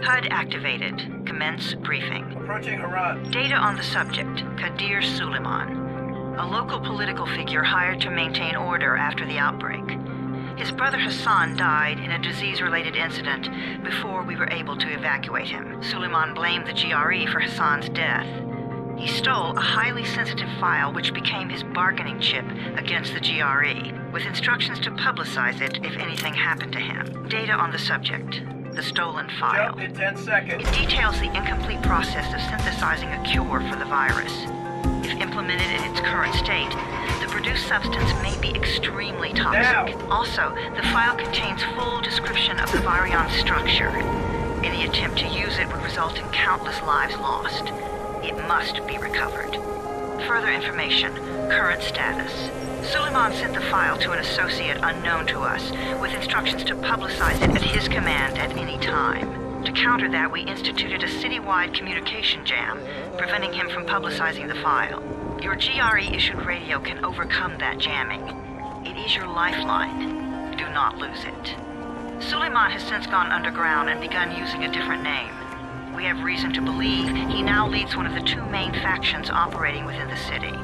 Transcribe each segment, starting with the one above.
HUD activated. Commence briefing. Approaching Haran. Data on the subject, Kadir Suleiman, a local political figure hired to maintain order after the outbreak. His brother Hassan died in a disease-related incident before we were able to evacuate him. Suleiman blamed the GRE for Hassan's death. He stole a highly sensitive file which became his bargaining chip against the GRE, with instructions to publicize it if anything happened to him. Data on the subject, the stolen file. Jump in 10 seconds. It details the incomplete process of synthesizing a cure for the virus. If implemented in its current state, the produced substance may be extremely toxic. Now. Also, the file contains full description of the virion structure. Any attempt to use it would result in countless lives lost. It must be recovered. Further information, current status. Suleiman sent the file to an associate unknown to us, with instructions to publicize it at his command at any time. To counter that, we instituted a citywide communication jam, preventing him from publicizing the file. Your GRE-issued radio can overcome that jamming. It is your lifeline. Do not lose it. Suleiman has since gone underground and begun using a different name. We have reason to believe he now leads one of the two main factions operating within the city.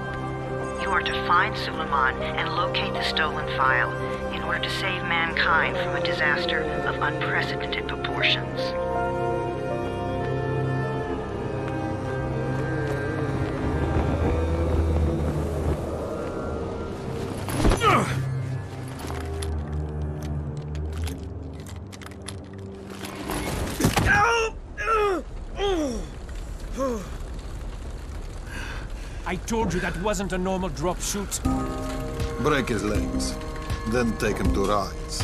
You are to find Suleiman and locate the stolen file in order to save mankind from a disaster of unprecedented proportions. I told you that wasn't a normal drop shoot. Break his legs, then take him to rides.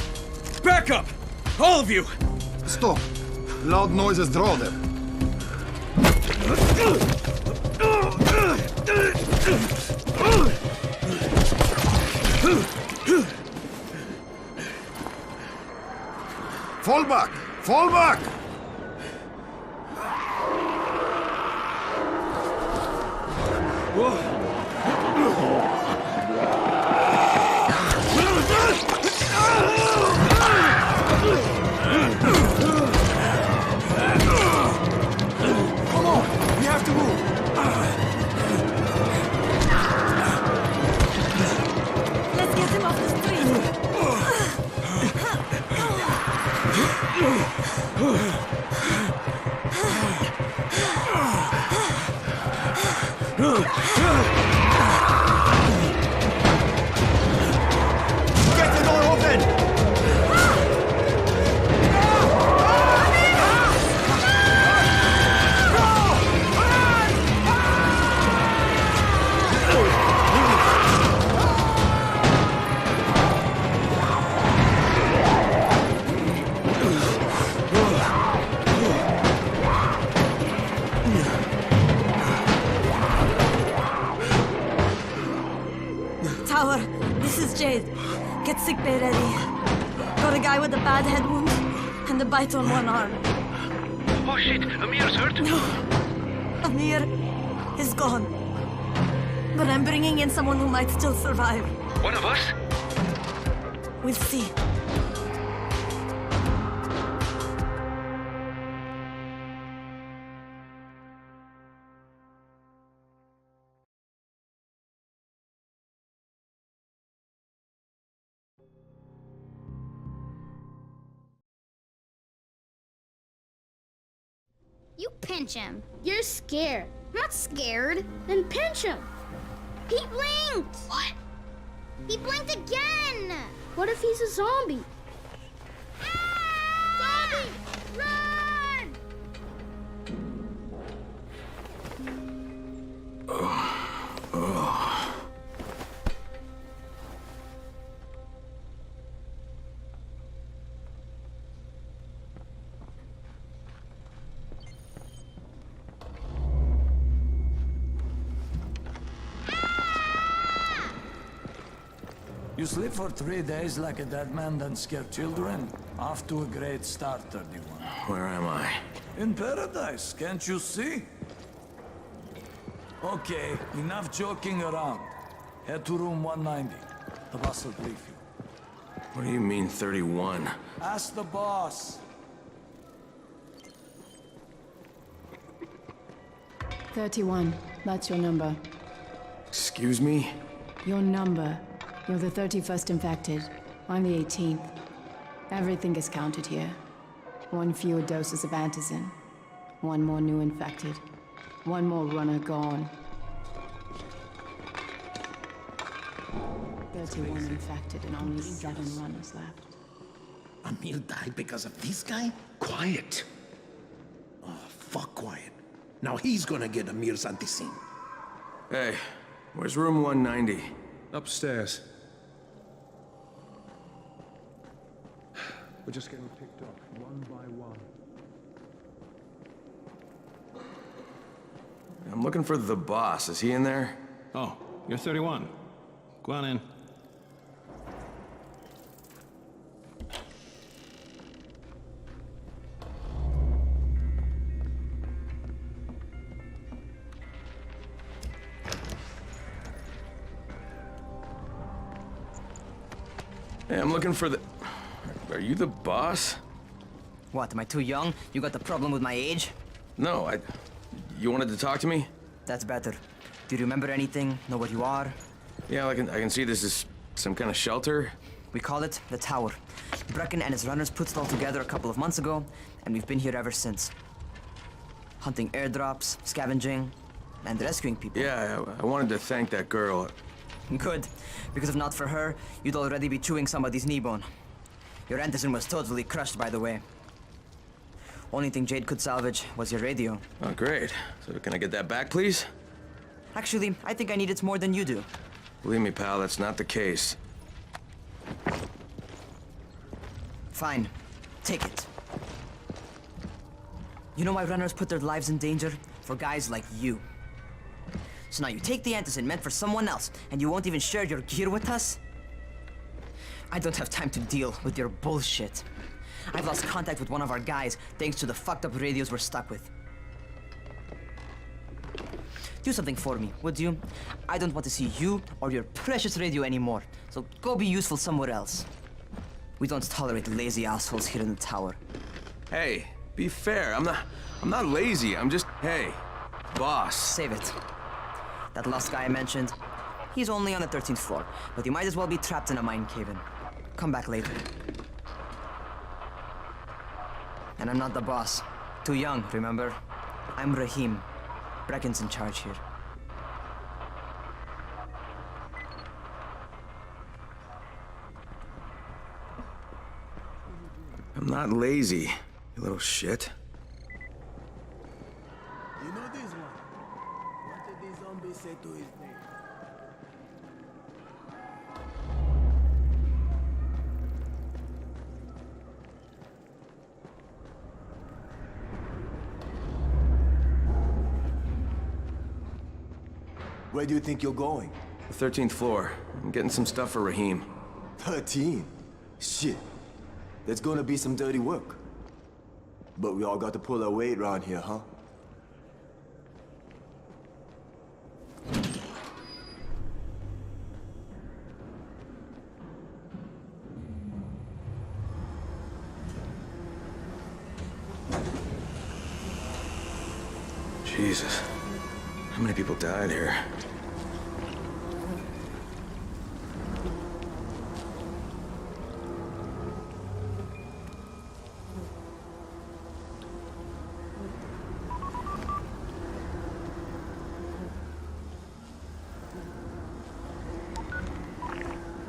Back up! All of you! Stop! Loud noises draw them. Fall back! Fall back! Come on! We have to move! Let's get him off the street! Get the door open! Tower, this is Jade. Get sickbay ready. Got a guy with a bad head wound and a bite on one arm. Oh shit, Amir's hurt? No, Amir is gone. But I'm bringing in someone who might still survive. One of us? We'll see. You pinch him. You're scared. I'm not scared. Then pinch him. He blinked! What? He blinked again! What if he's a zombie? Ah! Zombie! Run! You sleep for 3 days like a dead man, then scare children? Off to a great start, 31. Where am I? In paradise, can't you see? Okay, enough joking around. Head to room 190. The boss will brief you. What do you mean, 31? Ask the boss. 31. That's your number. Excuse me? Your number. You're the 31st infected. I'm the 18th. Everything is counted here. One fewer doses of antizin. One more new infected. One more runner gone. 31 infected and only 7 runners left. Amir died because of this guy? Quiet. Oh, fuck quiet. Now he's gonna get Amir's anticin. Hey, where's room 190? Upstairs. We're just getting picked up, one by one. I'm looking for the boss. Is he in there? Oh, you're 31. Go on in. Hey, I'm looking for the... Are you the boss? What, am I too young? You got the problem with my age? No, You wanted to talk to me? That's better. Do you remember anything? Know what you are? Yeah, I can see this is some kind of shelter. We call it the Tower. Brecken and his runners put it all together a couple of months ago, and we've been here ever since. Hunting airdrops, scavenging, and rescuing people. Yeah, I wanted to thank that girl. Good, because if not for her, you'd already be chewing somebody's knee bone. Your antizin was totally crushed, by the way. Only thing Jade could salvage was your radio. Oh, great. So can I get that back, please? Actually, I think I need it more than you do. Believe me, pal, that's not the case. Fine. Take it. You know why runners put their lives in danger? For guys like you. So now you take the antizin meant for someone else, and you won't even share your gear with us? I don't have time to deal with your bullshit. I've lost contact with one of our guys thanks to the fucked up radios we're stuck with. Do something for me, would you? I don't want to see you or your precious radio anymore, so go be useful somewhere else. We don't tolerate lazy assholes here in the tower. Hey, be fair. I'm not lazy. I'm just, hey, boss. Save it. That last guy I mentioned, he's only on the 13th floor, but he might as well be trapped in a mine cave-in. Come back later. And I'm not the boss. Too young, remember? I'm Rahim. Brecken's in charge here. I'm not lazy, you little shit. You know this one? What did the zombie say to his name? Where do you think you're going? The 13th floor. I'm getting some stuff for Rahim. 13? Shit. There's gonna be some dirty work. But we all got to pull our weight around here, huh? Jesus. How many people died here?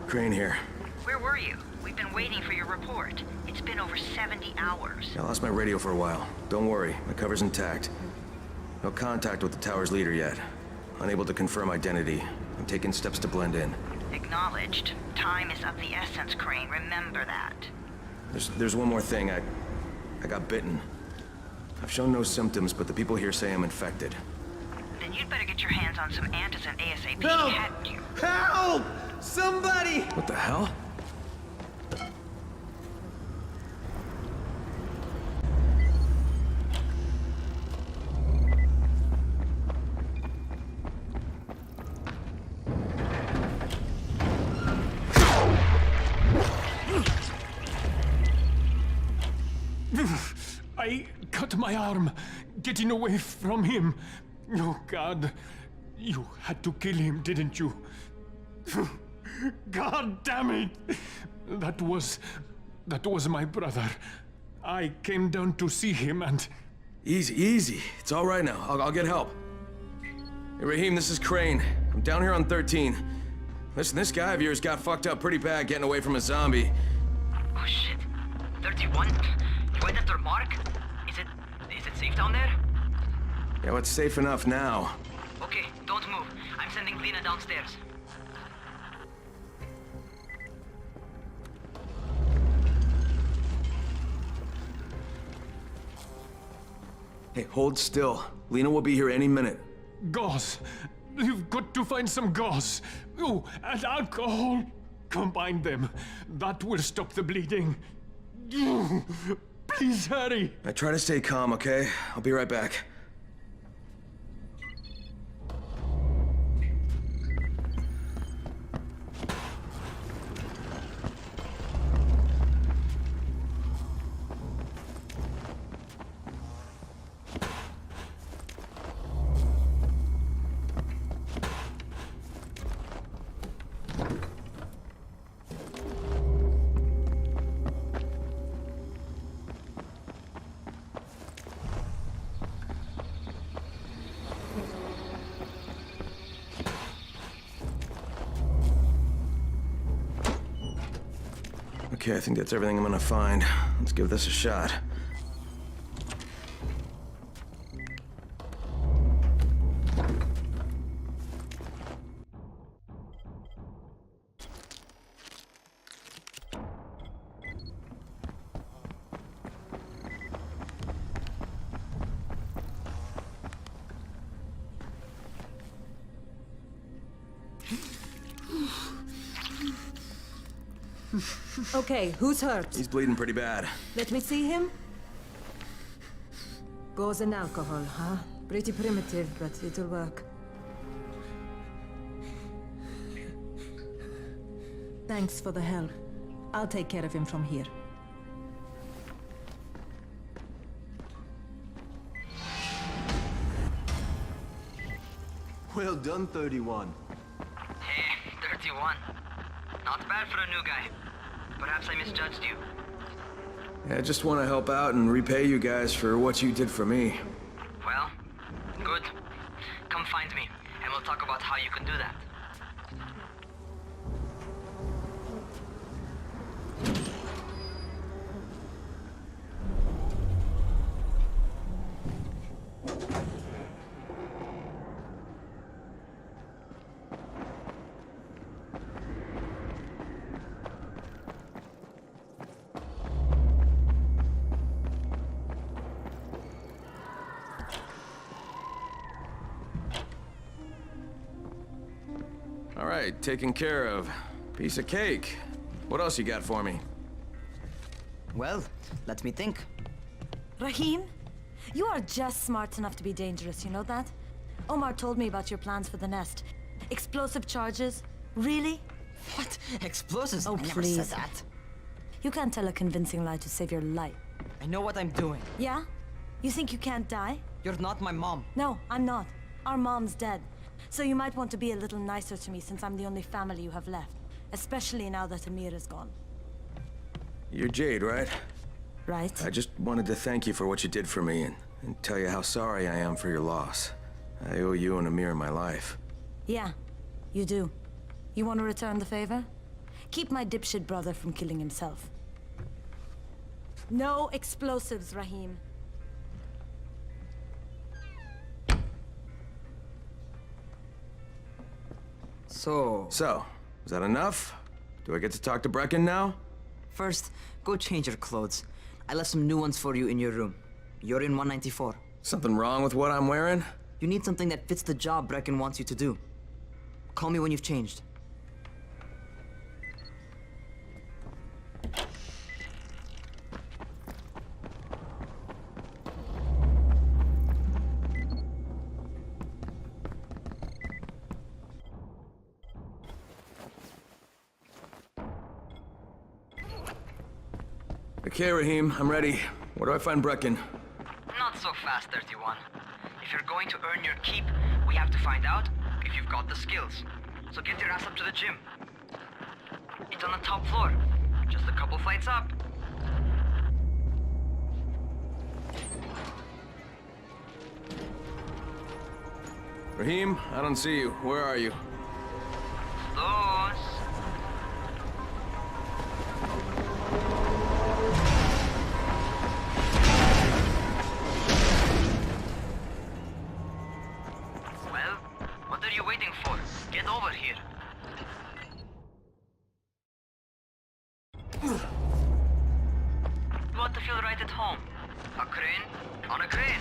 Crane here. Where were you? We've been waiting for your report. It's been over 70 hours. I lost my radio for a while. Don't worry, my cover's intact. No contact with the tower's leader yet. Unable to confirm identity. I'm taking steps to blend in. Acknowledged. Time is of the essence, Crane. Remember that. There's one more thing. I got bitten. I've shown no symptoms, but the people here say I'm infected. Then you'd better get your hands on some antizin ASAP. Help! Hadn't you? Help! Somebody! What the hell? I cut my arm, getting away from him. Oh, God. You had to kill him, didn't you? God damn it! That was my brother. I came down to see him and... Easy, easy. It's all right now. I'll get help. Hey, Raheem, this is Crane. I'm down here on 13. Listen, this guy of yours got fucked up pretty bad getting away from a zombie. Oh shit. 31? You went after Mark? Is it safe down there? Yeah, well, it's safe enough now. Okay, don't move. I'm sending Lena downstairs. Hey, hold still. Lena will be here any minute. Gauze. You've got to find some gauze. Oh, and alcohol. Combine them. That will stop the bleeding. Please hurry. I try to stay calm, okay? I'll be right back. Okay, I think that's everything I'm gonna find. Let's give this a shot. Okay, who's hurt? He's bleeding pretty bad. Let me see him. Gauze and alcohol, huh? Pretty primitive, but it'll work. Thanks for the help. I'll take care of him from here. Well done, 31. Hey, 31. Not bad for a new guy. Perhaps I misjudged you. Yeah, I just want to help out and repay you guys for what you did for me. Well, good. Come find me, and we'll talk about how you can do that. All right, taken care of. Piece of cake. What else you got for me? Well, let me think. Raheem, you are just smart enough to be dangerous, you know that? Omar told me about your plans for the nest. Explosive charges? Really? What? Explosives? Oh, I never please. said that. You can't tell a convincing lie to save your life. I know what I'm doing. Yeah? You think you can't die? You're not my mom. No, I'm not. Our mom's dead. So you might want to be a little nicer to me since I'm the only family you have left. Especially now that Amir is gone. You're Jade, right? Right. I just wanted to thank you for what you did for me and tell you how sorry I am for your loss. I owe you and Amir my life. Yeah, you do. You want to return the favor? Keep my dipshit brother from killing himself. No explosives, Raheem. So, is that enough? Do I get to talk to Brecken now? First, go change your clothes. I left some new ones for you in your room. You're in 194. Something wrong with what I'm wearing? You need something that fits the job Brecken wants you to do. Call me when you've changed. Okay, Raheem, I'm ready. Where do I find Brecken? Not so fast, 31. If you're going to earn your keep, we have to find out if you've got the skills. So get your ass up to the gym. It's on the top floor, just a couple flights up. Raheem, I don't see you. Where are you? Those. Well, what are you waiting for? Get over here. You want to feel right at home? A crane on a crane.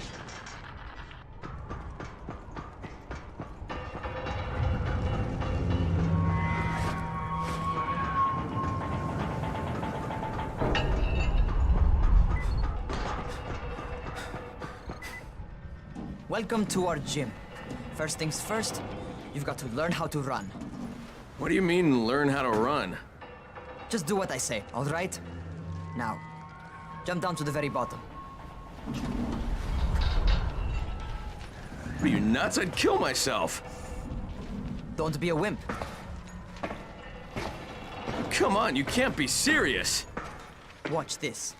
Welcome to our gym. First things first, you've got to learn how to run. What do you mean, learn how to run? Just do what I say, all right? Now, jump down to the very bottom. Are you nuts? I'd kill myself. Don't be a wimp. Come on, you can't be serious. Watch this.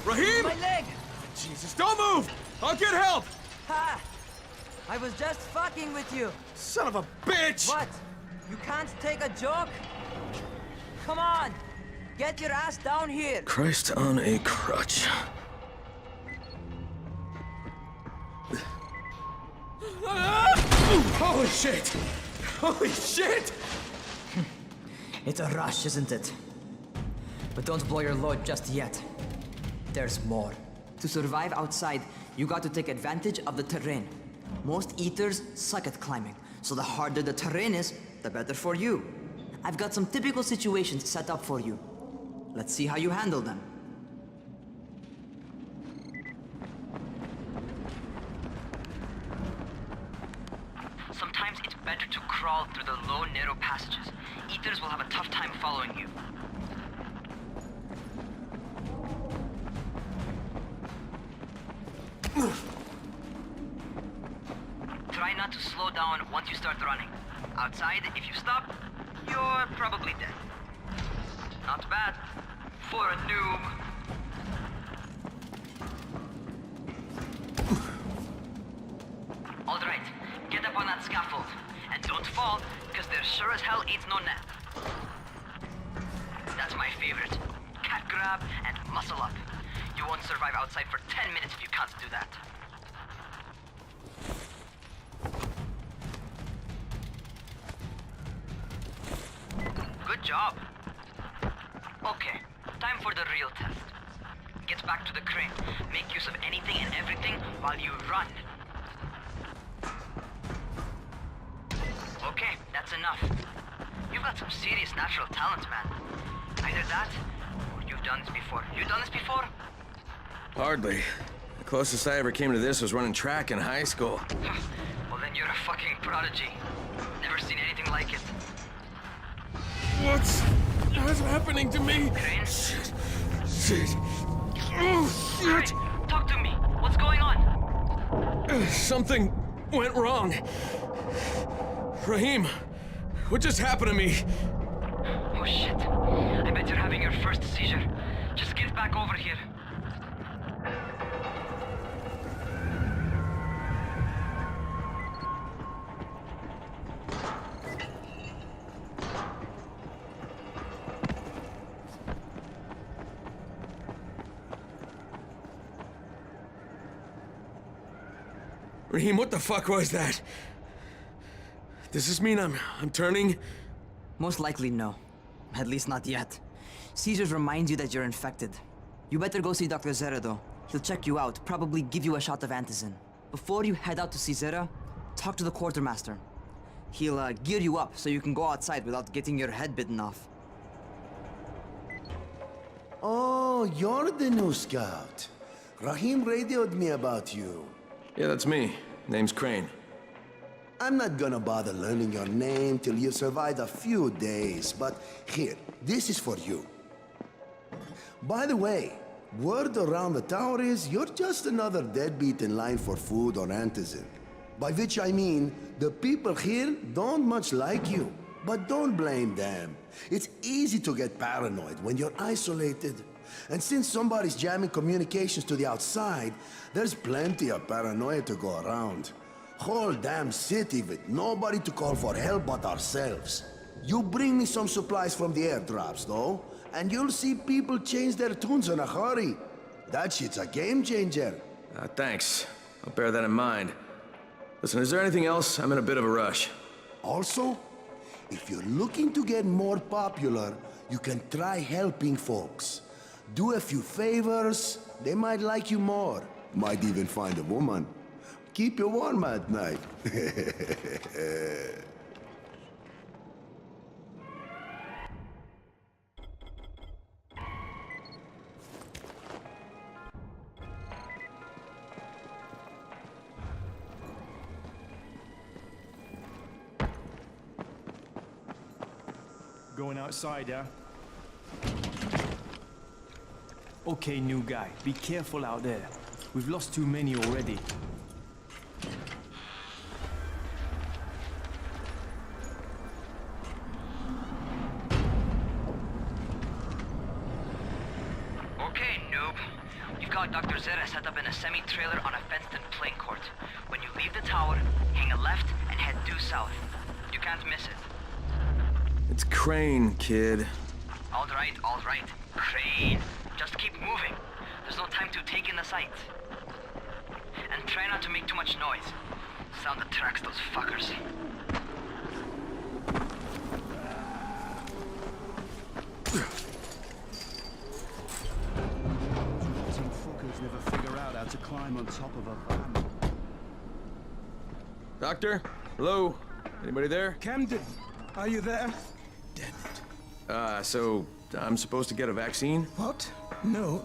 Raheem! My leg! Jesus, don't move! I'll get help! Ha! I was just fucking with you. Son of a bitch! What? You can't take a joke? Come on! Get your ass down here! Christ on a crutch. Holy shit! Holy shit! It's a rush, isn't it? But don't blow your load just yet. There's more. To survive outside, you got to take advantage of the terrain. Most eaters suck at climbing, so the harder the terrain is, the better for you. I've got some typical situations set up for you. Let's see how you handle them. Sometimes it's better to crawl through the low, narrow passages. Eaters will have a tough time following you. Try not to slow down once you start running. Outside, if you stop, you're probably dead. Not bad for a noob. All right, get up on that scaffold. And don't fall, because there sure as hell ain't no nap. That's my favorite. Cat grab and muscle up. You won't survive outside for 10 minutes if you can't do that. Good job. Okay, time for the real test. Get back to the crane. Make use of anything and everything while you run. Okay, that's enough. You've got some serious natural talent, man. Either that, or you've done this before. You done this before? Hardly. The closest I ever came to this was running track in high school. Well, then you're a fucking prodigy. Never seen anything like it. What's happening to me? Crane? Shit. Oh, shit. Hey, talk to me. What's going on? Something went wrong. Raheem, what just happened to me? Oh shit. I bet you're having your first seizure. Just get back over here. Raheem, what the fuck was that? Does this mean I'm turning? Most likely no. At least not yet. Seizures remind you that you're infected. You better go see Dr. Zera though. He'll check you out, probably give you a shot of antizin. Before you head out to see Zera, talk to the quartermaster. He'll gear you up so you can go outside without getting your head bitten off. Oh, you're the new scout. Raheem radioed me about you. Yeah, that's me. Name's Crane. I'm not gonna bother learning your name till you've survived a few days, but here, this is for you. By the way, word around the tower is you're just another deadbeat in line for food or antizin. By which I mean, the people here don't much like you. But don't blame them. It's easy to get paranoid when you're isolated. And since somebody's jamming communications to the outside, there's plenty of paranoia to go around. Whole damn city with nobody to call for help but ourselves. You bring me some supplies from the airdrops, though, and you'll see people change their tunes in a hurry. That shit's a game changer. Thanks. I'll bear that in mind. Listen, is there anything else? I'm in a bit of a rush. Also, if you're looking to get more popular, you can try helping folks. Do a few favors, they might like you more. Might even find a woman. Keep you warm at night. Going outside, yeah? Okay, new guy. Be careful out there. We've lost too many already. Okay, noob. You've got Dr. Zera set up in a semi-trailer on a fenced-in playing court. When you leave the tower, hang a left and head due south. You can't miss it. It's Crane, kid. All right, Crane. Just keep moving. There's no time to take in the sights. And try not to make too much noise. Sound attracts those fuckers. Some fuckers never figure out how to climb on top of a van. Doctor? Hello? Anybody there? Camden, are you there? So I'm supposed to get a vaccine? What? No.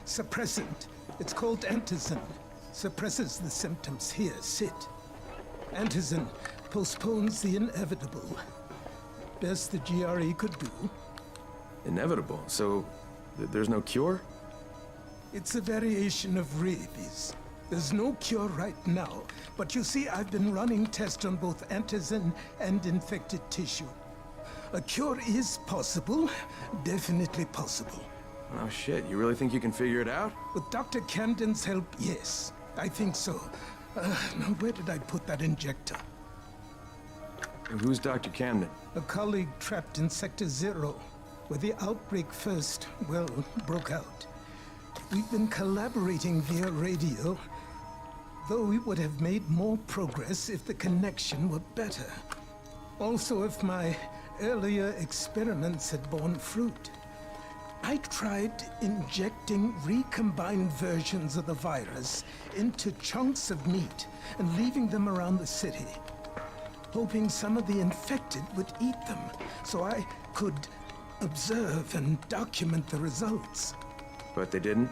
Suppressant. It's called antizin. Suppresses the symptoms. Here, sit. Antizin postpones the inevitable. Best the GRE could do. Inevitable? So there's no cure? It's a variation of rabies. There's no cure right now, but you see, I've been running tests on both antizin and infected tissue. A cure is possible, definitely possible. Oh shit, you really think you can figure it out? With Dr. Camden's help, yes. I think so. Now where did I put that injector? And who's Dr. Camden? A colleague trapped in Sector 0, where the outbreak first, well, broke out. We've been collaborating via radio, though we would have made more progress if the connection were better. Also, if my earlier experiments had borne fruit. I tried injecting recombined versions of the virus into chunks of meat and leaving them around the city, hoping some of the infected would eat them so I could observe and document the results. But they didn't?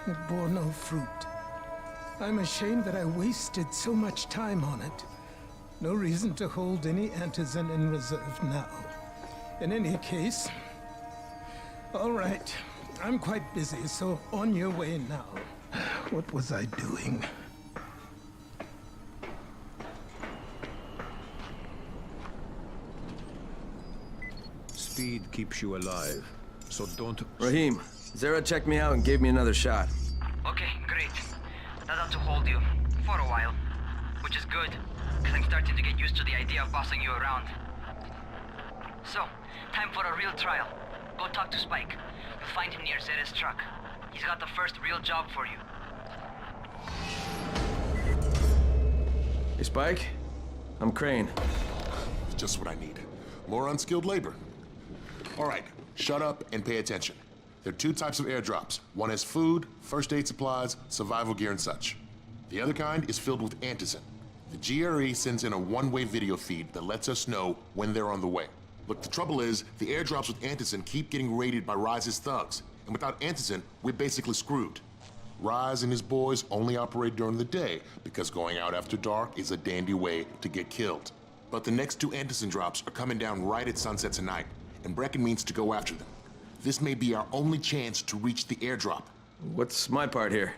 It bore no fruit. I'm ashamed that I wasted so much time on it. No reason to hold any antizin in reserve now. In any case, all right, I'm quite busy, so on your way now. What was I doing? Speed keeps you alive, so don't... Rahim, Zera checked me out and gave me another shot. Okay, great. That ought to hold you. For a while. Which is good, because I'm starting to get used to the idea of bossing you around. So, time for a real trial. Go talk to Spike. You'll find him near Zera's truck. He's got the first real job for you. Hey, Spike. I'm Crane. Just what I need. More unskilled labor. All right, shut up and pay attention. There are two types of airdrops. One has food, first aid supplies, survival gear, and such. The other kind is filled with antizin. The GRE sends in a one-way video feed that lets us know when they're on the way. Look, the trouble is, the airdrops with antizin keep getting raided by Rise's thugs, and without antizin, we're basically screwed. Rise and his boys only operate during the day because going out after dark is a dandy way to get killed. But the next two antizin drops are coming down right at sunset tonight, and Brecken means to go after them. this may be our only chance to reach the airdrop. What's my part here?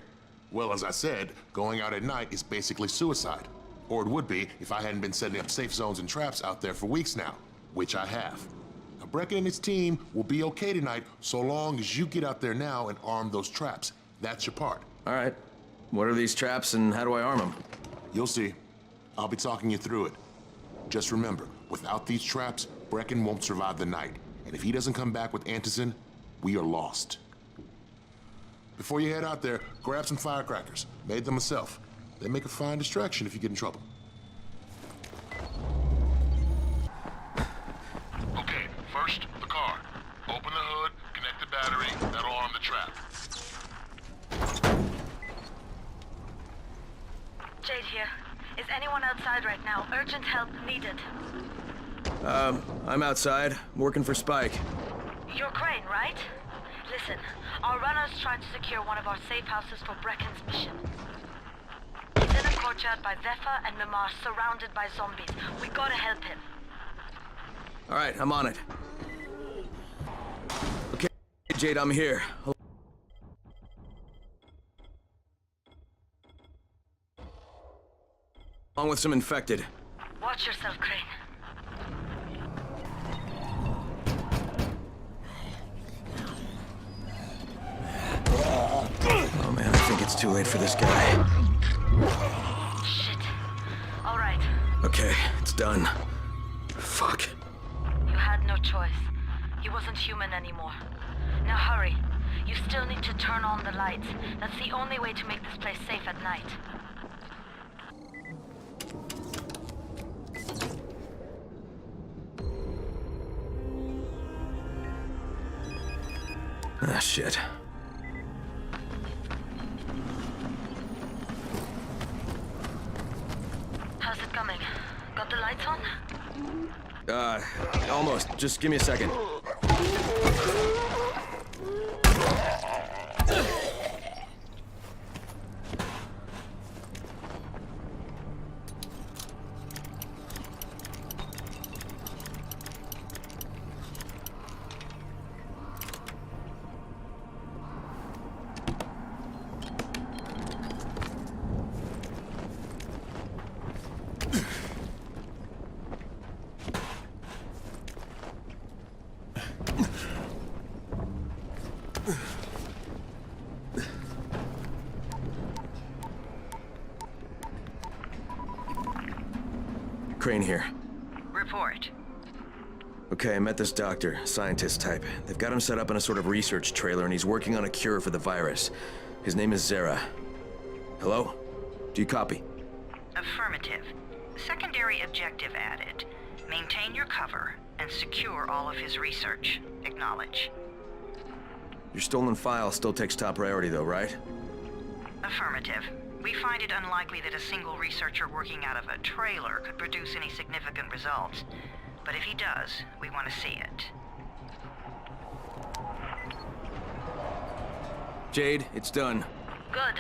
Well, as I said, going out at night is basically suicide. Or it would be if I hadn't been setting up safe zones and traps out there for weeks now, which I have. Now, Brecken and his team will be okay tonight so long as you get out there now and arm those traps. That's your part. All right. What are these traps and how do I arm them? You'll see. I'll be talking you through it. Just remember, without these traps, Brecken won't survive the night. And if he doesn't come back with Antizin, we are lost. Before you head out there, grab some firecrackers. Made them myself. They make a fine distraction if you get in trouble. Okay, first, the car. Open the hood, connect the battery, that'll arm the trap. Jade here. Is anyone outside right now? Urgent help needed. I'm outside, working for Spike. You're Crane, right? Listen, our runner's trying to secure one of our safe houses for Brecken's mission. He's in a courtyard by Vefa and Mimar, surrounded by zombies. We gotta help him. All right, I'm on it. Okay, Jade, I'm here. Along with some infected. Watch yourself, Crane. Oh man, I think it's too late for this guy. Shit. All right. Okay, it's done. Fuck. You had no choice. He wasn't human anymore. Now hurry. You still need to turn on the lights. That's the only way to make this place safe at night. Ah, shit. How's it coming? Got the lights on? Almost. Just give me a second. Crane here. Report. Okay, I met this doctor, scientist type. They've got him set up in a sort of research trailer and he's working on a cure for the virus. His name is Zera. Hello? Do you copy? Affirmative. Secondary objective added. Maintain your cover and secure all of his research. Acknowledge. Your stolen file still takes top priority though, right? Affirmative. We find it unlikely that a single researcher working out of a trailer could produce any significant results. But if he does, we want to see it. Jade, it's done. Good.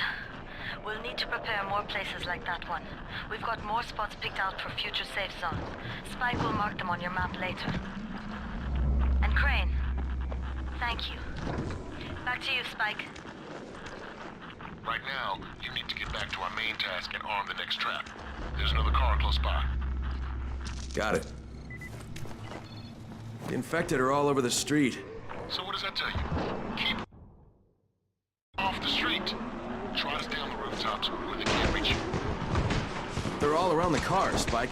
We'll need to prepare more places like that one. We've got more spots picked out for future safe zones. Spike will mark them on your map later. And Crane, thank you. Back to you, Spike. Right now, you need to get back to our main task and arm the next trap. There's another car close by. Got it. The infected are all over the street. So what does that tell you? Keep off the street. Try to stay on the rooftops where they can't reach you. They're all around the car, Spike.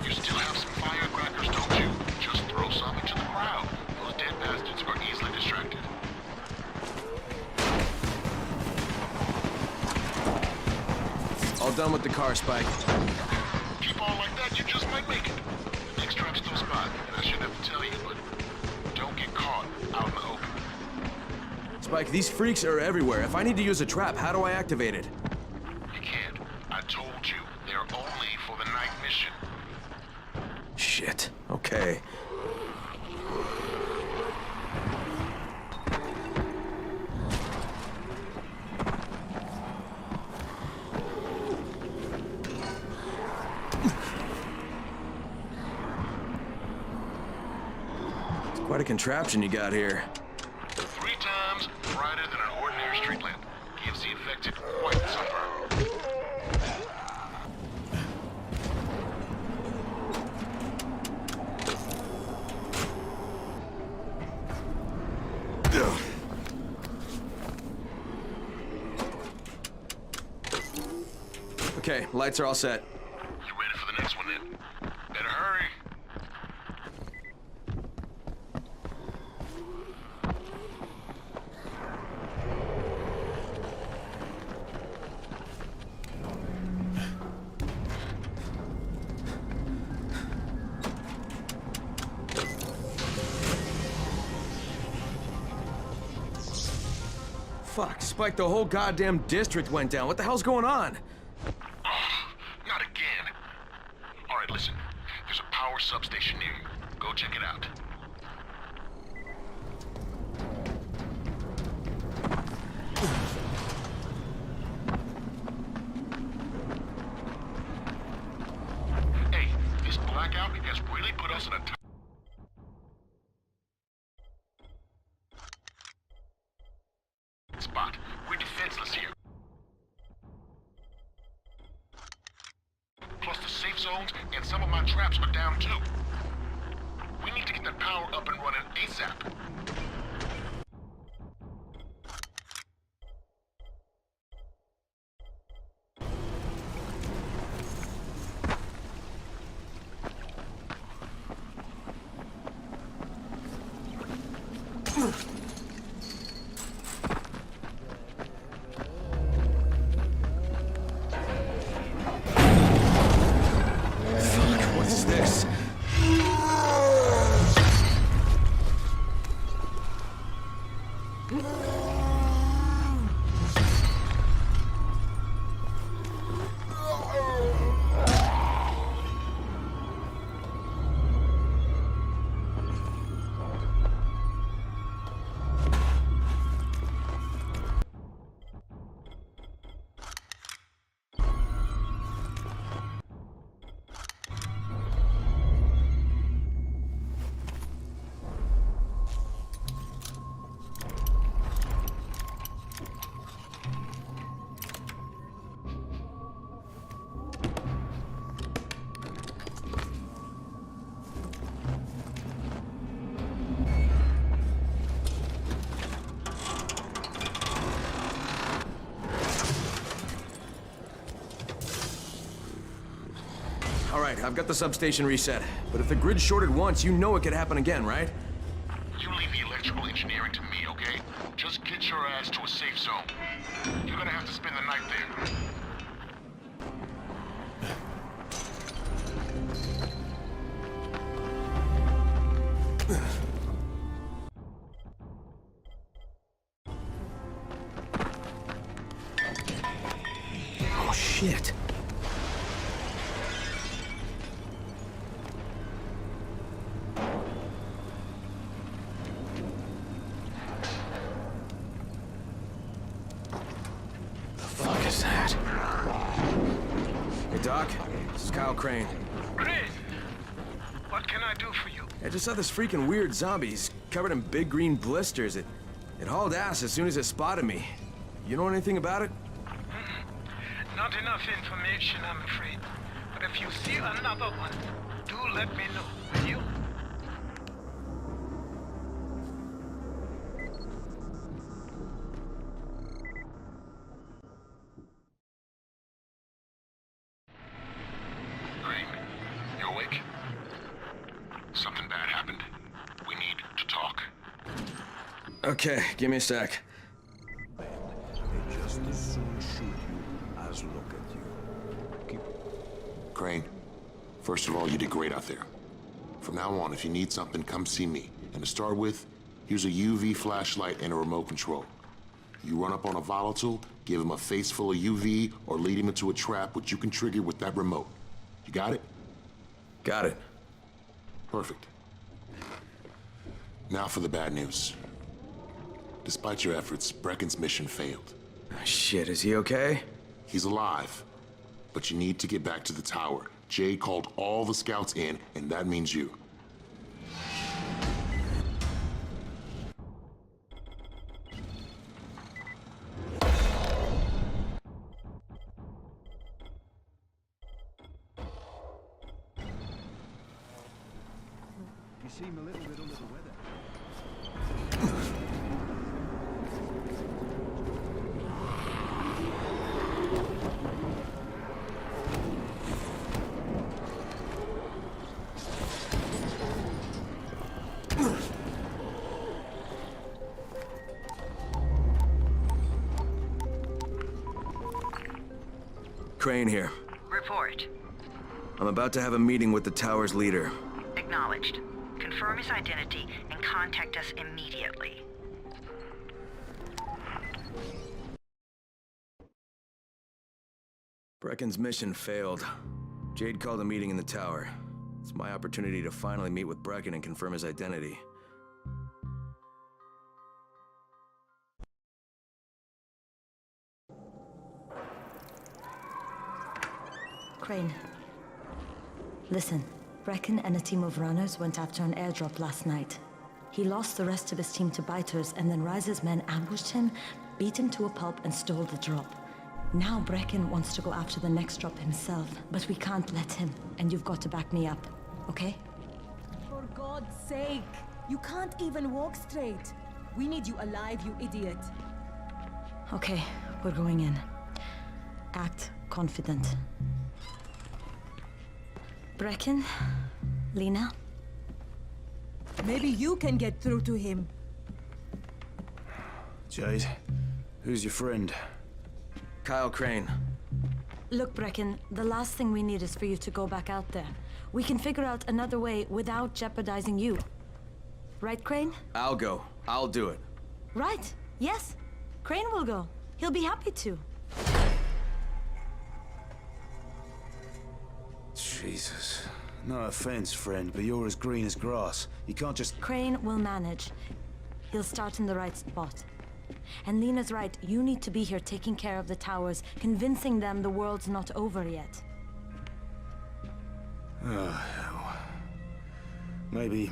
You still have some firecrackers, don't you? Just throw some into the crowd. Those dead bastards are easily distracted. All done with the car, Spike. Keep on like that, you just might make it. The next trap's close by, and I shouldn't have to tell you, but don't get caught out in the open. Spike, these freaks are everywhere. If I need to use a trap, how do I activate it? You can't. I told you, they're only for the night mission. Shit. Okay. It's quite a contraption you got here. brighter than an ordinary street lamp. Gives the infected quite the sunburn. Okay, lights are all set. You ready for the next one then? Better hurry. Fuck, Spike, the whole goddamn district went down. What the hell's going on? Not again. All right, listen. There's a power substation near you. Go check it out. Hey, this blackout has really put us in a spot. We're defenseless here. Plus the safe zones and some of my traps are down too. We need to get that power up and running ASAP. What's this? All right, I've got the substation reset. But if the grid's shorted once, you know it could happen again, right? You leave the electrical engineering to me, okay? Just get your ass to a safe zone. You're gonna have to spend the night there. Oh, shit. Hey, Doc. This is Kyle Crane. Crane! What can I do for you? I just saw this freaking weird zombie. He's covered in big green blisters. It hauled ass as soon as it spotted me. You know anything about it? Not enough information, I'm afraid. But if you see another one, do let me know, will you? Crane, you awake? Something bad happened. We need to talk. Okay, give me a sec. They just as soon shoot you as look at you. Crane, first of all, you did great out there. From now on, if you need something, come see me. And to start with, use a UV flashlight and a remote control. You run up on a volatile, give him a face full of UV, or lead him into a trap which you can trigger with that remote. You got it? Got it. Perfect. Now for the bad news. Despite your efforts, Brecken's mission failed. Shit, is he okay? He's alive. But you need to get back to the tower. Jay called all the scouts in, and that means you. You seem a little bit under the weather. Crane here. Report. I'm about to have a meeting with the tower's leader. Acknowledged. Confirm his identity and contact us immediately. Brecken's mission failed. Jade called a meeting in the tower. It's my opportunity to finally meet with Brecken and confirm his identity. Crane. Listen, Brecken and a team of runners went after an airdrop last night. He lost the rest of his team to biters, and then Rise's men ambushed him, beat him to a pulp, and stole the drop. Now Brecken wants to go after the next drop himself, but we can't let him, and you've got to back me up, okay? For God's sake! You can't even walk straight! We need you alive, you idiot! Okay, we're going in. Act confident. Brecken? Lena? Maybe you can get through to him. Jade, who's your friend? Kyle Crane. Look, Brecken, the last thing we need is for you to go back out there. We can figure out another way without jeopardizing you. Right, Crane? I'll go. I'll do it. Right. Yes. Crane will go. He'll be happy to. Jesus. No offense, friend, but you're as green as grass. You can't just... Crane will manage. He'll start in the right spot. And Lena's right, you need to be here taking care of the towers, convincing them the world's not over yet. Oh, hell. Maybe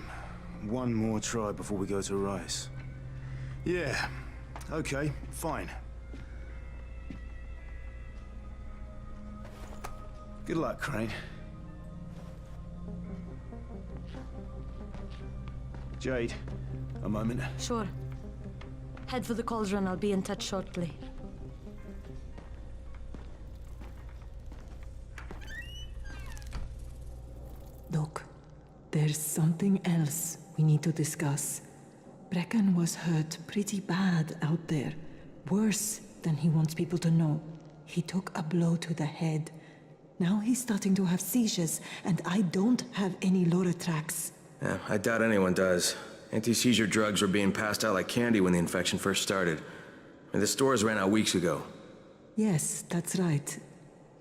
one more try before we go to Rice. Yeah, okay, fine. Good luck, Crane. Jade, a moment. Sure. Head for the cauldron. I'll be in touch shortly. Look, there's something else we need to discuss. Brecken was hurt pretty bad out there. Worse than he wants people to know. He took a blow to the head. Now he's starting to have seizures, and I don't have any Loratrax. Yeah, I doubt anyone does. Anti-seizure drugs were being passed out like candy when the infection first started. And the stores ran out weeks ago. Yes, that's right.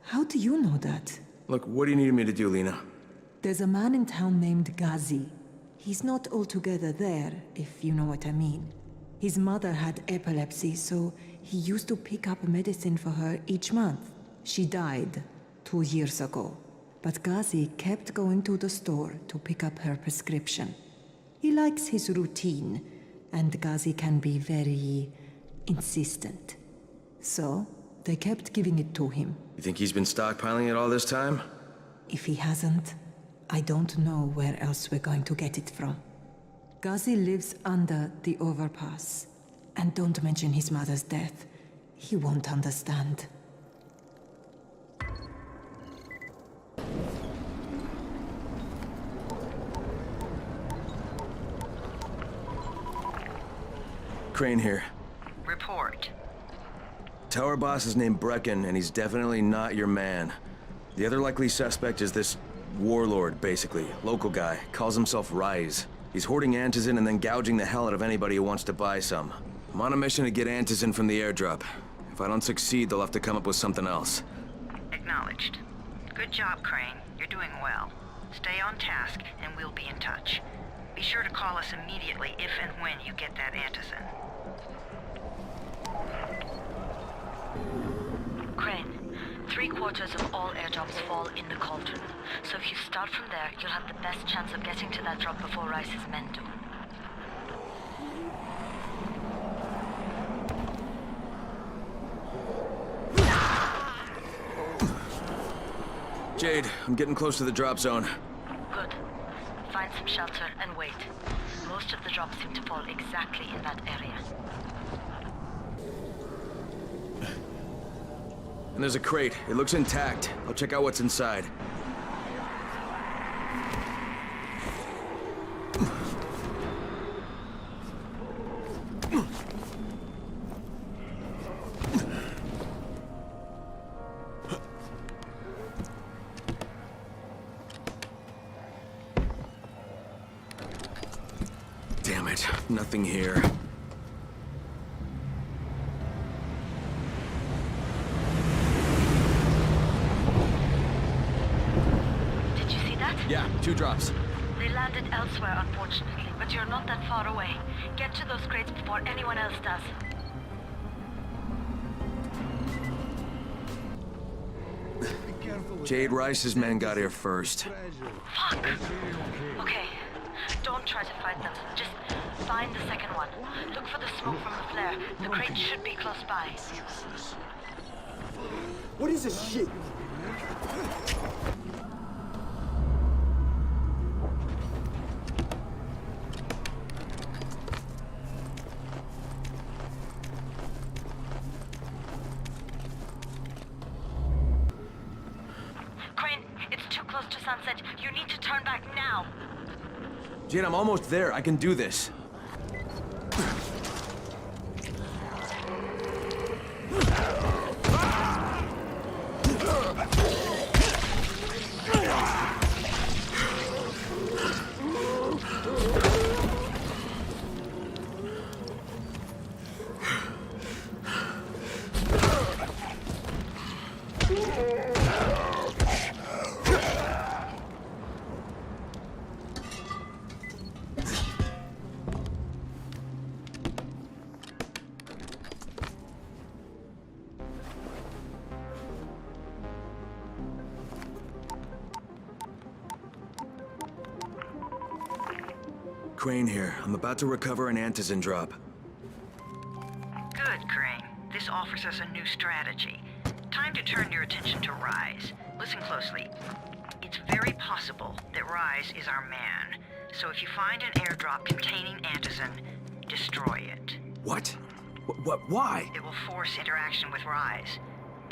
How do you know that? Look, what do you need me to do, Lena? There's a man in town named Ghazi. He's not altogether there, if you know what I mean. His mother had epilepsy, so he used to pick up medicine for her each month. She died 2 years ago. But Ghazi kept going to the store to pick up her prescription. He likes his routine, and Ghazi can be very insistent. So, they kept giving it to him. You think he's been stockpiling it all this time? If he hasn't, I don't know where else we're going to get it from. Ghazi lives under the overpass. And don't mention his mother's death. He won't understand. Crane here. Report. Tower boss is named Brecken, and he's definitely not your man. The other likely suspect is this warlord, basically. Local guy. Calls himself Rise. He's hoarding antizin and then gouging the hell out of anybody who wants to buy some. I'm on a mission to get antizin from the airdrop. If I don't succeed, they'll have to come up with something else. Acknowledged. Good job, Crane. You're doing well. Stay on task, and we'll be in touch. Be sure to call us immediately if and when you get that antizin. Crane, 3/4 of all airdrops fall in the cauldron. So if you start from there, you'll have the best chance of getting to that drop before Rice's men do. Jade, I'm getting close to the drop zone. Good. Find some shelter and wait. Most of the drops seem to fall exactly in that area. And there's a crate. It looks intact. I'll check out what's inside. Damn it. Nothing here. Yeah, 2 drops. They landed elsewhere, unfortunately, but you're not that far away. Get to those crates before anyone else does. Jade Rice's men got here first. Fuck! Okay, don't try to fight them. Just find the second one. Look for the smoke from the flare. The crate should be close by. What is this shit? Sunset, you need to turn back now. Jade, I'm almost there. I can do this. Crane here. I'm about to recover an antizin drop. Good, Crane. This offers us a new strategy. Time to turn your attention to Rise. Listen closely. It's very possible that Rise is our man. So if you find an airdrop containing antizin, destroy it. What? Why? It will force interaction with Rise.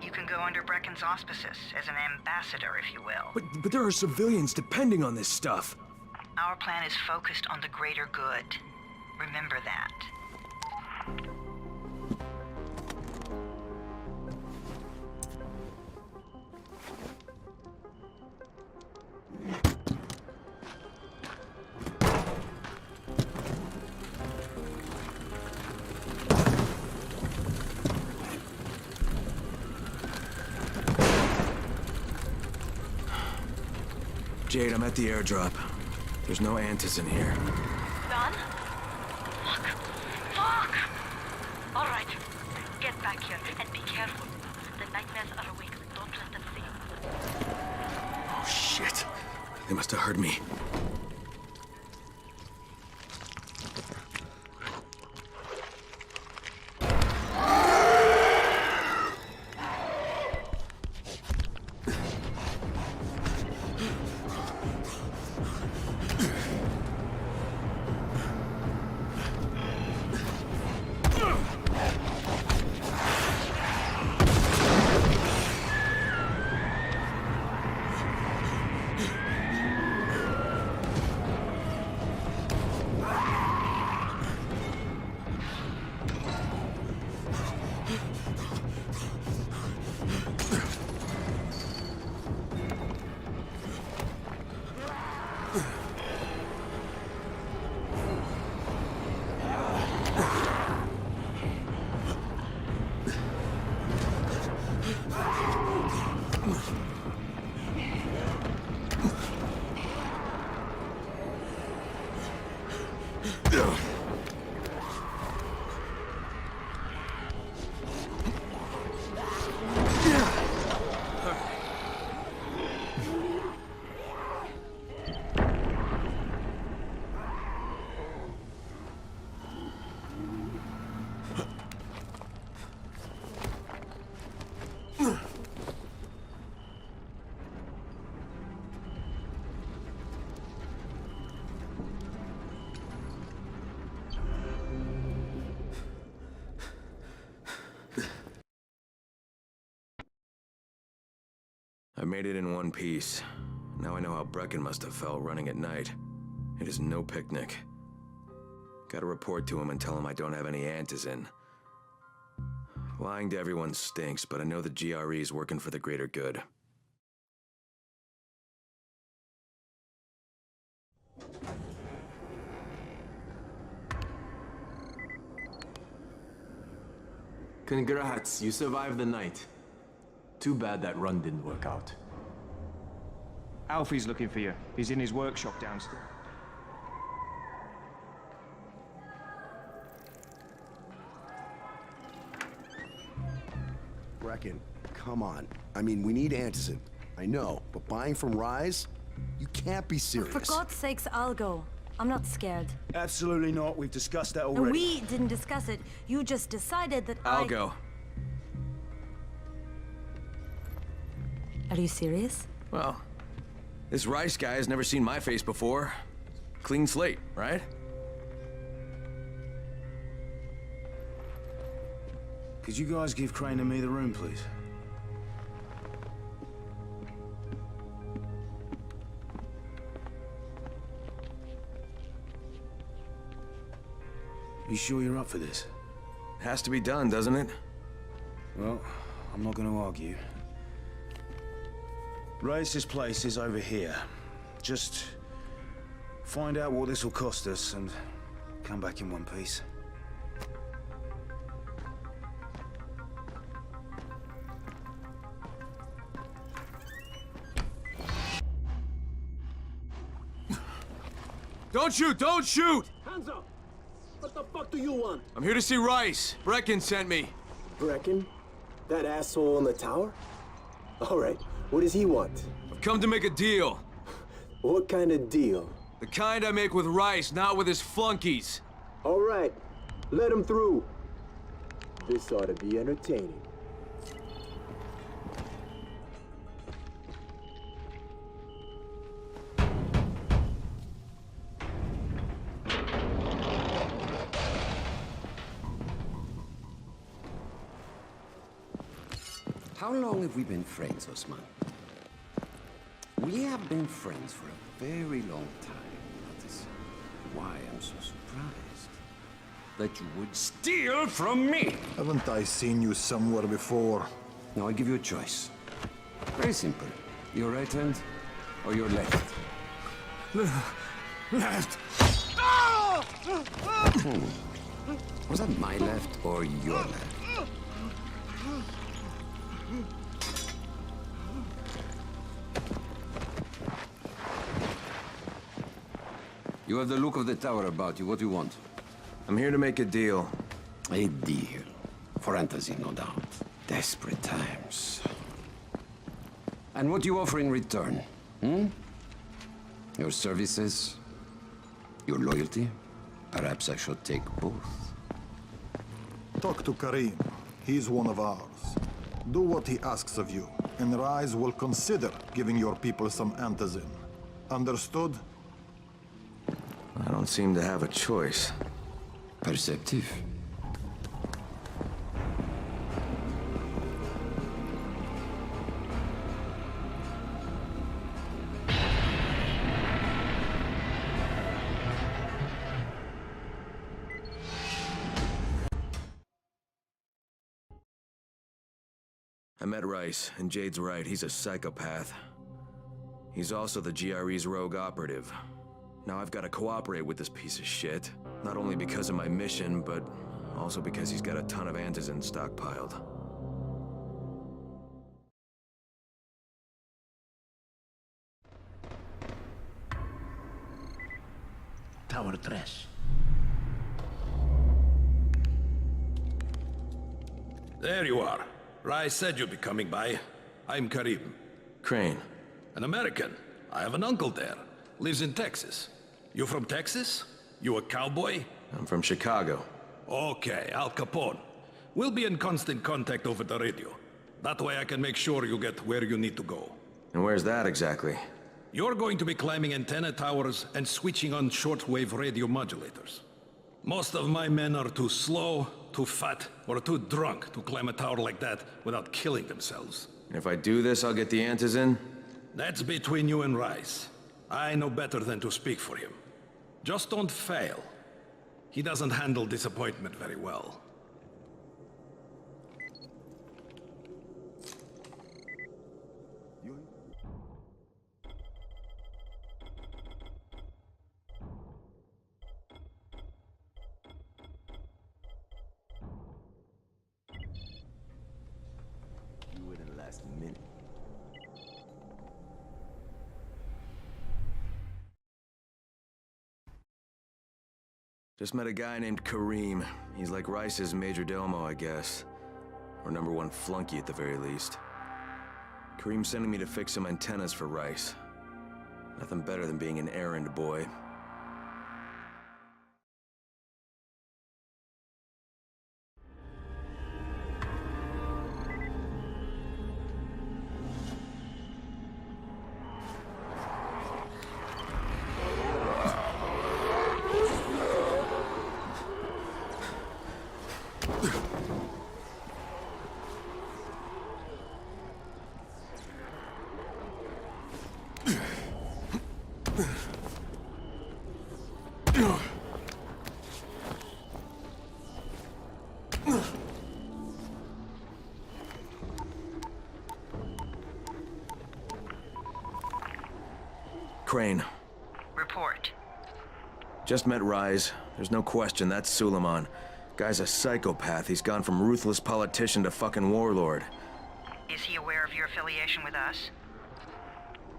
You can go under Brecken's auspices as an ambassador, if you will. But there are civilians depending on this stuff. Our plan is focused on the greater good. Remember that. Jade, I'm at the airdrop. There's no antizin here. Done? Fuck. Fuck! All right. Get back here and be careful. The nightmares are awake. Don't let them see you. Oh, shit. They must have heard me. made it in one piece. Now I know how Brecken must have felt running at night. It is no picnic. Gotta report to him and tell him I don't have any antizin. Lying to everyone stinks, but I know the GRE is working for the greater good. Congrats, you survived the night. Too bad that run didn't work out. Alfie's looking for you. He's in his workshop downstairs. Brecken, come on. I mean, we need antizin. I know, but buying from Rise? You can't be serious. For God's sakes, I'll go. I'm not scared. Absolutely not. We've discussed that And already. we didn't discuss it. You just decided that I'll go. Are you serious? Well, this Rice guy has never seen my face before. Clean slate, right? Could you guys give Crane and me the room, please? You sure you're up for this? Has to be done, doesn't it? Well, I'm not gonna argue. Race's place is over here. Just find out what this will cost us and come back in one piece. Don't shoot! Don't shoot! Hands up! What the fuck do you want? I'm here to see Rice. Brecken sent me. Brecken? That asshole in the tower? Alright, what does he want? I've come to make a deal. What kind of deal? The kind I make with Rice, not with his flunkies. Alright, let him through. This ought to be entertaining. How long have we been friends, Osman? We have been friends for a very long time. That is why I'm so surprised that you would steal from me. Haven't I seen you somewhere before? Now I give you a choice. Very simple. Your right hand or your left? Left. Was that my left or your left? You have the look of the tower about you. What do you want? I'm here to make a deal. A deal. For Antazin, no doubt. Desperate times. And what do you offer in return? Hmm? Your services? Your loyalty? Perhaps I should take both. Talk to Karim. He's one of ours. Do what he asks of you, and Rise will consider giving your people some antizin. Understood? I don't seem to have a choice. Perceptive. I met Rice, and Jade's right, he's a psychopath. He's also the GRE's rogue operative. Now I've got to cooperate with this piece of shit. Not only because of my mission, but also because he's got a ton of antizin stockpiled. Tower 3. There you are. Rice said you'd be coming by. I'm Karim. Crane. An American. I have an uncle there. Lives in Texas. You from Texas? You a cowboy? I'm from Chicago. Okay, Al Capone. We'll be in constant contact over the radio. That way I can make sure you get where you need to go. And where's that exactly? You're going to be climbing antenna towers and switching on shortwave radio modulators. Most of my men are too slow, too fat, or too drunk to climb a tower like that without killing themselves. And if I do this, I'll get the antizin? That's between you and Rice. I know better than to speak for him. Just don't fail. He doesn't handle disappointment very well. You were the last minute. Just met a guy named Kareem. He's like Rice's major domo, I guess. Or #1 flunky at the very least. Kareem's sending me to fix some antennas for Rice. Nothing better than being an errand boy. Crane. Report. Just met Rise. There's no question, that's Suleiman. Guy's a psychopath. He's gone from ruthless politician to fucking warlord. Is he aware of your affiliation with us?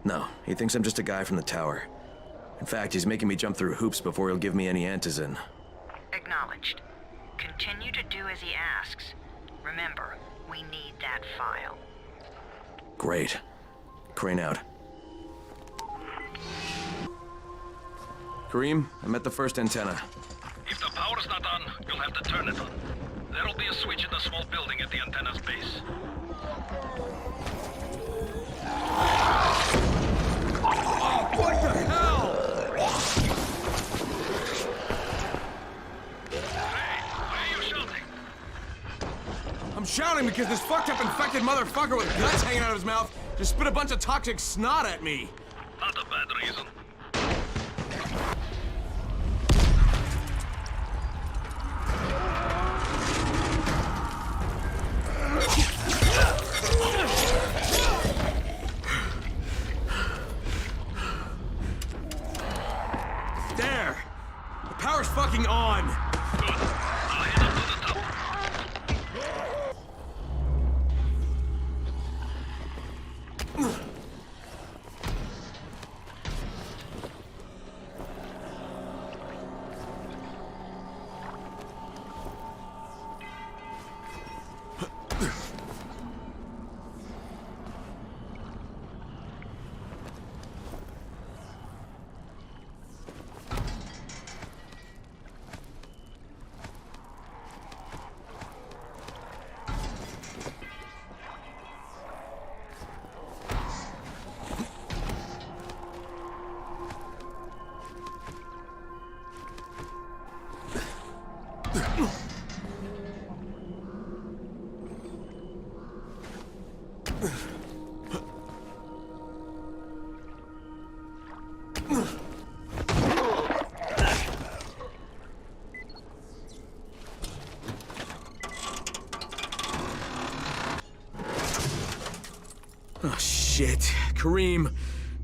No, he thinks I'm just a guy from the tower. In fact, he's making me jump through hoops before he'll give me any antizin. Acknowledged. Continue to do as he asks. Remember, we need that file. Great. Crane out. Kareem, I'm at the first antenna. If the power's not on, you'll have to turn it on. There'll be a switch in the small building at the antenna's base. What the hell? Hey, why are you shouting? I'm shouting because this fucked up infected motherfucker with guts hanging out of his mouth just spit a bunch of toxic snot at me. Not a bad reason. There! The power's fucking on! Good. I'll head up to the top. Oh, shit. Kareem,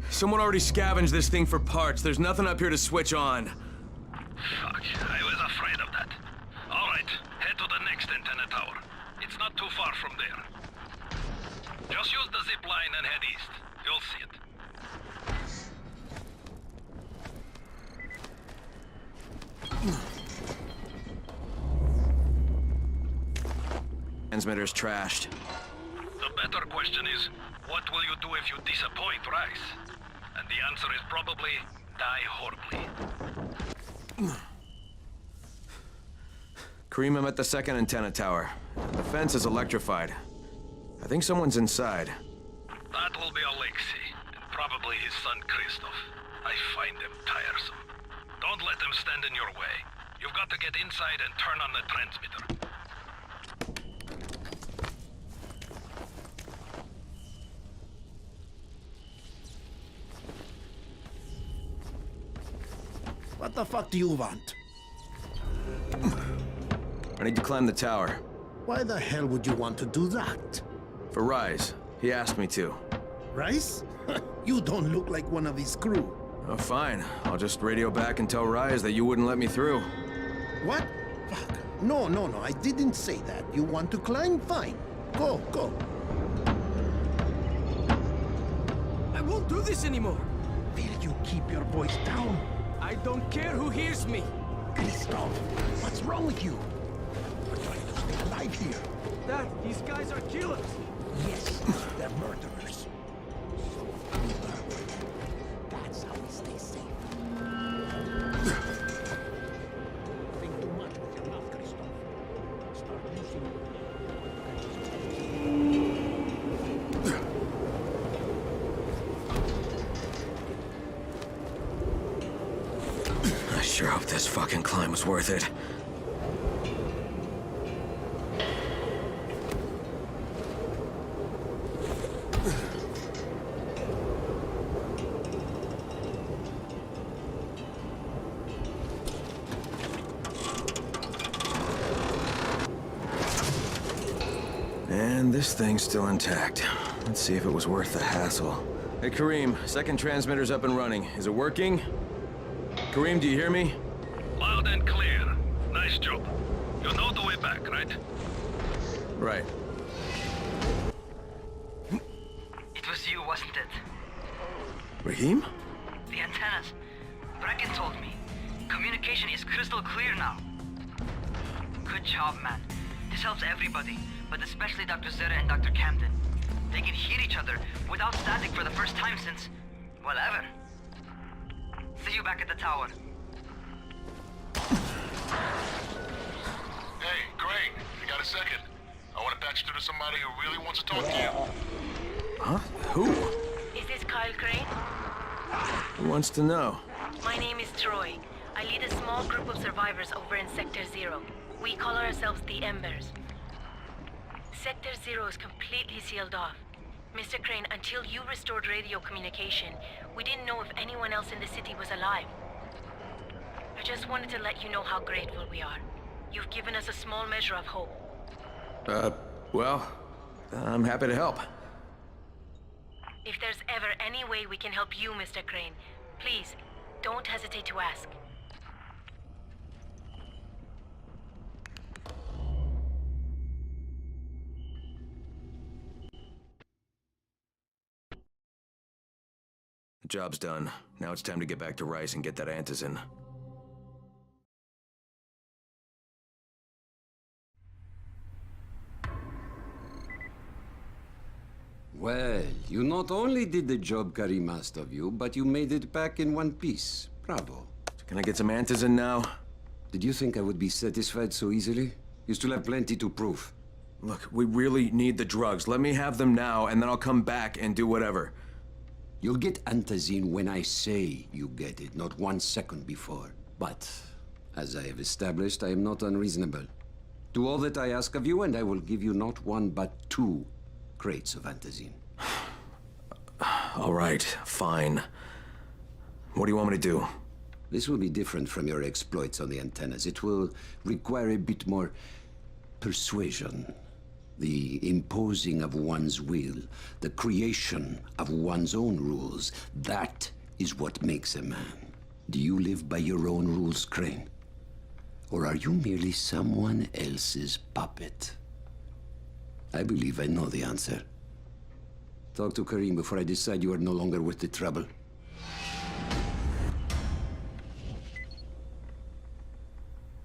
someone already scavenged this thing for parts. There's nothing up here to switch on. Fuck, I was afraid of that. All right, head to the next antenna tower. It's not too far from there. Just use the zip line and head east. You'll see it. Transmitter's trashed. The better question is, what will you do if you disappoint Rice? And the answer is probably die horribly. Kareem, I'm at the second antenna tower. The fence is electrified. I think someone's inside. That will be Alexei, and probably his son Christoph. I find them tiresome. Don't let them stand in your way. You've got to get inside and turn on the transmitter. the fuck do you want? I need to climb the tower. Why the hell would you want to do that? For Rise. He asked me to. Rice? You don't look like one of his crew. Oh, fine. I'll just radio back and tell Rise that you wouldn't let me through. What? Fuck. No, I didn't say that. You want to climb? Fine. Go. I won't do this anymore. Will you keep your voice down? I don't care who hears me. Christoph, what's wrong with you? We're trying to stay alive here. Dad, these guys are killers. Yes, they're murderers. So that's how we stay safe. Think too much with your mouth, Christoph. Start using it. I sure hope this fucking climb was worth it. And this thing's still intact. Let's see if it was worth the hassle. Hey, Kareem, second transmitter's up and running. Is it working? Kareem, do you hear me? Loud and clear. Nice job. You know the way back, right? Right. It was you, wasn't it? Raheem? The antennas. Brecken told me. Communication is crystal clear now. Good job, man. This helps everybody, but especially Dr. Zera and Dr. Camden. They can hear each other without static for the first time since, well, ever. See you back at the tower. Hey, Crane, you got a second? I want to patch you to somebody who really wants to talk to you. Huh? Who? Is this Kyle Crane? Who wants to know? My name is Troy. I lead a small group of survivors over in Sector 0. We call ourselves the Embers. Sector 0 is completely sealed off. Mr. Crane, until you restored radio communication, we didn't know if anyone else in the city was alive. I just wanted to let you know how grateful we are. You've given us a small measure of hope. Well, I'm happy to help. If there's ever any way we can help you, Mr. Crane, please, don't hesitate to ask. The job's done. Now it's time to get back to Rice and get that antizin. Well, you not only did the job Karim asked of you, but you made it back in one piece. Bravo. Can I get some antizin now? Did you think I would be satisfied so easily? You still have plenty to prove. Look, we really need the drugs. Let me have them now, and then I'll come back and do whatever. You'll get antizin when I say you get it, not 1 second before. But, as I have established, I am not unreasonable. Do all that I ask of you, and I will give you not 1, but 2 crates of antizin. All right, fine. What do you want me to do? This will be different from your exploits on the antennas. It will require a bit more persuasion. The imposing of one's will, the creation of one's own rules. That is what makes a man. Do you live by your own rules, Crane? Or are you merely someone else's puppet? I believe I know the answer. Talk to Karim before I decide you are no longer worth the trouble.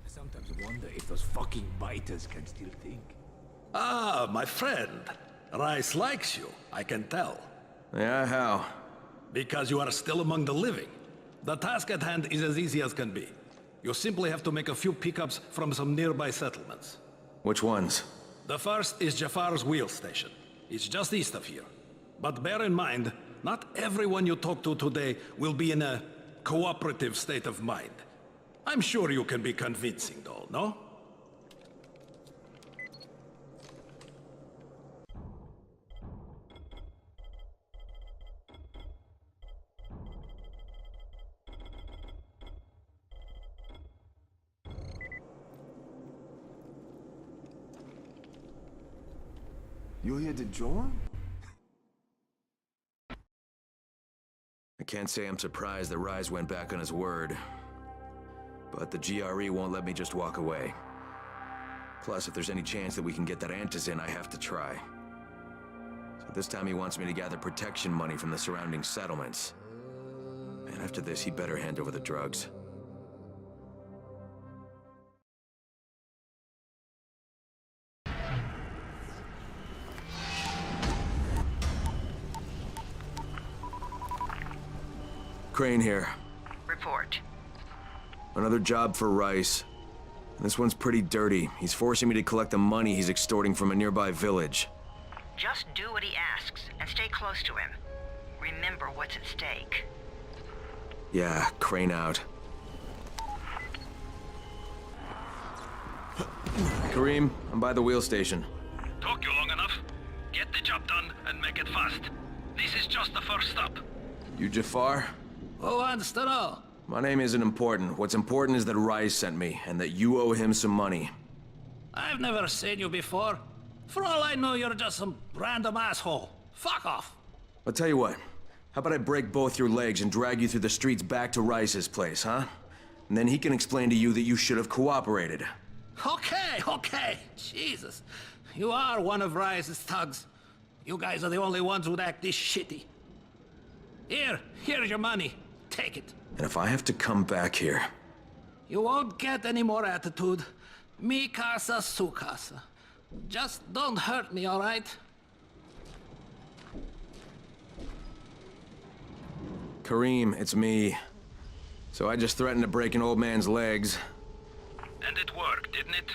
I sometimes wonder if those fucking biters can still think. Ah, my friend. Rice likes you, I can tell. Yeah, how? Because you are still among the living. The task at hand is as easy as can be. You simply have to make a few pickups from some nearby settlements. Which ones? The first is Jafar's wheel station. It's just east of here. But bear in mind, not everyone you talk to today will be in a cooperative state of mind. I'm sure you can be convincing though, no? You're here to join? I can't say I'm surprised that Rise went back on his word. But the GRE won't let me just walk away. Plus, if there's any chance that we can get that antizin, I have to try. So this time he wants me to gather protection money from the surrounding settlements. And after this, he better hand over the drugs. Crane here. Report. Another job for Rice. This one's pretty dirty. He's forcing me to collect the money he's extorting from a nearby village. Just do what he asks, and stay close to him. Remember what's at stake. Yeah, Crane out. Kareem, I'm by the wheel station. Took you long enough. Get the job done and make it fast. This is just the first stop. You Jafar? Who wants to know? My name isn't important. What's important is that Rice sent me, and that you owe him some money. I've never seen you before. For all I know, you're just some random asshole. Fuck off. I'll tell you what. How about I break both your legs and drag you through the streets back to Rice's place, huh? And then he can explain to you that you should have cooperated. Okay. Jesus. You are one of Rise's thugs. You guys are the only ones who'd act this shitty. Here's your money. Take it. And if I have to come back here... You won't get any more attitude. Mi casa, su casa. Just don't hurt me, all right? Kareem, it's me. So I just threatened to break an old man's legs. And it worked, didn't it?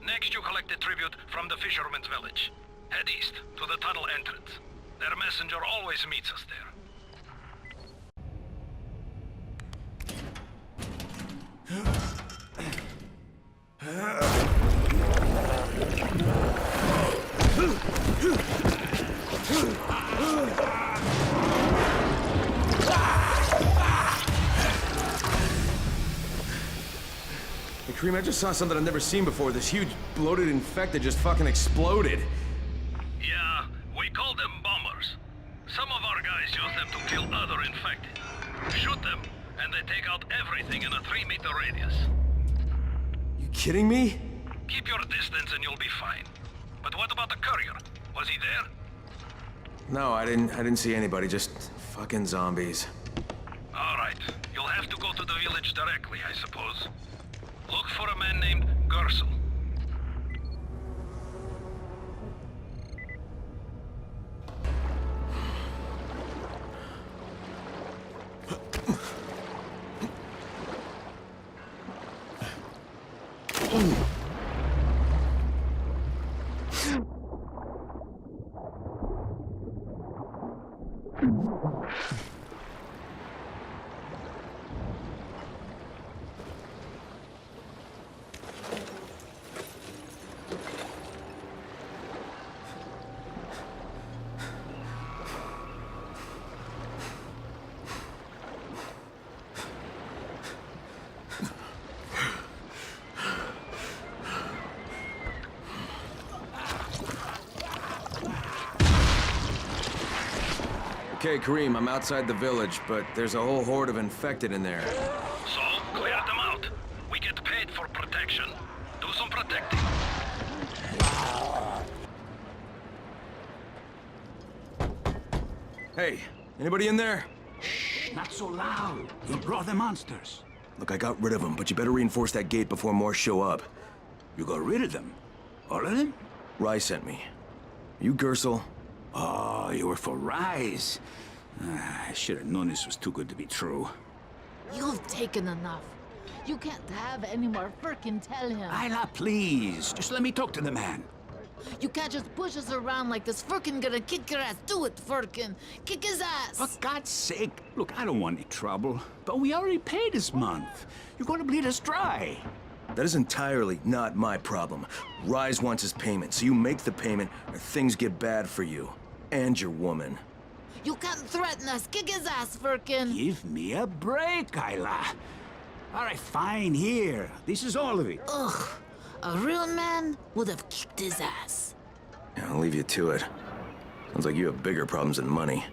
Next you collect the tribute from the fisherman's village. Head east, to the tunnel entrance. Their messenger always meets us there. Hey, Kareem, I just saw something I've never seen before. This huge, bloated infected just fucking exploded. Yeah, we call them bombers. Some of our guys use them to kill other infected. Shoot them, and they take out everything in a 3-meter radius. You kidding me? Keep your distance and you'll be fine. But what about the courier? Was he there? No, I didn't see anybody, just fucking zombies. All right, you'll have to go to the village directly, I suppose. Look for a man named Gersel. Okay, Kareem, I'm outside the village, but there's a whole horde of infected in there. So, clear them out. We get paid for protection. Do some protecting. Hey, anybody in there? Shh, not so loud. You'll draw the monsters. Look, I got rid of them, but you better reinforce that gate before more show up. You got rid of them? All of them? Rise sent me. You Gersel? Oh, you were for Rise. I should have known this was too good to be true. You've taken enough. You can't have any more. Frickin' tell him. Isla, please. Just let me talk to the man. You can't just push us around like this. Frickin' gonna kick your ass. Do it, Frickin'. Kick his ass. For God's sake. Look, I don't want any trouble. But we already paid this month. You're gonna bleed us dry. That is entirely not my problem. Rise wants his payment, so you make the payment or things get bad for you. And your woman. You can't threaten us. Kick his ass, Frickin'. Give me a break, Isla. All right, fine, here. This is all of it. Ugh. A real man would have kicked his ass. Yeah, I'll leave you to it. Sounds like you have bigger problems than money.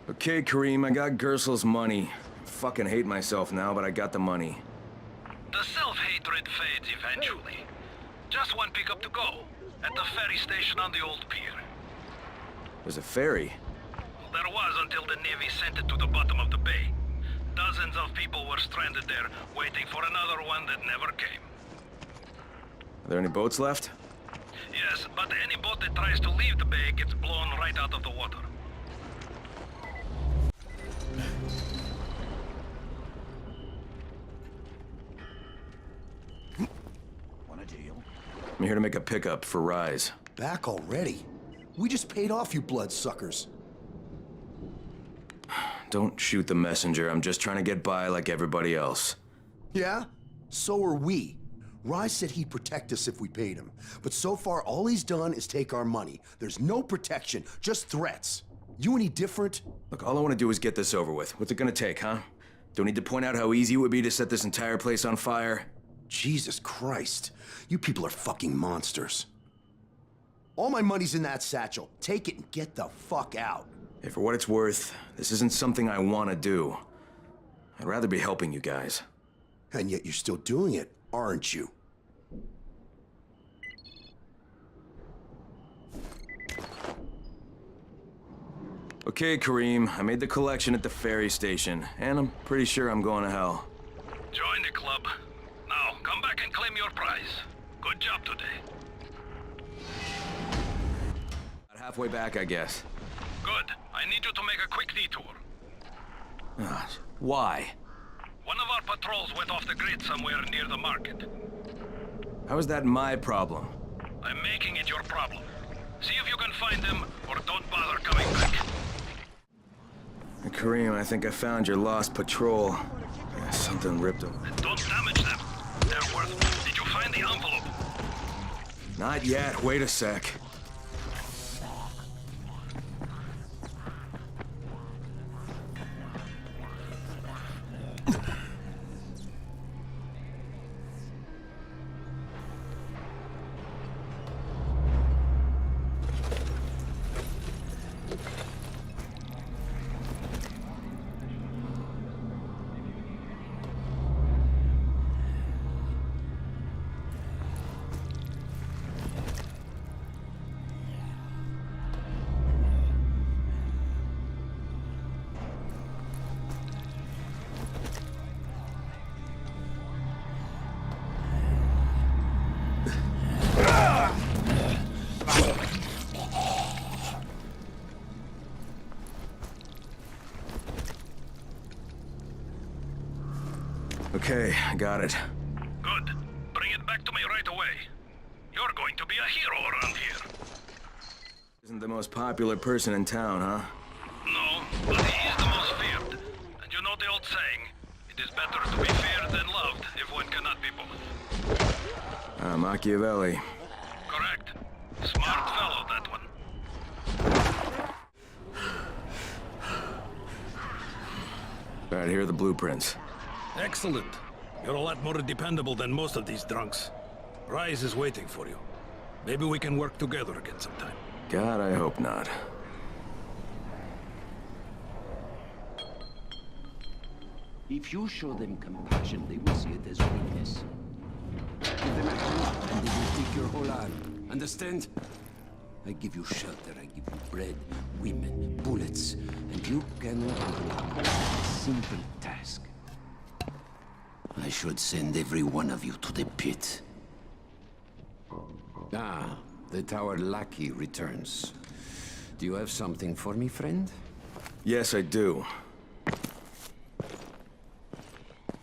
Okay, Kareem, I got Gersel's money. I fucking hate myself now, but I got the money. The self-hatred fades eventually. Just one pickup to go. At the ferry station on the old pier. There's a ferry? There was until the Navy sent it to the bottom of the bay. Dozens of people were stranded there, waiting for another one that never came. Are there any boats left? Yes, but any boat that tries to leave the bay gets blown right out of the water. I'm here to make a pickup for Rise. Back already? We just paid off you bloodsuckers. Don't shoot the messenger. I'm just trying to get by like everybody else. Yeah? So are we. Rise said he'd protect us if we paid him. But so far, all he's done is take our money. There's no protection, just threats. You any different? Look, all I want to do is get this over with. What's it gonna take, huh? Don't need to point out how easy it would be to set this entire place on fire? Jesus Christ. You people are fucking monsters. All my money's in that satchel. Take it and get the fuck out. Hey, for what it's worth, this isn't something I want to do. I'd rather be helping you guys. And yet you're still doing it, aren't you? Okay, Kareem, I made the collection at the ferry station, and I'm pretty sure I'm going to hell. Join the club. Now, come back and claim your prize. Good job today. About halfway back, I guess. Good. I need you to make a quick detour. Why? One of our patrols went off the grid somewhere near the market. How is that my problem? I'm making it your problem. See if you can find them, or don't bother coming back. Kareem, I think I found your lost patrol. Yeah, something ripped them. Don't damage them. They're worth. Did you find the envelope? Not yet. Wait a sec. Okay, I got it. Good. Bring it back to me right away. You're going to be a hero around here. Isn't the most popular person in town, huh? No, but he is the most feared. And you know the old saying, it is better to be feared than loved if one cannot be both. Machiavelli. Correct. Smart fellow, that one. All right, here are the blueprints. Excellent. You're a lot more dependable than most of these drunks. Rise is waiting for you. Maybe we can work together again sometime. God, I hope not. If you show them compassion, they will see it as weakness. Give them a hand, and they will take your whole arm. Understand? I give you shelter, I give you bread, women, bullets, and you can do a simple task. I should send every one of you to the pit. Ah, the tower lackey returns. Do you have something for me, friend? Yes, I do.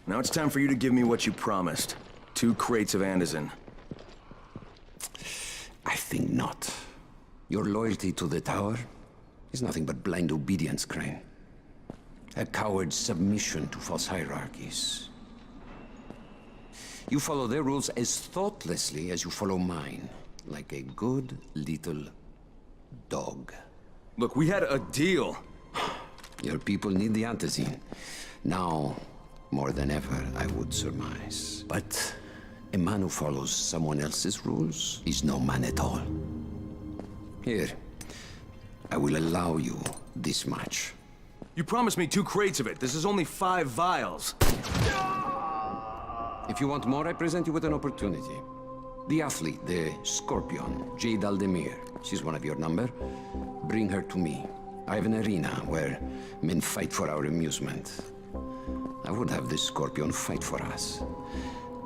Now it's time for you to give me what you promised. 2 crates of Anderson. I think not. Your loyalty to the tower is nothing but blind obedience, Crane. A coward's submission to false hierarchies. You follow their rules as thoughtlessly as you follow mine. Like a good little dog. Look, we had a deal. Your people need the antizin. Now, More than ever, I would surmise. But a man who follows someone else's rules is no man at all. Here, I will allow you this much. You promised me 2 crates of it. This is only 5 vials. If you want more, I present you with an opportunity. The athlete, the Scorpion, Jade Aldemir. She's one of your number. Bring her to me. I have an arena where men fight for our amusement. I would have this Scorpion fight for us.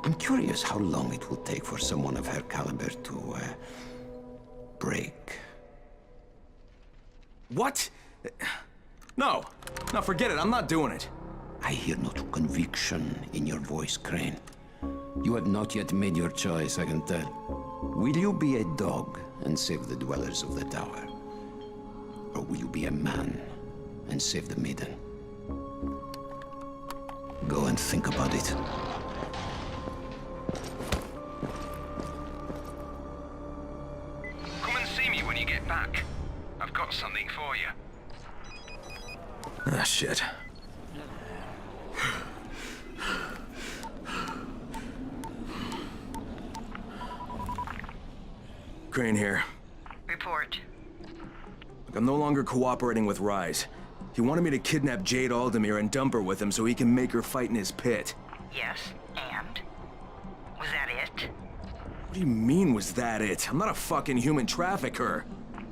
I'm curious how long it will take for someone of her caliber to, break. What? No. No, forget it. I'm not doing it. I hear no true conviction in your voice, Crane. You have not yet made your choice, I can tell. Will you be a dog and save the dwellers of the tower? Or will you be a man and save the maiden? Go and think about it. Come and see me when you get back. I've got something for you. Ah, shit. Crane here. Report. Look, I'm no longer cooperating with Rise. He wanted me to kidnap Jade Aldemir and dump her with him so he can make her fight in his pit. Yes, and? Was that it? What do you mean, was that it? I'm not a fucking human trafficker.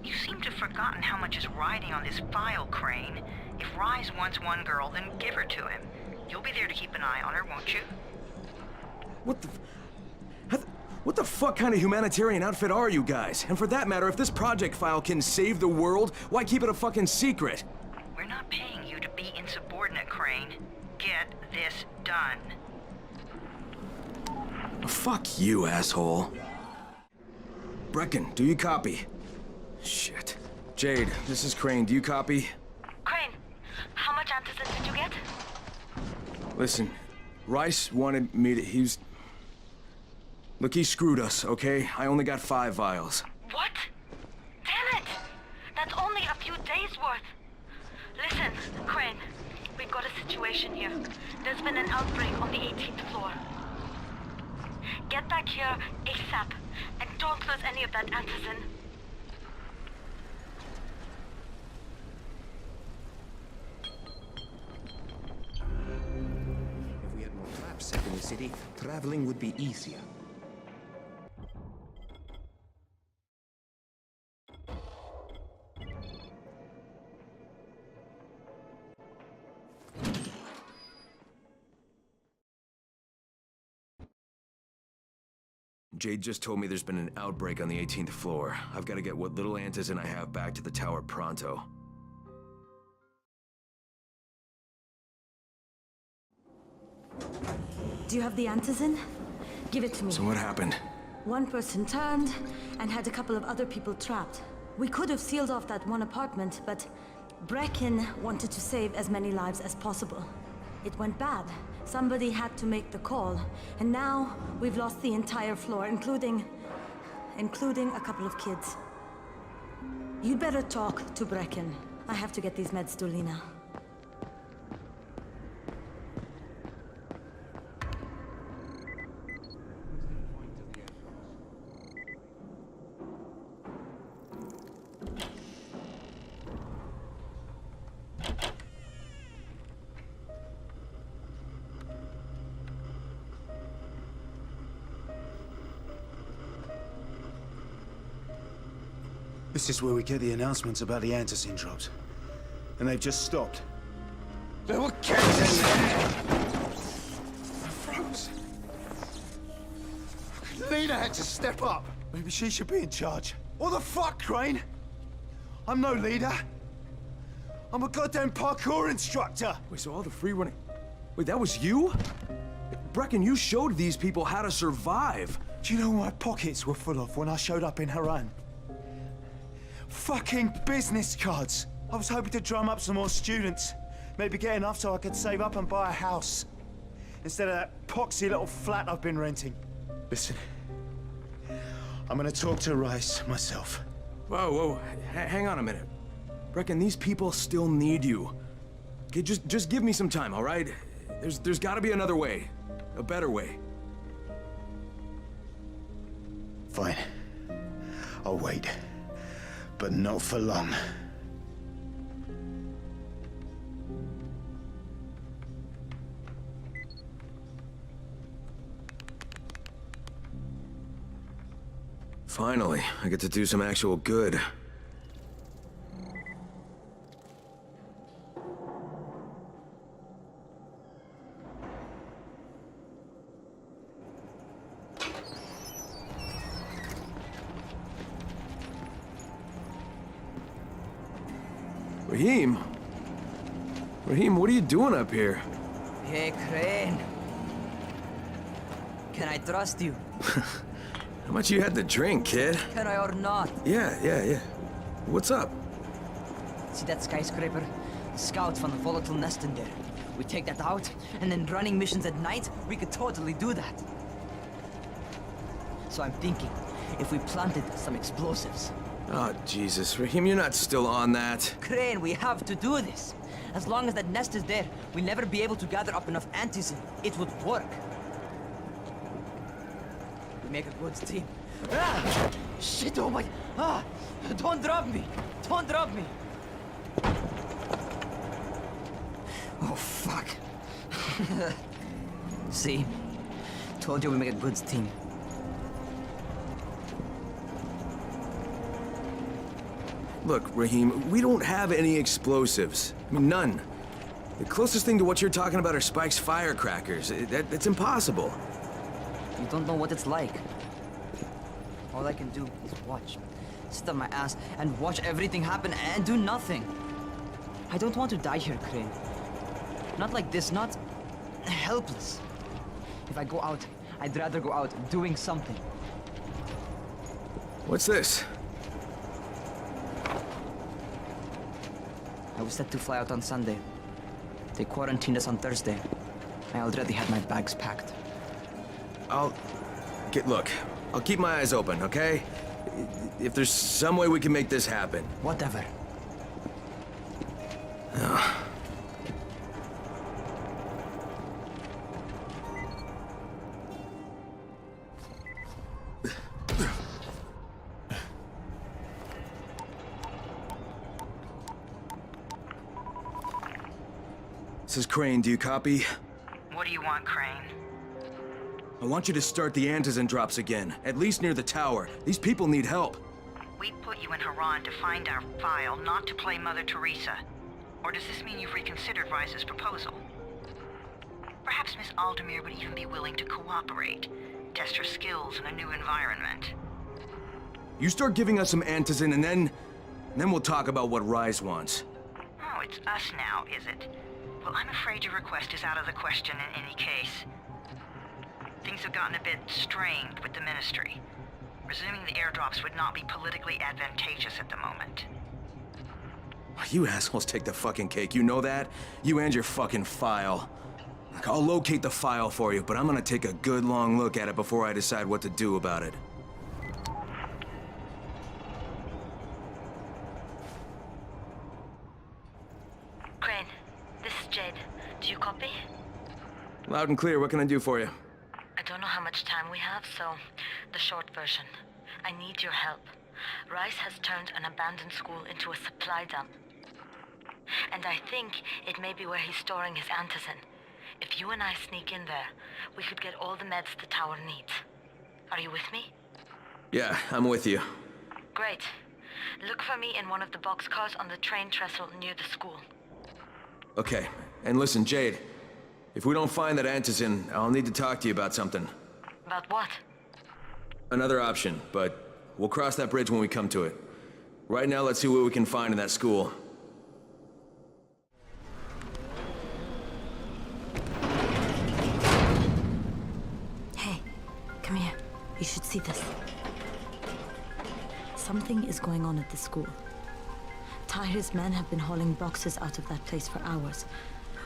You seem to have forgotten how much is riding on this file, Crane. If Rise wants one girl, then give her to him. You'll be there to keep an eye on her, won't you? What the fuck kind of humanitarian outfit are you guys? And for that matter, if this project file can save the world, why keep it a fucking secret? We're not paying you to be insubordinate, Crane. Get this done. Fuck you, asshole. Brecken, do you copy? Shit. Jade, this is Crane. Do you copy? Crane, how much antizin did you get? Listen, Rice wanted me to... Look, he screwed us, okay? I only got 5 vials. What? Damn it! That's only a few days' worth. Listen, Crane, we've got a situation here. There's been an outbreak on the 18th floor. Get back here ASAP, and don't lose any of that antizin. If we had more traps set in the city, traveling would be easier. Jade just told me there's been an outbreak on the 18th floor. I've got to get what little antizin I have back to the tower pronto. Do you have the antizin? Give it to me. So what happened? One person turned and had a couple of other people trapped. We could have sealed off that one apartment, but Brecken wanted to save as many lives as possible. It went bad. Somebody had to make the call, and now we've lost the entire floor, including a couple of kids. You'd better talk to Brecken. I have to get these meds to Lena. This is where we get the announcements about the antizin drops. And they've just stopped. There were kids in there! I froze. Lena had to step up. Maybe she should be in charge. What the fuck, Crane? I'm no leader. I'm a goddamn parkour instructor. Wait, so all the free running... Wait, that was you? Brecken, you showed these people how to survive. Do you know what my pockets were full of when I showed up in Haran? Fucking business cards. I was hoping to drum up some more students. Maybe get enough so I could save up and buy a house. Instead of that poxy little flat I've been renting. Listen, I'm gonna talk to Rice myself. Whoa, hang on a minute. Brecken, these people still need you. Okay, just give me some time, all right? There's gotta be another way. A better way. Fine. I'll wait. But not for long. Finally, I get to do some actual good. Raheem? Raheem, what are you doing up here? Hey, Crane. Can I trust you? How much you had to drink, kid? Can I or not? Yeah. What's up? See that skyscraper? The scouts found a volatile nest in there. We take that out, and then running missions at night, we could totally do that. So I'm thinking, if we planted some explosives. Oh, Jesus. Raheem, you're not still on that. Crane, we have to do this. As long as that nest is there, we'll never be able to gather up enough antizin. It would work. We make a good team. Ah! Shit, oh my... Ah! Don't drop me! Don't drop me! Oh, fuck. See? Told you we make a good team. Look, Raheem, we don't have any explosives. I mean, none. The closest thing to what you're talking about are Spike's firecrackers. That's impossible. You don't know what it's like. All I can do is watch. Sit on my ass and watch everything happen and do nothing. I don't want to die here, Crane. Not like this, not helpless. If I go out, I'd rather go out doing something. What's this? I was set to fly out on Sunday. They quarantined us on Thursday. I already had my bags packed. Look, I'll keep my eyes open, okay? If there's some way we can make this happen. Whatever. This is Crane, do you copy? What do you want, Crane? I want you to start the antizin drops again, at least near the tower. These people need help. We put you in Haran to find our file, not to play Mother Teresa. Or does this mean you've reconsidered Rise's proposal? Perhaps Miss Aldemir would even be willing to cooperate, test her skills in a new environment. You start giving us some antizin and then we'll talk about what Rise wants. Oh, it's us now, is it? Well, I'm afraid your request is out of the question in any case. Things have gotten a bit strained with the Ministry. Resuming the airdrops would not be politically advantageous at the moment. You assholes take the fucking cake, you know that? You and your fucking file. Look, I'll locate the file for you, but I'm gonna take a good long look at it before I decide what to do about it. Crane, this is Jade. Do you copy? Loud and clear, what can I do for you? I don't know how much time we have, so the short version. I need your help. Rice has turned an abandoned school into a supply dump. And I think it may be where he's storing his antizin. If you and I sneak in there, we could get all the meds the tower needs. Are you with me? Yeah, I'm with you. Great. Look for me in one of the boxcars on the train trestle near the school. Okay, and listen, Jade. If we don't find that antizin, I'll need to talk to you about something. About what? Another option, but we'll cross that bridge when we come to it. Right now, let's see what we can find in that school. Hey, come here. You should see this. Something is going on at the school. Tahir's men have been hauling boxes out of that place for hours.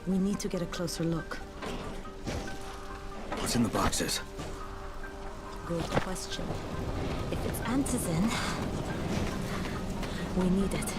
We need to get a closer look. What's in the boxes? Good question. If it's antizin, we need it.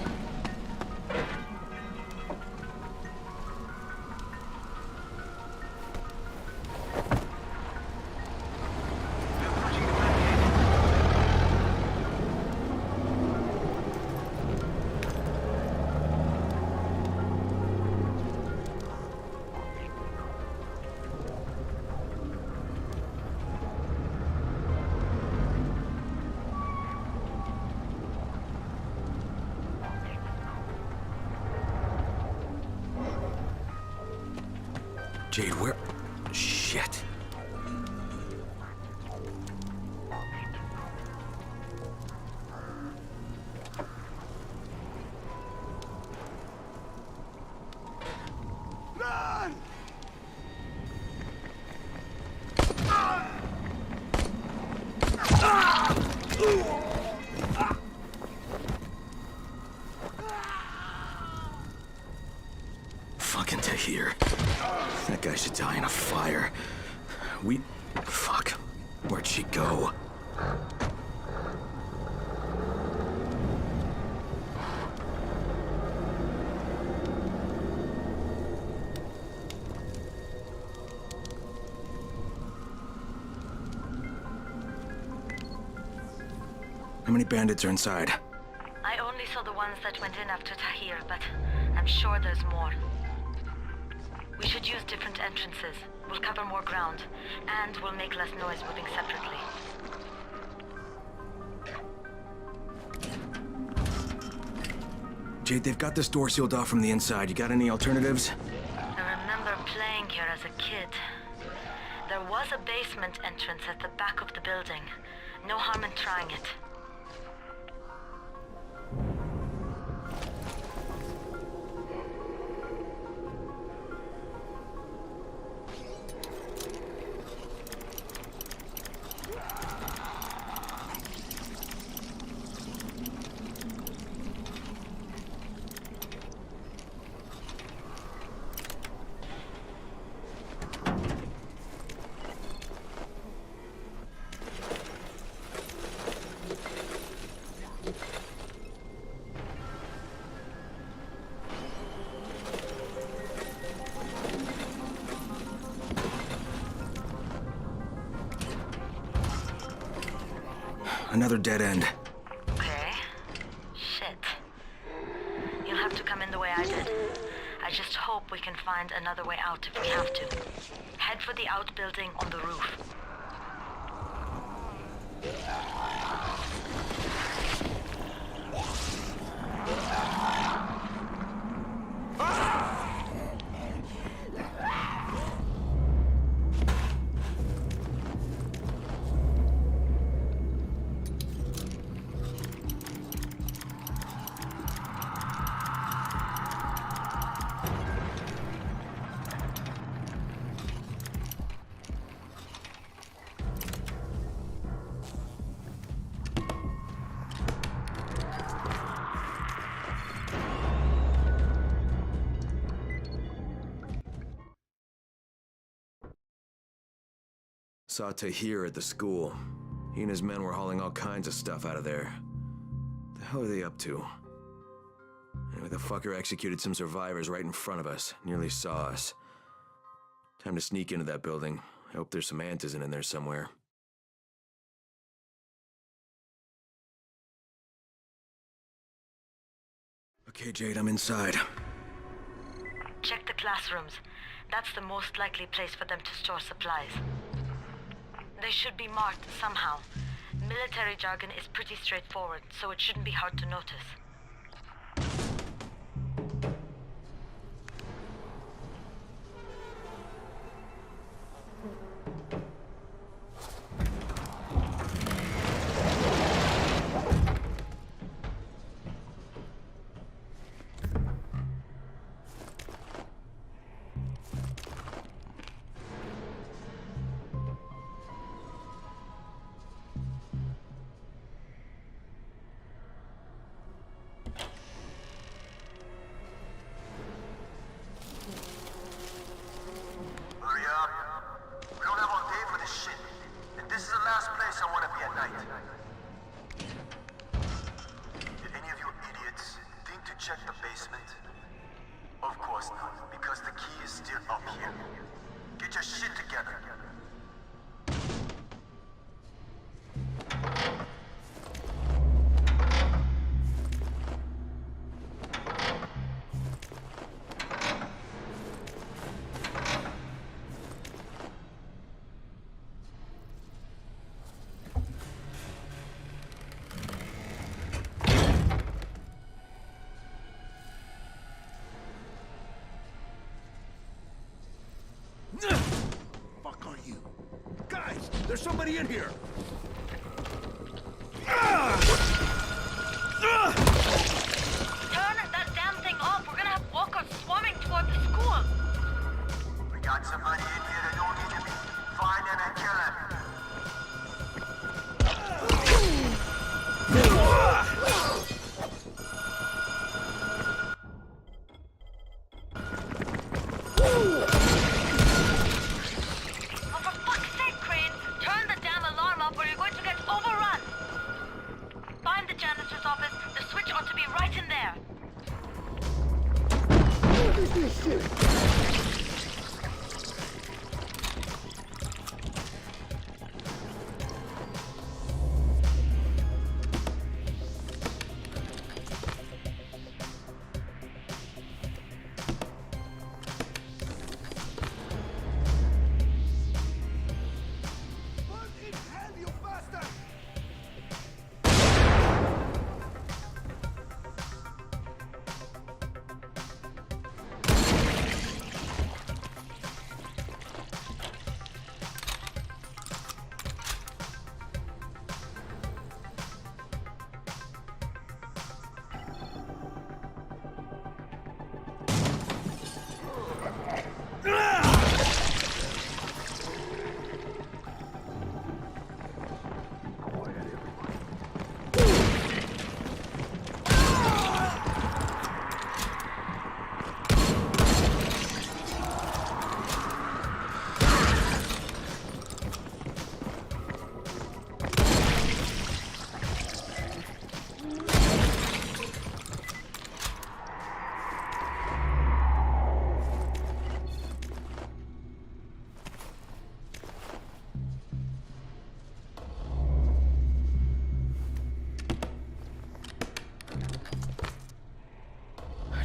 Jade, where... Shit. Fucking Tahir. That guy should die in a fire. Fuck. Where'd she go? How many bandits are inside? I only saw the ones that went in after Tahir, but I'm sure there's more. We should use different entrances. We'll cover more ground, and we'll make less noise moving separately. Jade, they've got this door sealed off from the inside. You got any alternatives? I remember playing here as a kid. There was a basement entrance at the back of the building. No harm in trying it. Another dead end. Okay. Shit. You'll have to come in the way I did. I just hope we can find another way out if we have to. Head for the outbuilding on the roof. Saw Tahir at the school. He and his men were hauling all kinds of stuff out of there. The hell are they up to? Anyway, the fucker executed some survivors right in front of us. Nearly saw us. Time to sneak into that building. I hope there's some antizin in there somewhere. Okay, Jade, I'm inside. Check the classrooms. That's the most likely place for them to store supplies. They should be marked somehow. Military jargon is pretty straightforward, so it shouldn't be hard to notice. There's somebody in here! Turn that damn thing off. We're gonna have walkers swarming toward the school. We got somebody in here that don't need to be. Find him and kill him. Oh, for fuck's sake, Crane! Turn the damn alarm off or you're going to get overrun! Find the janitor's office. The switch ought to be right in there. What is this shit?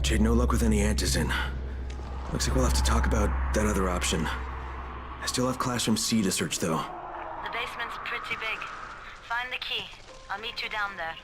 Jade, no luck with any antizin. Looks like we'll have to talk about that other option. I still have Classroom C to search, though. The basement's pretty big. Find the key. I'll meet you down there.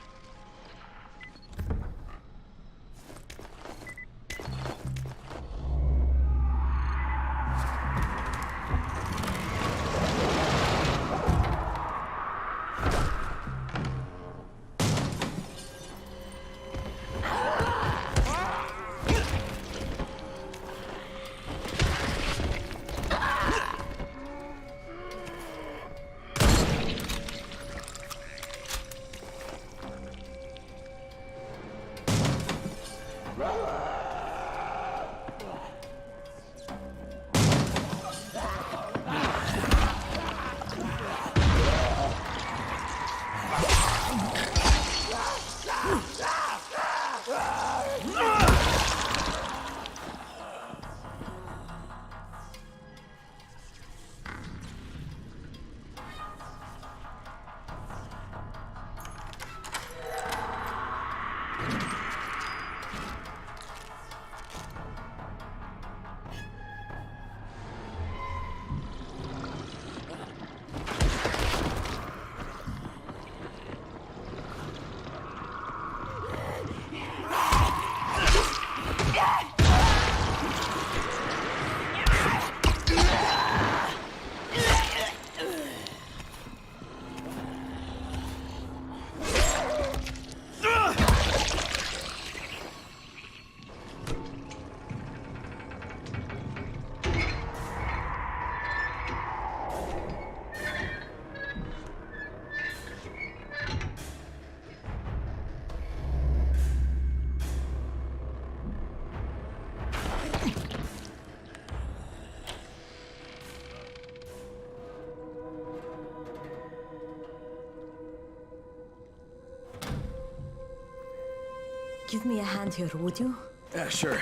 Give me a hand here, would you? Yeah, sure.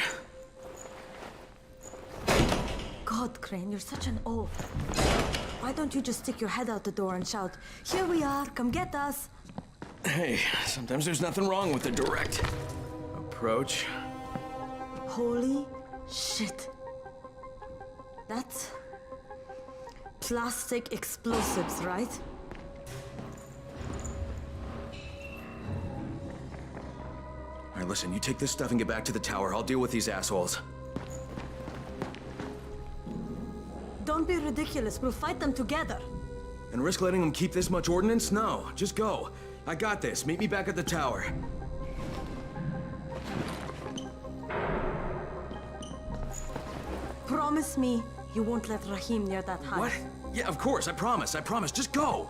God, Crane, you're such an oaf. Why don't you just stick your head out the door and shout, "Here we are, come get us"? Hey, sometimes there's nothing wrong with the direct approach. Holy shit. That's plastic explosives, right? All right, listen, you take this stuff and get back to the tower. I'll deal with these assholes. Don't be ridiculous. We'll fight them together. And risk letting them keep this much ordnance? No, just go. I got this. Meet me back at the tower. Promise me you won't let Rahim near that hive. What? Yeah, of course, I promise, just go!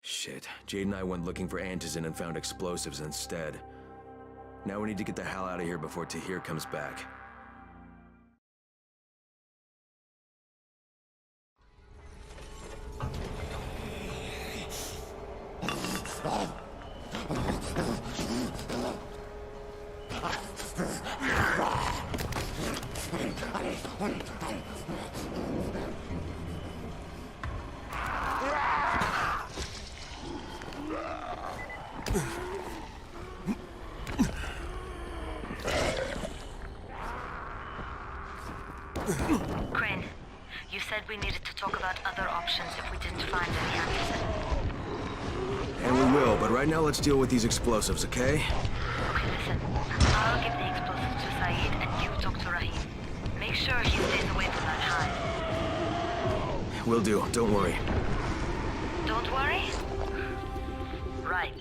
Shit, Jade and I went looking for antizin and found explosives instead. Now we need to get the hell out of here before Tahir comes back. Crane, you said we needed to talk about other options if we didn't find any antizin. And we will, but right now let's deal with these explosives, okay? Okay, listen. I'll give the explosives to Saeed and you talk to Rahim. Make sure he stays away from that hive. Will do, don't worry. Don't worry? Right.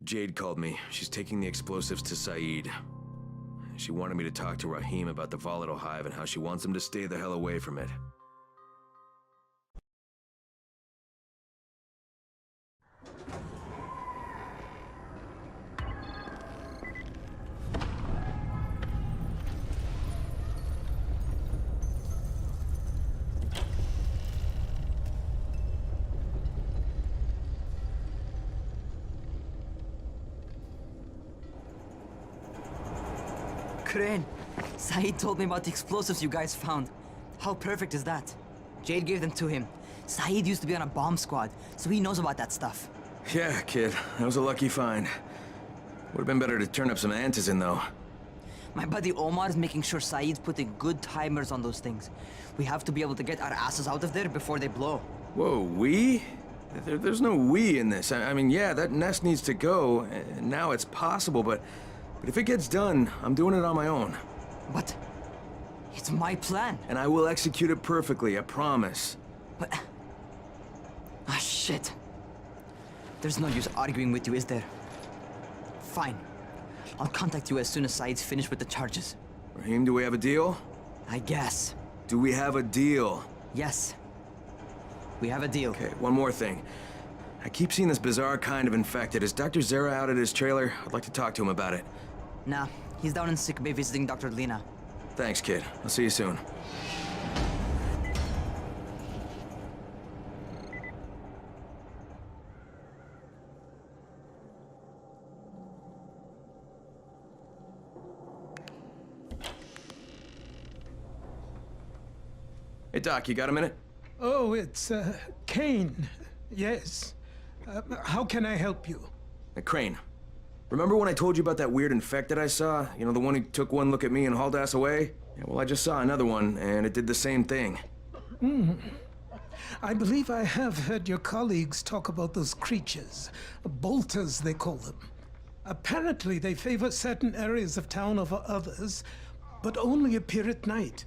Jade called me. She's taking the explosives to Saeed. She wanted me to talk to Rahim about the volatile hive and how she wants him to stay the hell away from it. Crane, Saeed told me about the explosives you guys found. How perfect is that? Jade gave them to him. Saeed used to be on a bomb squad, so he knows about that stuff. Yeah, kid. That was a lucky find. Would've been better to turn up some antizin, though. My buddy Omar is making sure Saeed's putting good timers on those things. We have to be able to get our asses out of there before they blow. Whoa, we? There's no we in this. I mean, yeah, that nest needs to go, and now it's possible, but if it gets done, I'm doing it on my own. But it's my plan. And I will execute it perfectly, I promise. But... ah, shit. There's no use arguing with you, is there? Fine. I'll contact you as soon as Saeed's finished with the charges. Rahim, do we have a deal? I guess. Do we have a deal? Yes. We have a deal. Okay, one more thing. I keep seeing this bizarre kind of infected. Is Dr. Zera out at his trailer? I'd like to talk to him about it. Nah, he's down in sick bay visiting Dr. Lena. Thanks, kid. I'll see you soon. Hey, Doc, you got a minute? Oh, it's, Kane. Yes. How can I help you? Crane. Remember when I told you about that weird infected I saw? You know, the one who took one look at me and hauled ass away? Yeah, well, I just saw another one, and it did the same thing. I believe I have heard your colleagues talk about those creatures. Bolters, they call them. Apparently, they favor certain areas of town over others, but only appear at night.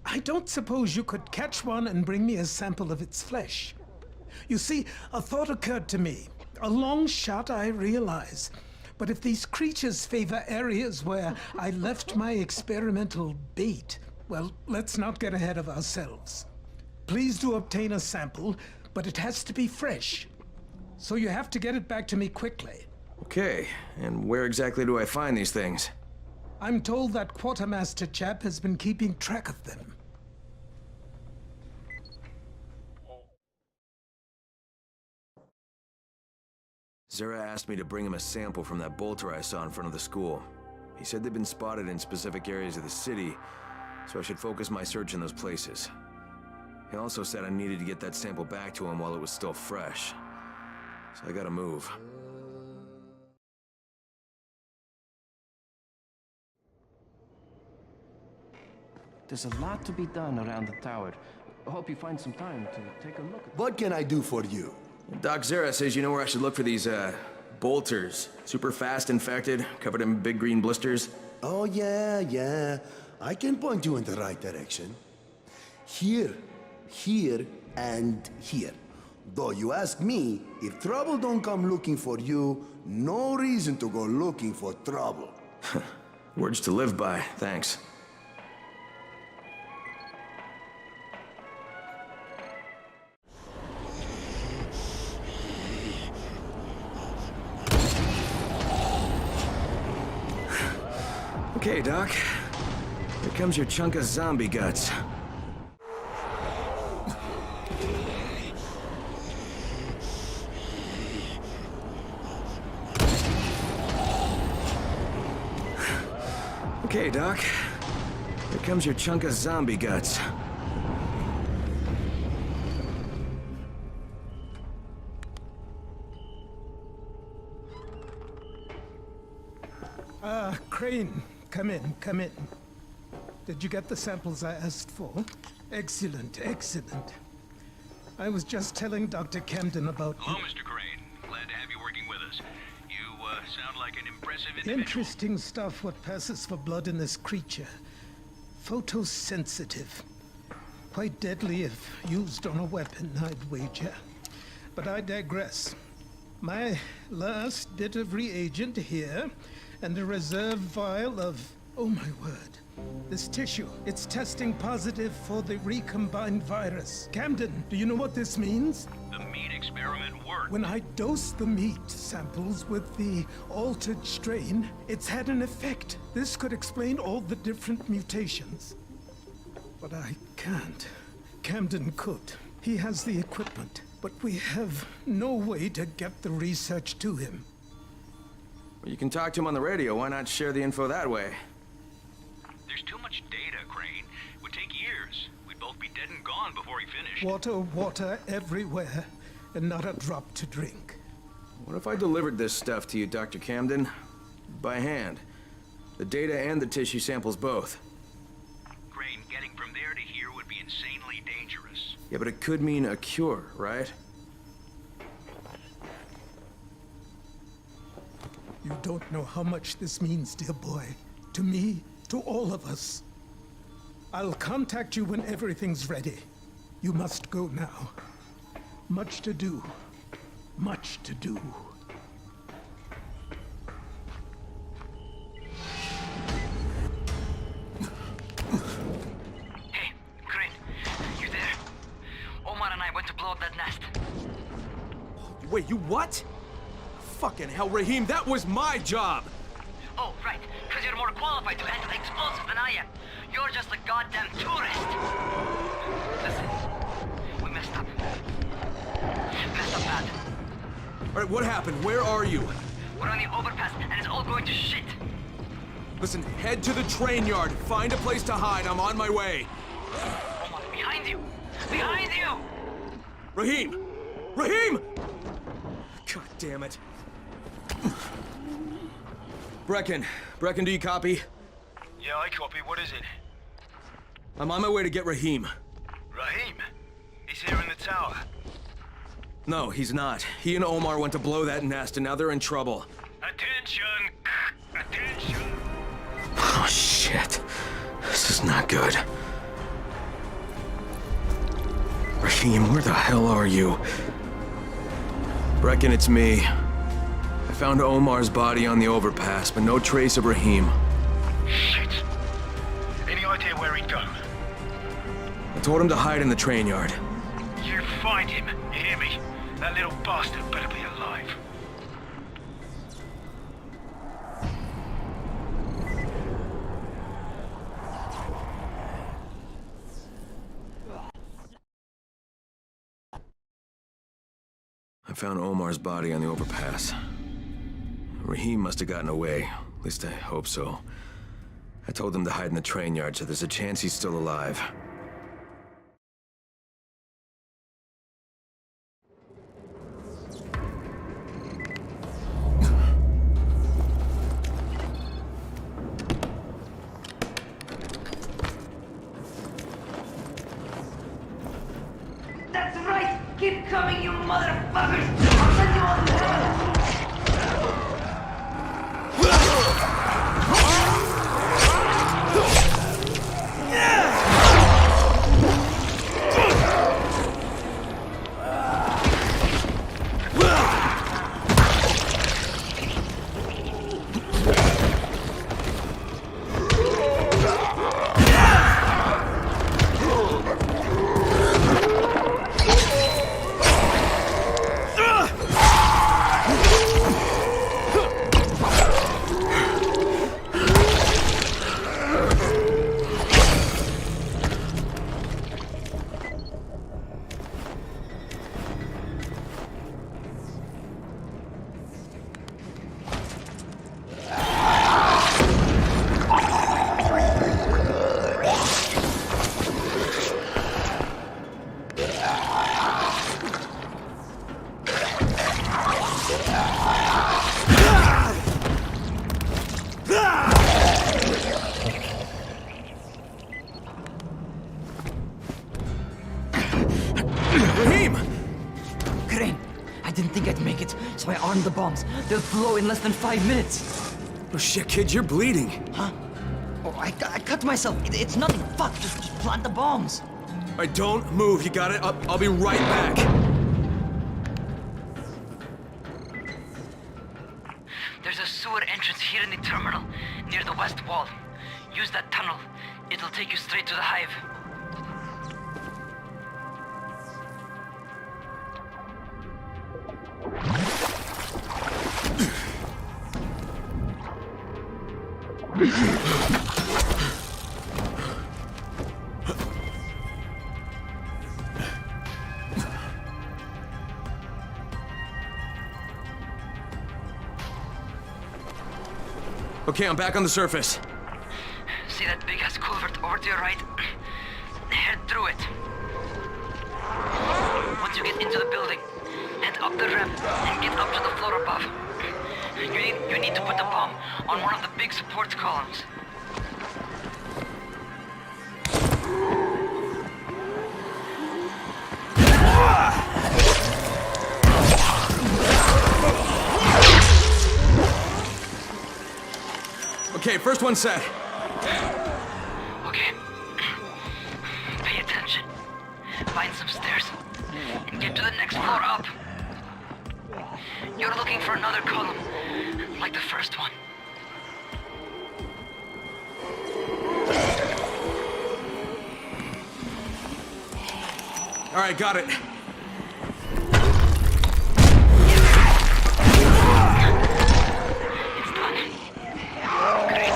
I don't suppose you could catch one and bring me a sample of its flesh. You see, a thought occurred to me. A long shot, I realize. But if these creatures favor areas where I left my experimental bait, well, let's not get ahead of ourselves. Please do obtain a sample, but it has to be fresh. So you have to get it back to me quickly. Okay, and where exactly do I find these things? I'm told that quartermaster chap has been keeping track of them. Zera asked me to bring him a sample from that bolter I saw in front of the school. He said they'd been spotted in specific areas of the city, so I should focus my search in those places. He also said I needed to get that sample back to him while it was still fresh. So I gotta move. There's a lot to be done around the tower. I hope you find some time to take a look at. What can I do for you? Doc Zera says you know where I should look for these, bolters. Super fast infected, covered in big green blisters. Oh, yeah. I can point you in the right direction. Here, and here. Though you ask me, if trouble don't come looking for you, no reason to go looking for trouble. Words to live by, thanks. Okay, Doc. Here comes your chunk of zombie guts. Okay, Doc. Here comes your chunk of zombie guts. Crane, come in. Did you get the samples I asked for? Excellent. I was just telling Dr. Camden about... Hello, Mr. Crane. Glad to have you working with us. You, sound like an impressive individual. Interesting stuff, what passes for blood in this creature. Photosensitive. Quite deadly if used on a weapon, I'd wager. But I digress. My last bit of reagent here, and a reserve vial of... oh my word. This tissue, it's testing positive for the recombined virus. Camden, do you know what this means? The meat experiment worked. When I dosed the meat samples with the altered strain, it's had an effect. This could explain all the different mutations. But I can't. Camden could. He has the equipment, but we have no way to get the research to him. Well, you can talk to him on the radio. Why not share the info that way? There's too much data, Crane. It would take years. We'd both be dead and gone before he finished. Water everywhere, and not a drop to drink. What if I delivered this stuff to you, Dr. Camden? By hand. The data and the tissue samples both. Crane, getting from there to here would be insanely dangerous. Yeah, but it could mean a cure, right? You don't know how much this means, dear boy. To me, to all of us. I'll contact you when everything's ready. You must go now. Much to do. Much to do. Hey, Crane, you there? Omar and I went to blow up that nest. Wait, you what? Fucking hell, Raheem, that was my job! Oh, right, because you're more qualified to handle explosives than I am. You're just a goddamn tourist. Listen, we messed up. Messed up bad. Alright, what happened? Where are you? We're on the overpass, and it's all going to shit. Listen, head to the train yard. Find a place to hide. I'm on my way. Omar, behind you! Behind you! Raheem! Raheem! God damn it. Brecken, do you copy? Yeah, I copy. What is it? I'm on my way to get Raheem. Raheem? He's here in the tower. No, he's not. He and Omar went to blow that nest, and now they're in trouble. Attention! Attention! Oh, shit. This is not good. Raheem, where the hell are you? Brecken, it's me. I found Omar's body on the overpass, but no trace of Raheem. Shit. Any idea where he'd go? I told him to hide in the train yard. You find him, you hear me? That little bastard better be alive. I found Omar's body on the overpass. Rahim must have gotten away. At least I hope so. I told him to hide in the train yard, so there's a chance he's still alive. That's right! Keep coming, you motherfuckers! I'll send you all to hell! So I armed the bombs. They'll blow in less than 5 minutes. Oh shit, kid, you're bleeding. Huh? Oh, I cut myself. It's nothing. Fuck, just plant the bombs. All right, don't move. You got it? I'll be right back. There's a sewer entrance here in the terminal, near the west wall. Use that tunnel. It'll take you straight to the hive. Okay, I'm back on the surface. See that big-ass culvert over to your right? Head through it. Once you get into the building, head up the ramp and get up to the floor above. You need to put the bomb on one of the big support columns. Okay, first one set. Okay. Pay attention. Find some stairs and get to the next floor up. You're looking for another column, like the first one. All right, got it. It's done. Great.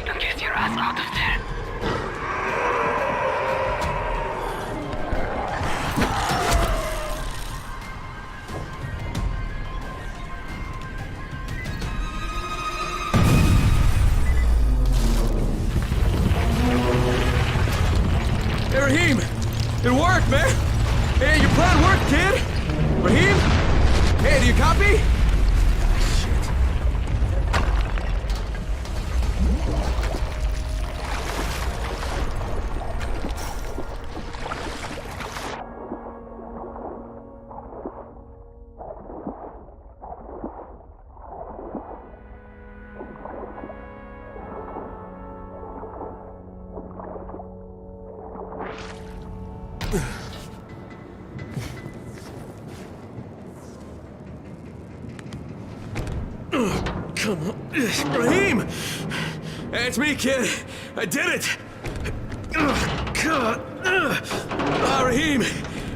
Now get your ass out of there. Hey, Rahim! It worked, man! Hey, your plan worked, kid! Rahim? Hey, do you copy? Come on. Rahim! Hey, it's me, kid. I did it! God. Rahim!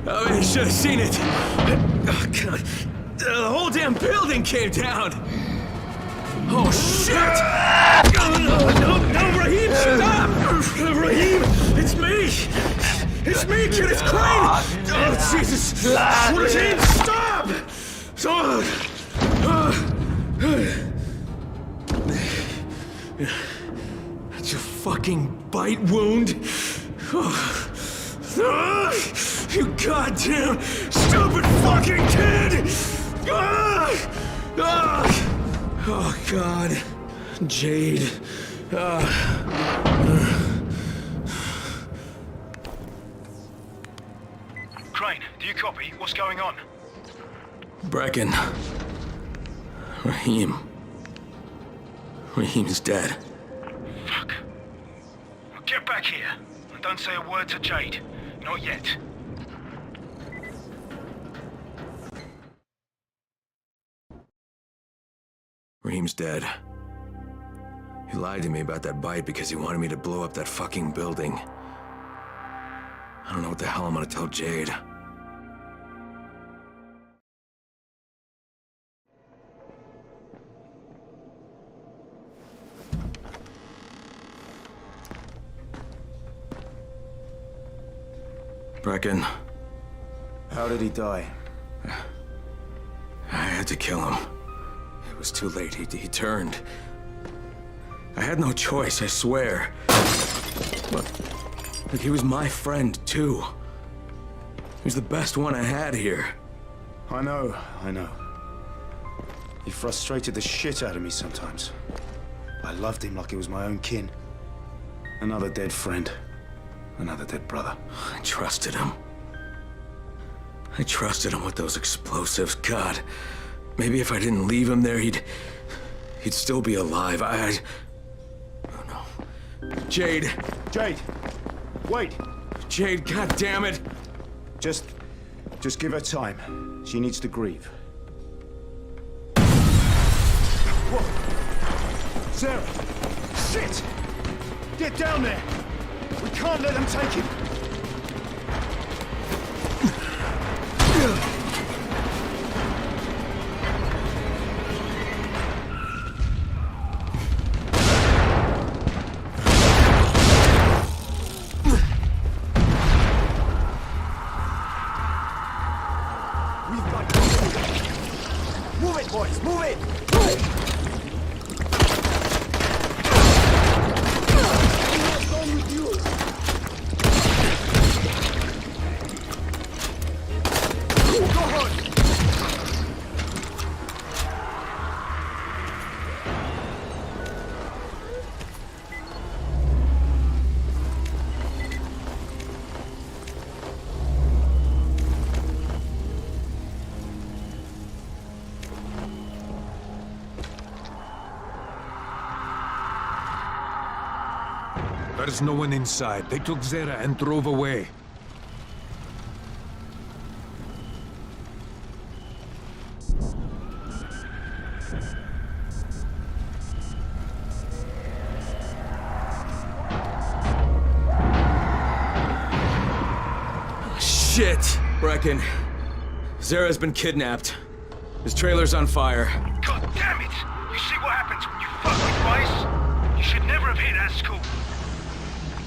Oh, you should have seen it. Oh, God. The whole damn building came down! Oh, shit! No, Rahim, stop! Rahim, it's me! It's It's me, kid! It's Crane! Oh, Jesus! 14, stop! That's your fucking bite wound? You goddamn stupid fucking kid! Oh, God. Jade. Crane, do you copy? What's going on? Brecken. Raheem's dead. Fuck. Well, get back here. And don't say a word to Jade. Not yet. Raheem's dead. He lied to me about that bite because he wanted me to blow up that fucking building. I don't know what the hell I'm gonna tell Jade. Brecken. How did he die? I had to kill him. It was too late. He turned. I had no choice, I swear. But he was my friend, too. He was the best one I had here. I know. He frustrated the shit out of me sometimes. I loved him like he was my own kin. Another dead friend. Another dead brother. I trusted him. I trusted him with those explosives. God, maybe if I didn't leave him there, he'd still be alive. Oh no. Jade. Jade! Wait! Jade, god damn it! Just give her time. She needs to grieve. What? Sarah! Shit! Get down there! We can't let them take him! There's no one inside. They took Zera and drove away. Shit! Brecken. Zera's been kidnapped. His trailer's on fire. God damn it! You see what happens when you fuck with Rice? You should never have hit that school.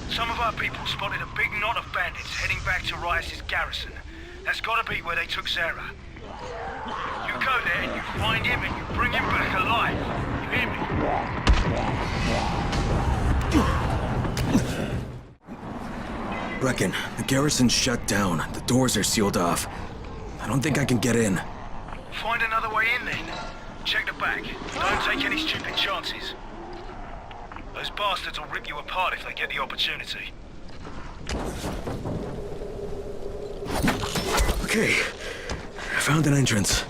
Some of our people spotted a big knot of bandits heading back to Rice's garrison. That's gotta be where they took Zera. You go there and you find him and you bring him back alive. You hear me? Brecken, the garrison's shut down. The doors are sealed off. I don't think I can get in. Find another way in then. Check the back. Don't take any stupid chances. Those bastards will rip you apart if they get the opportunity. Okay. I found an entrance.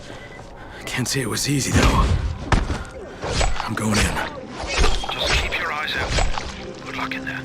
Can't say it was easy, though. I'm going in. Just keep your eyes open. Good luck in there.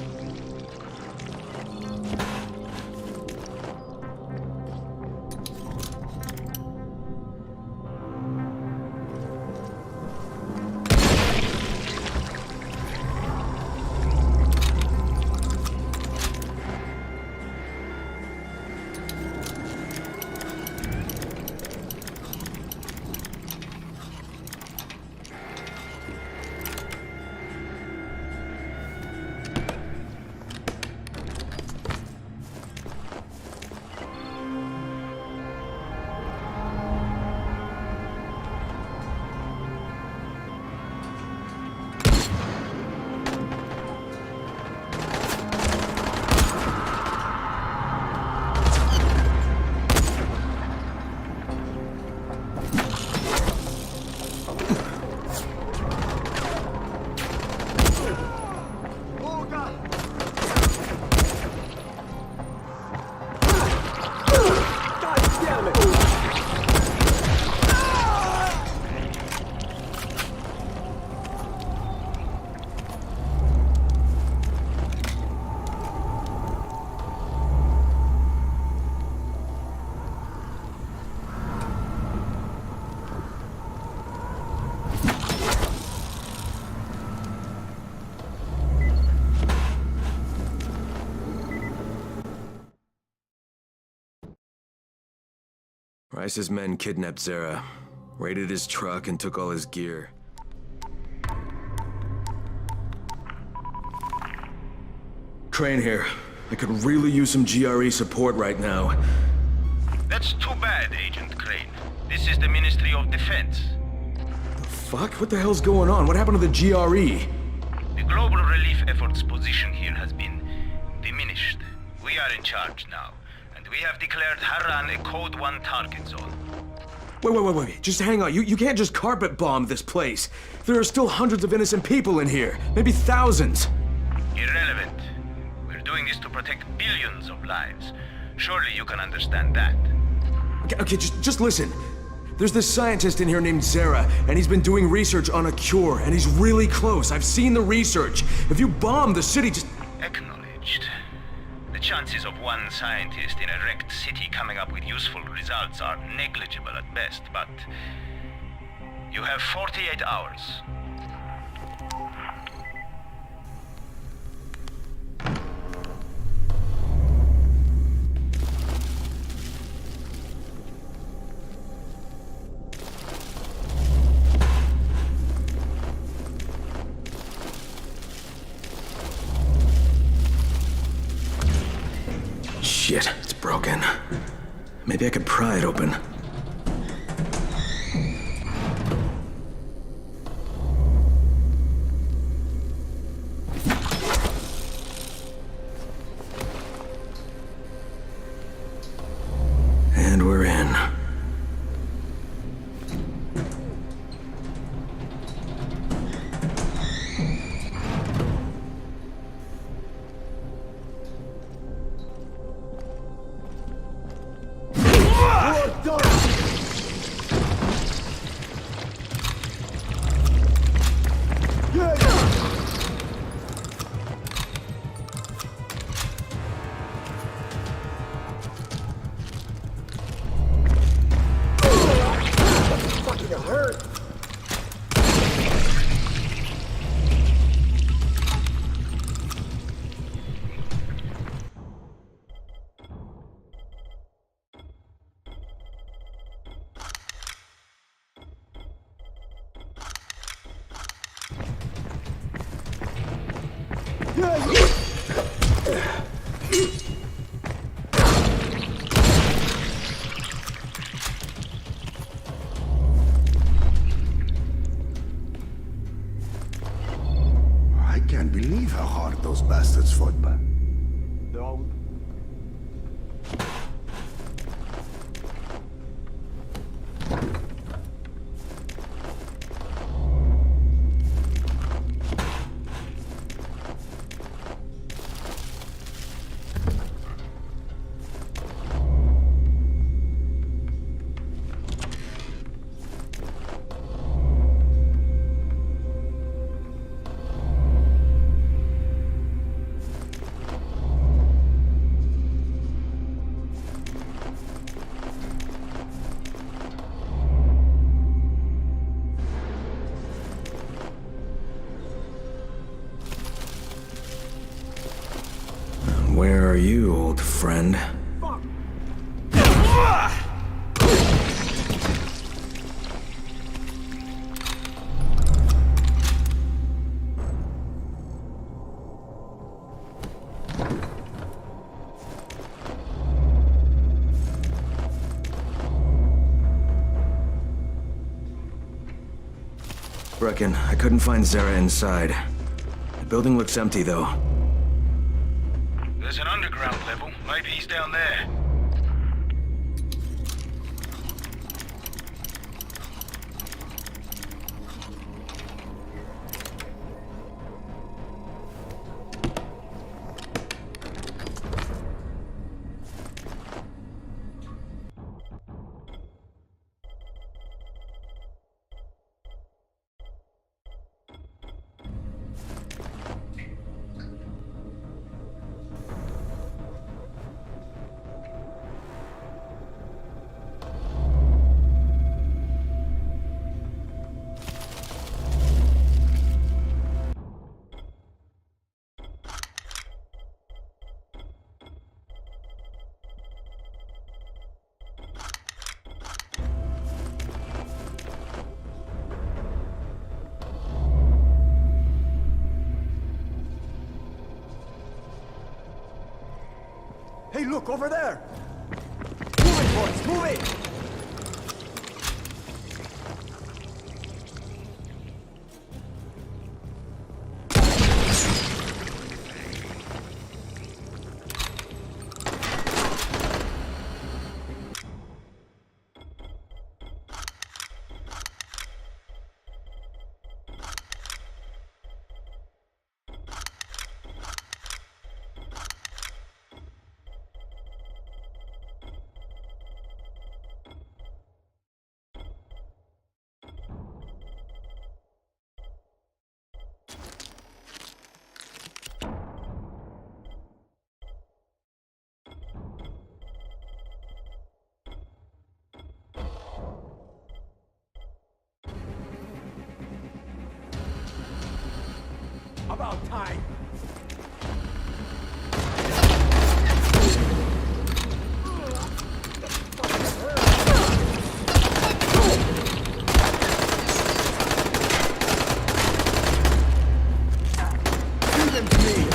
Rice's men kidnapped Zera, raided his truck, and took all his gear. Crane here. I could really use some GRE support right now. That's too bad, Agent Crane. This is the Ministry of Defense. The fuck? What the hell's going on? What happened to the GRE? The global relief effort's position here has been diminished. We are in charge now, and we have declared Harran a Code 1 target zone. Wait. Just hang on. You can't just carpet bomb this place. There are still hundreds of innocent people in here. Maybe thousands. Irrelevant. We're doing this to protect billions of lives. Surely you can understand that. Okay, just listen. There's this scientist in here named Zera, and he's been doing research on a cure, and he's really close. I've seen the research. If you bomb the city, just... Acknowledged. The chances of one scientist in a wrecked city coming up with useful results are negligible at best, but... you have 48 hours. Shit, it's broken. Maybe I could pry it open. And we're in. I can't believe how hard those bastards fought back. They're all... Where are you, old friend? Brecken, I couldn't find Zera inside. The building looks empty, though. There's an underground level. Maybe he's down there. Hey, look, over there! Move it, boys, move it! About time. Leave them to me.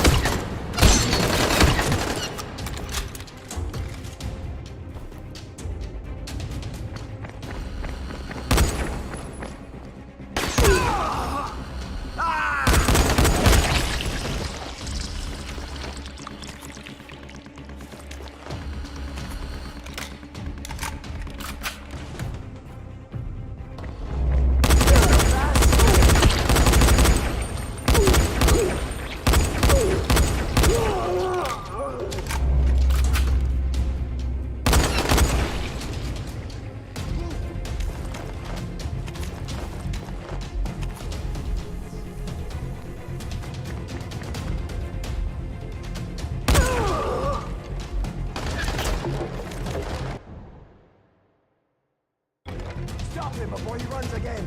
Stop him before he runs again!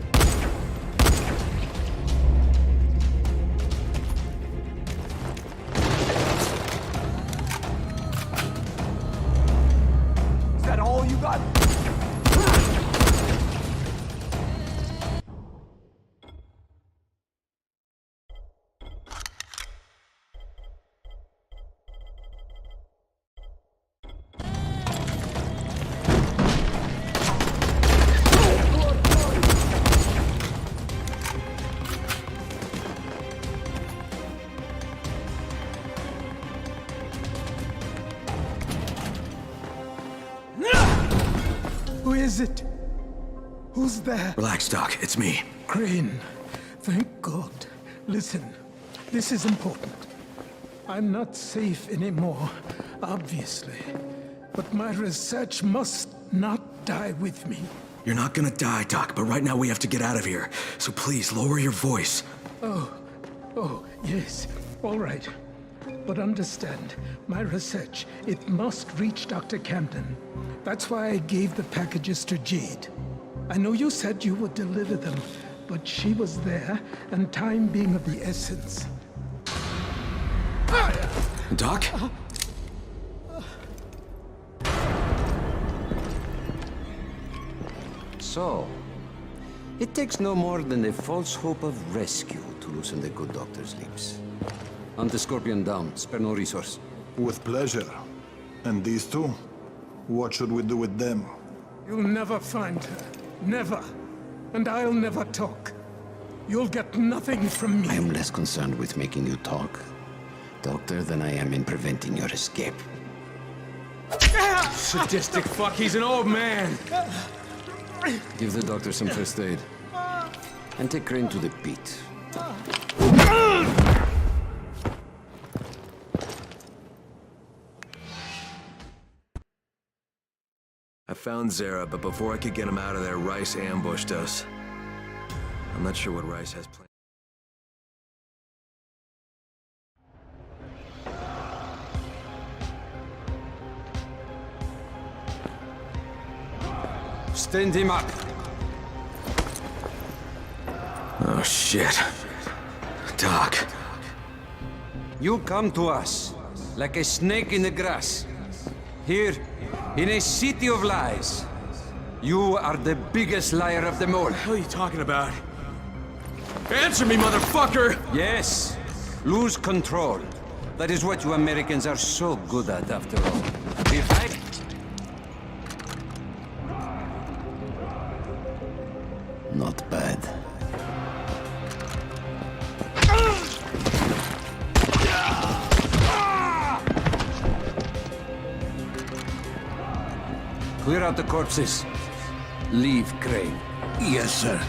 Is that all you got? Who is it? Who's there? Relax, Doc. It's me. Crane. Thank God. Listen, this is important. I'm not safe anymore, obviously. But my research must not die with me. You're not gonna die, Doc, but right now we have to get out of here. So please, lower your voice. Oh, yes. All right. But understand, my research, it must reach Dr. Camden. That's why I gave the packages to Jade. I know you said you would deliver them, but she was there, and time being of the essence. Doc? So, it takes no more than a false hope of rescue to loosen the good doctor's lips. Hunt the Scorpion down. Spare no resource. With pleasure. And these two? What should we do with them? You'll never find her. Never. And I'll never talk. You'll get nothing from me. I am less concerned with making you talk, Doctor, than I am in preventing your escape. Sadistic fuck, he's an old man! Give the doctor some first aid. And take Crane to the pit. I found Zara, but before I could get him out of there, Rice ambushed us. I'm not sure what Rice has planned. Stand him up! Oh, shit. Doc. You come to us like a snake in the grass. Here, in a city of lies. You are the biggest liar of them all. What the hell are you talking about? Answer me, motherfucker! Yes. Lose control. That is what you Americans are so good at, after all. We fight. Not bad. Clear out the corpses. Leave, Crane. Yes, sir.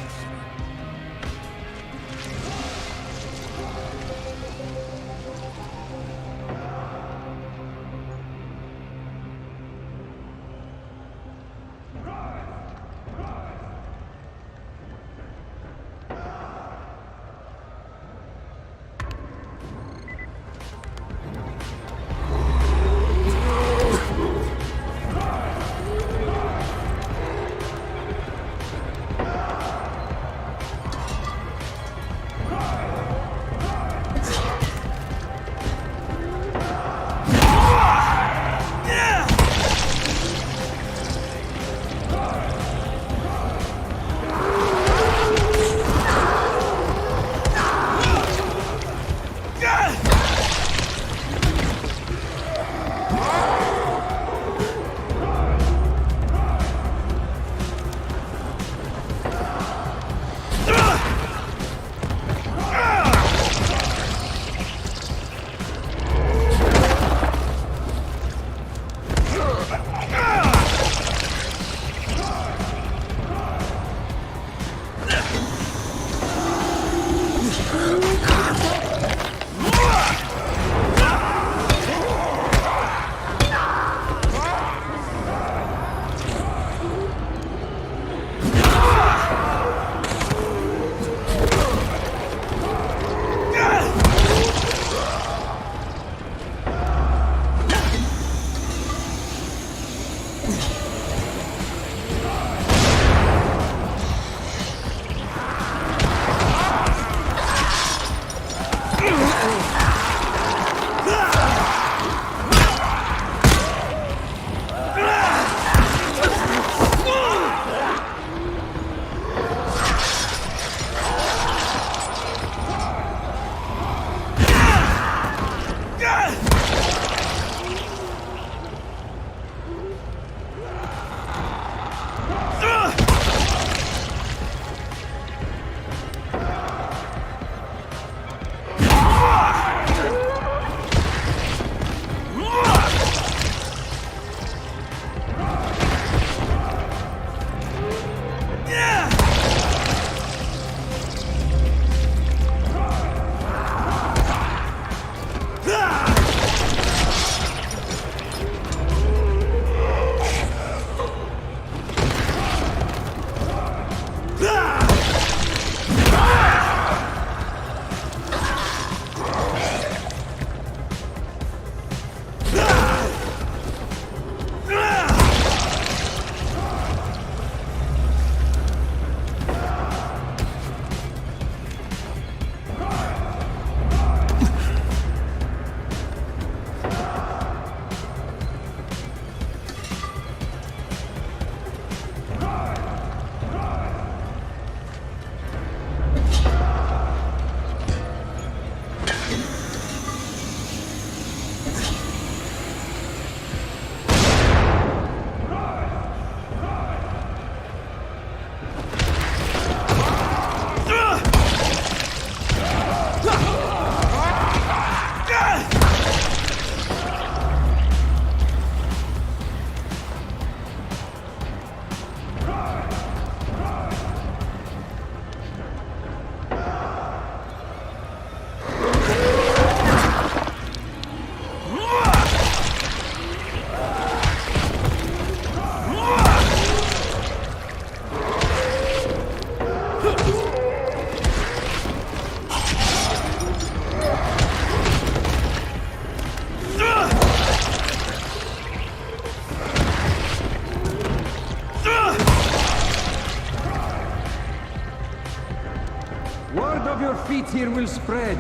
feet here will spread.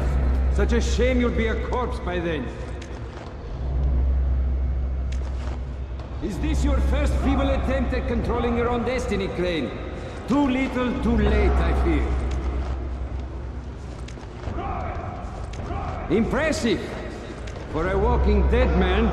Such a shame you'll be a corpse by then. Is this your first feeble attempt at controlling your own destiny, Crane? Too little, too late, I fear. Impressive! for a walking dead man.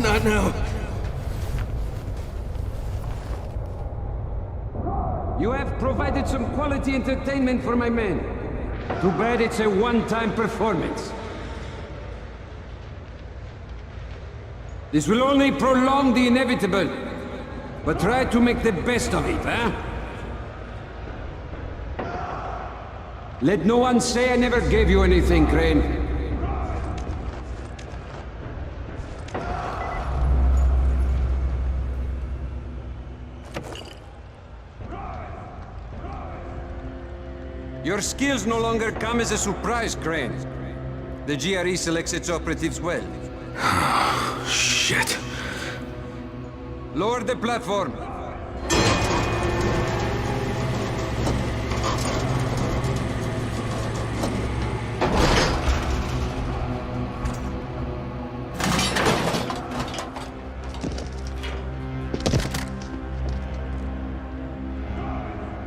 Not now. You have provided some quality entertainment for my men. Too bad it's a one-time performance. This will only prolong the inevitable. But try to make the best of it, huh? Let no one say I never gave you anything, Crane. Your skills no longer come as a surprise, Crane. The GRE selects its operatives well. Shit. Lower the platform.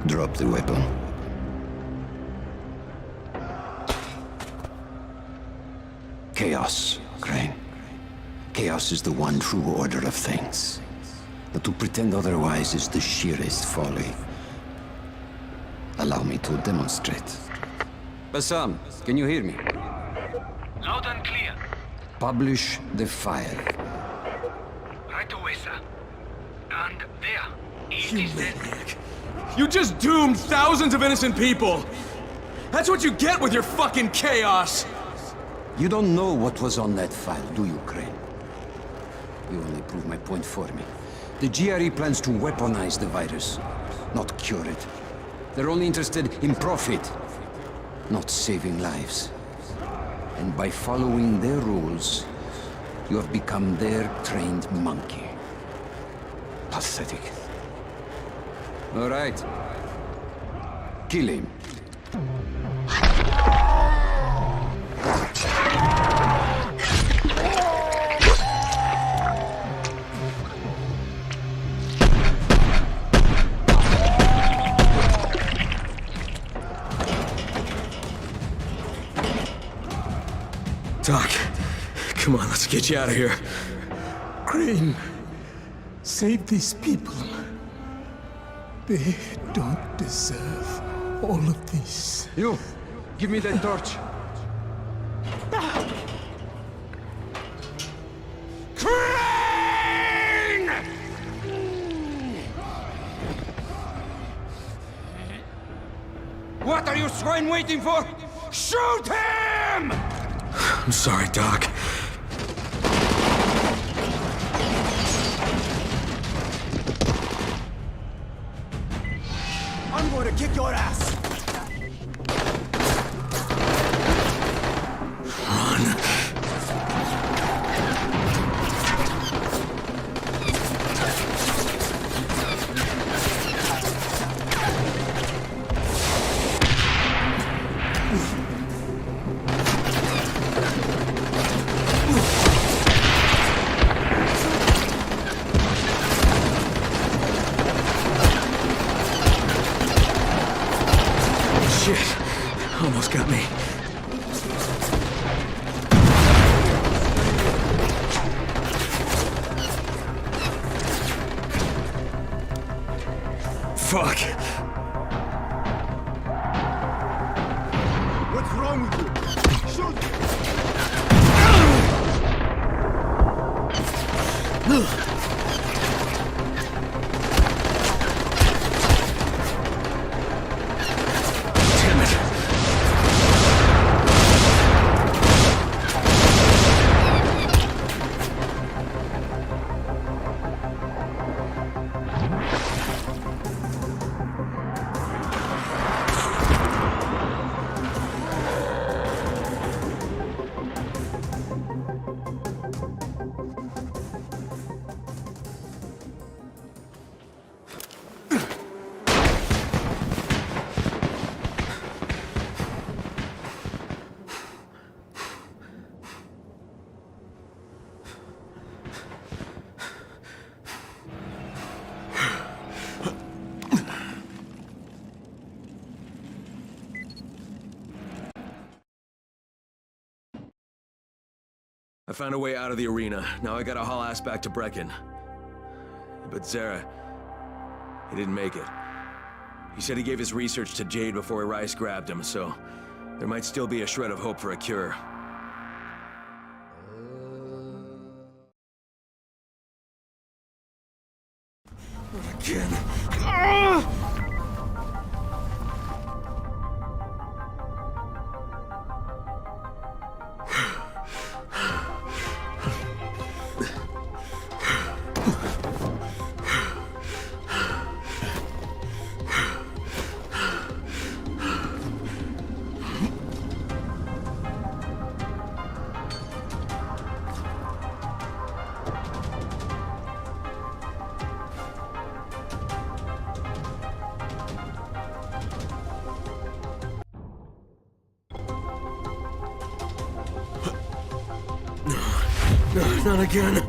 Drop the weapon. Chaos, Crane. Chaos is the one true order of things. But to pretend otherwise is the sheerest folly. Allow me to demonstrate. Bassam, can you hear me? Loud and clear. Publish the file. Right away, sir. And there. You maniac. You just doomed thousands of innocent people! That's what you get with your fucking chaos! You don't know what was on that file, do you, Crane? You only prove my point for me. The GRE plans to weaponize the virus, not cure it. They're only interested in profit, not saving lives. And by following their rules, you have become their trained monkey. Pathetic. All right. Kill him. Doc, come on, let's get you out of here. Crane, save these people. They don't deserve all of this. You, give me that torch. Crane! What are you swine waiting for? Shoot him! I'm sorry, Doc. I'm going to kick your ass! Shit, almost got me. Fuck. What's wrong with you? Shoot! I found a way out of the arena. Now I gotta haul ass back to Brecken. But Zara, he didn't make it. He said he gave his research to Jade before Rice grabbed him, so there might still be a shred of hope for a cure. Again. Not again.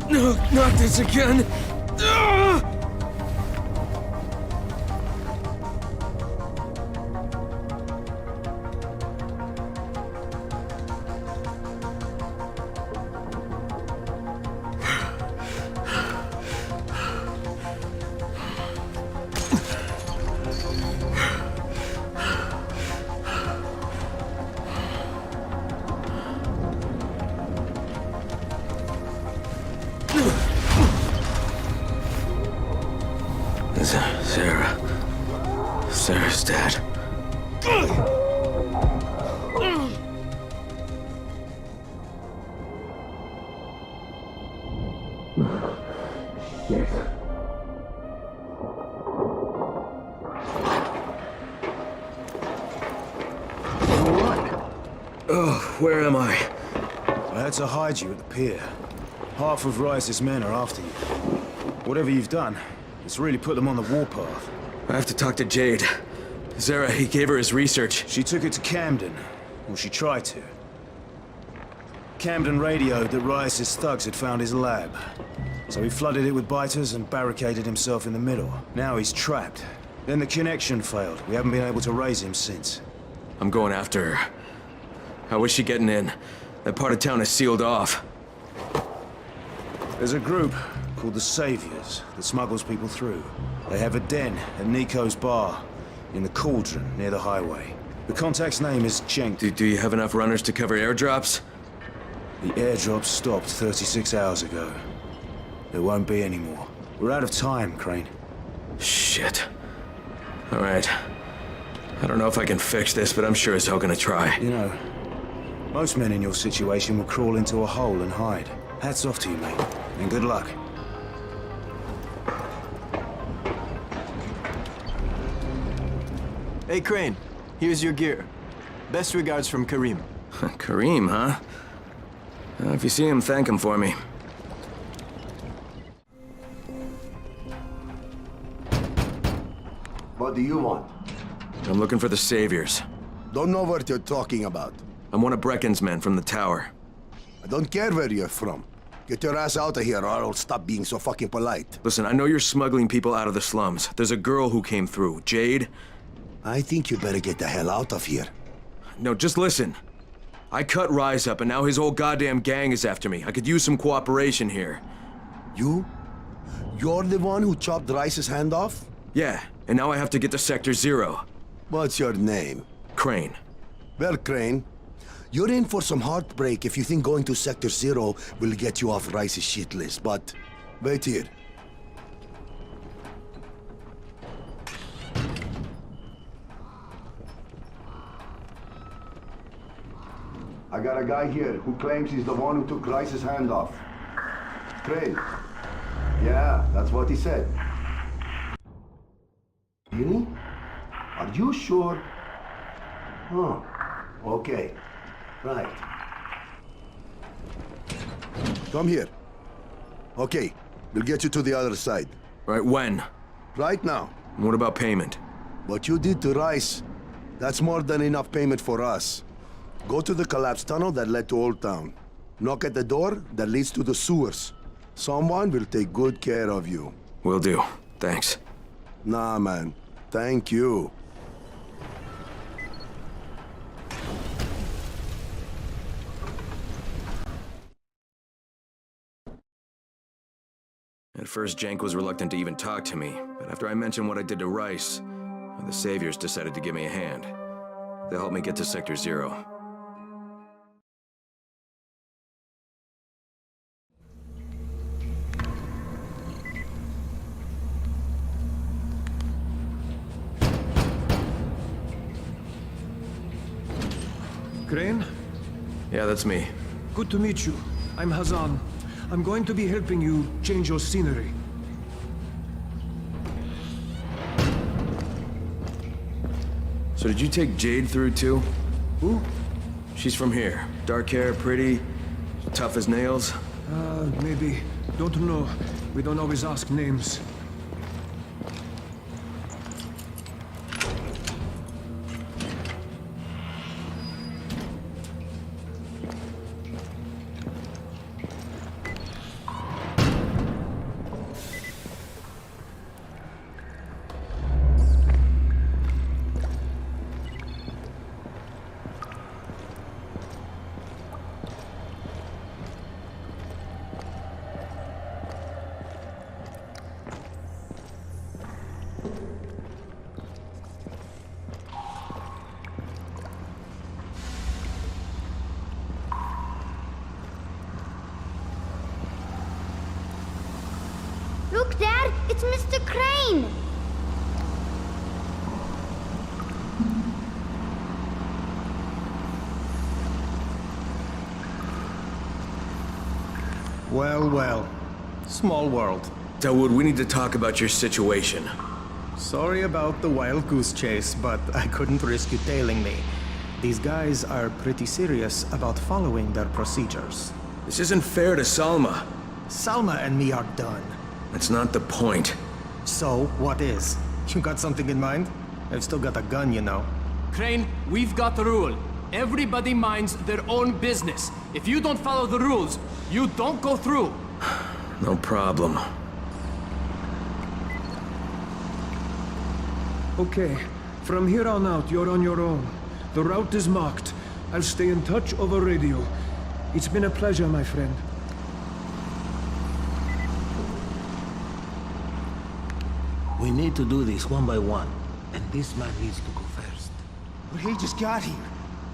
No, not this again! Sarah's dead. Shit. Oh, where am I? I had to hide you at the pier. Half of Rise's men are after you. Whatever you've done, it's really put them on the warpath. I have to talk to Jade. Zara, he gave her his research. She took it to Camden. Well, she tried to. Camden radioed that Rise's thugs had found his lab. So he flooded it with biters and barricaded himself in the middle. Now he's trapped. Then the connection failed. We haven't been able to raise him since. I'm going after her. How is she getting in? That part of town is sealed off. There's a group called the Saviors that smuggles people through. They have a den at Nico's bar in the Cauldron near the highway. The contact's name is Cenk. Do you have enough runners to cover airdrops? The airdrop stopped 36 hours ago. There won't be any more. We're out of time, Crane. Shit. All right. I don't know if I can fix this, but I'm sure as hell gonna try. You know, most men in your situation will crawl into a hole and hide. Hats off to you, mate, and good luck. Hey, Crane. Here's your gear. Best regards from Kareem. Kareem, huh? If you see him, thank him for me. What do you want? I'm looking for the Saviors. Don't know what you're talking about. I'm one of Brecken's men from the tower. I don't care where you're from. Get your ass out of here or I'll stop being so fucking polite. Listen, I know you're smuggling people out of the slums. There's a girl who came through, Jade. I think you better get the hell out of here. No, just listen. I cut Rise up and now his whole goddamn gang is after me. I could use some cooperation here. You? You're the one who chopped Rice's hand off? Yeah, and now I have to get to Sector 0. What's your name? Crane. Well, Crane, you're in for some heartbreak if you think going to Sector 0 will get you off Rice's shit list, but wait here. I got a guy here who claims he's the one who took Rice's hand off. Crane. Yeah, that's what he said. Really? Are you sure? Oh, okay. Right. Come here. Okay, we'll get you to the other side. Right, when? Right now. And what about payment? What you did to Rice, that's more than enough payment for us. Go to the collapsed tunnel that led to Old Town. Knock at the door that leads to the sewers. Someone will take good care of you. Will do. Thanks. Nah, man. Thank you. At first, Cenk was reluctant to even talk to me, but after I mentioned what I did to Rice, the Saviors decided to give me a hand. They'll help me get to Sector 0. Crane? Yeah, that's me. Good to meet you. I'm Hazan. I'm going to be helping you change your scenery. So did you take Jade through too? Who? She's from here. Dark hair, pretty, tough as nails. Maybe. Don't know. We don't always ask names. Look, Dad! It's Mr. Crane! Well, well. Small world. Delwood, we need to talk about your situation. Sorry about the wild goose chase, but I couldn't risk you tailing me. These guys are pretty serious about following their procedures. This isn't fair to Salma. Salma and me are done. That's not the point. So, what is? You got something in mind? I've still got a gun, you know. Crane, we've got the rule. Everybody minds their own business. If you don't follow the rules, you don't go through. No problem. Okay. From here on out, you're on your own. The route is marked. I'll stay in touch over radio. It's been a pleasure, my friend. We need to do this one by one, and this man needs to go first. But he just got here.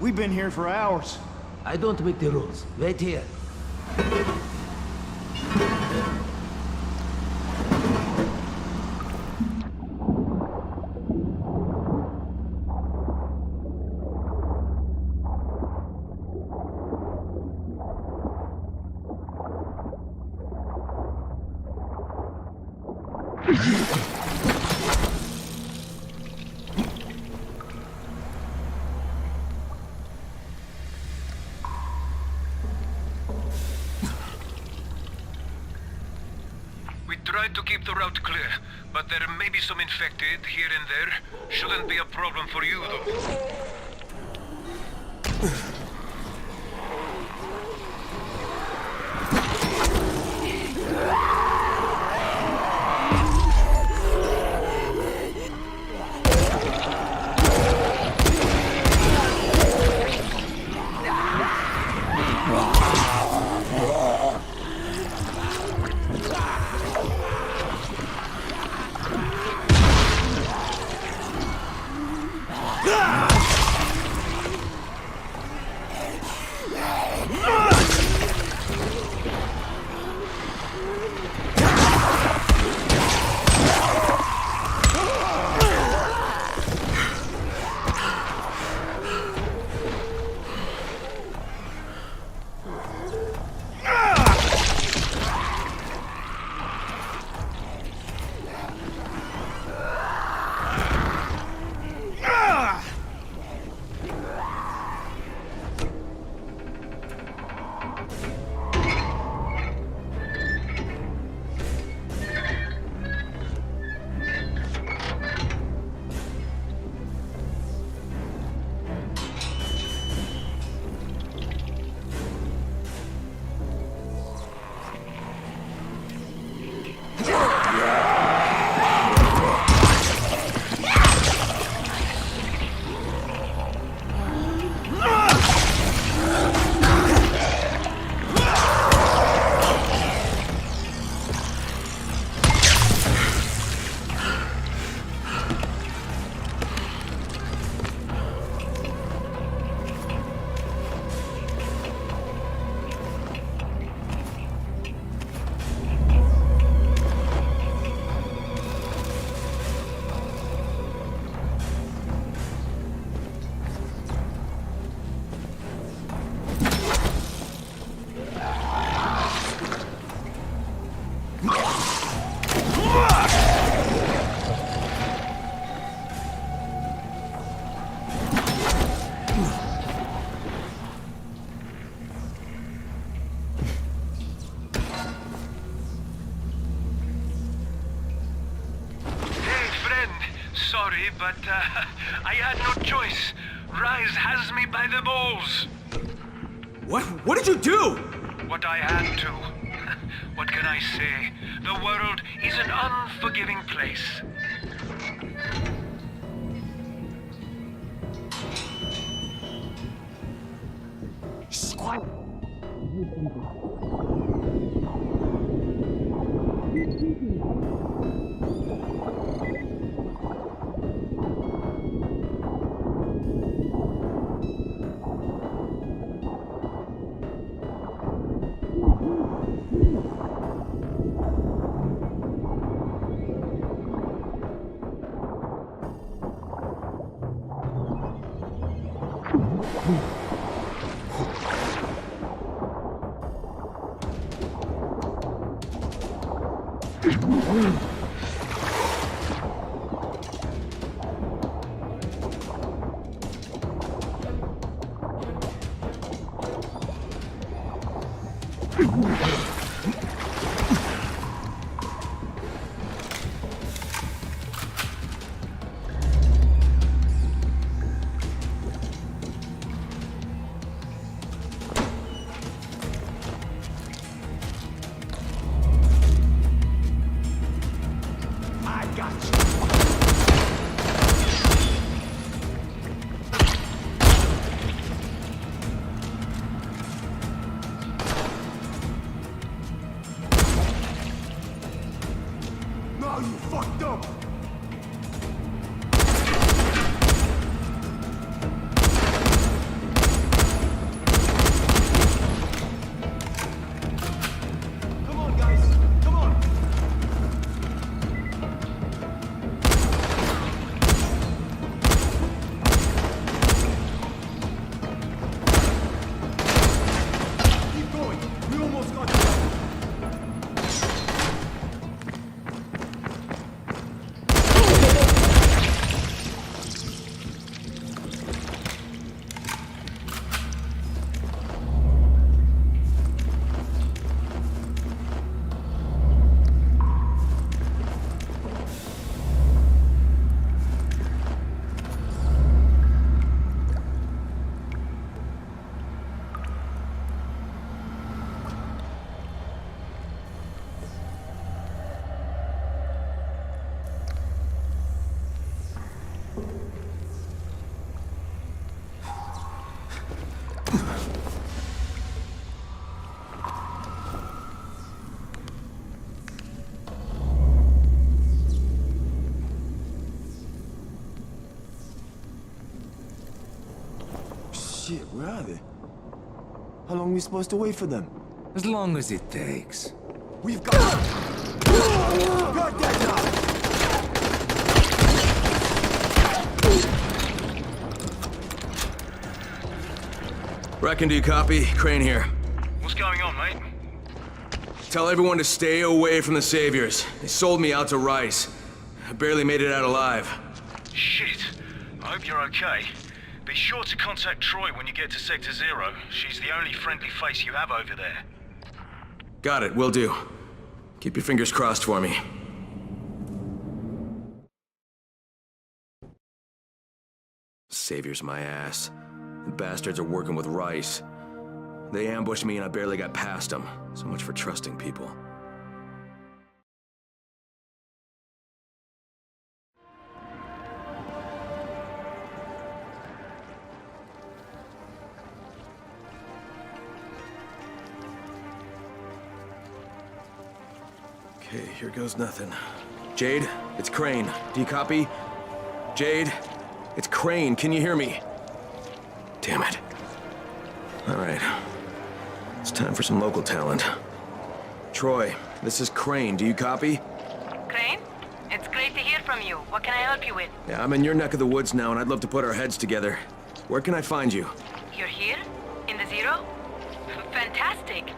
We've been here for hours. I don't make the rules. Wait here. Tried to keep the route clear, but there may be some infected here and there. Shouldn't be a problem for you, though. sorry, but I had no choice. Rise has me by the balls. What? What did you do? What I had to. What can I say? The world is an unforgiving place. No, you fucked up! Come on, guys! Come on! Keep going! We almost got you! Shit, where are they? How long are we supposed to wait for them? As long as it takes. We've got... You're dead now! Brecken, do you copy? Crane here. What's going on, mate? Tell everyone to stay away from the Saviors. They sold me out to Rice. I barely made it out alive. Shit. I hope you're okay. Be sure to contact Troy when you get to Sector 0. She's the only friendly face you have over there. Got it, will do. Keep your fingers crossed for me. Saviors my ass. The bastards are working with Rice. They ambushed me and I barely got past them. So much for trusting people. Okay, here goes nothing. Jade, it's Crane. Do you copy? Jade, it's Crane. Can you hear me? Damn it. All right. It's time for some local talent. Troy, this is Crane. Do you copy? Crane? It's great to hear from you. What can I help you with? Yeah, I'm in your neck of the woods now, and I'd love to put our heads together. Where can I find you? You're here? In the Zero? Fantastic.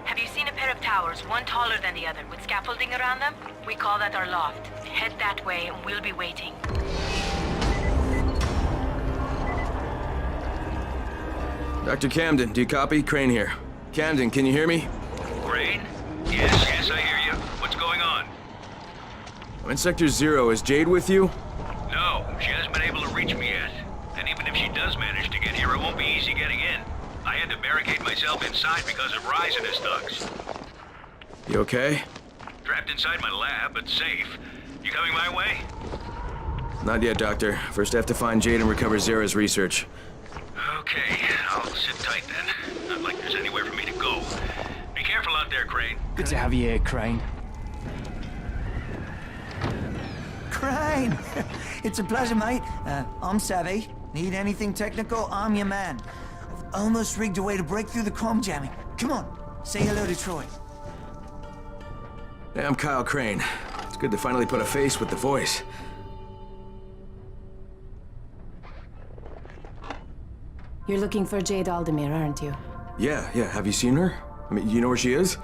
Have you seen a pair of towers, one taller than the other, with scaffolding around them? We call that our loft. Head that way, and we'll be waiting. Dr. Camden, do you copy? Crane here. Camden, can you hear me? Crane? Yes, I hear you. What's going on? I'm in Sector 0. Is Jade with you? No, had to barricade myself inside because of Rise and his thugs. You okay? Trapped inside my lab, but safe. You coming my way? Not yet, Doctor. First I have to find Jade and recover Zara's research. Okay, I'll sit tight then. Not like there's anywhere for me to go. Be careful out there, Crane. Good to have you here, Crane. Crane! It's a pleasure, mate. I'm Savvy. Need anything technical, I'm your man. I've almost rigged a way to break through the comm jamming. Come on, say hello to Troy. Hey, I'm Kyle Crane. It's good to finally put a face with the voice. You're looking for Jade Aldemir, aren't you? Yeah. Have you seen her? I mean, you know where she is?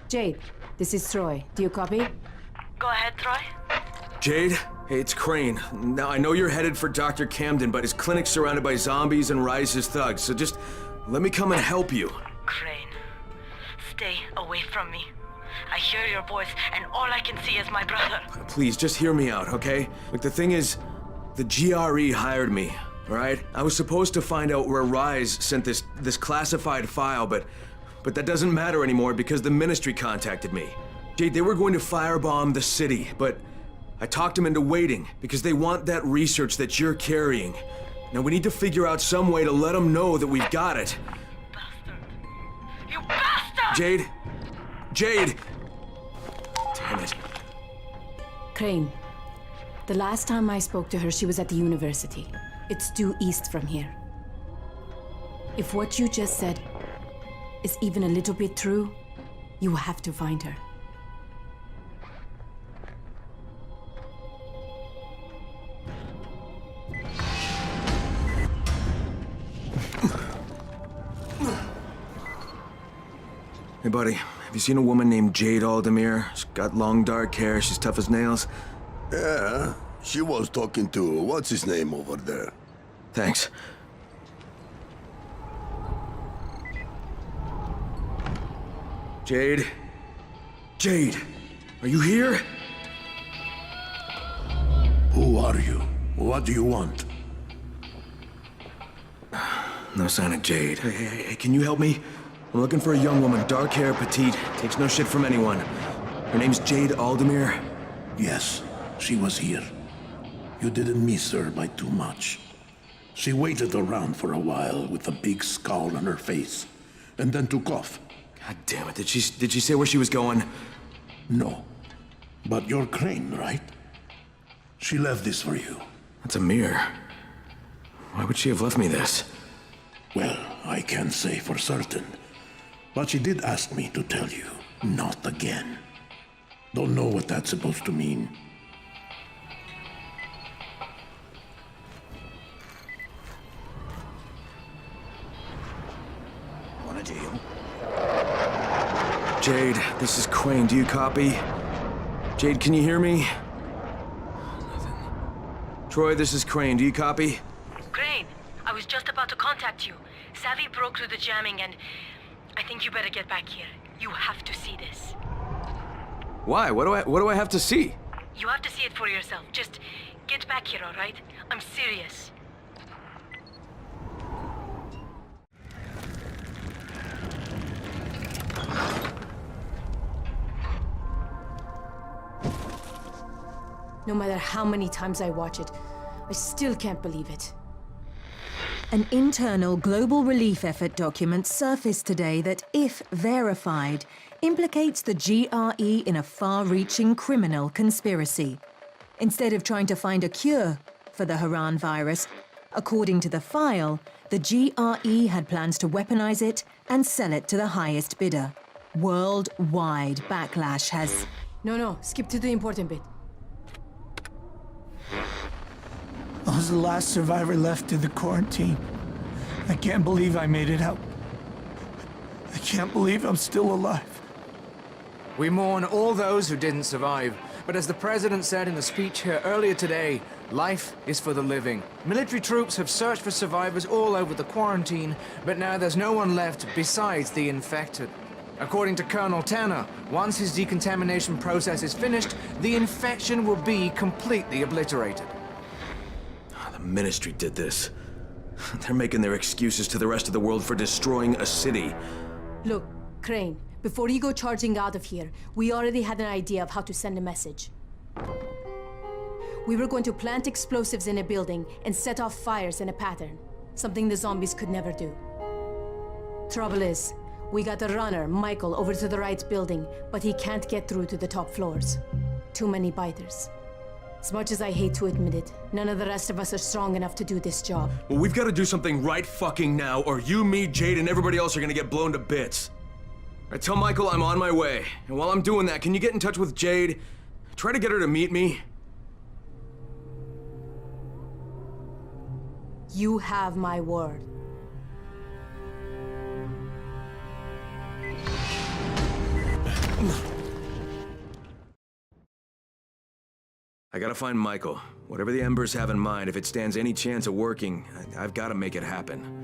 Jade, this is Troy. Do you copy? Go ahead, Troy. Jade? Hey, it's Crane. Now, I know you're headed for Dr. Camden, but his clinic's surrounded by zombies and Rise's thugs, so just let me come and help you. Crane, stay away from me. I hear your voice, and all I can see is my brother. Please, just hear me out, okay? Look, the thing is, the GRE hired me, all right? I was supposed to find out where Rise sent this classified file, but that doesn't matter anymore because the Ministry contacted me. Jade, they were going to firebomb the city, but I talked them into waiting because they want that research that you're carrying. Now we need to figure out some way to let them know that we've got it. You bastard! Jade! Damn it. Crane, the last time I spoke to her, she was at the university. It's due east from here. If what you just said is even a little bit true, you have to find her. Hey, buddy, have you seen a woman named Jade Aldemir? She's got long dark hair, she's tough as nails. Yeah, she was talking to what's his name over there. Thanks. Jade? Jade, are you here? Who are you? What do you want? No sign of Jade. Hey, can you help me? I'm looking for a young woman, dark hair, petite, takes no shit from anyone. Her name's Jade Aldemir. Yes, she was here. You didn't miss her by too much. She waited around for a while with a big scowl on her face, and then took off. God damn it, did she say where she was going? No. But you're Crane, right? She left this for you. That's a mirror. Why would she have left me this? Well, I can't say for certain. But she did ask me to tell you, not again. Don't know what that's supposed to mean. Wanna deal? Jade, this is Crane. Do you copy? Jade, can you hear me? Nothing. Troy, this is Crane. Do you copy? Crane, I was just about to contact you. Savvy broke through the jamming and I think you better get back here. You have to see this. Why? What do I have to see? You have to see it for yourself. Just get back here, all right? I'm serious. No matter how many times I watch it, I still can't believe it. An internal global relief effort document surfaced today that, if verified, implicates the GRE in a far-reaching criminal conspiracy. Instead of trying to find a cure for the Haran virus, according to the file, the GRE had plans to weaponize it and sell it to the highest bidder. Worldwide backlash has... No, skip to the important bit. I was the last survivor left in the quarantine. I can't believe I made it out. I can't believe I'm still alive. We mourn all those who didn't survive, but as the President said in a speech here earlier today, life is for the living. Military troops have searched for survivors all over the quarantine, but now there's no one left besides the infected. According to Colonel Tanner, once his decontamination process is finished, the infection will be completely obliterated. The Ministry did this. They're making their excuses to the rest of the world for destroying a city. Look, Crane, before you go charging out of here, we already had an idea of how to send a message. We were going to plant explosives in a building and set off fires in a pattern. Something the zombies could never do. Trouble is, we got the runner, Michael, over to the right building, but he can't get through to the top floors. Too many biters. As much as I hate to admit it, none of the rest of us are strong enough to do this job. Well, we've got to do something right fucking now, or you, me, Jade, and everybody else are gonna get blown to bits. I tell Michael I'm on my way, and while I'm doing that, can you get in touch with Jade? Try to get her to meet me. You have my word. I gotta find Michael. Whatever the Embers have in mind, if it stands any chance of working, I've gotta make it happen.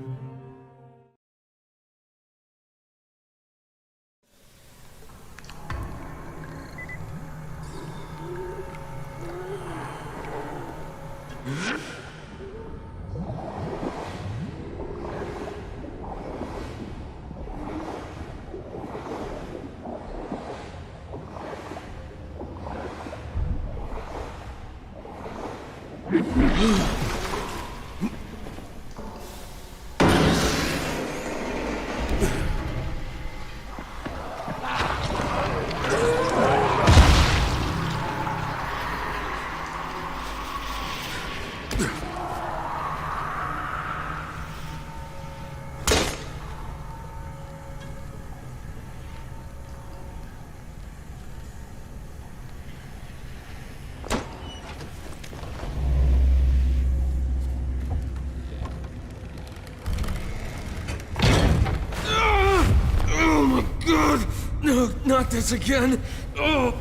No, not this again! Oh!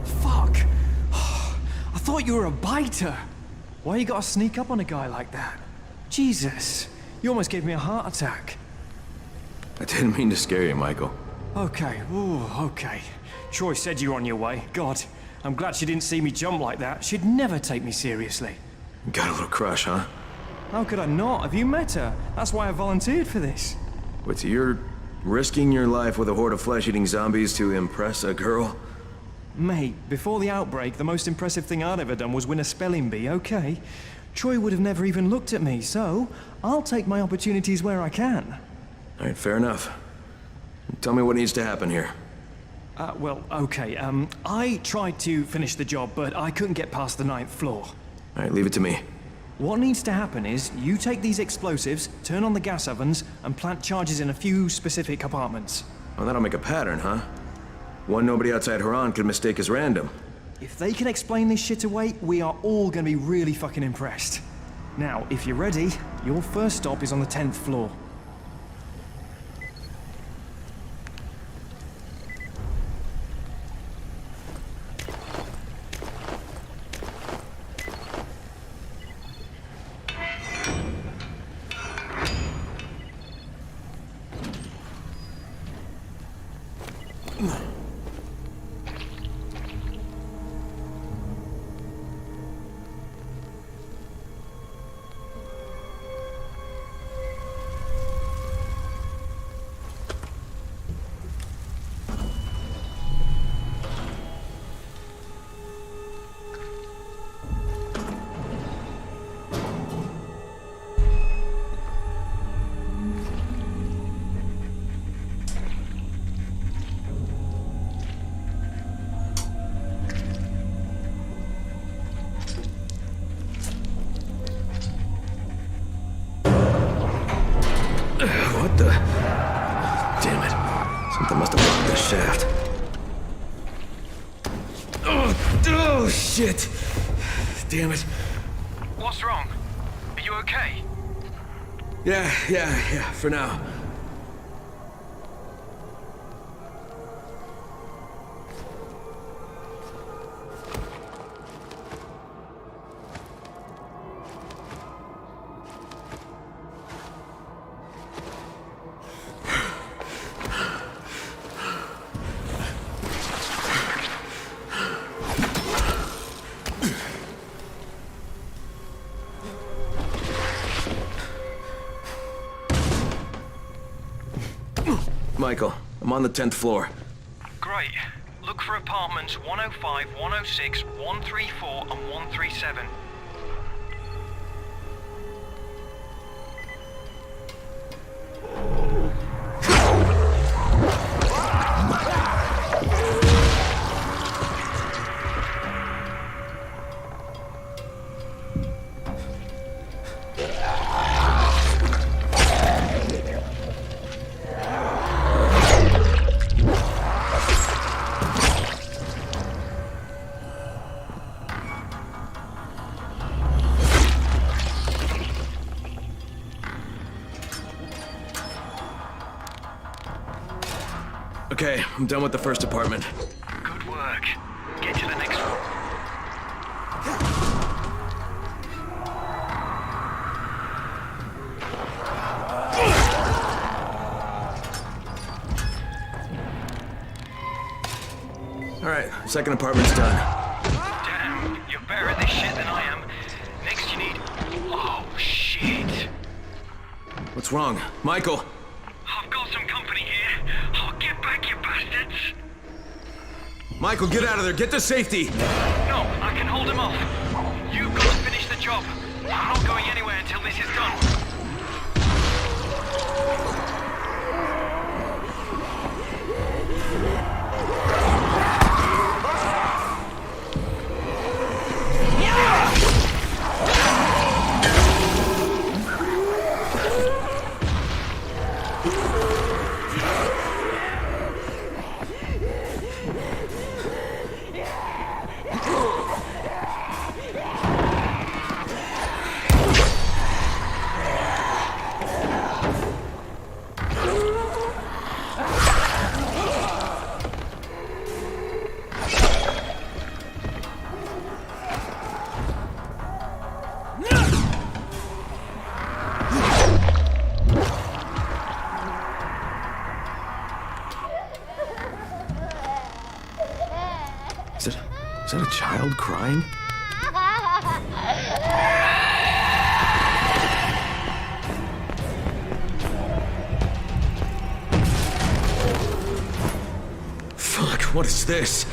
Fuck! I thought you were a biter. Why you gotta sneak up on a guy like that? Jesus, you almost gave me a heart attack. I didn't mean to scare you, Michael. Okay, ooh, okay. Troy said you were on your way. God, I'm glad she didn't see me jump like that. She'd never take me seriously. Got a little crush, huh? How could I not? Have you met her? That's why I volunteered for this. Wait, so you're risking your life with a horde of flesh-eating zombies to impress a girl? Mate, before the outbreak, the most impressive thing I'd ever done was win a spelling bee, okay? Troy would have never even looked at me, so I'll take my opportunities where I can. All right, fair enough. Tell me what needs to happen here. Well, okay, I tried to finish the job, but I couldn't get past the 9th floor. All right, leave it to me. What needs to happen is, you take these explosives, turn on the gas ovens, and plant charges in a few specific apartments. Well, that'll make a pattern, huh? One nobody outside Haran could mistake as random. If they can explain this shit away, we are all gonna be really fucking impressed. Now, if you're ready, your first stop is on the 10th floor. What the? Damn it. Something must have blocked this shaft. Oh, shit! Damn it. What's wrong? Are you okay? Yeah, for now. Michael. I'm on the 10th floor. Great. Look for apartments 105, 106, 134, and 137. Okay, I'm done with the first apartment. Good work. Get to the next one. All right, second apartment's done. Damn, you're better at this shit than I am. Next you need... Oh, shit. What's wrong? Michael! I've got some company here. I'll get back, you bastards. Michael, get out of there! Get to safety! No, I can hold him off. You've got to finish the job. I'm not going anywhere until this is done. Is that a child crying? Fuck, what is this?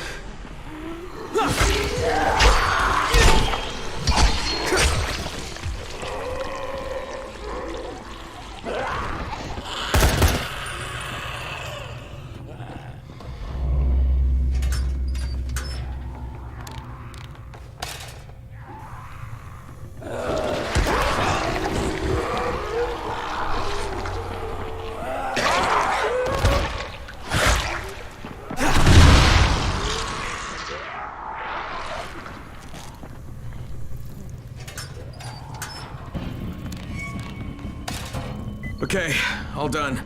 Okay, all done. And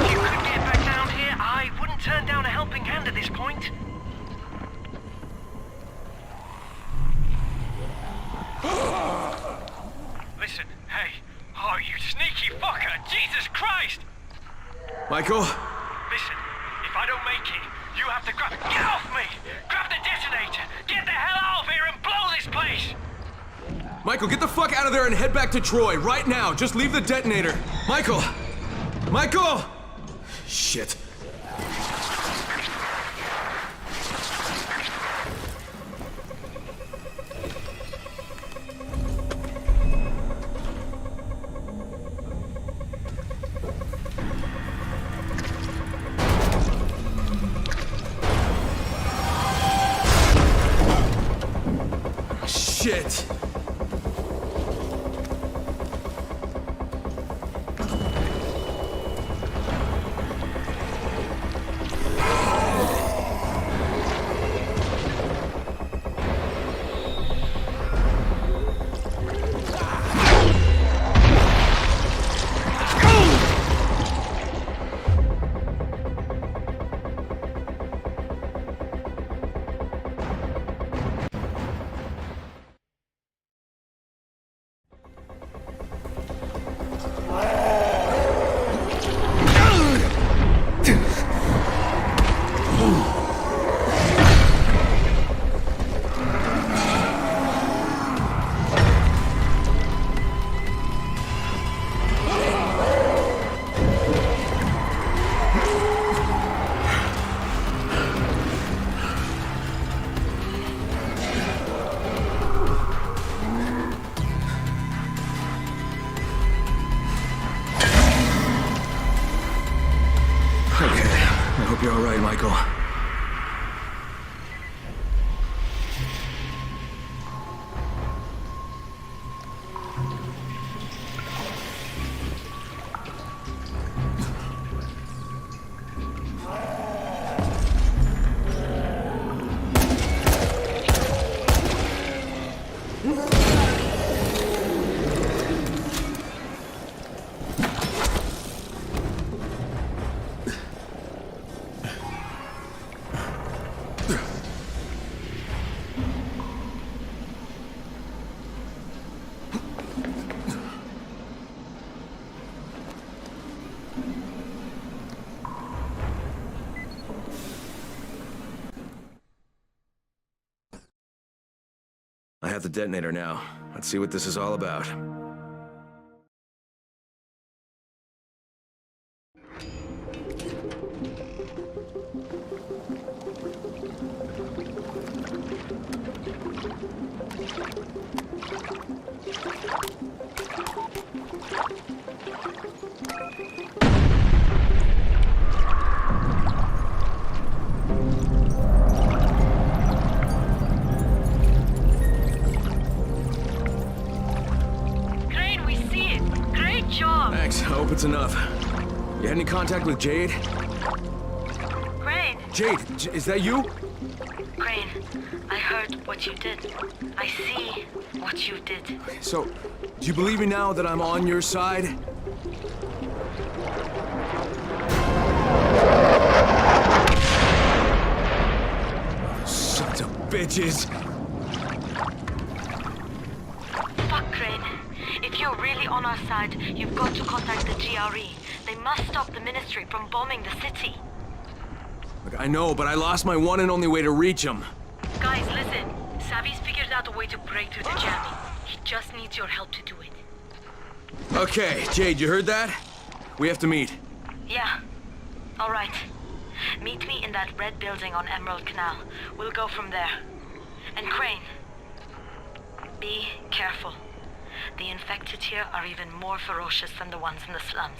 if you could get back down here, I wouldn't turn down a helping hand at this point. Listen, hey. Oh, you sneaky fucker! Jesus Christ! Michael? Listen, if I don't make it, you have to grab... Get off me! Grab the detonator! Get the hell out of here and blow this place! Michael, get the fuck out of there and head back to Troy, right now! Just leave the detonator! Michael! Michael! Shit. Shit! I have the detonator now. Let's see what this is all about. Crane, we see it. Great job. Thanks, I hope it's enough. You had any contact with Jade? Crane. Jade, is that you? Crane, I heard what you did. I see what you did. So, do you believe me now that I'm on your side? Sons of bitches! Fuck, Crane. If you're really on our side, you've got to contact the GRE. They must stop the Ministry from bombing the city. Look, I know, but I lost my one and only way to reach him. Guys, listen. Savvy's figured out a way to break through the jamming. He just needs your help to do it. Okay, Jade, you heard that? We have to meet. Yeah. All right. Meet me in that red building on Emerald Canal. We'll go from there. And Crane, be careful. The infected here are even more ferocious than the ones in the slums.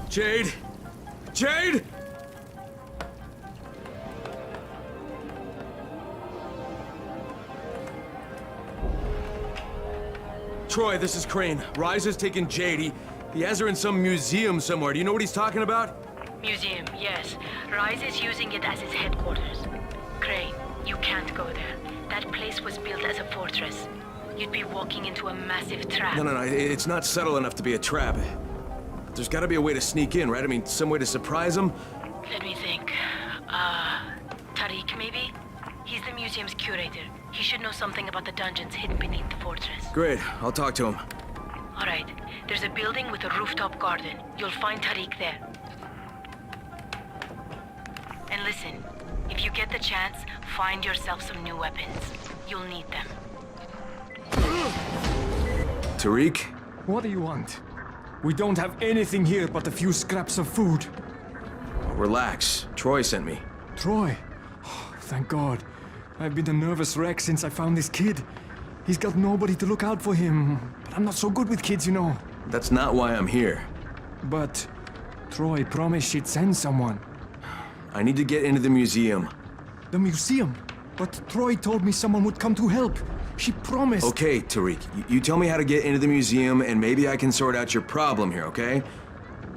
Jade! Jade! Troy, this is Crane. Rise has taken Jade. He has her in some museum somewhere. Do you know what he's talking about? Museum, yes. Rise is using it as his headquarters. Crane, you can't go there. That place was built as a fortress. You'd be walking into a massive trap. No, it's not subtle enough to be a trap. There's gotta be a way to sneak in, right? I mean, some way to surprise him? Let me think. Tariq, maybe? He's the museum's curator. He should know something about the dungeons hidden beneath the fortress. Great, I'll talk to him. All right. There's a building with a rooftop garden. You'll find Tariq there. And listen, if you get the chance, find yourself some new weapons. You'll need them. Tariq? What do you want? We don't have anything here but a few scraps of food. Relax. Troy sent me. Troy? Oh, thank God. I've been a nervous wreck since I found this kid. He's got nobody to look out for him. But I'm not so good with kids, you know. That's not why I'm here. But Troy promised she'd send someone. I need to get into the museum. The museum? But Troy told me someone would come to help. She promised. Okay, Tariq. You tell me how to get into the museum, and maybe I can sort out your problem here, okay?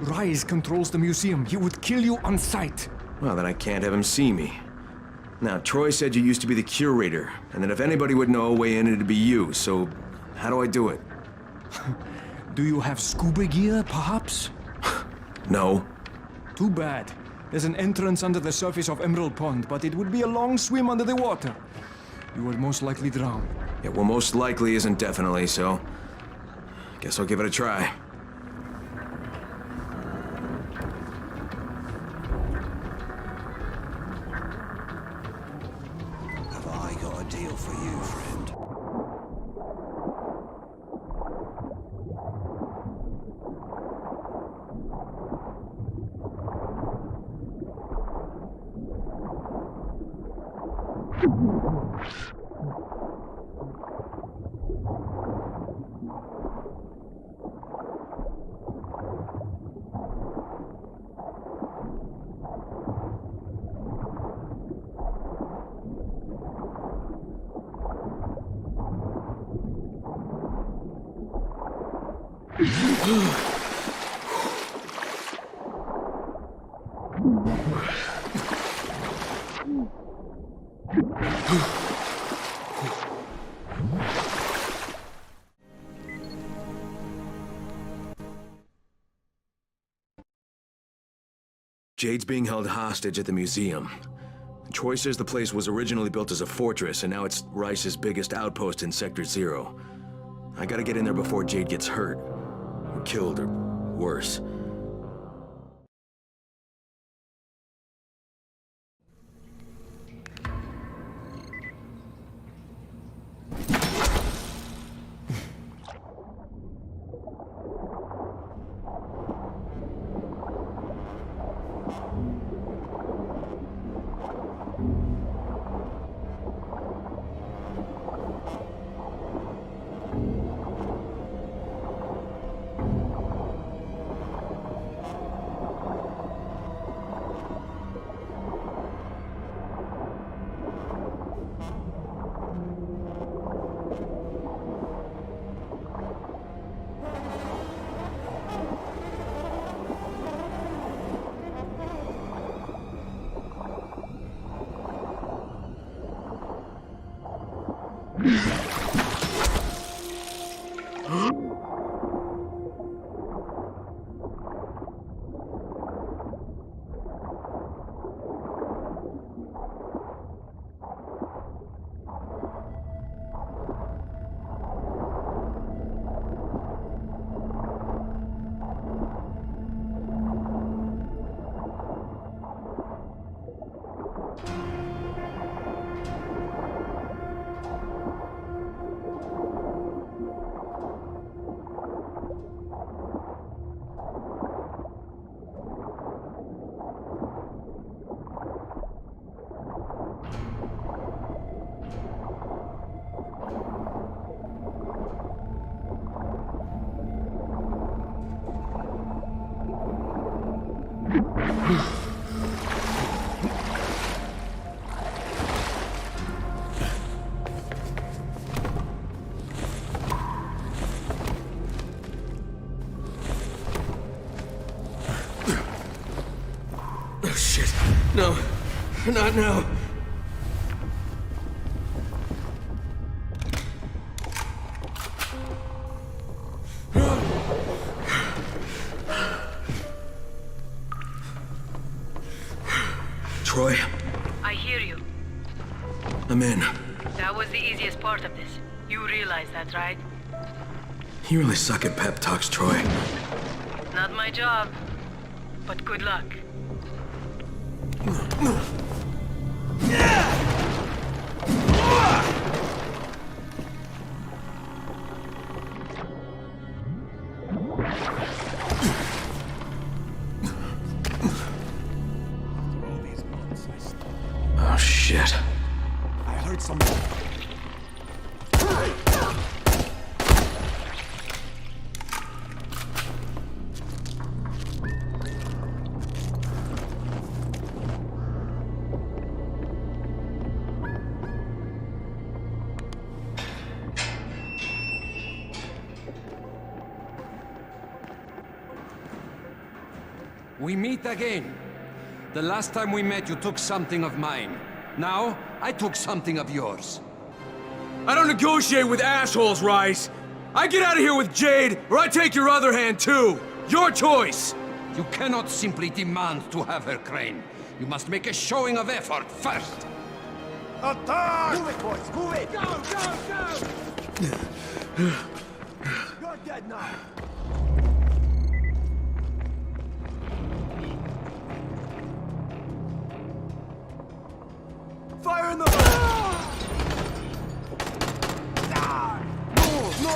Rise controls the museum. He would kill you on sight. Well, then I can't have him see me. Now, Troy said you used to be the curator, and that if anybody would know a way in, it'd be you, so how do I do it? Do you have scuba gear, perhaps? No. Too bad. There's an entrance under the surface of Emerald Pond, but it would be a long swim under the water. You would most likely drown. Yeah, well, most likely isn't definitely, so guess I'll give it a try. Have I got a deal for you, friend? Jade's being held hostage at the museum. Troy says the place was originally built as a fortress, and now it's Rice's biggest outpost in Sector 0. I gotta get in there before Jade gets hurt, or killed, or worse. Oh shit. No. Not now. Troy, I hear you. I'm in. That was the easiest part of this. You realize that, right? You really suck at pep talks, Troy. Not my job. But good luck. Oh shit. I heard something. We meet again. The last time we met, you took something of mine. Now, I took something of yours. I don't negotiate with assholes, Rice. I get out of here with Jade, or I take your other hand too. Your choice. You cannot simply demand to have her, Crane. You must make a showing of effort first. Attack! Move it, boys! Move it! Go, go, go! You're dead now. Fire in the... No, no!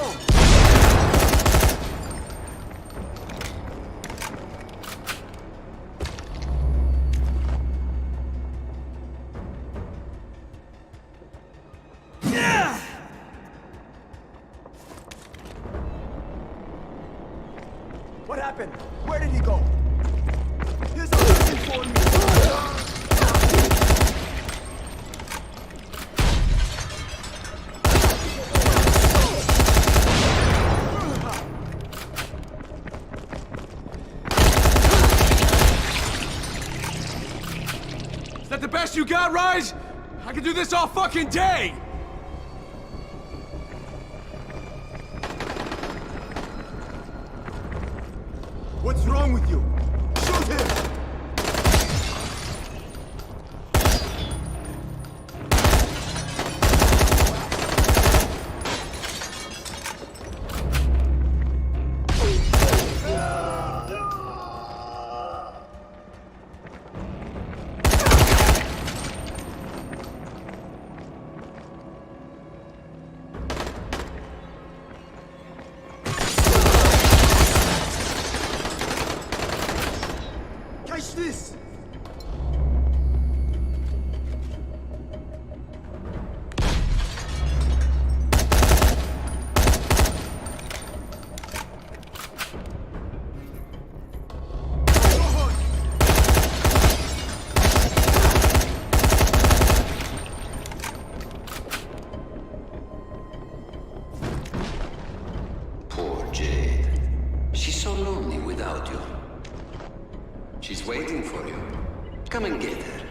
What happened? Where did he go? Here's a listen for me! Is that the best you got, Rise? I can do this all fucking day! What's wrong with you? Shoot him! so lonely without you. She's waiting for you. Come and get her.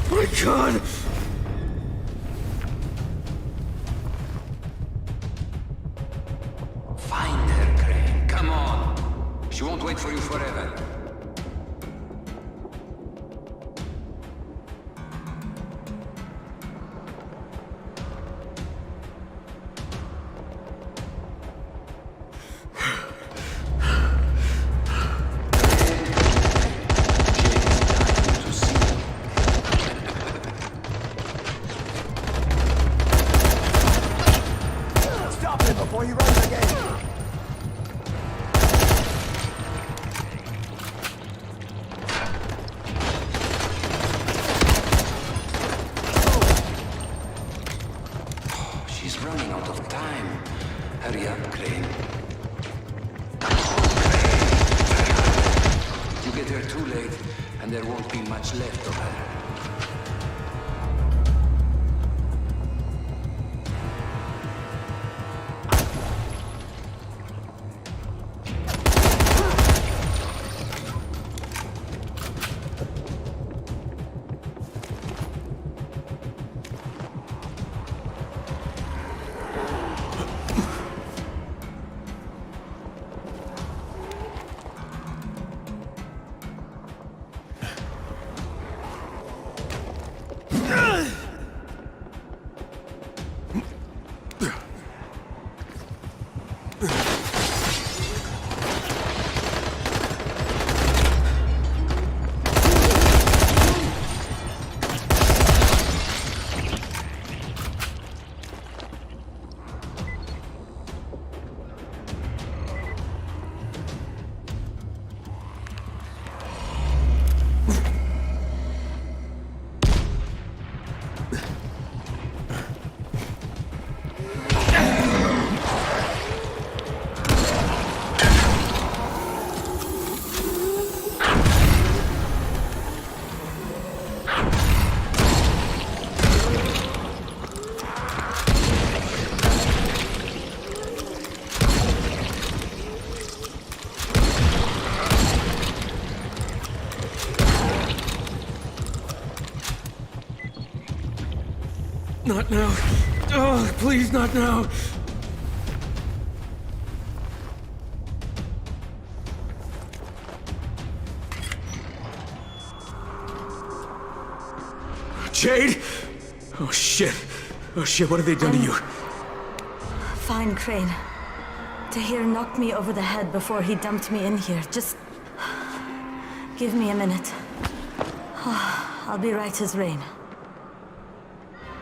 My God! Find her, Crane. Come on. She won't wait for you forever. Stop him before he runs again! She's running out of time. Hurry up, Crane. Oh, Crane! You get her too late, and there won't be much left of her. Not now. Oh, please, not now. Jade? Oh, shit. Oh, shit, what have they done to you? Fine, Crane. Tahir knocked me over the head before he dumped me in here. Just give me a minute. I'll be right as rain.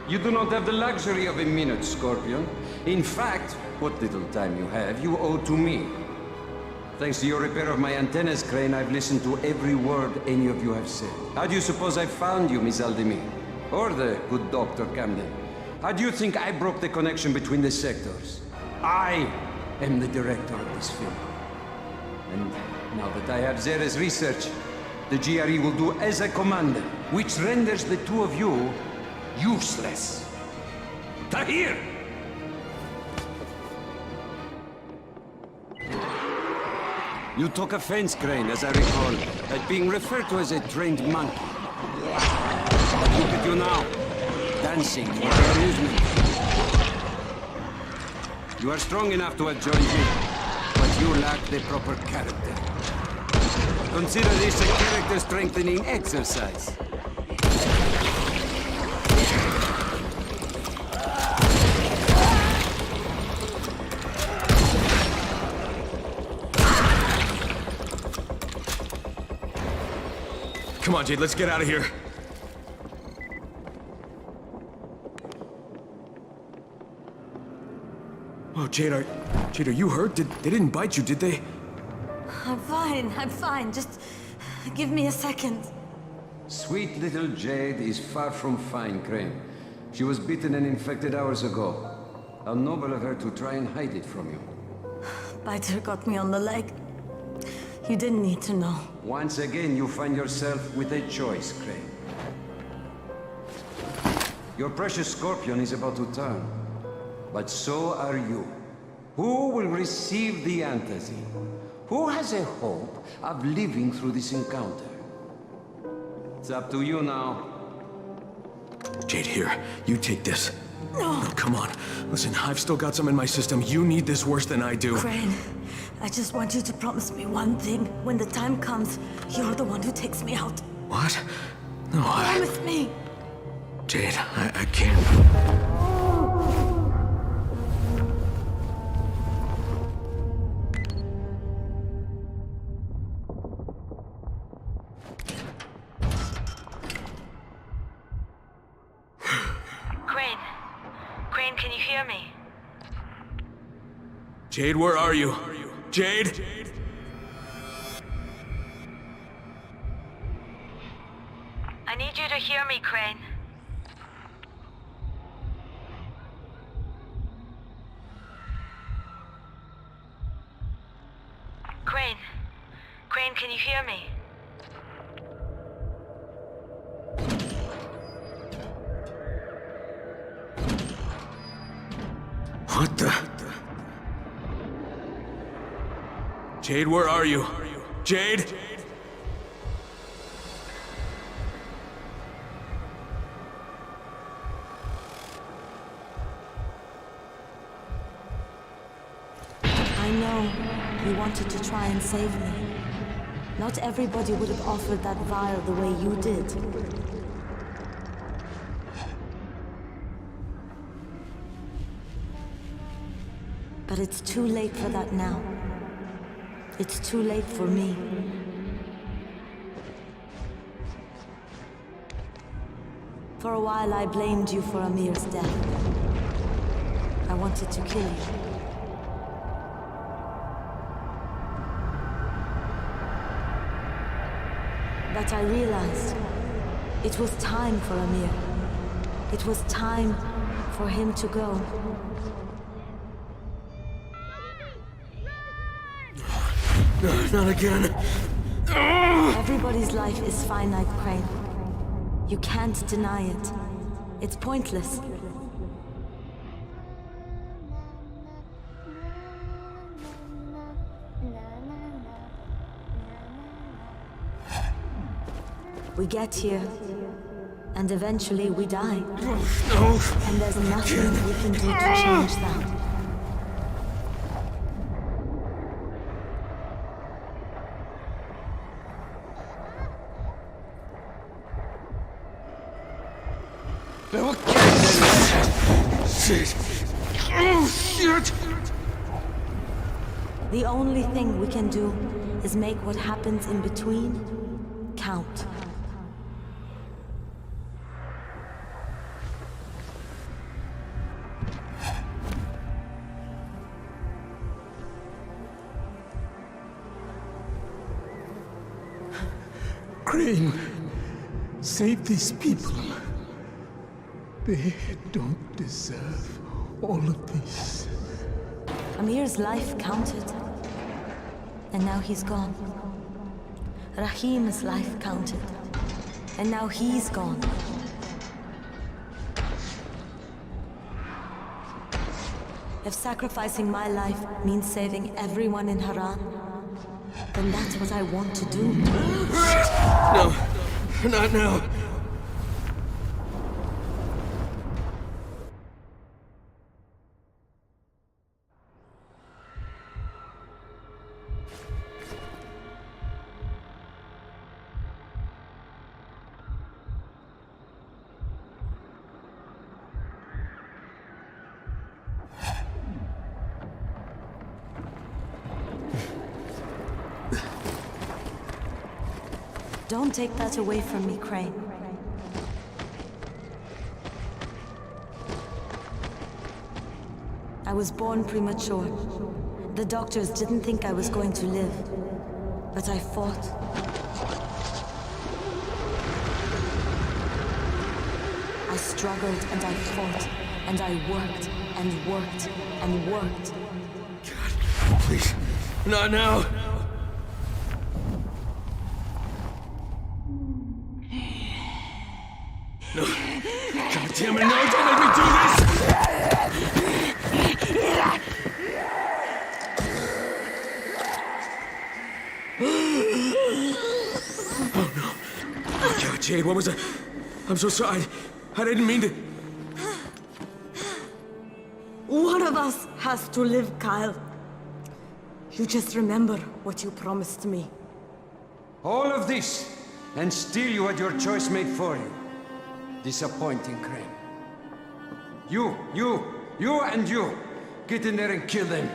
You do not have the luxury of a minute, Scorpion. In fact, what little time you have, you owe to me. Thanks to your repair of my antennas, Crane, I've listened to every word any of you have said. How do you suppose I found you, Miss Aldemir? Or the good Dr. Camden? How do you think I broke the connection between the sectors? I am the director of this film. And now that I have Zera's research, the GRE will do as I commanded, which renders the two of you useless. Tahir! You took offense, Crane, as I recall, at being referred to as a trained monkey. But look at you now, dancing for your amusement. You are strong enough to have joined me, but you lack the proper character. Consider this a character-strengthening exercise. Come on, Jade, let's get out of here. Oh, Jade, are you hurt? They didn't bite you, did they? I'm fine. Just give me a second. Sweet little Jade is far from fine, Crane. She was bitten and infected hours ago. How noble of her to try and hide it from you. Biter got me on the leg. You didn't need to know. Once again, you find yourself with a choice, Crane. Your precious scorpion is about to turn. But so are you. Who will receive the antazine? Who has a hope of living through this encounter? It's up to you now. Jade, here. You take this. No. No, come on. Listen, I've still got some in my system. You need this worse than I do. Crane, I just want you to promise me one thing. When the time comes, you're the one who takes me out. What? No, Promise me. Jade, I can't. Crane, can you hear me? Jade, where are you? Jade? I need you to hear me, Crane. Crane, can you hear me? What the? Jade, where are you? Jade? I know you wanted to try and save me. Not everybody would have offered that vial the way you did. But it's too late for that now. It's too late for me. For a while I blamed you for Amir's death. I wanted to kill you. But I realized it was time for Amir. It was time for him to go. Not again. Everybody's life is finite, Crane. You can't deny it. It's pointless. We get here, and eventually we die. No. And there's nothing we can do to change that. Shit. Oh, shit! The only thing we can do is make what happens in between count. Crane, save these people. They don't deserve all of this. Amir's life counted. And now he's gone. Rahim's life counted. And now he's gone. If sacrificing my life means saving everyone in Haran, then that's what I want to do. No, not now. Don't take that away from me, Crane. I was born premature. The doctors didn't think I was going to live, but I fought. I struggled and I fought, and I worked and worked and worked. God, please, not now. No. God damn it, no, don't make me do this! Oh no. Oh God, Jade, what was that? I'm so sorry. I didn't mean to. One of us has to live, Kyle. You just remember what you promised me. All of this, and still you had your choice made for you. Disappointing, Crane. You, and you! Get in there and kill them!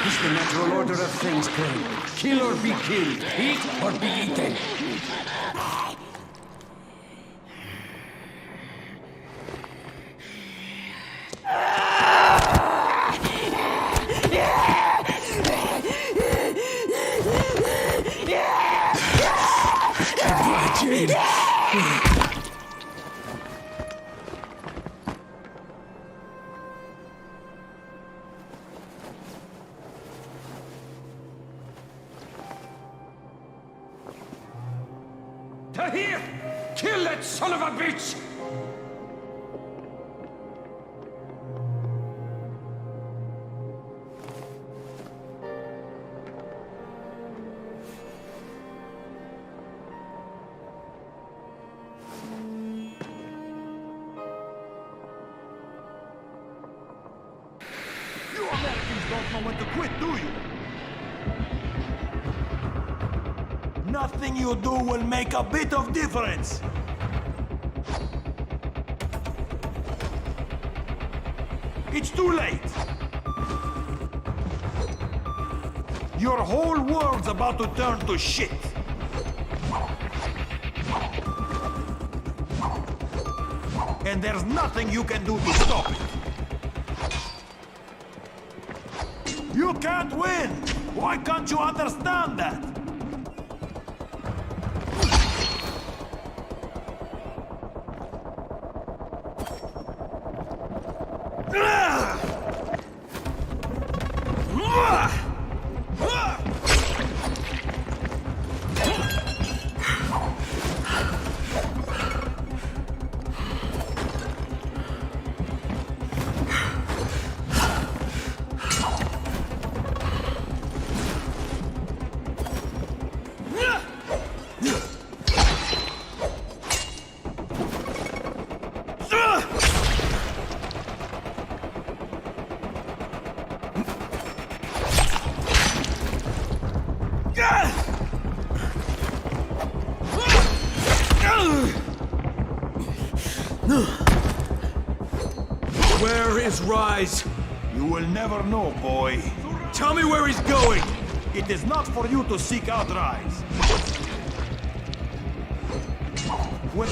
It's the natural order of things, Crane. Kill or be killed. Eat or be eaten. Jade. Tahir! Kill that son of a bitch! You Americans don't know when to quit, do you? Nothing you do will make a bit of difference. It's too late. Your whole world's about to turn to shit. And there's nothing you can do to stop it. You can't win! Why can't you understand that? Where is Rise? You will never know, boy. Tell me where he's going! It is not for you to seek out Rise. When...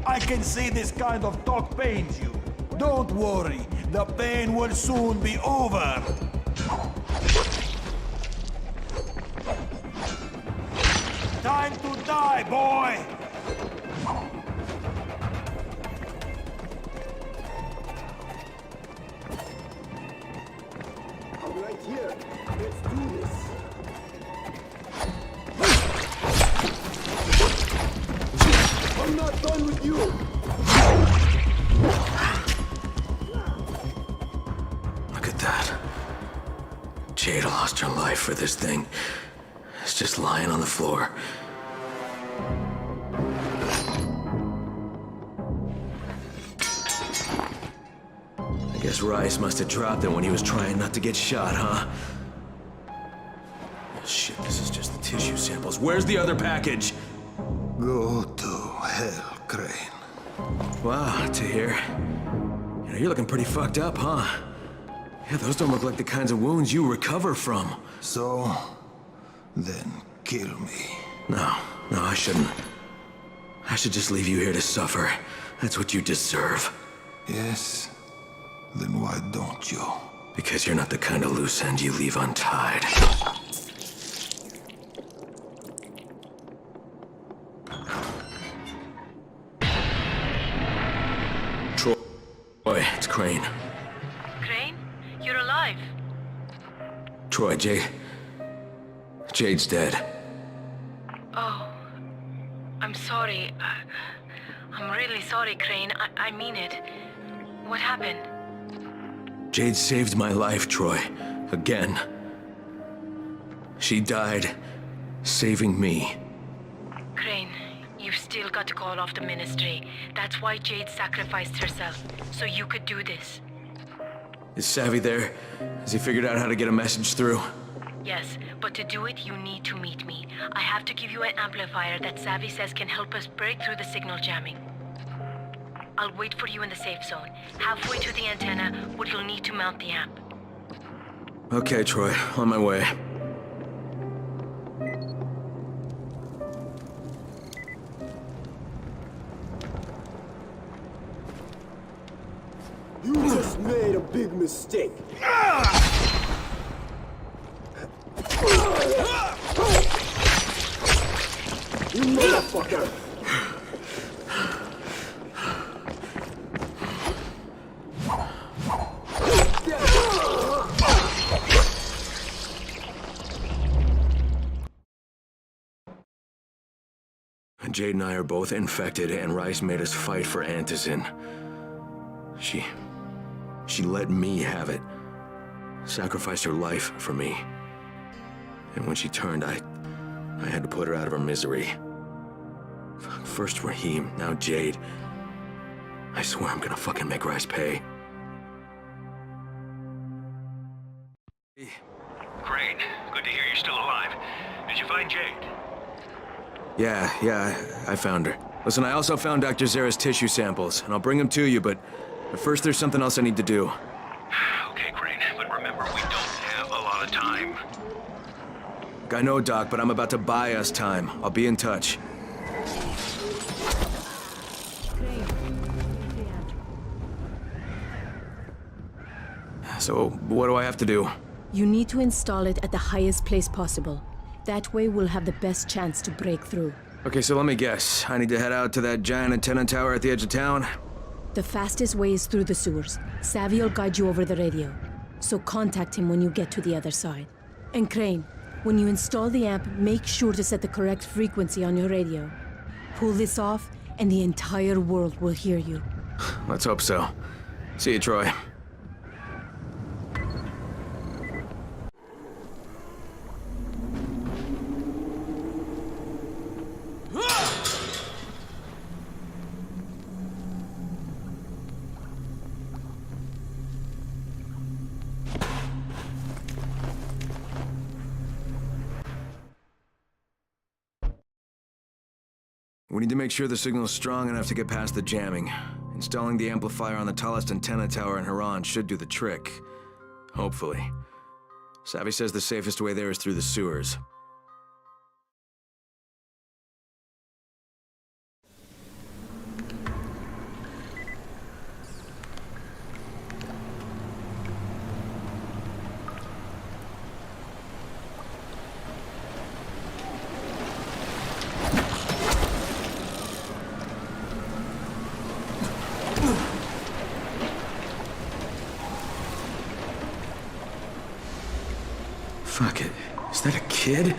I can see this kind of talk pains you. Don't worry, the pain will soon be over. Time to die, boy! I'm right here. Let's do this. done with you. Look at that. Jade lost her life for this thing. It's just lying on the floor. I guess Rice must have dropped it when he was trying not to get shot, huh? Oh, shit, this is just the tissue samples. Where's the other package? Go to hell, Crane. Wow, Tahir. You know, you're looking pretty fucked up, huh? Yeah, those don't look like the kinds of wounds you recover from. So, then kill me. No, I shouldn't. I should just leave you here to suffer. That's what you deserve. Yes? Then why don't you? Because you're not the kind of loose end you leave untied. Troy, it's Crane. Crane? You're alive. Troy, Jade's dead. Oh, I'm sorry. I'm really sorry, Crane. I mean it. What happened? Jade saved my life, Troy. Again. She died, saving me. Crane, you've still got to call off the ministry. That's why Jade sacrificed herself, so you could do this. Is Savvy there? Has he figured out how to get a message through? Yes, but to do it, you need to meet me. I have to give you an amplifier that Savvy says can help us break through the signal jamming. I'll wait for you in the safe zone, halfway to the antenna, where you'll need to mount the amp. Okay, Troy, on my way. You just made a big mistake. You motherfucker! Jade and I are both infected, and Rice made us fight for Antizin. She let me have it. Sacrificed her life for me. And when she turned, I had to put her out of her misery. First Raheem, now Jade. I swear I'm gonna fucking make Rice pay. Crane, good to hear you're still alive. Did you find Jade? Yeah, I found her. Listen, I also found Dr. Zera's tissue samples, and I'll bring them to you, but first there's something else I need to do. Okay, Crane, but remember, we don't have a lot of time. I know, Doc, but I'm about to buy us time. I'll be in touch. So, what do I have to do? You need to install it at the highest place possible. That way we'll have the best chance to break through. Okay, so let me guess. I need to head out to that giant antenna tower at the edge of town? The fastest way is through the sewers. Savvy will guide you over the radio. So contact him when you get to the other side. And Crane, when you install the amp, make sure to set the correct frequency on your radio. Pull this off, and the entire world will hear you. Let's hope so. See you, Troy. We need to make sure the signal's strong enough to get past the jamming. Installing the amplifier on the tallest antenna tower in Haran should do the trick. Hopefully. Savvy says the safest way there is through the sewers. Fuck it. Is that a kid?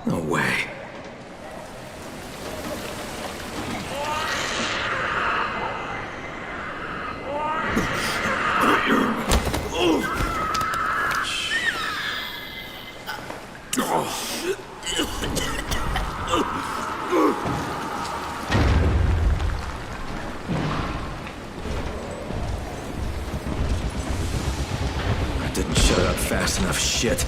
No way. fast enough, shit.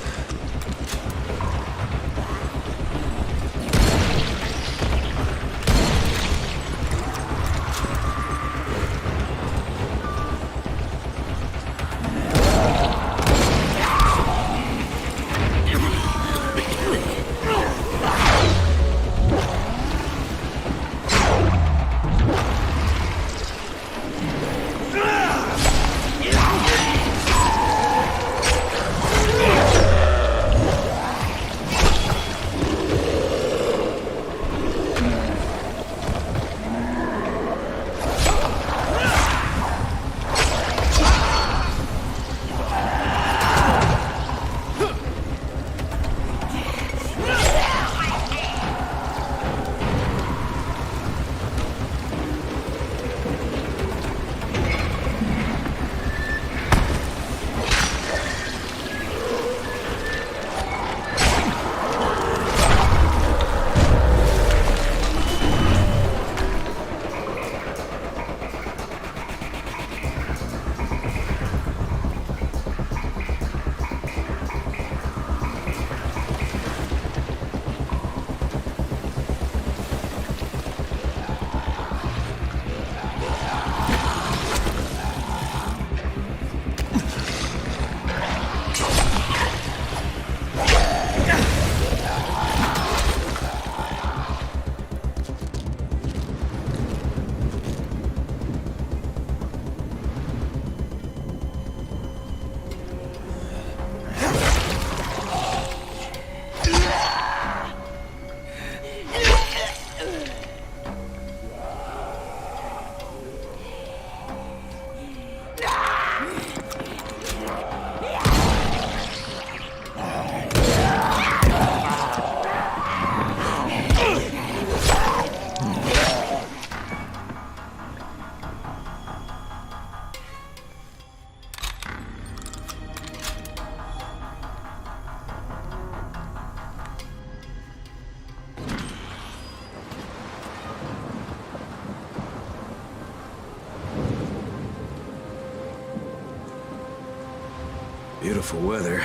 Beautiful weather.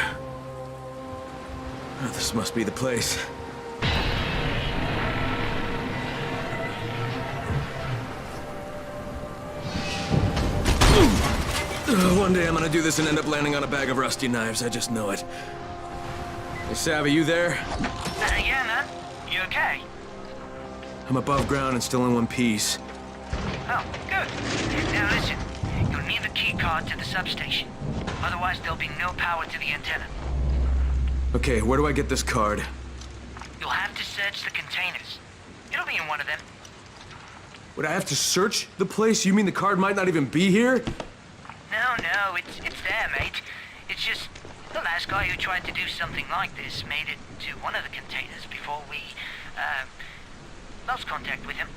Oh, this must be the place. One day I'm gonna do this and end up landing on a bag of rusty knives. I just know it. Hey, Savvy, you there? Yeah, man. You okay? I'm above ground and still in one piece. Oh, good. Now listen, you'll need the key card to the substation. Otherwise, there'll be no power to the antenna. Okay, where do I get this card? You'll have to search the containers. It'll be in one of them. Would I have to search the place? You mean the card might not even be here? No, it's there, mate. It's just the last guy who tried to do something like this made it to one of the containers before we, lost contact with him.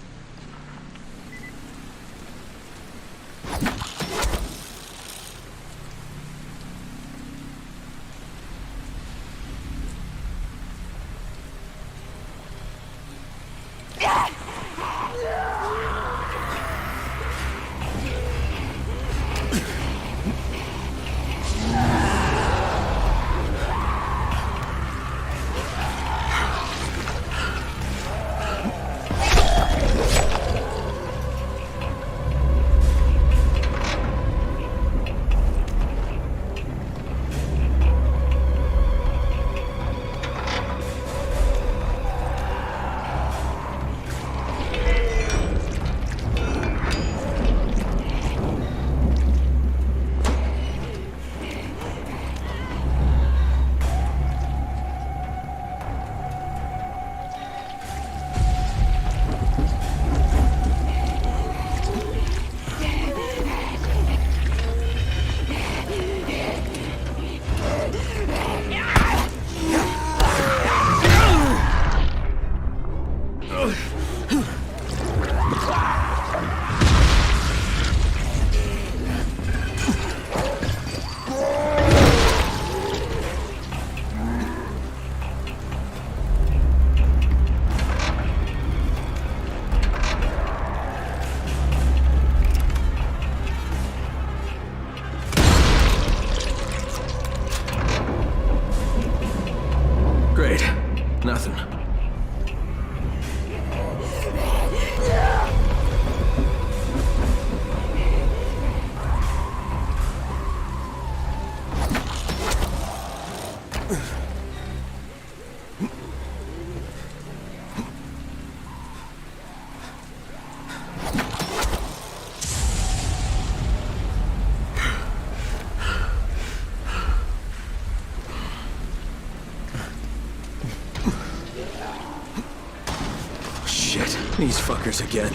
These fuckers again.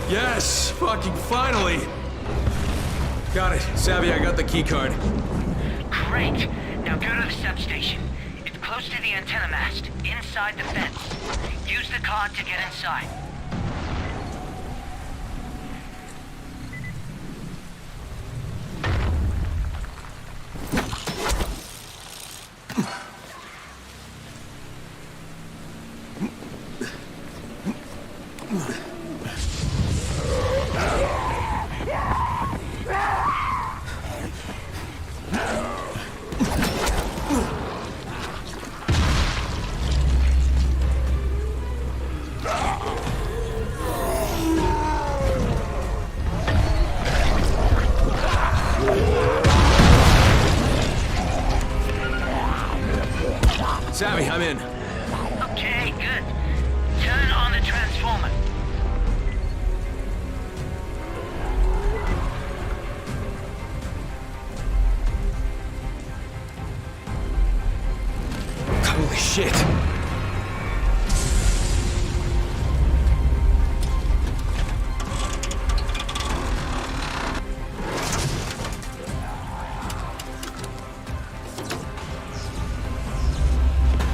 Yes! Fucking finally! Got it. Savvy, I got the keycard. Great. Now go to the substation. It's close to the antenna mast, inside the fence. Use the card to get inside. Savvy, I'm in. Okay, good. Turn on the transformer. Holy shit.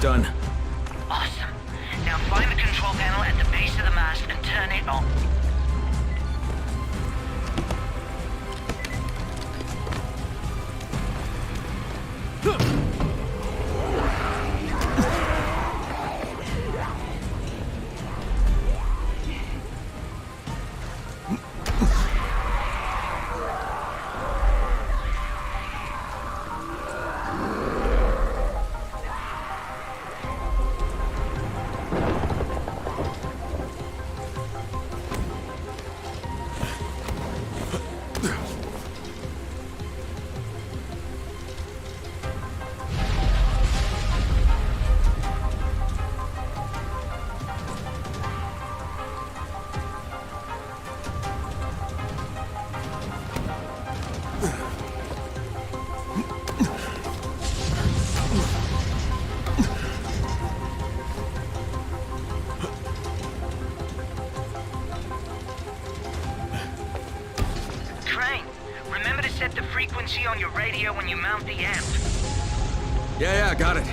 Done. Awesome. Now find the control panel at the base of the mast and turn it on. Set the frequency on your radio when you mount the amp. Yeah, got it.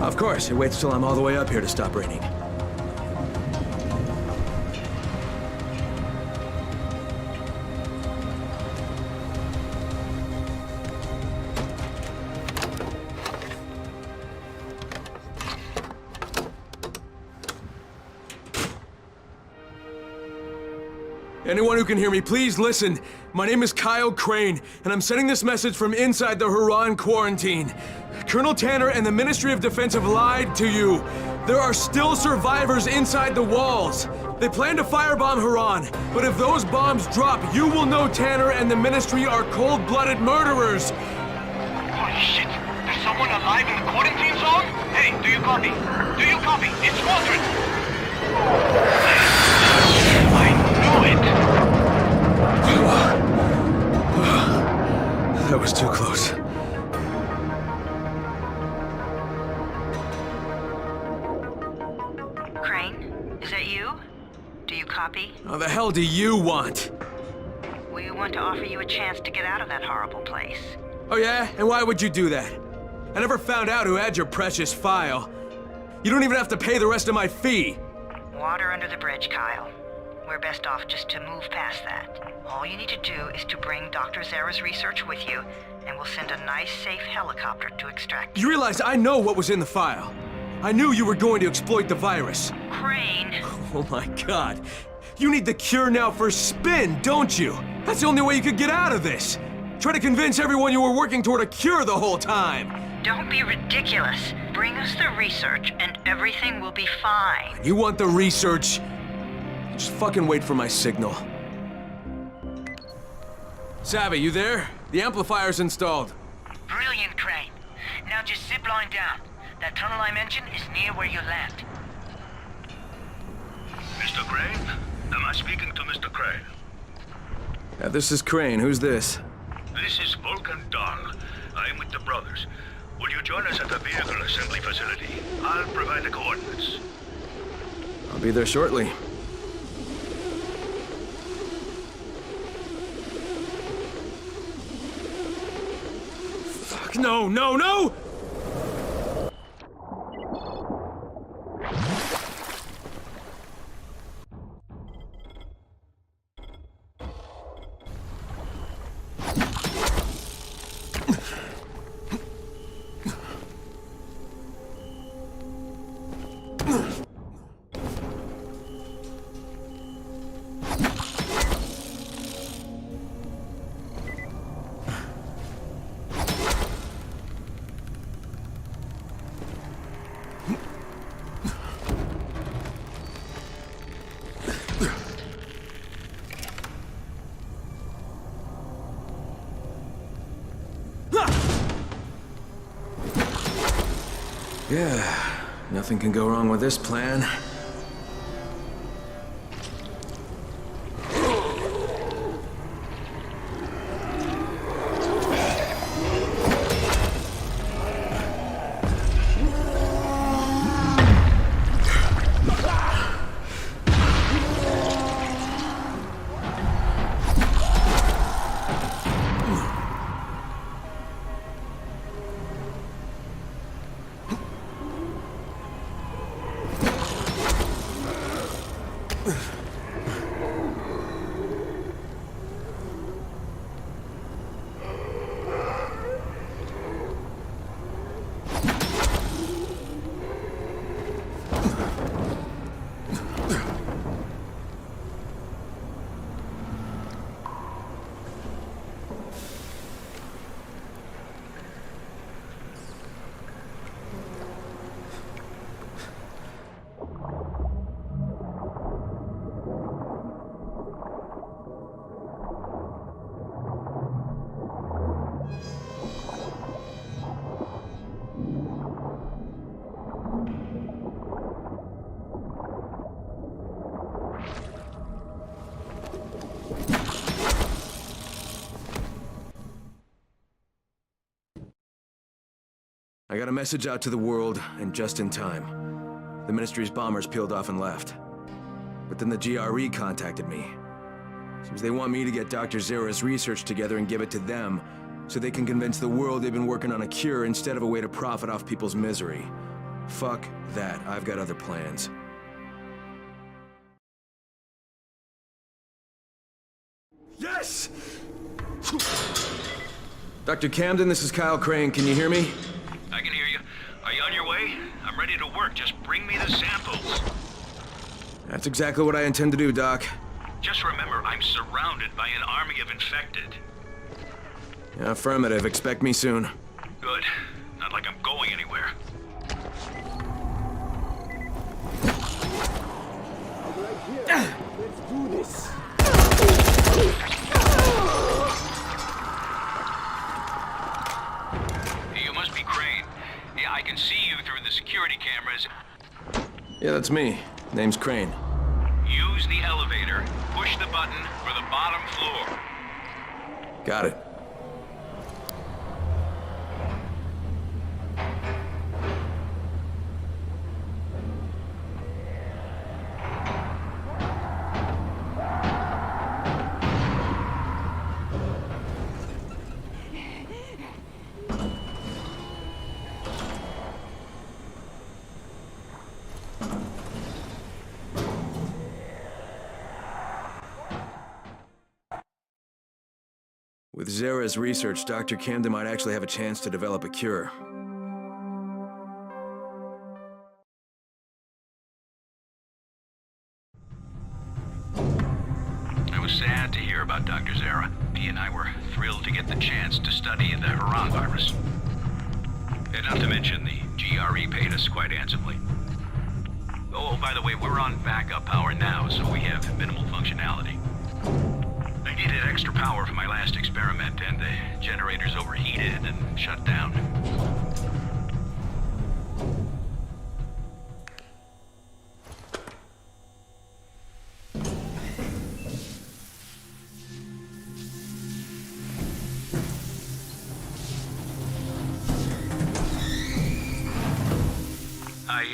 Of course, it waits till I'm all the way up here to stop raining. Anyone who can hear me, please listen. My name is Kyle Crane, and I'm sending this message from inside the Huron quarantine. Colonel Tanner and the Ministry of Defense have lied to you. There are still survivors inside the walls. They plan to firebomb Huron, but if those bombs drop, you will know Tanner and the Ministry are cold-blooded murderers. Holy shit! There's someone alive in the quarantine zone? Hey, do you copy? Do you copy? It's Waldron! I knew it! That was too close. Crane, is that you? Do you copy? How the hell do you want? We want to offer you a chance to get out of that horrible place. Oh yeah? And why would you do that? I never found out who had your precious file. You don't even have to pay the rest of my fee. Water under the bridge, Kyle. We're best off just to move past that. All you need to do is to bring Dr. Zara's research with you, and we'll send a nice, safe helicopter to extract you. You realize I know what was in the file. I knew you were going to exploit the virus. Crane! Oh my god. You need the cure now for spin, don't you? That's the only way you could get out of this. Try to convince everyone you were working toward a cure the whole time. Don't be ridiculous. Bring us the research, and everything will be fine. You want the research? Just fucking wait for my signal. Savvy, you there? The amplifier's installed. Brilliant, Crane. Now just zip line down. That tunnel I mentioned is near where you land. Mr. Crane? Am I speaking to Mr. Crane? This is Crane. Who's this? This is Vulcan Dahl. I'm with the brothers. Will you join us at the vehicle assembly facility? I'll provide the coordinates. I'll be there shortly. Fuck, no, no, no! Yeah, nothing can go wrong with this plan. I got a message out to the world, and just in time. The Ministry's bombers peeled off and left. But then the GRE contacted me. Seems they want me to get Dr. Zara's research together and give it to them, so they can convince the world they've been working on a cure instead of a way to profit off people's misery. Fuck that, I've got other plans. Yes! Dr. Camden, this is Kyle Crane. Can you hear me? I can hear you. Are you on your way? I'm ready to work. Just bring me the samples. That's exactly what I intend to do, Doc. Just remember, I'm surrounded by an army of infected. Affirmative. Expect me soon. Good. Not like I'm going anywhere. Let's do this. You must be Crane. Yeah, I can see you through the security cameras. Yeah, that's me. Name's Crane. Use the elevator. Push the button for the bottom floor. Got it. With Zara's research, Dr. Camden might actually have a chance to develop a cure. I was sad to hear about Dr. Zara. He and I were thrilled to get the chance to study the Huron virus. And not to mention, the GRE paid us quite handsomely. Oh, by the way, we're on backup power now, so we have minimal functionality. I needed extra power for my last experiment, and the generators overheated and shut down. I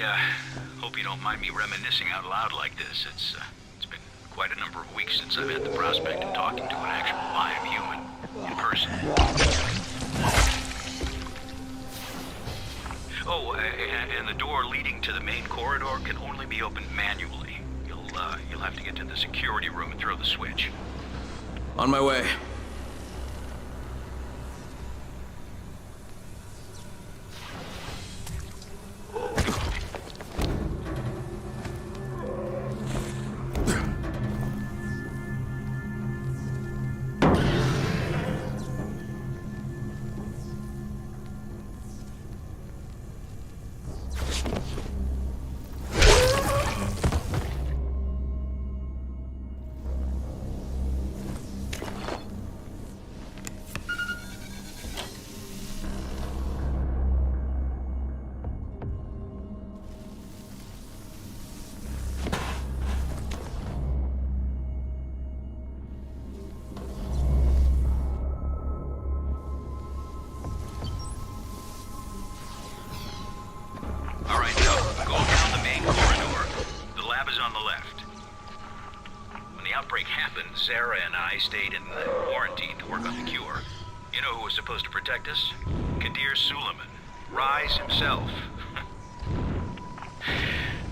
hope you don't mind me reminiscing out loud like this. It's been quite a number of weeks since I've had the prospect of talking to an actual live human in person. Oh, and the door leading to the main corridor can only be opened manually. You'll have to get to the security room and throw the switch. On my way. Sarah and I stayed in quarantine to work on the cure. You know who was supposed to protect us? Kadir Suleiman. Rise himself.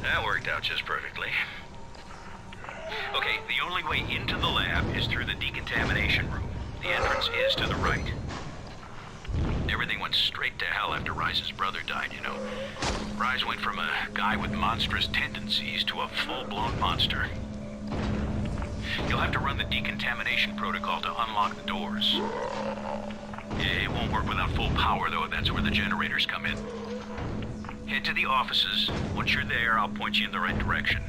That worked out just perfectly. Okay, the only way into the lab is through the decontamination room. The entrance is to the right. Everything went straight to hell after Rise's brother died, you know. Rise went from a guy with monstrous tendencies to a full-blown monster. You'll have to run the decontamination protocol to unlock the doors. It won't work without full power, though. That's where the generators come in. Head to the offices. Once you're there, I'll point you in the right direction.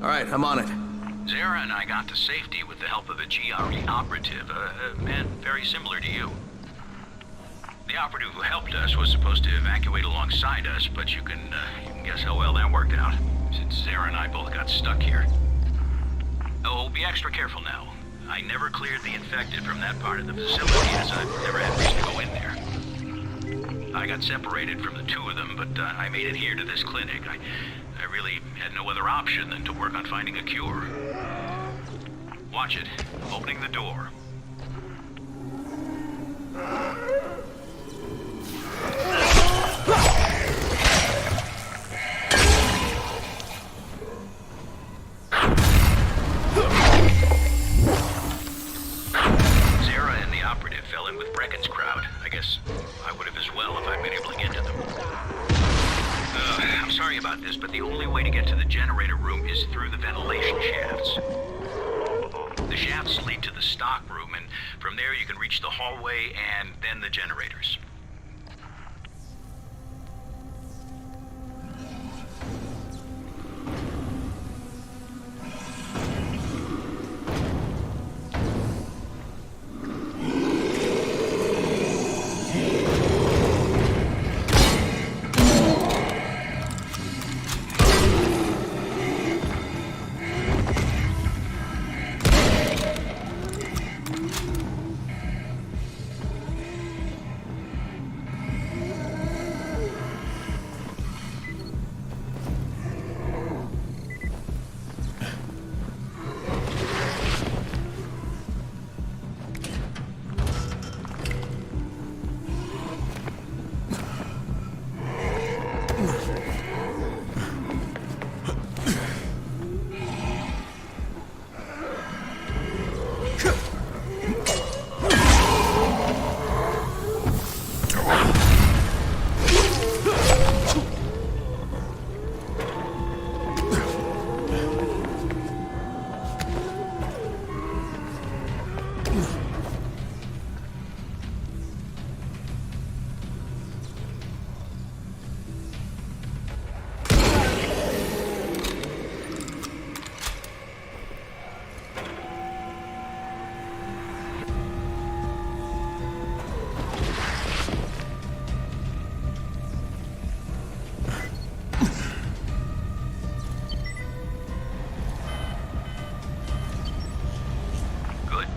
All right, I'm on it. Zara and I got to safety with the help of a GRE operative, a man very similar to you. The operative who helped us was supposed to evacuate alongside us, but you can guess how well that worked out, since Zara and I both got stuck here. Oh, be extra careful now. I never cleared the infected from that part of the facility, as I've never had reason to go in there. I got separated from the two of them, but I made it here to this clinic. I really had no other option than to work on finding a cure. Watch it. I'm opening the door. About this, but the only way to get to the generator room is through the ventilation shafts. The shafts lead to the stock room, and from there you can reach the hallway and then the generators.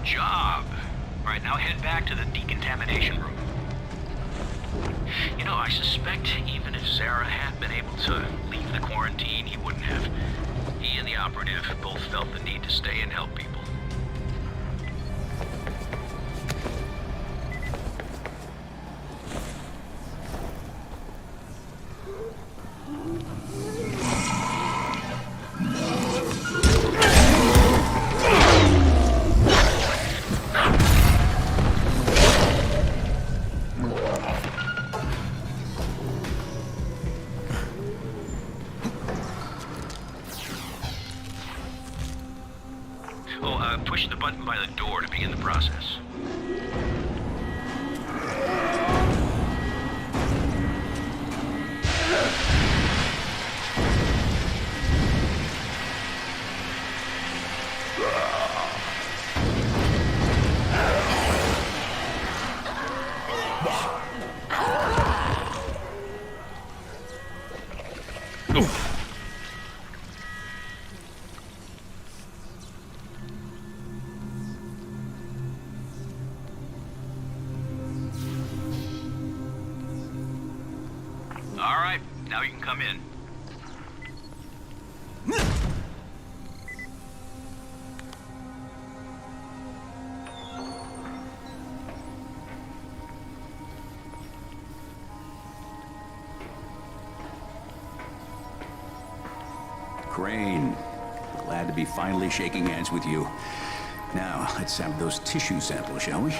job. All right, now head back to the decontamination room. You know, I suspect even if Zara had been able to leave the quarantine, he wouldn't have. He and the operative both felt the need to stay and help people. Push the button by the door to begin the process. All right, now you can come in. Crane, glad to be finally shaking hands with you. Now, let's have those tissue samples, shall we?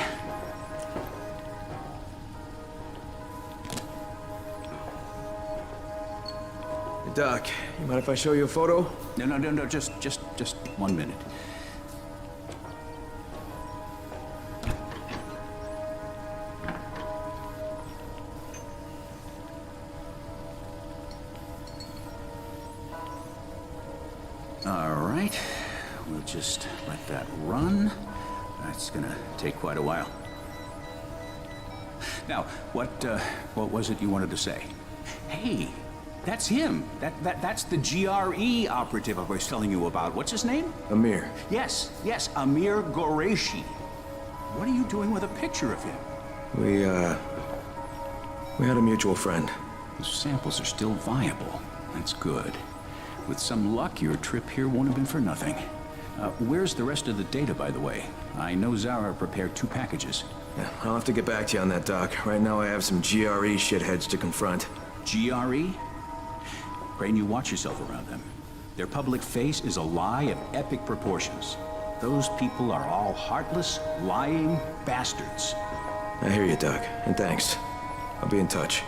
Doc, you mind if I show you a photo? No, just 1 minute. All right, we'll just let that run. That's gonna take quite a while. Now, what was it you wanted to say? Hey! That's him. That's the GRE operative I was telling you about. What's his name? Amir. Yes, Amir Qureshi. What are you doing with a picture of him? We had a mutual friend. The samples are still viable. That's good. With some luck, your trip here won't have been for nothing. Where's the rest of the data, by the way? I know Zara prepared 2 packages. Yeah, I'll have to get back to you on that, Doc. Right now I have some GRE shitheads to confront. GRE? Crane, you watch yourself around them. Their public face is a lie of epic proportions. Those people are all heartless, lying bastards. I hear you, Doc, and thanks. I'll be in touch.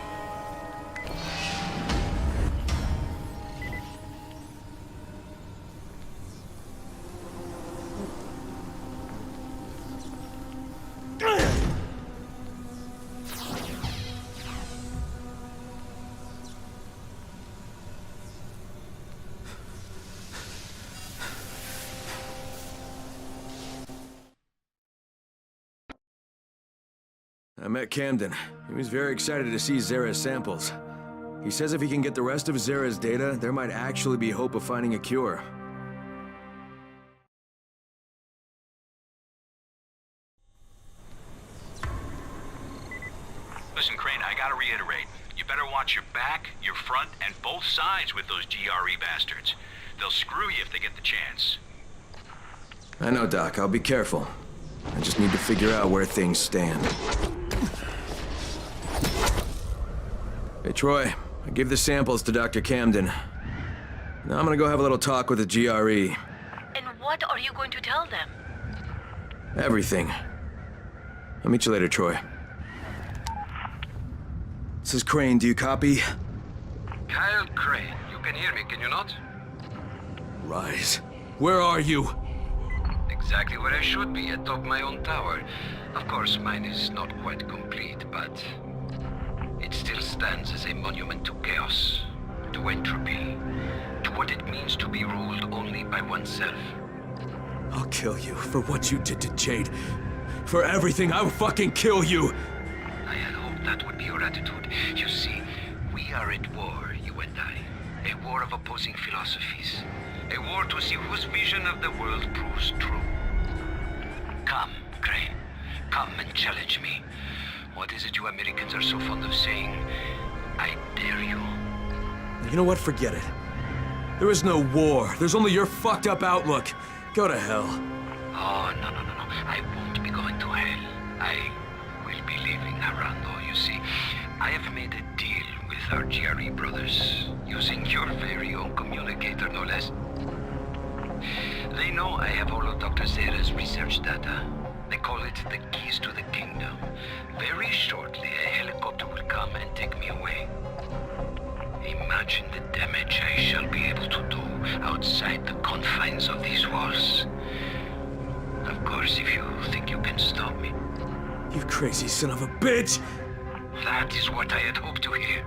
I met Camden. He was very excited to see Zara's samples. He says if he can get the rest of Zara's data, there might actually be hope of finding a cure. Listen, Crane, I gotta reiterate. You better watch your back, your front, and both sides with those GRE bastards. They'll screw you if they get the chance. I know, Doc. I'll be careful. I just need to figure out where things stand. Hey, Troy. I gave the samples to Dr. Camden. Now I'm gonna go have a little talk with the GRE. And what are you going to tell them? Everything. I'll meet you later, Troy. This is Crane. Do you copy? Kyle Crane. You can hear me, can you not? Rise. Where are you? Exactly where I should be, atop my own tower. Of course, mine is not quite complete, but it still stands as a monument to chaos, to entropy, to what it means to be ruled only by oneself. I'll kill you for what you did to Jade. For everything, I'll fucking kill you! I had hoped that would be your attitude. You see, we are at war, you and I. A war of opposing philosophies. A war to see whose vision of the world proves true. Come. Come and challenge me. What is it you Americans are so fond of saying? I dare you. You know what? Forget it. There is no war. There's only your fucked up outlook. Go to hell. Oh, no. I won't be going to hell. I will be leaving Arando, you see. I have made a deal with our GRE brothers, using your very own communicator, no less. They know I have all of Dr. Zera's research data. They call it the keys to the kingdom. Very shortly, a helicopter will come and take me away. Imagine the damage I shall be able to do outside the confines of these walls. Of course, if you think you can stop me. You crazy son of a bitch! That is what I had hoped to hear.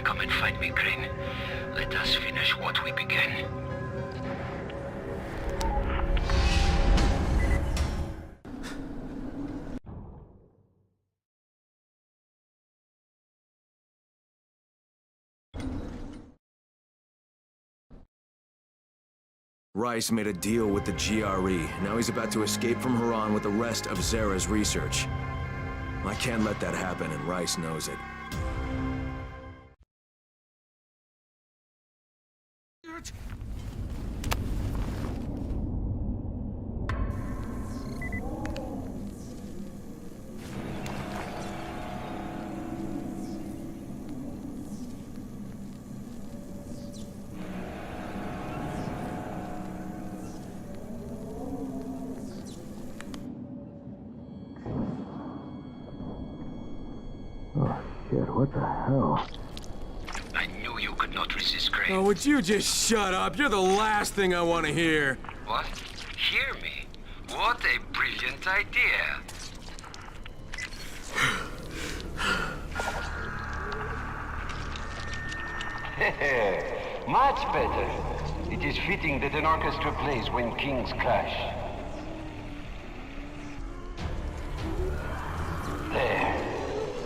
Come and find me, Crane. Let us finish what we began. Rice made a deal with the GRE. Now he's about to escape from Haran with the rest of Zera's research. I can't let that happen, and Rice knows it. What the hell? I knew you could not resist, Crane. Oh, would you just shut up? You're the last thing I want to hear. What? Hear me? What a brilliant idea. Much better. It is fitting that an orchestra plays when kings clash. There.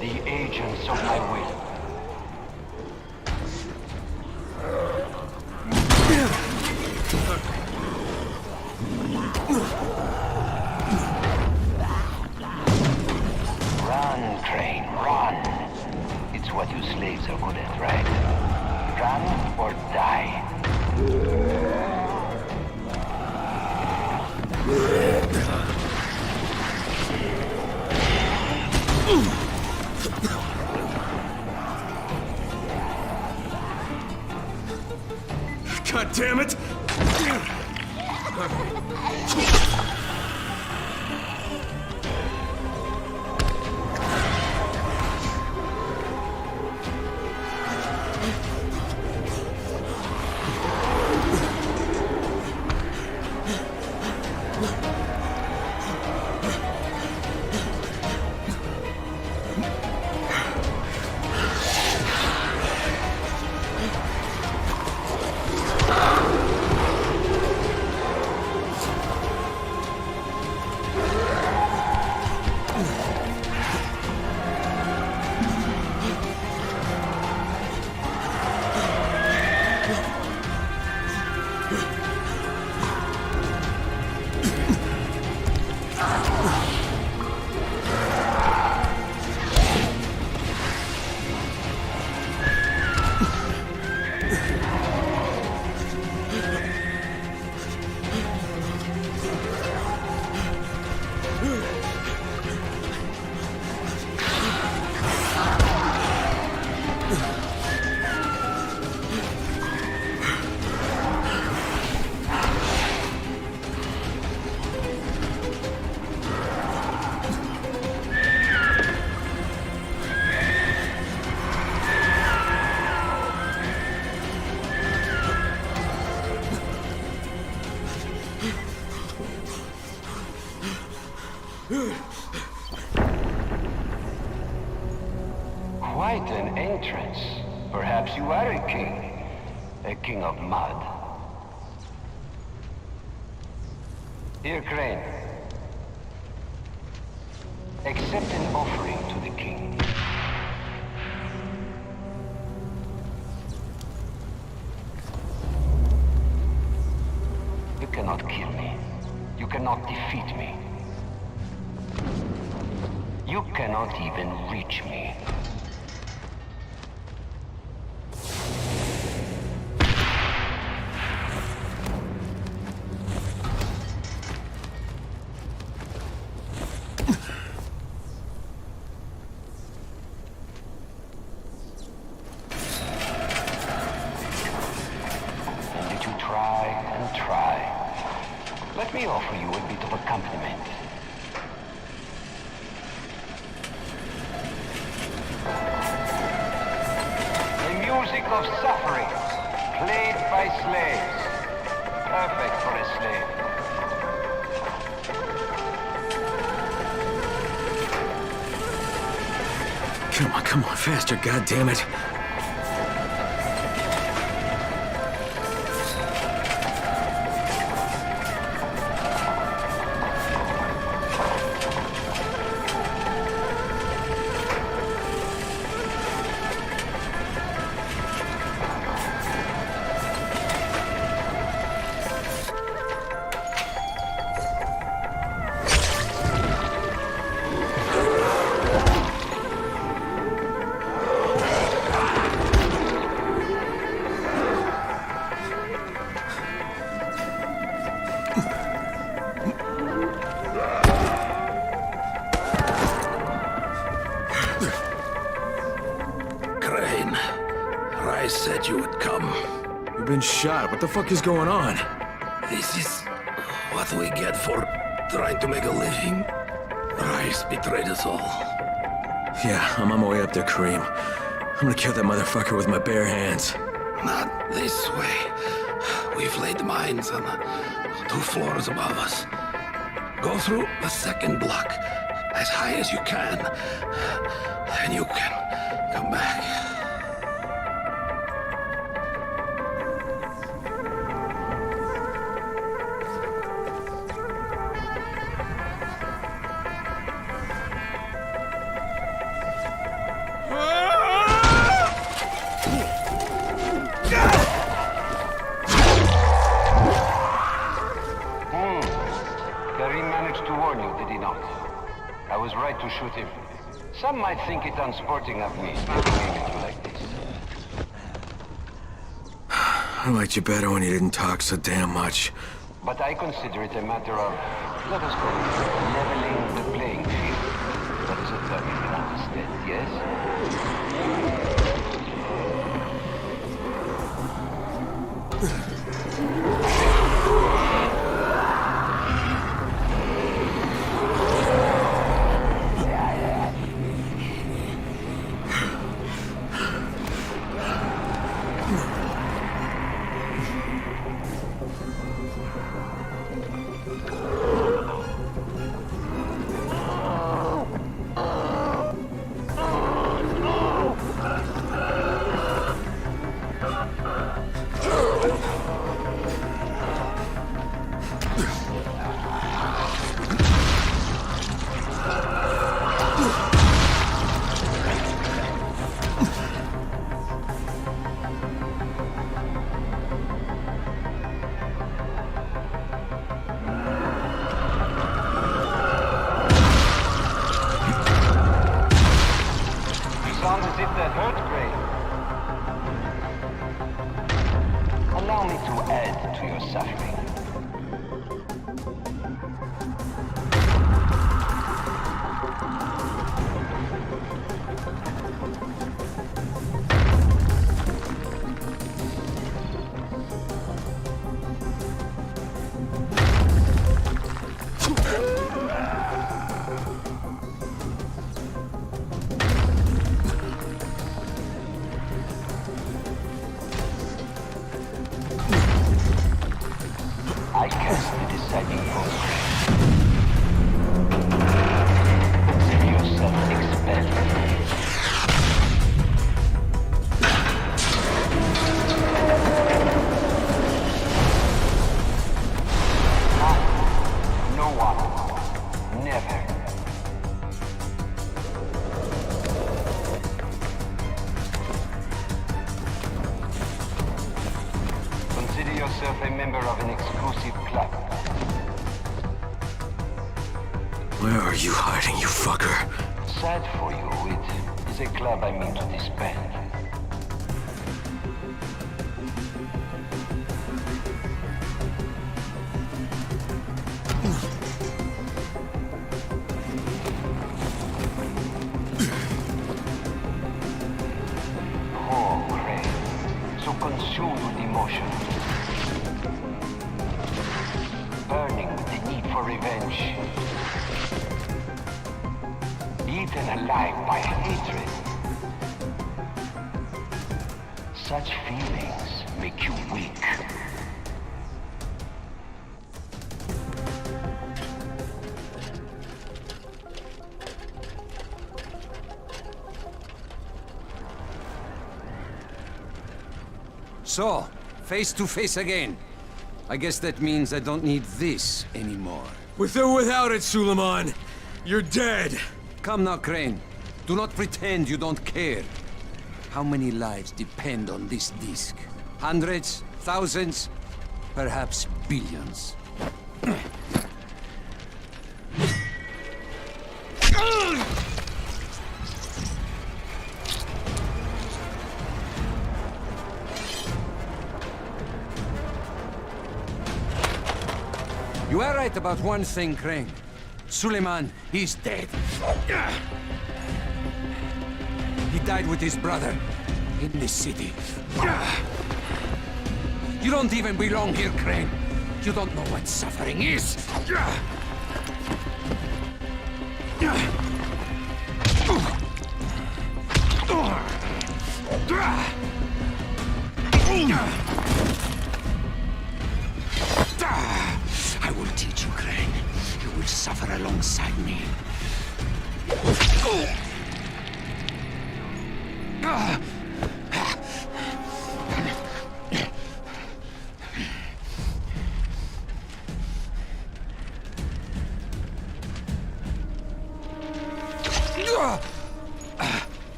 The agents of my will. Run, Crane, run. It's what you slaves are good at, right? Run or die. God damn it! Quite an entrance. Perhaps you are a king. A king of mud. Here, Crane. Accept an offering to the king. You cannot kill me. You cannot defeat me. You cannot even reach me. Let me offer you a bit of accompaniment. The music of suffering, played by slaves. Perfect for a slave. Come on, faster, goddammit. I said you would come. You've been shot. What the fuck is going on? This is what we get for trying to make a living. Rice betrayed us all. Yeah, I'm on my way up there, Kareem. I'm gonna kill that motherfucker with my bare hands. Not this way. We've laid mines on the 2 floors above us. Go through the second block as high as you can, and you can come back. I was right to shoot him. Some might think it unsporting of me, staring at you like this. I liked you better when you didn't talk so damn much. But I consider it a matter of, let us call it, leveling the playing field. That is a term you can understand, yes? Sounds as if that hurt, Gray. Allow me to add to your suffering. I cast the deciding vote. Consider yourself expelled. No one. Never. Consider yourself a member of an exclusive club. Where are you hiding, you fucker? sad for you. It is a club I mean to disband. Oh, Crane. So consumed with emotion. Burning with the need for revenge. Eaten alive by hatred. Such feelings make you weak. So, face to face again. I guess that means I don't need this anymore. With or without it, Suleiman, you're dead. Come now, Crane. Do not pretend you don't care. How many lives depend on this disc? Hundreds? Thousands? Perhaps billions. You are right about one thing, Crane. Suleiman, he's dead. He died with his brother in this city. You don't even belong here, Crane. You don't know what suffering is. I will teach you, Crane. You will suffer alongside me.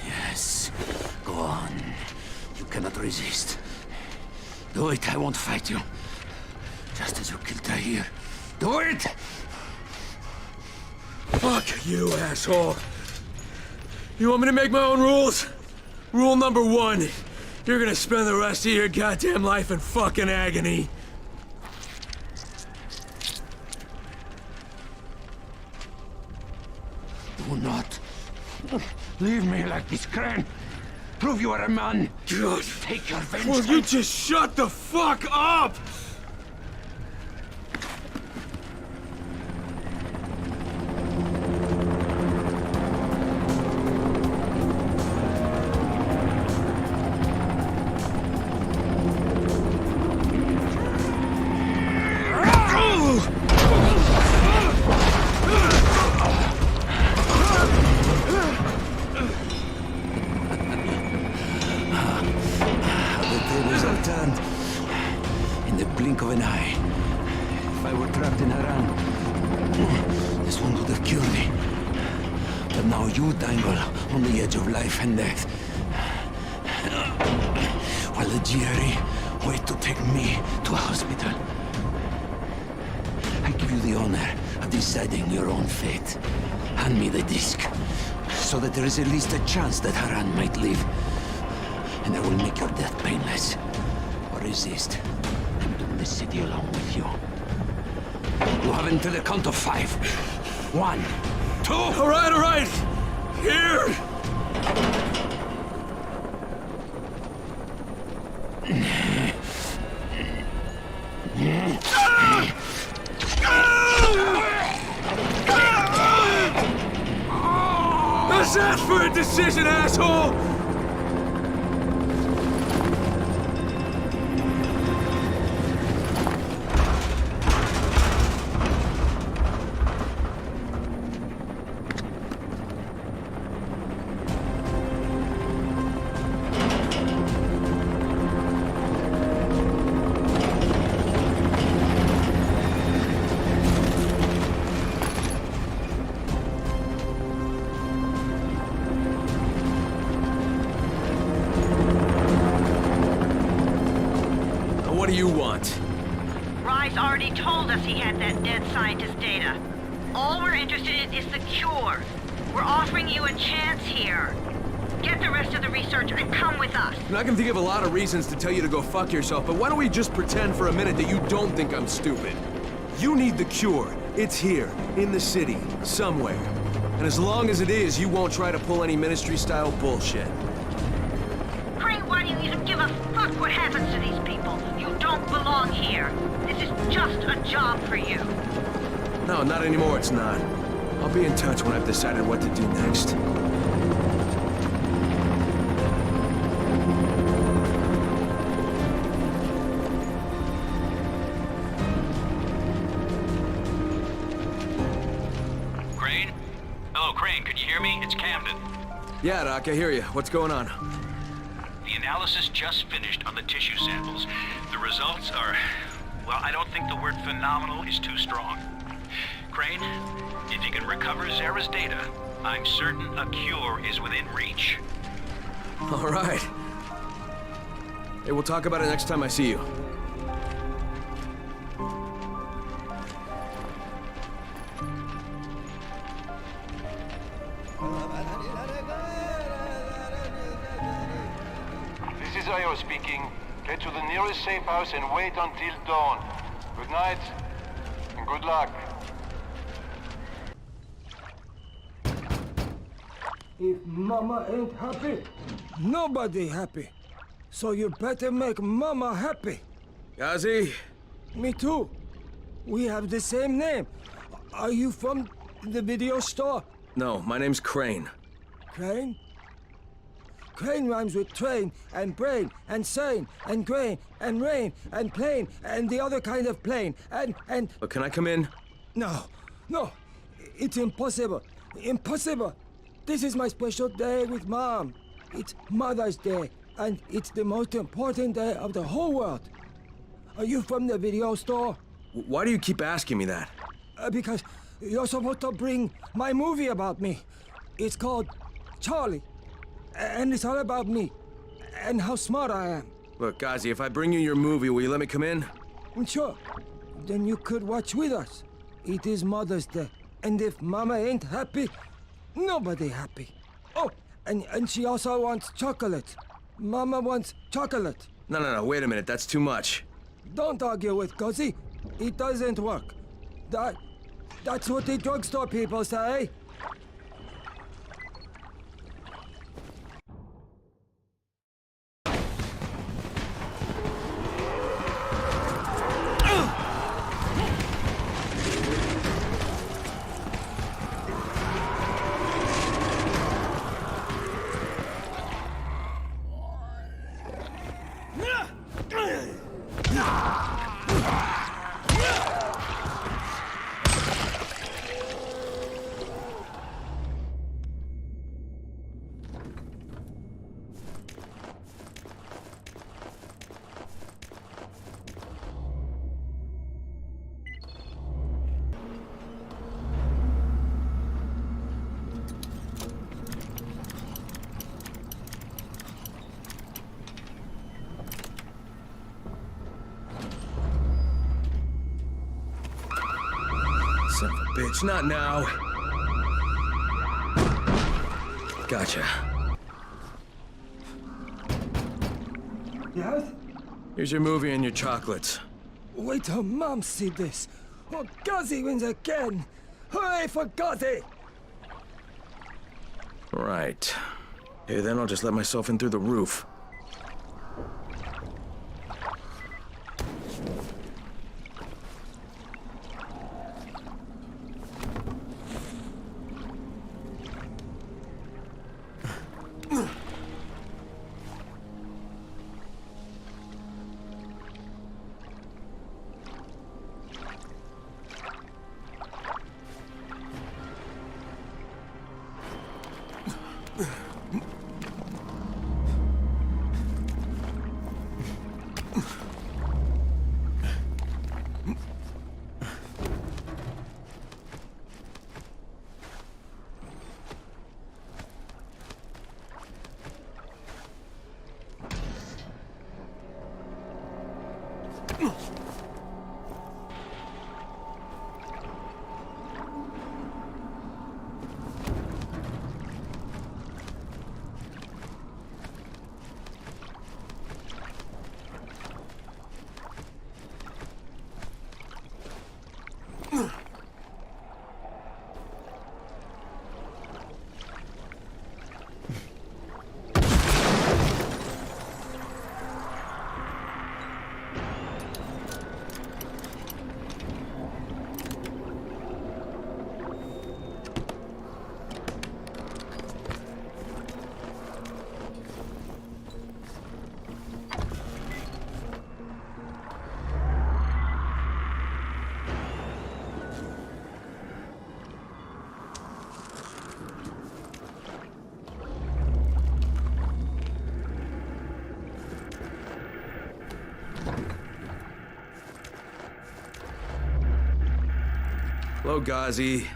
Yes, go on. You cannot resist. Do it, I won't fight you. Just as you killed Tahir. Do it! Fuck you, asshole. You want me to make my own rules? Rule number 1. You're gonna spend the rest of your goddamn life in fucking agony. Do not leave me like this, Crane. Prove you are a man. God. Take your vengeance. Will you just shut the fuck up? And death. While the GRE wait to take me to a hospital. I give you the honor of deciding your own fate. Hand me the disc, so that there is at least a chance that Haran might live. And I will make your death painless. Or resist, and doom the city along with you. You have until the count of 5. 1, 2... All right! Here! Let's ask for a decision, asshole! Rise already told us he had that dead scientist data. All we're interested in is the cure. We're offering you a chance here. Get the rest of the research and come with us. And I can think of a lot of reasons to tell you to go fuck yourself, but why don't we just pretend for a minute that you don't think I'm stupid? You need the cure. It's here, in the city, somewhere. And as long as it is, you won't try to pull any ministry-style bullshit. Crane, why do you even give a fuck what happens to these people? You don't belong here. This is just a job for you. No, not anymore, it's not. I'll be in touch when I've decided what to do next. Crane? Hello, Crane, can you hear me? It's Camden. Yeah, Doc, I hear you. What's going on? The analysis just finished on the tissue samples. The results are... well, I don't think the word phenomenal is too strong. Crane, if you can recover Zara's data, I'm certain a cure is within reach. All right. Hey, we'll talk about it next time I see you. This is Io speaking. Get to the nearest safe house and wait until dawn. Good night, and good luck. If Mama ain't happy, nobody happy. So you better make Mama happy. Gazi? Me too. We have the same name. Are you from the video store? No, my name's Crane. Crane? Crane rhymes with train, and brain, and sane, and grain, and rain, and plane, and the other kind of plane, and... But can I come in? No, no. It's impossible. Impossible. This is my special day with Mom. It's Mother's Day, and it's the most important day of the whole world. Are you from the video store? Why do you keep asking me that? Because you're supposed to bring my movie about me. It's called Charlie. And it's all about me, and how smart I am. Look, Gazi, if I bring you your movie, will you let me come in? Sure. Then you could watch with us. It is Mother's Day, and if Mama ain't happy, nobody happy. Oh, and she also wants chocolate. Mama wants chocolate. No, wait a minute, that's too much. Don't argue with Gazi. It doesn't work. That's what the drugstore people say. Son of a bitch, not now. Gotcha. Yes? Here's your movie and your chocolates. Wait till Mom see this. Oh, Gazi wins again. Hooray for Gazi! Right. Hey, then I'll just let myself in through the roof. Hello, Ghazi.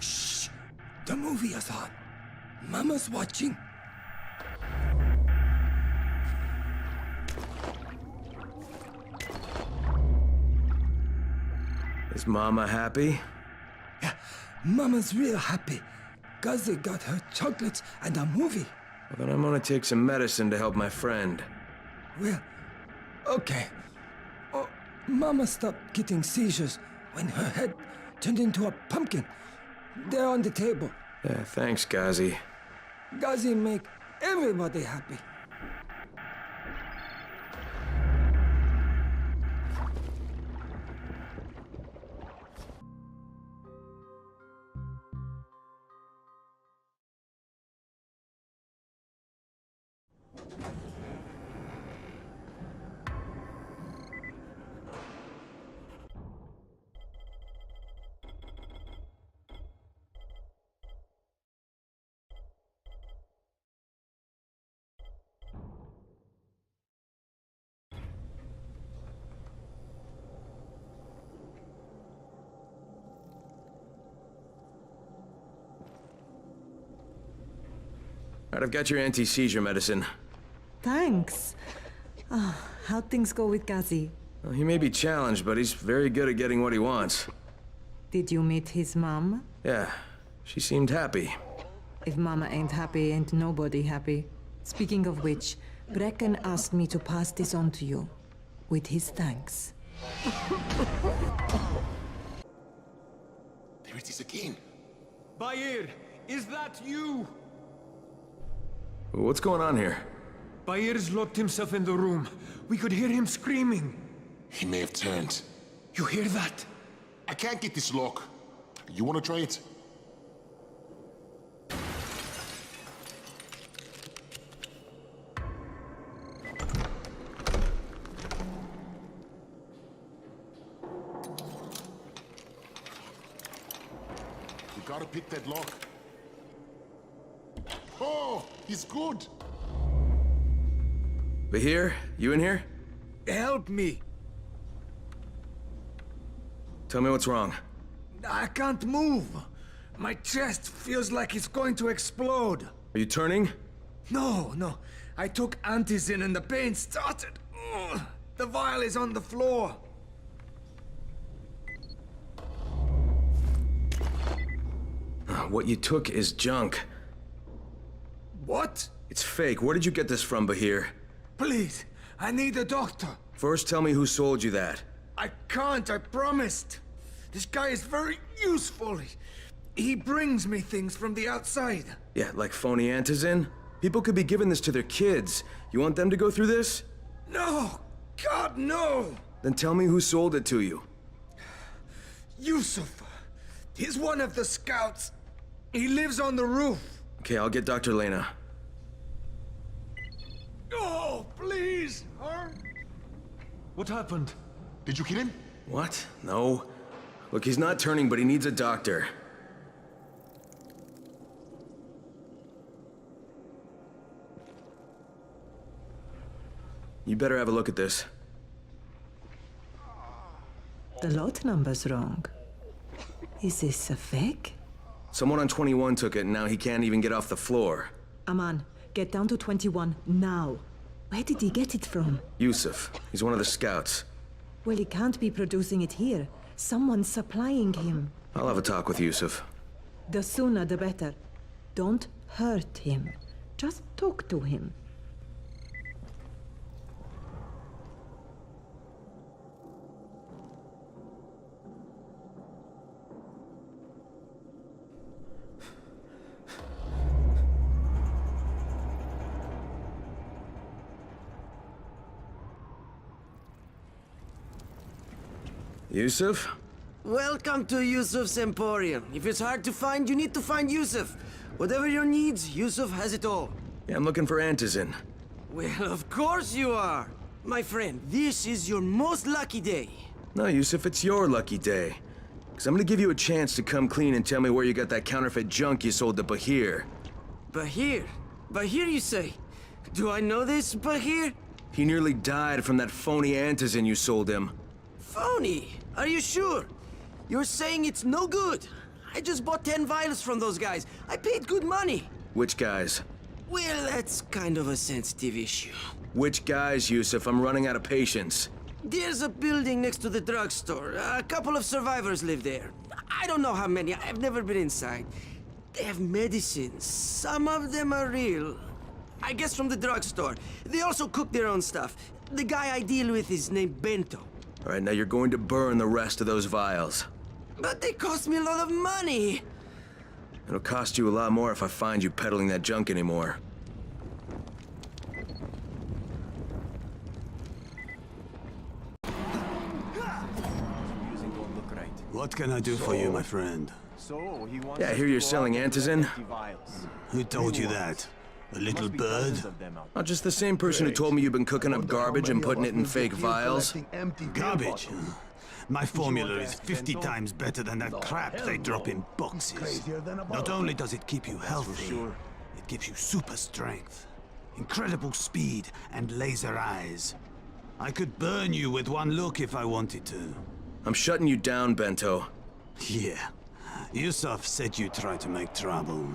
Shh! The movie is on. Mama's watching. Is Mama happy? Yeah, Mama's real happy. Ghazi got her chocolates and a movie. Well, then I'm gonna take some medicine to help my friend. Well, okay. Oh, Mama stopped getting seizures when her head turned into a pumpkin. They're on the table. Yeah, thanks, Ghazi. Ghazi make everybody happy. All right, I've got your anti-seizure medicine. Thanks. How'd things go with Ghazi? Well, he may be challenged, but he's very good at getting what he wants. Did you meet his mom? Yeah, she seemed happy. If Mama ain't happy, ain't nobody happy. Speaking of which, Brecken asked me to pass this on to you, with his thanks. There it is again. Bair, is that you? What's going on here? Bair's locked himself in the room. We could hear him screaming. He may have turned. You hear that? I can't get this lock. You want to try it? You gotta pick that lock. Oh, he's good. Bahir, you in here? Help me. Tell me what's wrong. I can't move. My chest feels like it's going to explode. Are you turning? No. I took antizin and the pain started. Ugh. The vial is on the floor. What you took is junk. What? It's fake. Where did you get this from, Bahir? Please, I need a doctor. First, tell me who sold you that. I can't, I promised. This guy is very useful. He brings me things from the outside. Yeah, like phony antizin? People could be giving this to their kids. You want them to go through this? No! God, no! Then tell me who sold it to you. Yusuf. He's one of the scouts. He lives on the roof. Okay, I'll get Dr. Lena. Oh, please! What happened? Did you kill him? What? No. Look, he's not turning, but he needs a doctor. You better have a look at this. The lot number's wrong. Is this a fake? Someone on 21 took it, and now he can't even get off the floor. Aman, get down to 21 now. Where did he get it from? Yusuf. He's one of the scouts. Well, he can't be producing it here. Someone's supplying him. I'll have a talk with Yusuf. The sooner the better. Don't hurt him. Just talk to him. Yusuf? Welcome to Yusuf's Emporium. If it's hard to find, you need to find Yusuf. Whatever your needs, Yusuf has it all. Yeah, I'm looking for antizin. Well, of course you are. My friend, this is your most lucky day. No, Yusuf, it's your lucky day. Because I'm gonna give you a chance to come clean and tell me where you got that counterfeit junk you sold to Bahir. Bahir? Bahir, you say? Do I know this, Bahir? He nearly died from that phony antizin you sold him. Phony? Are you sure? You're saying it's no good? I just bought 10 vials from those guys. I paid good money. Which guys? Well, that's kind of a sensitive issue. Which guys, Yusuf? I'm running out of patience. There's a building next to the drugstore. A couple of survivors live there. I don't know how many. I've never been inside. They have medicines. Some of them are real. I guess from the drugstore. They also cook their own stuff. The guy I deal with is named Bento. All right, now you're going to burn the rest of those vials. But they cost me a lot of money. It'll cost you a lot more if I find you peddling that junk anymore. What can I do for you, my friend? Yeah, I hear you're selling antizin. Who told you that? A little bird? Not just the same person who told me you've been cooking up garbage and putting it in fake vials. Garbage? My formula is 50 times better than that crap they drop in boxes. Not only does it keep you healthy, it gives you super strength, incredible speed, and laser eyes. I could burn you with one look if I wanted to. I'm shutting you down, Bento. Yeah. Yusuf said you tried to make trouble.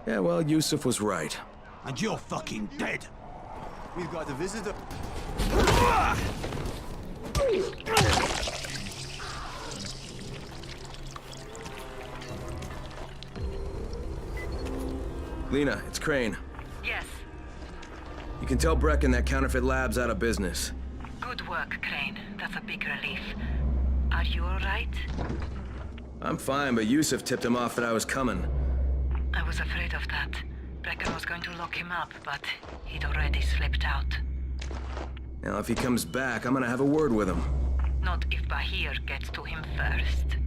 Yeah, well, Yusuf was right. And you're fucking dead! We've got a visitor. Lena, it's Crane. Yes. You can tell Brecken that counterfeit lab's out of business. Good work, Crane. That's a big relief. Are you all right? I'm fine, but Yusuf tipped him off that I was coming. I was afraid of that. Brecken was going to lock him up, but he'd already slipped out. Now, if he comes back, I'm gonna have a word with him. Not if Bahir gets to him first.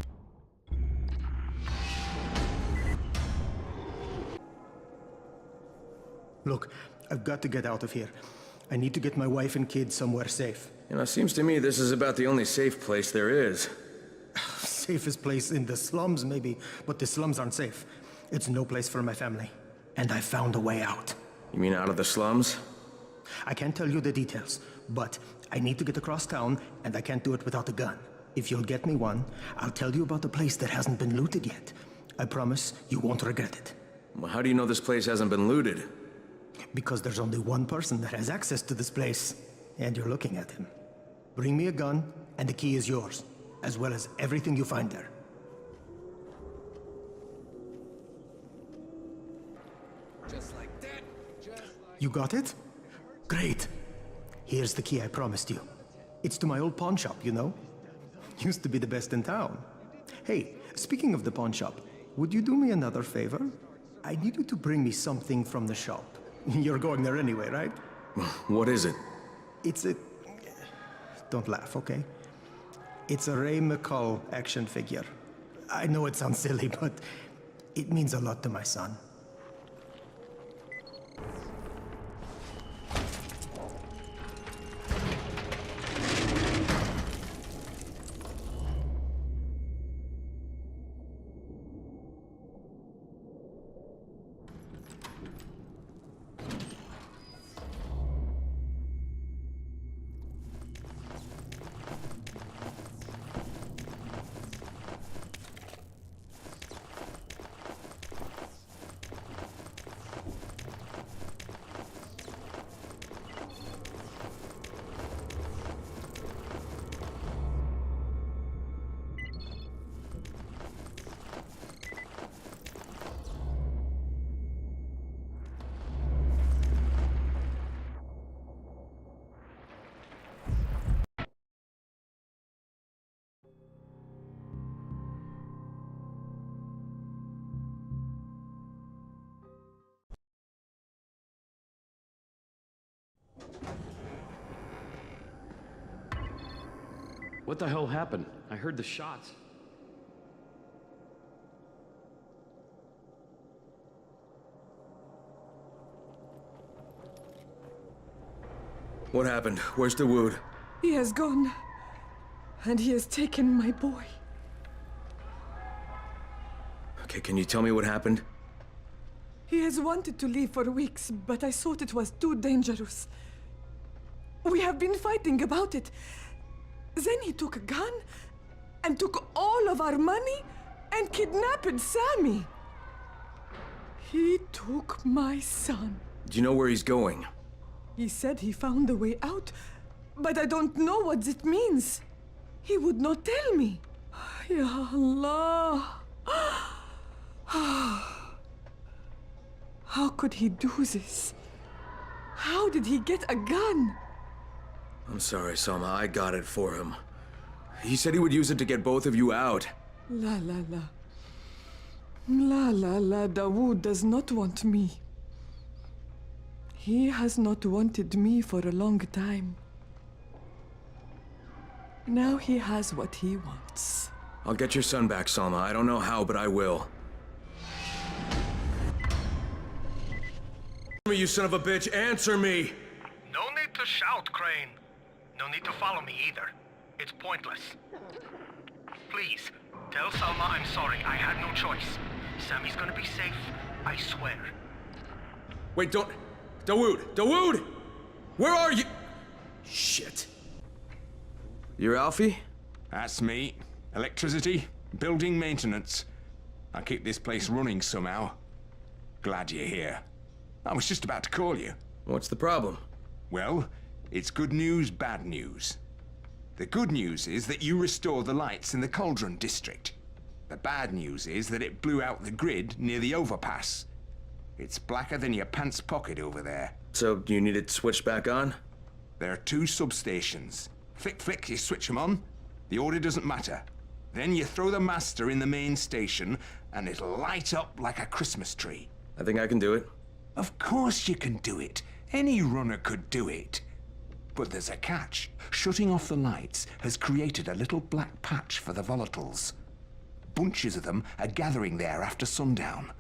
Look, I've got to get out of here. I need to get my wife and kids somewhere safe. You know, it seems to me this is about the only safe place there is. Safest place in the slums, maybe, but the slums aren't safe. It's no place for my family. And I found a way out. You mean out of the slums? I can't tell you the details, but I need to get across town, and I can't do it without a gun. If you'll get me one, I'll tell you about a place that hasn't been looted yet. I promise you won't regret it. Well, how do you know this place hasn't been looted? Because there's only one person that has access to this place, and you're looking at him. Bring me a gun, and the key is yours, as well as everything you find there. Just like that. You got it? Great. Here's the key I promised you. It's to my old pawn shop, you know? Used to be the best in town. Hey, speaking of the pawn shop, would you do me another favor? I need you to bring me something from the shop. You're going there anyway, right? What is it? It's a... Don't laugh, okay? It's a Ray McCall action figure. I know it sounds silly, but it means a lot to my son. What the hell happened? I heard the shots. What happened? Where's Dawood? He has gone. And he has taken my boy. Okay, can you tell me what happened? He has wanted to leave for weeks, but I thought it was too dangerous. We have been fighting about it. Then he took a gun and took all of our money and kidnapped Sammy. He took my son. Do you know where he's going? He said he found a way out, but I don't know what it means. He would not tell me. Ya Allah. How could he do this? How did he get a gun? I'm sorry, Salma. I got it for him. He said he would use it to get both of you out. La la la. La la la, Dawood does not want me. He has not wanted me for a long time. Now he has what he wants. I'll get your son back, Salma. I don't know how, but I will. You son of a bitch, answer me! No need to shout, Crane. No need to follow me either. It's pointless. Please, tell Salma I'm sorry. I had no choice. Sammy's gonna be safe, I swear. Wait, don't... Dawood! Dawood! Where are you? Shit. You're Alfie? That's me. Electricity, building maintenance. I keep this place running somehow. Glad you're here. I was just about to call you. What's the problem? Well, it's good news, bad news. The good news is that you restored the lights in the Cauldron district. The bad news is that it blew out the grid near the overpass. It's blacker than your pants pocket over there. So, do you need it switched back on? There are 2 substations. Flick, flick, you switch them on. The order doesn't matter. Then you throw the master in the main station, and it'll light up like a Christmas tree. I think I can do it. Of course you can do it. Any runner could do it. But there's a catch. Shutting off the lights has created a little black patch for the volatiles. Bunches of them are gathering there after sundown.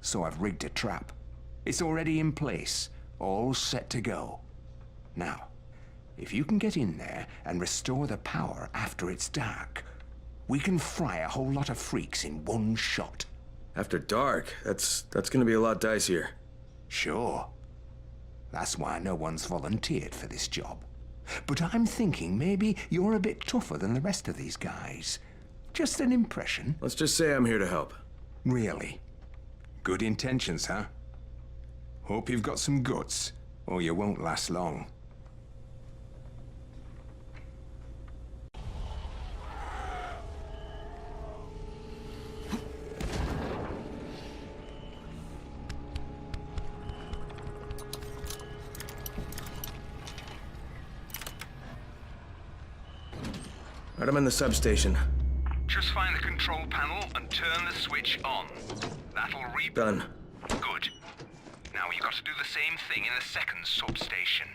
So I've rigged a trap. It's already in place, all set to go. Now, if you can get in there and restore the power after it's dark, we can fry a whole lot of freaks in one shot. After dark? That's gonna be a lot dicier. Sure. That's why no one's volunteered for this job. But I'm thinking maybe you're a bit tougher than the rest of these guys. Just an impression. Let's just say I'm here to help. Really? Good intentions, huh? Hope you've got some guts, or you won't last long. Right, I'm in the substation. Just find the control panel and turn the switch on. That'll reboot. Done. Good. Now you got to do the same thing in the second substation.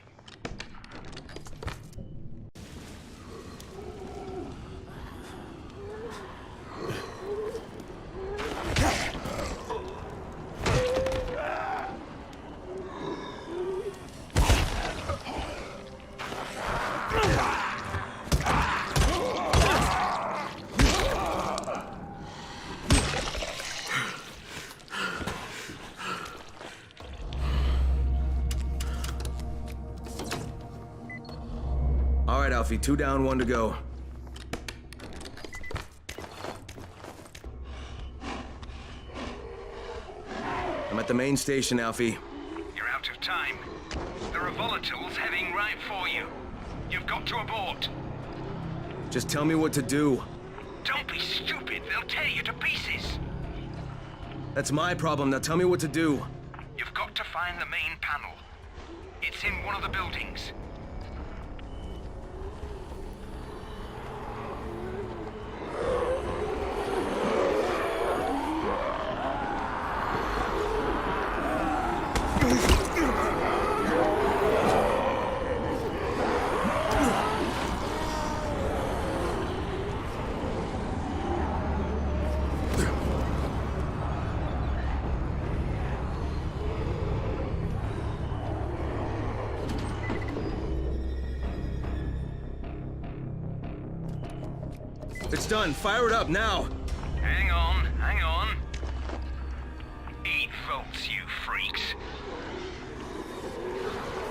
All right, Alfie, 2 down, 1 to go. I'm at the main station, Alfie. You're out of time. There are volatiles heading right for you. You've got to abort. Just tell me what to do. Don't be stupid. They'll tear you to pieces. That's my problem. Now tell me what to do. You've got to find the main panel. It's in one of the buildings. It's done. Fire it up now. Hang on, hang on. 8 volts, you freaks.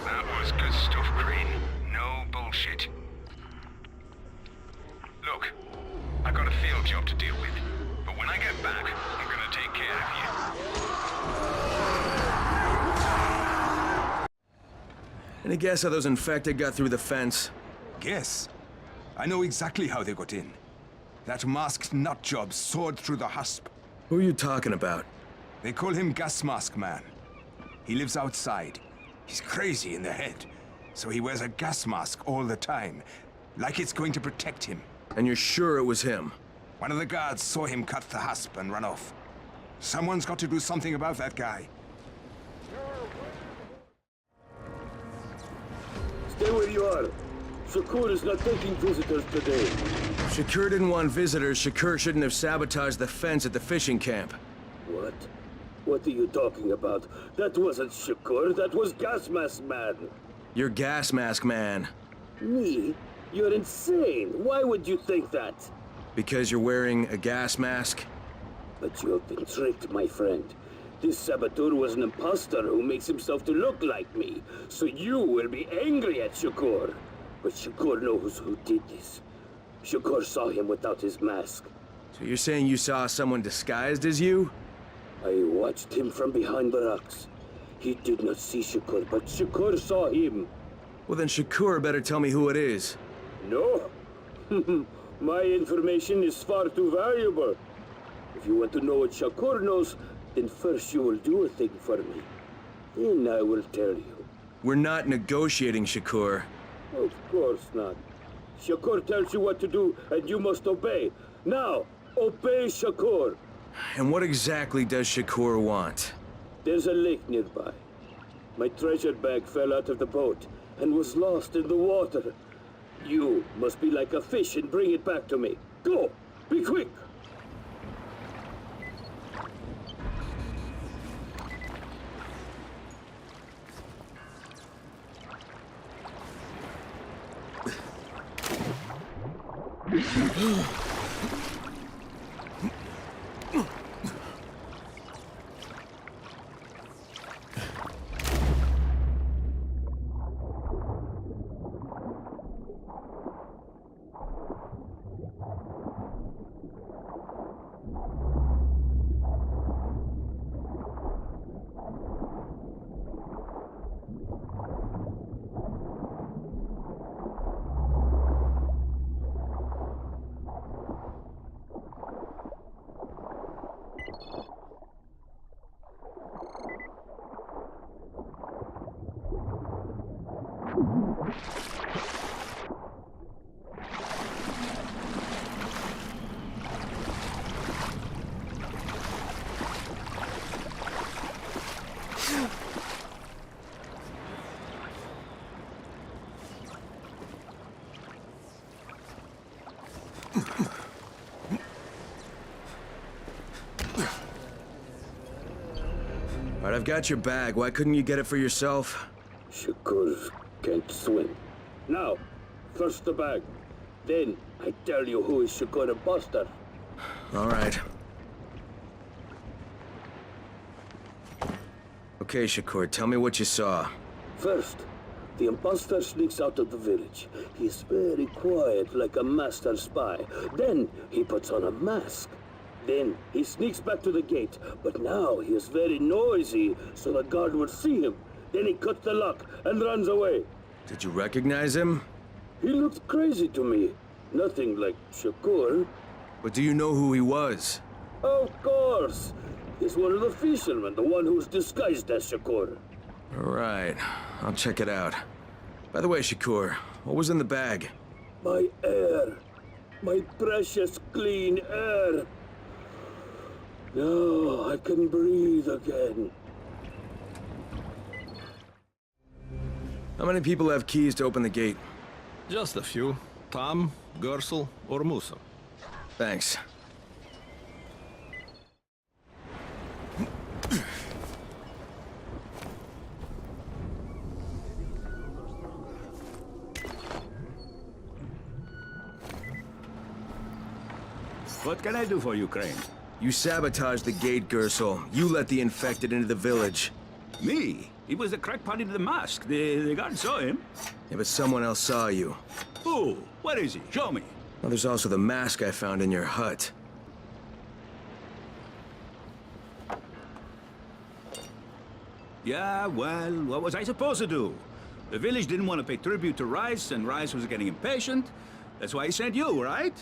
That was good stuff, Crane. No bullshit. Look, Any guess how those infected got through the fence? Guess? I know exactly how they got in. That masked nutjob soared through the husp. Who are you talking about? They call him Gas Mask Man. He lives outside. He's crazy in the head, so he wears a gas mask all the time, like it's going to protect him. And you're sure it was him? One of the guards saw him cut the husp and run off. Someone's got to do something about that guy. Stay where you are. Shakur is not taking visitors today. If Shakur didn't want visitors, Shakur shouldn't have sabotaged the fence at the fishing camp. What? What are you talking about? That wasn't Shakur, that was Gas Mask Man. You're Gas Mask Man. Me? You're insane. Why would you think that? Because you're wearing a gas mask? But you have been tricked, my friend. This saboteur was an imposter who makes himself to look like me. So you will be angry at Shakur. But Shakur knows who did this. Shakur saw him without his mask. So you're saying you saw someone disguised as you? I watched him from behind the rocks. He did not see Shakur, but Shakur saw him. Well then Shakur better tell me who it is. No. My information is far too valuable. If you want to know what Shakur knows, then first you will do a thing for me. Then I will tell you. We're not negotiating, Shakur. Of course not. Shakur tells you what to do, and you must obey. Now, obey Shakur. And what exactly does Shakur want? There's a lake nearby. My treasure bag fell out of the boat and was lost in the water. You must be like a fish and bring it back to me. Go! Be quick! All right, I've got your bag. Why couldn't you get it for yourself? Shakur can't swim. Now, first the bag. Then I tell you who is Shakur imposter. All right. Okay, Shakur, tell me what you saw. First, the imposter sneaks out of the village. He's very quiet, like a master spy. Then he puts on a mask. Then he sneaks back to the gate, but now he is very noisy, so the guard will see him. Then he cuts the lock and runs away. Did you recognize him? He looked crazy to me. Nothing like Shakur. But do you know who he was? Of course. He's one of the fishermen, the one who's disguised as Shakur. All right, I'll check it out. By the way, Shakur, what was in the bag? My air. My precious clean air. Now I can breathe again. How many people have keys to open the gate? Just a few. Tom, Gersel, or Musa. Thanks. What can I do for you, Crane? You sabotaged the gate, Gersel. You let the infected into the village. Me? He was the crackpot in the mask. The guard saw him. Yeah, but someone else saw you. Who? Where is he? Show me. Well, there's also the mask I found in your hut. Yeah, well, what was I supposed to do? The village didn't want to pay tribute to Rice, and Rice was getting impatient. That's why he sent you, right?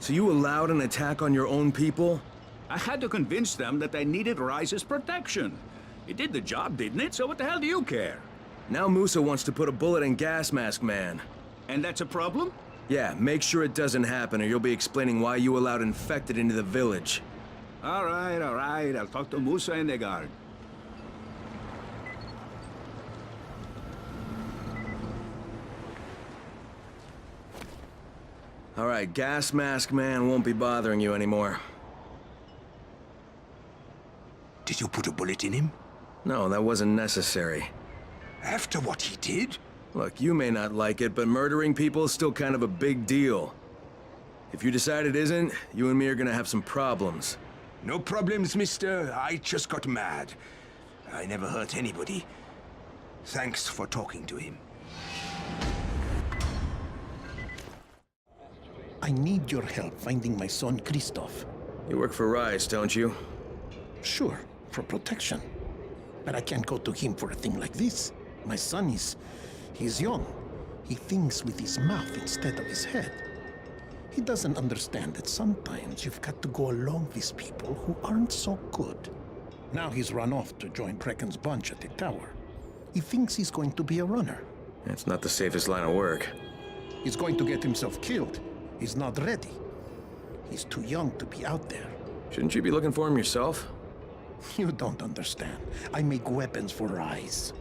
So you allowed an attack on your own people? I had to convince them that they needed Rice's protection. It did the job, didn't it? So what the hell do you care? Now Musa wants to put a bullet in Gas Mask Man. And that's a problem? Yeah, make sure it doesn't happen or you'll be explaining why you allowed infected into the village. All right. I'll talk to Musa and the guard. All right, Gas Mask Man won't be bothering you anymore. Did you put a bullet in him? No, that wasn't necessary. After what he did? Look, you may not like it, but murdering people is still kind of a big deal. If you decide it isn't, you and me are gonna have some problems. No problems, mister. I just got mad. I never hurt anybody. Thanks for talking to him. I need your help finding my son, Christoph. You work for Rice, don't you? Sure, for protection. But I can't go to him for a thing like this. My son he's young. He thinks with his mouth instead of his head. He doesn't understand that sometimes you've got to go along with people who aren't so good. Now he's run off to join Brecken's bunch at the tower. He thinks he's going to be a runner. It's not the safest line of work. He's going to get himself killed. He's not ready. He's too young to be out there. Shouldn't you be looking for him yourself? You don't understand. I make weapons for Rise.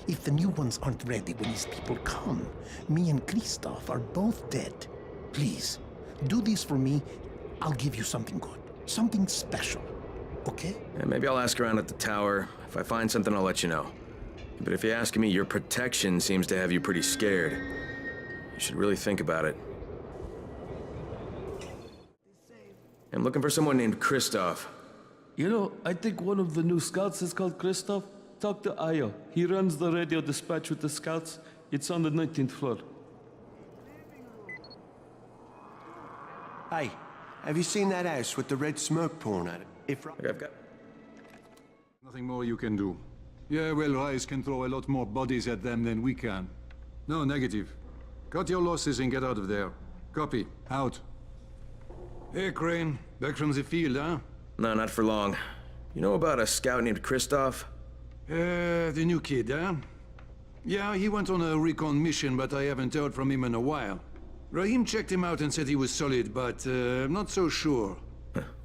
If the new ones aren't ready when these people come, me and Christoph are both dead. Please, do this for me. I'll give you something good. Something special. Okay? Yeah, maybe I'll ask around at the tower. If I find something, I'll let you know. But if you ask me, your protection seems to have you pretty scared. You should really think about it. I'm looking for someone named Christoph. You know, I think one of the new scouts is called Christoph. Talk to Ayo. He runs the radio dispatch with the scouts. It's on the 19th floor. Hey, have you seen that house with the red smoke pouring out of it? I've got... Nothing more you can do. Yeah, well, Rice can throw a lot more bodies at them than we can. No, negative. Cut your losses and get out of there. Copy. Out. Hey, Crane. Back from the field, huh? No, not for long. You know about a scout named Christoph? The new kid, huh? Yeah, he went on a recon mission, but I haven't heard from him in a while. Rahim checked him out and said he was solid, but I'm not so sure.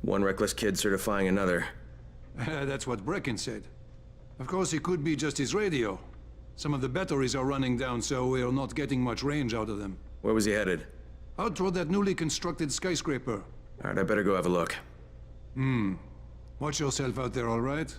One reckless kid certifying another. That's what Brecken said. Of course, it could be just his radio. Some of the batteries are running down, so we're not getting much range out of them. Where was he headed? Out toward that newly constructed skyscraper. All right, I better go have a look. Watch yourself out there, all right?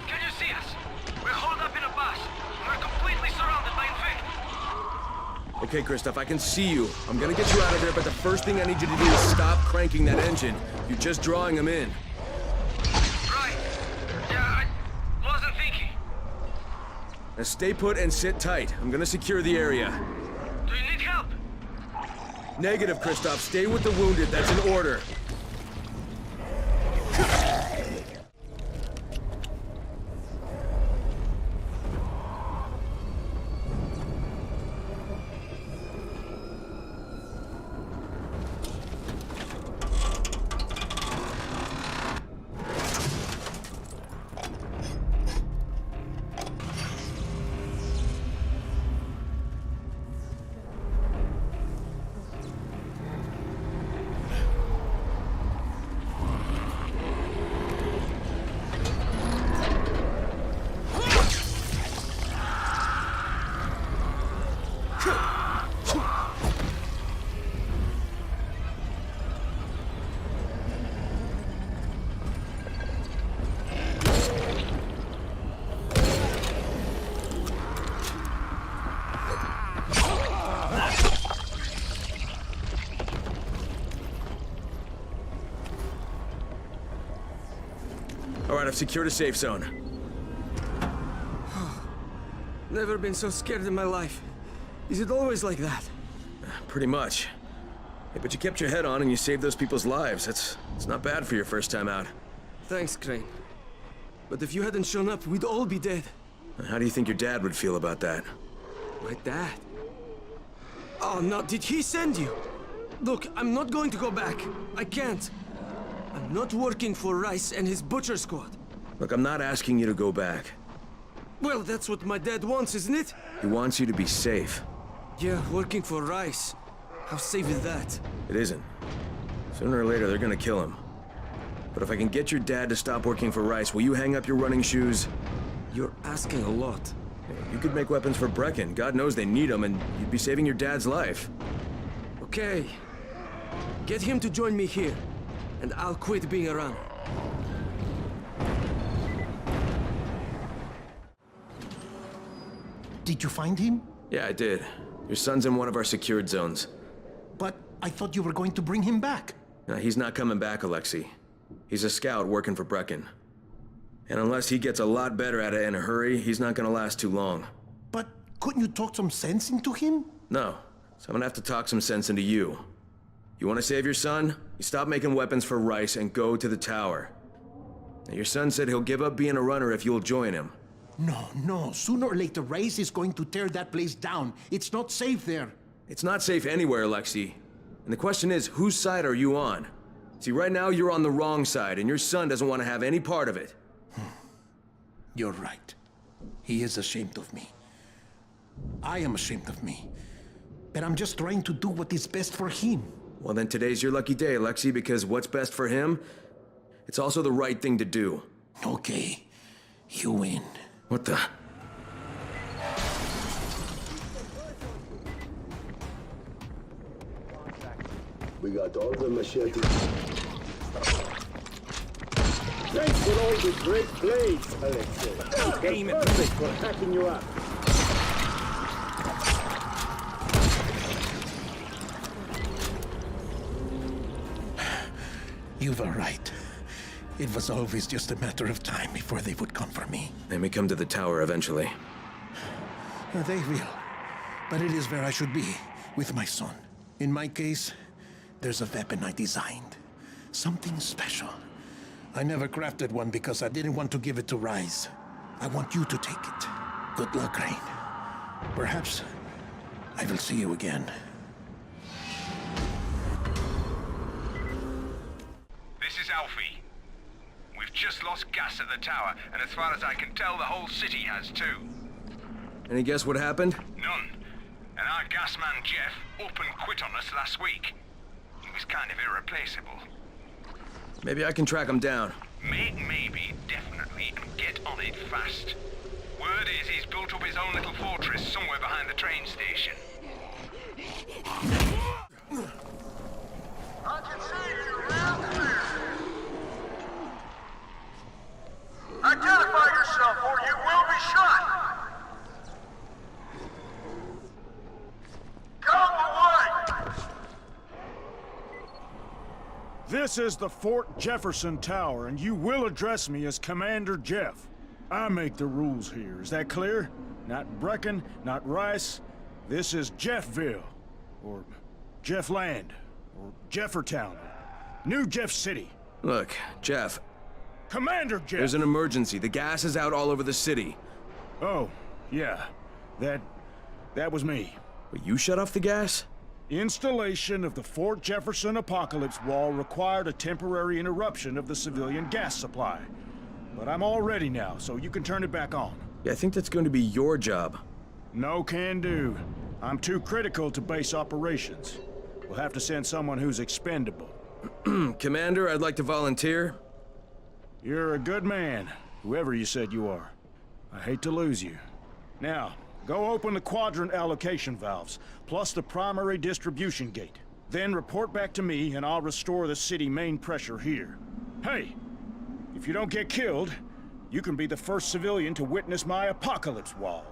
Can you see us? We're holed up in a bus. We're completely surrounded by infected. Okay, Christoph, I can see you. I'm gonna get you out of here, but the first thing I need you to do is stop cranking that engine. You're just drawing them in. Right. Yeah, I wasn't thinking. Now stay put and sit tight. I'm gonna secure the area. Do you need help? Negative, Christoph. Stay with the wounded. That's an order. All right, I've secured a safe zone. Never been so scared in my life. Is it always like that? Pretty much. Hey, but you kept your head on and you saved those people's lives. It's not bad for your first time out. Thanks, Crane. But if you hadn't shown up, we'd all be dead. How do you think your dad would feel about that? My dad? Oh, no, did he send you? Look, I'm not going to go back. I can't. I'm not working for Rice and his butcher squad. Look, I'm not asking you to go back. Well, that's what my dad wants, isn't it? He wants you to be safe. Yeah, working for Rice. How safe is that? It isn't. Sooner or later, they're gonna kill him. But if I can get your dad to stop working for Rice, will you hang up your running shoes? You're asking a lot. You could make weapons for Brecken. God knows they need them, and you'd be saving your dad's life. Okay. Get him to join me here, and I'll quit being around. Did you find him? Yeah, I did. Your son's in one of our secured zones. But I thought you were going to bring him back. No, he's not coming back, Alexei. He's a scout working for Brecken. And unless he gets a lot better at it in a hurry, he's not gonna last too long. But couldn't you talk some sense into him? No, so I'm gonna have to talk some sense into you. You wanna save your son? You stop making weapons for Rice and go to the tower. Now, your son said he'll give up being a runner if you'll join him. No. Sooner or later, Rice is going to tear that place down. It's not safe there. It's not safe anywhere, Alexei. And the question is, whose side are you on? See, right now you're on the wrong side, and your son doesn't want to have any part of it. You're right. He is ashamed of me. I am ashamed of me. But I'm just trying to do what is best for him. Well, then today's your lucky day, Alexei, because what's best for him, it's also the right thing to do. Okay. You win. What the? We got all the machetes. Thanks for all the great blades, Alexei. Aim it. Perfect for hacking you up. You were right. It was always just a matter of time before they would come for me. They may come to the tower eventually. They will. But it is where I should be, with my son. In my case, there's a weapon I designed. Something special. I never crafted one because I didn't want to give it to Rise. I want you to take it. Good luck, Rain. Perhaps I will see you again. This is Alfie. We've just lost gas at the tower, and as far as I can tell, the whole city has too. Any guess what happened? None. And our gas man, Jeff, up and quit on us last week. He was kind of irreplaceable. Maybe I can track him down. Maybe, definitely, and get on it fast. Word is he's built up his own little fortress somewhere behind the train station. I can see you real clear. Identify yourself or you will be shot! Come away! This is the Fort Jefferson Tower, and you will address me as Commander Jeff. I make the rules here, is that clear? Not Brecken, not Rice. This is Jeffville, or Jeffland, or Jeffertown, New Jeff City. Look, Jeff. Commander Jeff! There's an emergency. The gas is out all over the city. Oh, yeah. That was me. But you shut off the gas? Installation of the Fort Jefferson Apocalypse Wall required a temporary interruption of the civilian gas supply. But I'm all ready now, so you can turn it back on. Yeah, I think that's going to be your job. No can do. I'm too critical to base operations. We'll have to send someone who's expendable. Commander, I'd like to volunteer. You're a good man, whoever you said you are. I hate to lose you. Now, go open the quadrant allocation valves, plus the primary distribution gate. Then report back to me, and I'll restore the city main pressure here. Hey, if you don't get killed, you can be the first civilian to witness my apocalypse wall.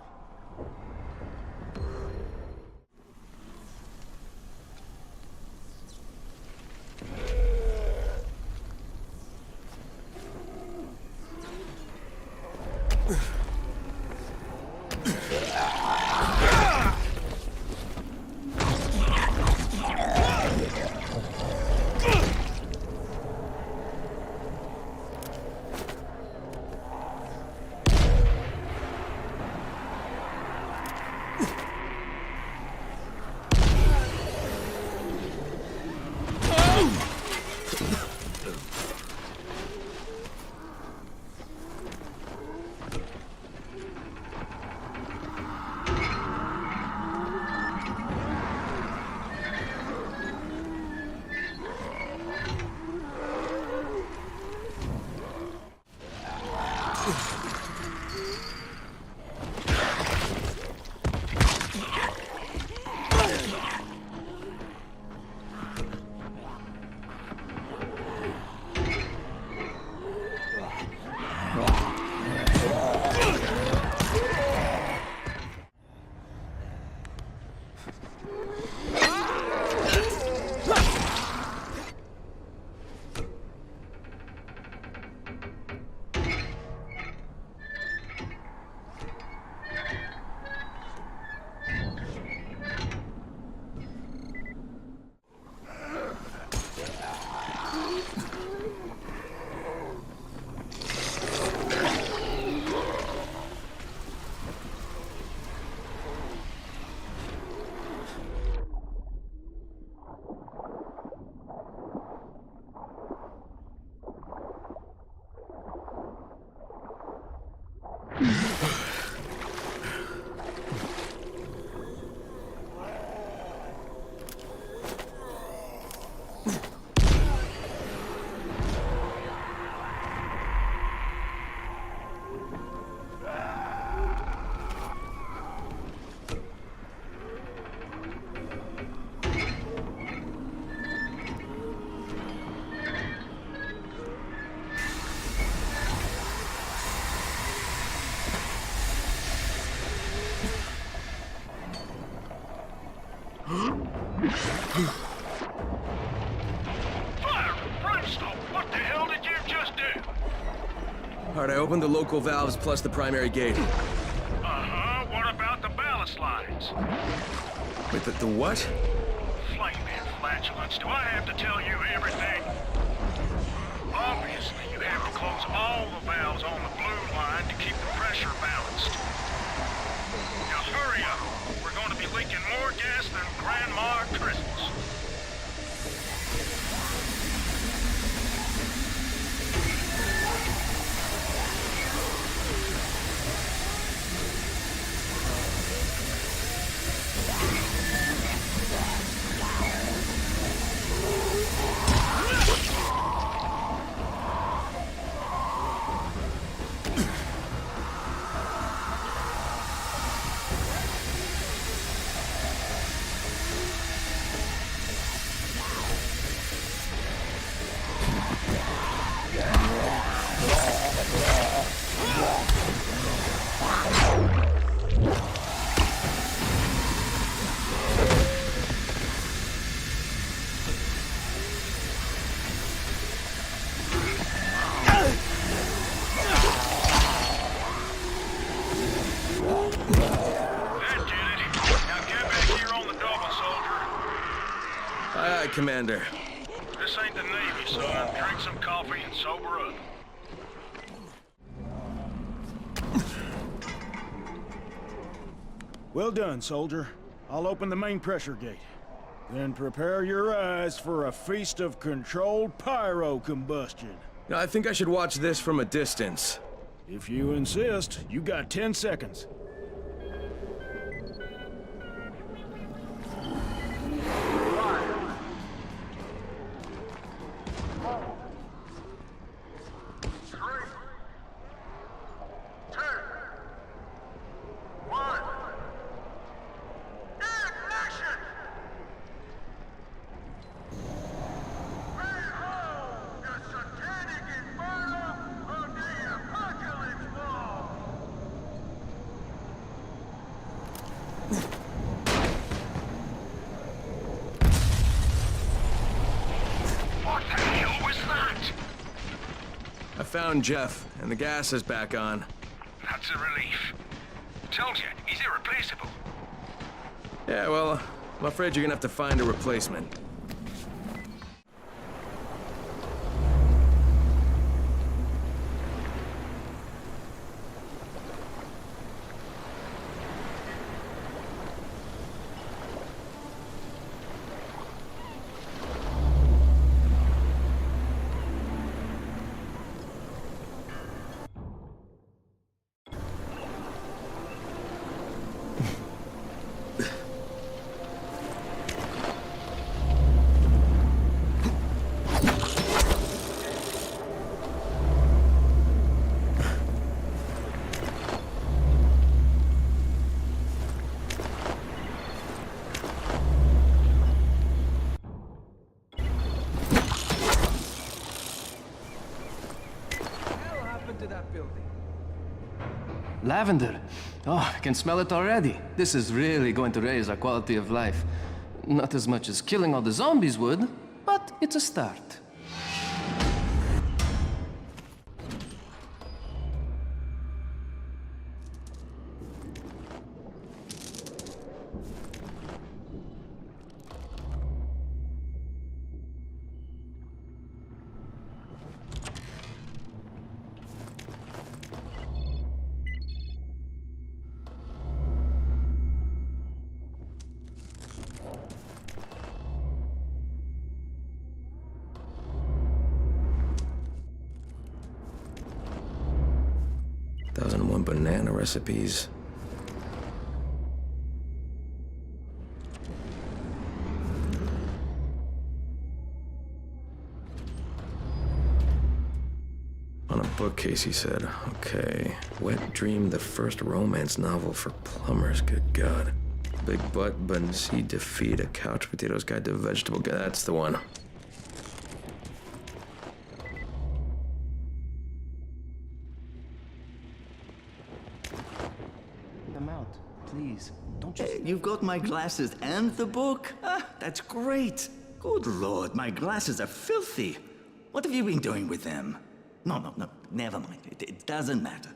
Fire! Brimstone! What the hell did you just do? Alright, I opened the local valves plus the primary gate. Uh-huh. What about the ballast lines? Wait, the what? Flaming flatulence. Do I have to tell you everything? Obviously, you have to close all the valves on the blue line to keep the pressure balanced. Now hurry up. We're going to be leaking more gas than Grandma at Christmas. Aye, Commander. This ain't the Navy, son. Drink some coffee and sober up. Well done, soldier. I'll open the main pressure gate. Then prepare your eyes for a feast of controlled pyro combustion. I think I should watch this from a distance. If you insist, you got 10 seconds. I found Jeff, and the gas is back on. That's a relief. Told you, he's irreplaceable. Yeah, well, I'm afraid you're gonna have to find a replacement. lavender. Oh, I can smell it already. This is really going to raise our quality of life. Not as much as killing all the zombies would, but it's a start. Banana recipes. On a bookcase, he said. Okay. Wet Dream, the first romance novel for plumbers. Good God. Big Butt, Bunsi, Defeat, A Couch Potatoes Guide to Vegetable. That's the one. Please, don't just... Hey, you've got my glasses and the book? Ah, that's great. Good Lord, my glasses are filthy. What have you been doing with them? No, never mind. It doesn't matter.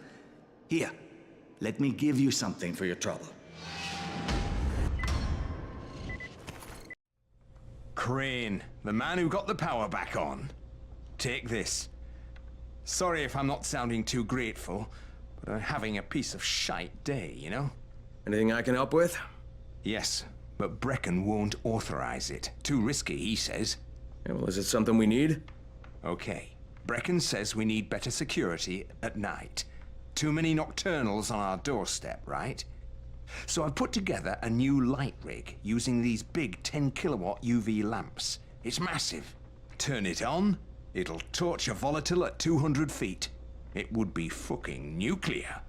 Here, let me give you something for your trouble. Crane, the man who got the power back on. Take this. Sorry if I'm not sounding too grateful, but I'm having a piece of shite day, you know? Anything I can help with? Yes, but Brecken won't authorize it. Too risky, he says. Yeah, well, is it something we need? Okay. Brecken says we need better security at night. Too many nocturnals on our doorstep, right? So I've put together a new light rig using these big 10-kilowatt UV lamps. It's massive. Turn it on, it'll torch a volatile at 200 feet. It would be fucking nuclear.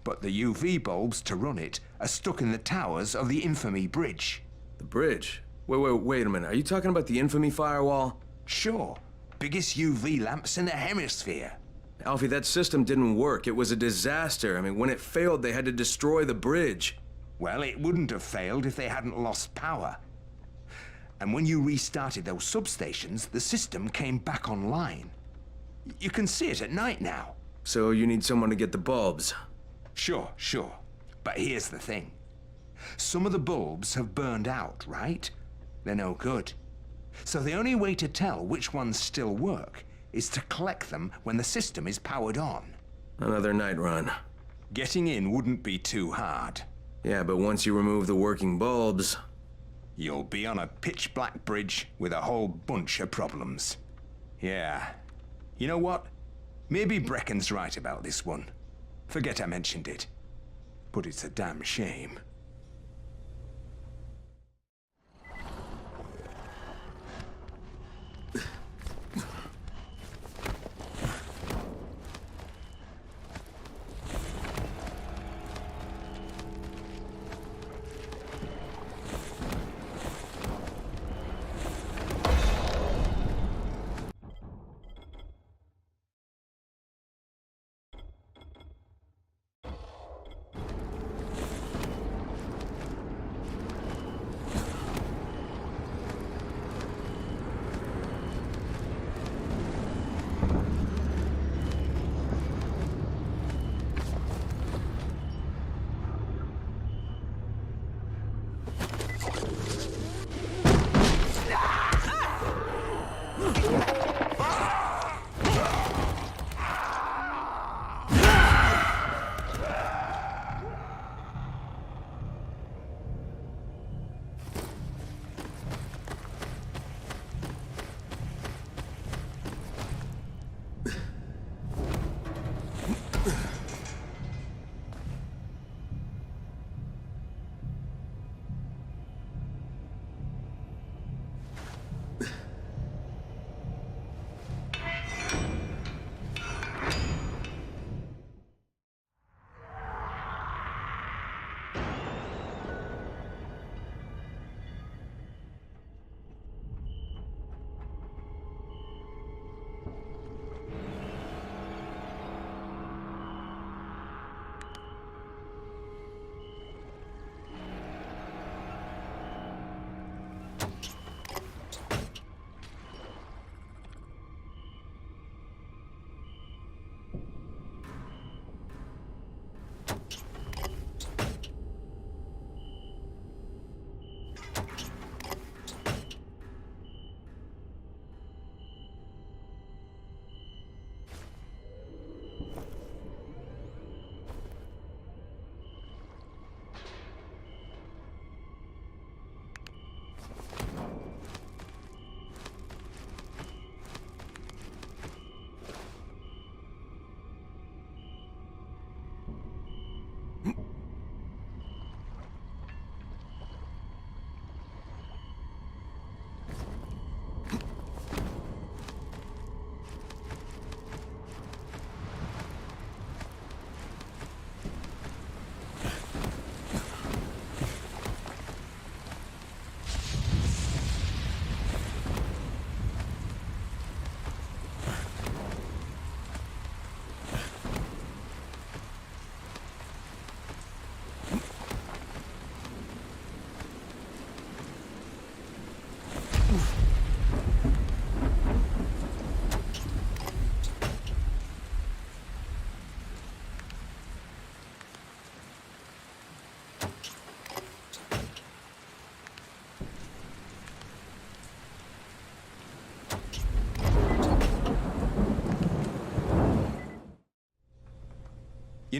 But the UV bulbs to run it are stuck in the towers of the Infamy Bridge. The bridge? Wait a minute. Are you talking about the Infamy firewall? Sure. Biggest UV lamps in the hemisphere. Alfie, that system didn't work. It was a disaster. I mean, when it failed, they had to destroy the bridge. Well, it wouldn't have failed if they hadn't lost power. And when you restarted those substations, the system came back online. You can see it at night now. So you need someone to get the bulbs? Sure. But here's the thing. Some of the bulbs have burned out, right? They're no good. So the only way to tell which ones still work is to collect them when the system is powered on. Another night run. Getting in wouldn't be too hard. Yeah, but once you remove the working bulbs... You'll be on a pitch-black bridge with a whole bunch of problems. Yeah. You know what? Maybe Brecken's right about this one. Forget I mentioned it. But it's a damn shame.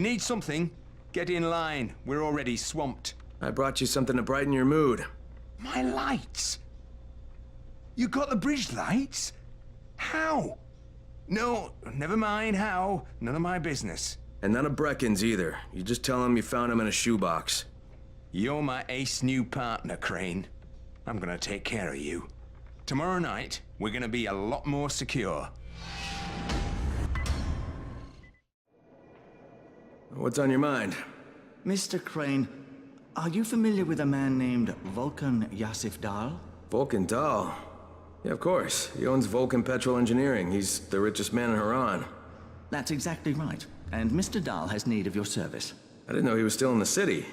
you need something, get in line. We're already swamped. I brought you something to brighten your mood. My lights? You got the bridge lights? How? No, never mind how. None of my business. And none of Brecken's either. You just tell him you found him in a shoebox. You're my ace new partner, Crane. I'm gonna take care of you. Tomorrow night, we're gonna be a lot more secure. What's on your mind? Mr. Crane, are you familiar with a man named Vulcan Yasif Dahl? Vulcan Dahl? Yeah, of course. He owns Vulcan Petrol Engineering. He's the richest man in Haran. That's exactly right. And Mr. Dahl has need of your service. I didn't know he was still in the city.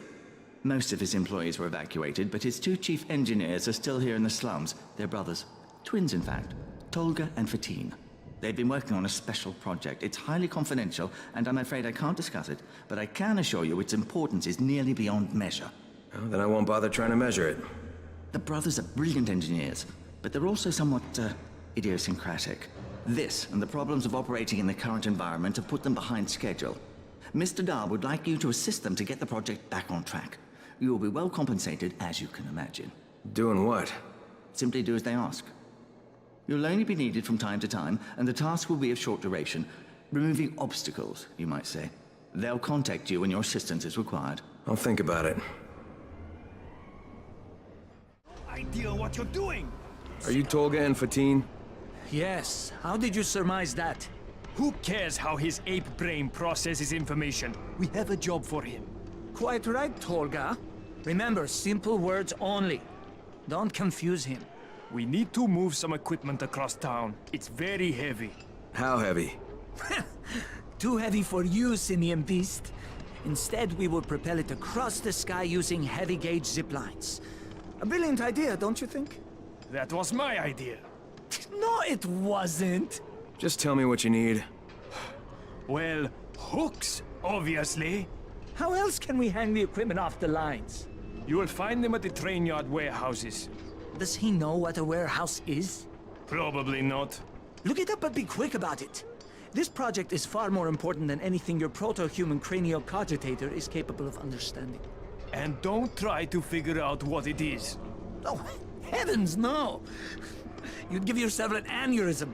Most of his employees were evacuated, but his two chief engineers are still here in the slums. They're brothers. Twins, in fact. Tolga and Fatin. They've been working on a special project. It's highly confidential, and I'm afraid I can't discuss it, but I can assure you its importance is nearly beyond measure. Oh, then I won't bother trying to measure it. The brothers are brilliant engineers, but they're also somewhat, idiosyncratic. This and the problems of operating in the current environment have put them behind schedule. Mr. Dahl would like you to assist them to get the project back on track. You will be well compensated, as you can imagine. Doing what? Simply do as they ask. You'll only be needed from time to time, and the task will be of short duration. Removing obstacles, you might say. They'll contact you when your assistance is required. I'll think about it. Idea what you're doing! Are you Tolga and Fatin? Yes. How did you surmise that? Who cares how his ape brain processes information? We have a job for him. Quite right, Tolga. Remember, simple words only. Don't confuse him. We need to move some equipment across town. It's very heavy. How heavy? Too heavy for you, Simian Beast. Instead, we will propel it across the sky using heavy-gauge zip lines. A brilliant idea, don't you think? That was my idea. No, it wasn't. Just tell me what you need. Well, hooks, obviously. How else can we hang the equipment off the lines? You will find them at the train yard warehouses. Does he know what a warehouse is? Probably not. Look it up, but be quick about it. This project is far more important than anything your proto-human cranial cogitator is capable of understanding. And don't try to figure out what it is. Oh, heavens, no! You'd give yourself an aneurysm.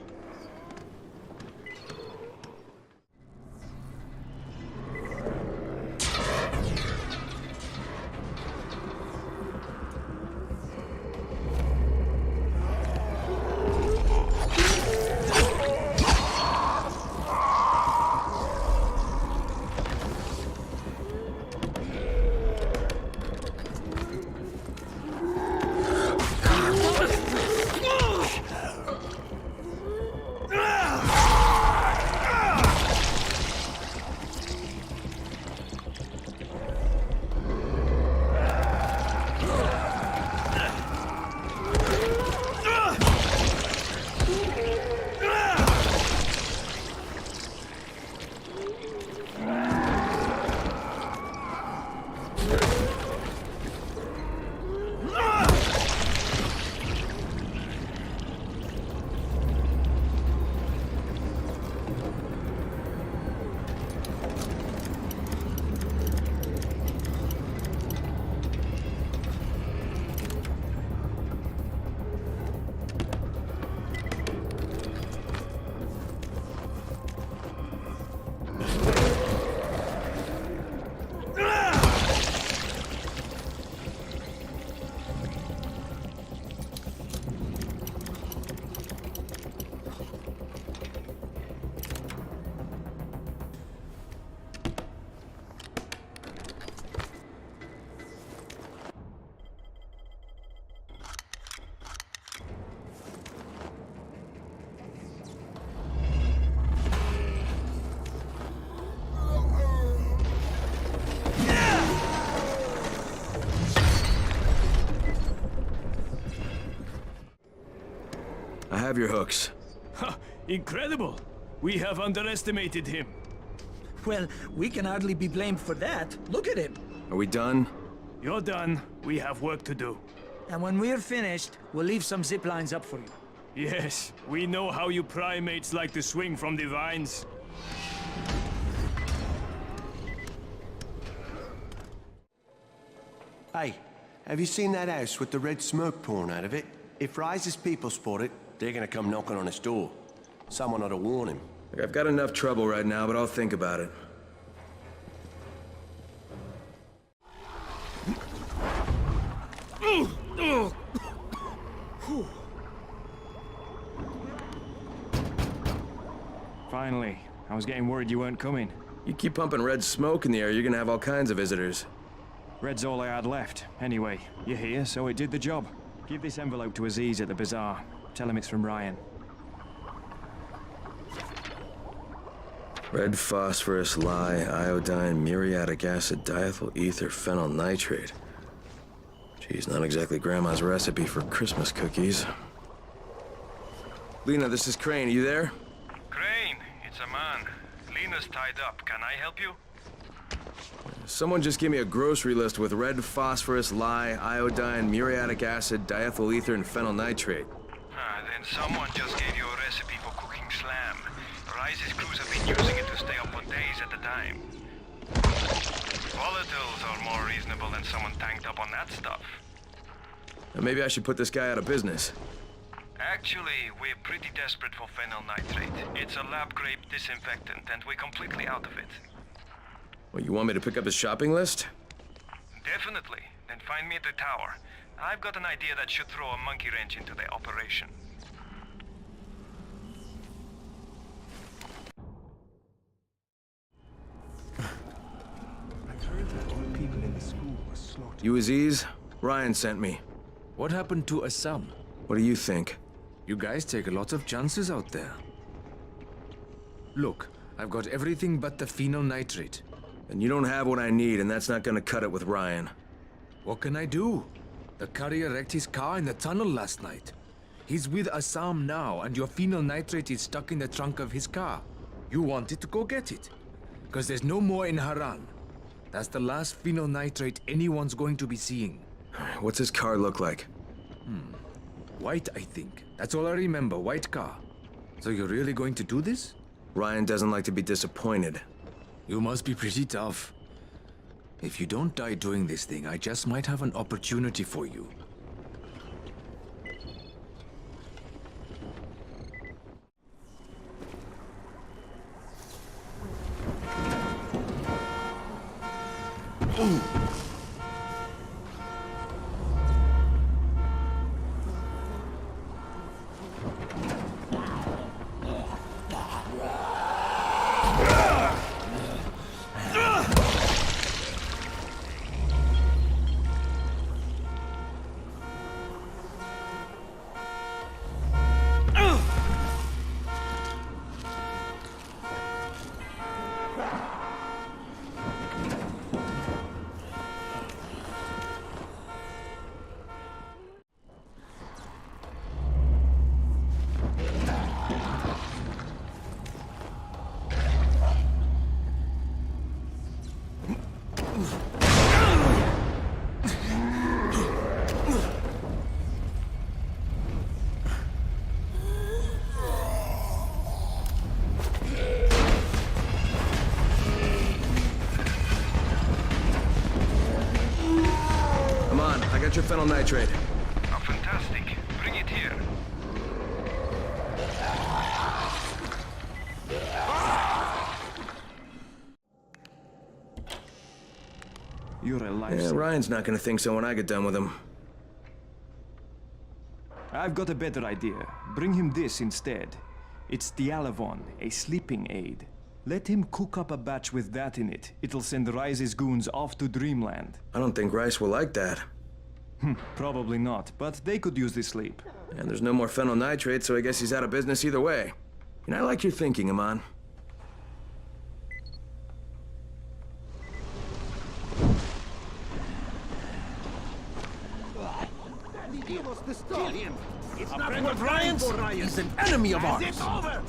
I have your hooks. Ha! Incredible! We have underestimated him. Well, we can hardly be blamed for that. Look at him. Are we done? You're done. We have work to do. And when we're finished, we'll leave some zip lines up for you. Yes, we know how you primates like to swing from the vines. Hey, have you seen that house with the red smoke pouring out of it? If Rise's people spot it, they're gonna come knocking on his door. Someone ought to warn him. Look, I've got enough trouble right now, but I'll think about it. Finally. I was getting worried you weren't coming. You keep pumping red smoke in the air, you're gonna have all kinds of visitors. Red's all I had left. Anyway, you're here, so it did the job. Give this envelope to Aziz at the bazaar. Tell him it's from Ryan. Red phosphorus, lye, iodine, muriatic acid, diethyl ether, phenyl nitrate. Geez, not exactly Grandma's recipe for Christmas cookies. Lena, this is Crane. Are you there? Crane, it's a man. Lena's tied up. Can I help you? Someone just give me a grocery list with red phosphorus, lye, iodine, muriatic acid, diethyl ether, and phenyl nitrate. Then someone just gave you a recipe for cooking slam. Rise's crews have been using it to stay up for days at a time. Volatiles are more reasonable than someone tanked up on that stuff. Maybe I should put this guy out of business. Actually, we're pretty desperate for phenyl nitrate. It's a lab-grade disinfectant, and we're completely out of it. Well, you want me to pick up his shopping list? Definitely. Then find me at the tower. I've got an idea that should throw a monkey wrench into their operation. I've heard that all people in the school were slaughtered. You Aziz? Ryan sent me. What happened to Assam? What do you think? You guys take a lot of chances out there. Look, I've got everything but the phenyl nitrate. And you don't have what I need, and that's not gonna cut it with Ryan. What can I do? The courier wrecked his car in the tunnel last night. He's with Assam now, and your phenyl nitrate is stuck in the trunk of his car. You wanted to go get it. Because there's no more in Haran. That's the last phenyl nitrate anyone's going to be seeing. What's his car look like? White, I think. That's all I remember, white car. So you're really going to do this? Ryan doesn't like to be disappointed. You must be pretty tough. If you don't die doing this thing, I just might have an opportunity for you. Your phenyl nitrate. Oh, fantastic. Bring it here. You're a lifesaver. Yeah, Ryan's not gonna think so when I get done with him. I've got a better idea. Bring him this instead. It's Dialavon, a sleeping aid. Let him cook up a batch with that in it. It'll send Rise's goons off to Dreamland. I don't think Rice will like that. Probably not, but they could use this sleep. And there's no more phenyl nitrate, so I guess he's out of business either way. You know, I like your thinking, Aman. Kill him! It's not worth Ryan's. He's an enemy of ours! It's over!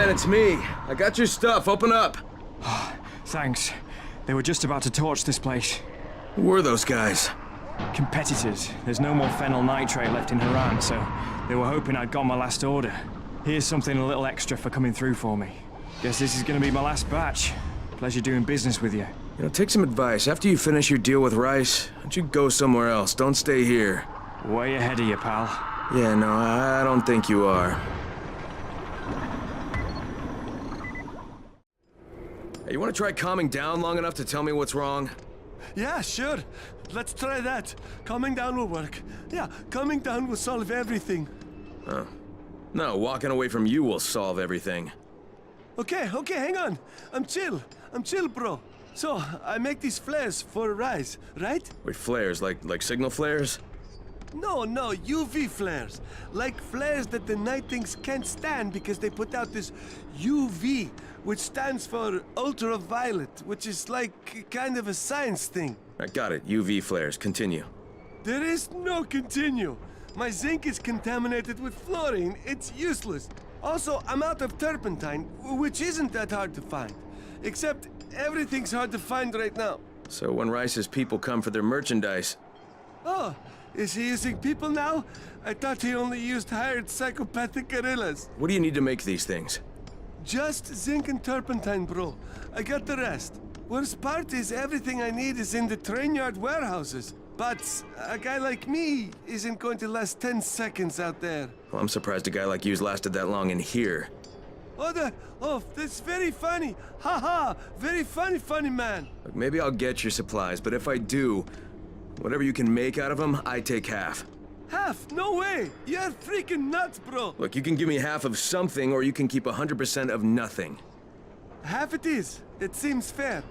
man, it's me. I got your stuff. Open up. Thanks. They were just about to torch this place. Who were those guys? Competitors. There's no more phenyl nitrate left in Haran, so they were hoping I'd got my last order. Here's something a little extra for coming through for me. Guess this is gonna be my last batch. Pleasure doing business with you. You know, take some advice. After you finish your deal with Rice, why don't you go somewhere else? Don't stay here. Way ahead of you, pal. Yeah, no, I don't think you are. Hey, you want to try calming down long enough to tell me what's wrong? Yeah, sure. Let's try that. Calming down will work. Yeah, calming down will solve everything. Oh. No, walking away from you will solve everything. Okay, hang on. I'm chill, bro. So, I make these flares for Rise, right? Wait, flares? Like signal flares? No, UV flares. Like flares that the Night Things can't stand because they put out this UV, which stands for ultraviolet, which is like kind of a science thing. I got it. UV flares. Continue. There is no continue. My zinc is contaminated with fluorine. It's useless. Also, I'm out of turpentine, which isn't that hard to find. Except, everything's hard to find right now. So when Rice's people come for their merchandise... Oh, is he using people now? I thought he only used hired psychopathic guerrillas. What do you need to make these things? Just zinc and turpentine, bro. I got the rest. Worst part is everything I need is in the train yard warehouses. But a guy like me isn't going to last 10 seconds out there. Well, I'm surprised a guy like you's lasted that long in here. Oh, that's very funny. Ha! Very funny man. Look, maybe I'll get your supplies, but if I do, whatever you can make out of them, I take half. Half? No way! You're freaking nuts, bro! Look, you can give me half of something, or you can keep 100% of nothing. Half it is. It seems fair.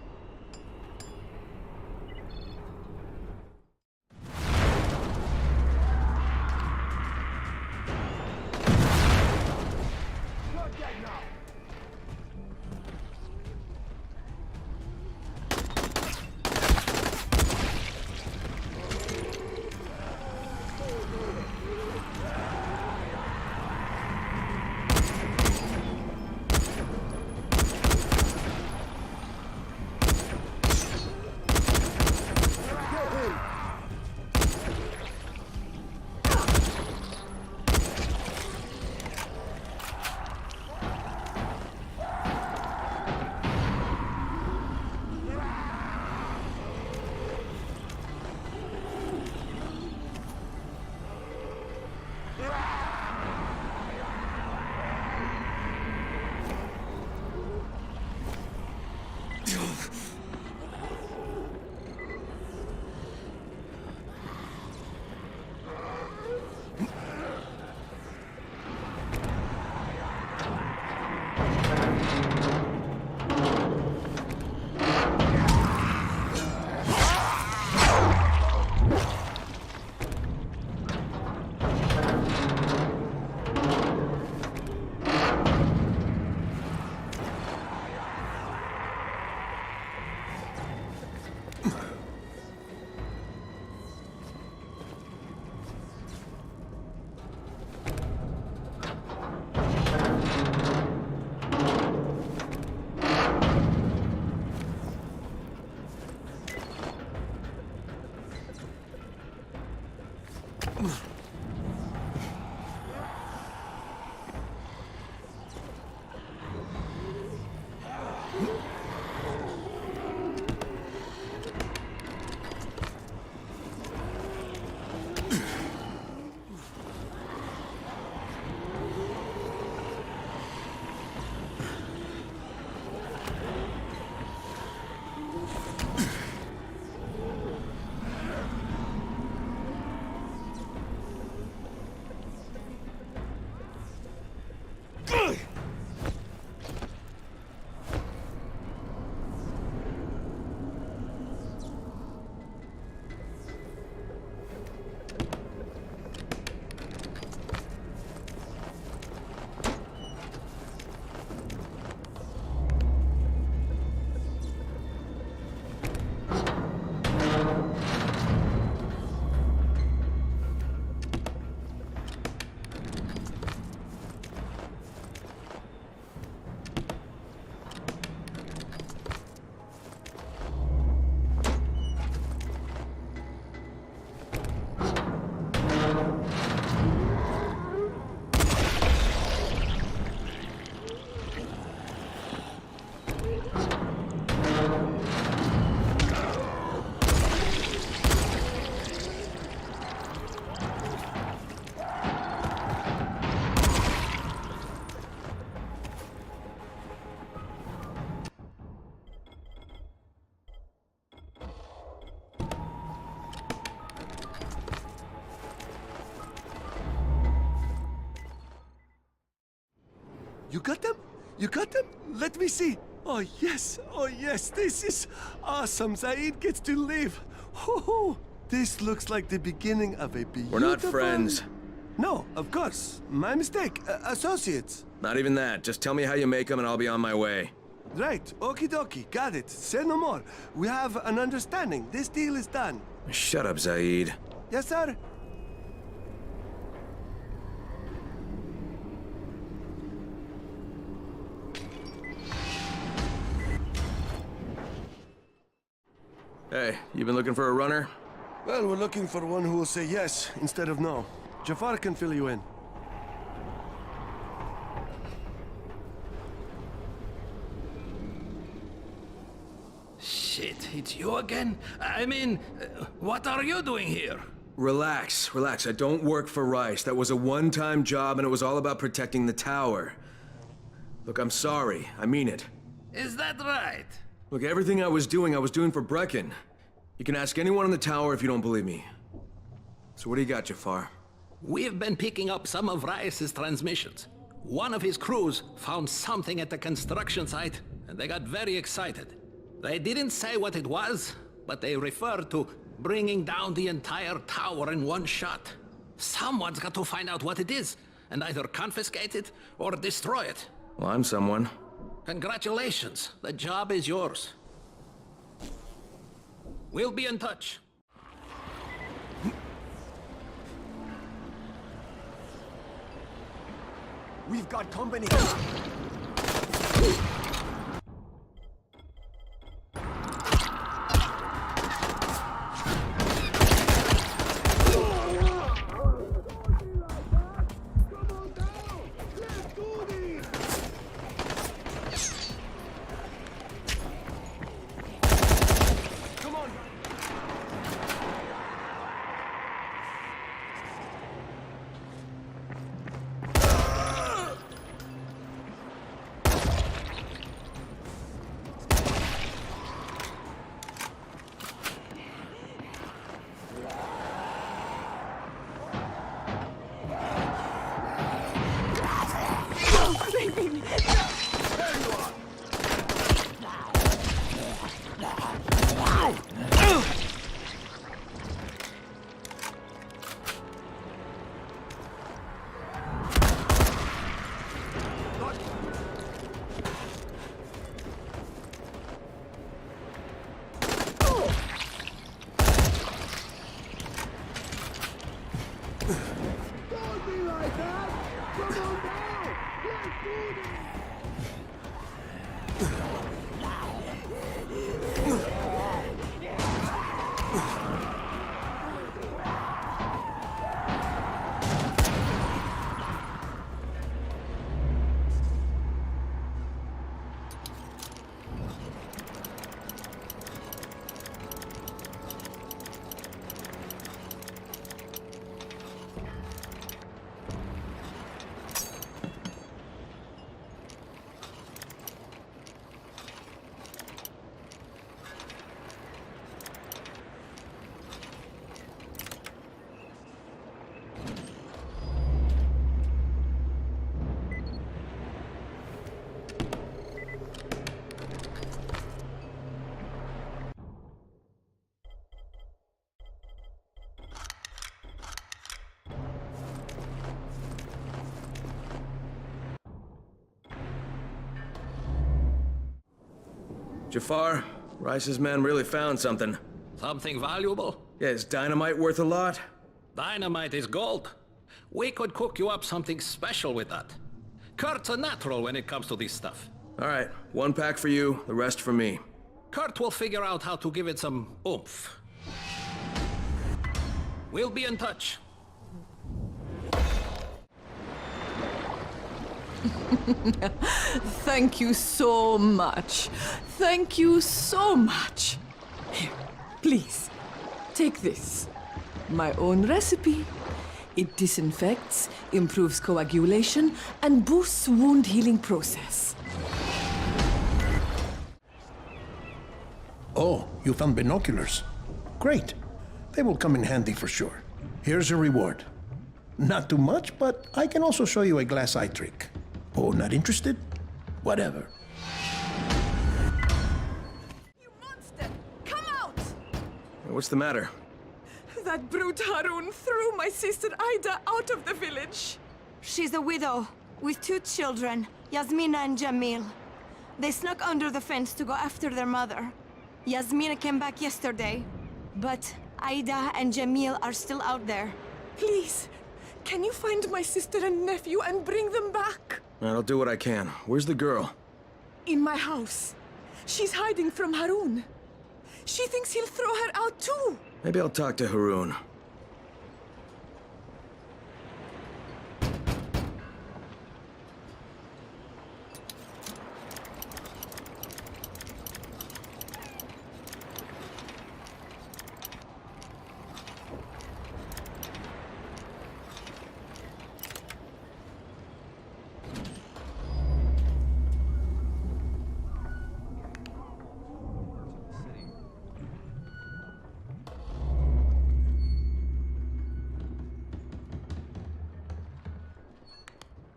You got them? You got them? Let me see. Oh yes, this is awesome. Zaid gets to live. Ho-ho. This looks like the beginning of a beautiful... We're not friends. No, of course. My mistake. Associates. Not even that. Just tell me how you make them and I'll be on my way. Right. Okie dokie. Got it. Say no more. We have an understanding. This deal is done. Shut up, Zaid. Yes, sir. Hey, you been looking for a runner? Well, we're looking for one who will say yes instead of no. Jafar can fill you in. Shit, it's you again? I mean, what are you doing here? Relax. I don't work for Rice. That was a one-time job and it was all about protecting the tower. Look, I'm sorry. I mean it. Is that right? Look, everything I was doing for Brecken. You can ask anyone in the tower if you don't believe me. So what do you got, Jafar? We've been picking up some of Rice's transmissions. One of his crews found something at the construction site, and they got very excited. They didn't say what it was, but they referred to bringing down the entire tower in one shot. Someone's got to find out what it is, and either confiscate it or destroy it. Well, I'm someone. Congratulations, the job is yours. We'll be in touch. We've got company. Jafar, Rice's men really found something. Something valuable? Yeah, is dynamite worth a lot? Dynamite is gold. We could cook you up something special with that. Kurt's a natural when it comes to this stuff. All right, one pack for you, the rest for me. Kurt will figure out how to give it some oomph. We'll be in touch. Thank you so much. Thank you so much. Here, please, take this. My own recipe. It disinfects, improves coagulation, and boosts wound healing process. Oh, you found binoculars. Great. They will come in handy for sure. Here's your reward. Not too much, but I can also show you a glass eye trick. Oh, not interested? Whatever. Come out! What's the matter? That brute Harun threw my sister Ida out of the village. She's a widow with 2 children, Yasmina and Jamil. They snuck under the fence to go after their mother. Yasmina came back yesterday, but Ida and Jamil are still out there. Please, can you find my sister and nephew and bring them back? I'll do what I can. Where's the girl? In my house. She's hiding from Harun. She thinks he'll throw her out too. Maybe I'll talk to Harun.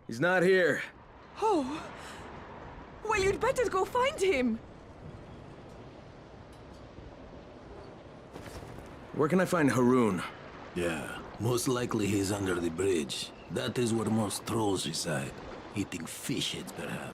He's not here. Oh. Well, you'd better go find him. Where can I find Harun? Yeah, most likely he's under the bridge. That is where most trolls reside. Eating fish heads, perhaps.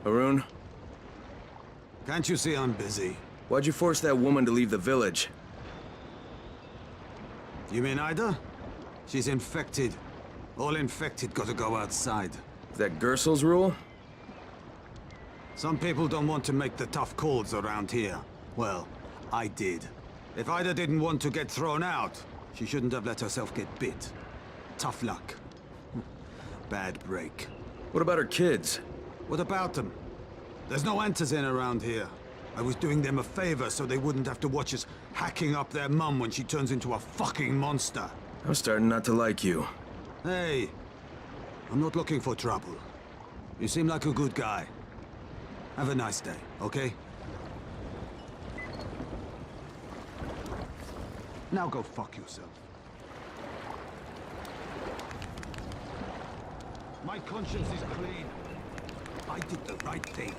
Harun? Can't you see I'm busy? Why'd you force that woman to leave the village? You mean Ida? She's infected. All infected gotta go outside. Is that Gersel's rule? Some people don't want to make the tough calls around here. Well, I did. If Ida didn't want to get thrown out, she shouldn't have let herself get bit. Tough luck. Bad break. What about her kids? What about them? There's no Antizin around here. I was doing them a favor so they wouldn't have to watch us hacking up their mum when she turns into a fucking monster. I'm starting not to like you. Hey, I'm not looking for trouble. You seem like a good guy. Have a nice day, okay? Now go fuck yourself. My conscience is clean. I did the right thing.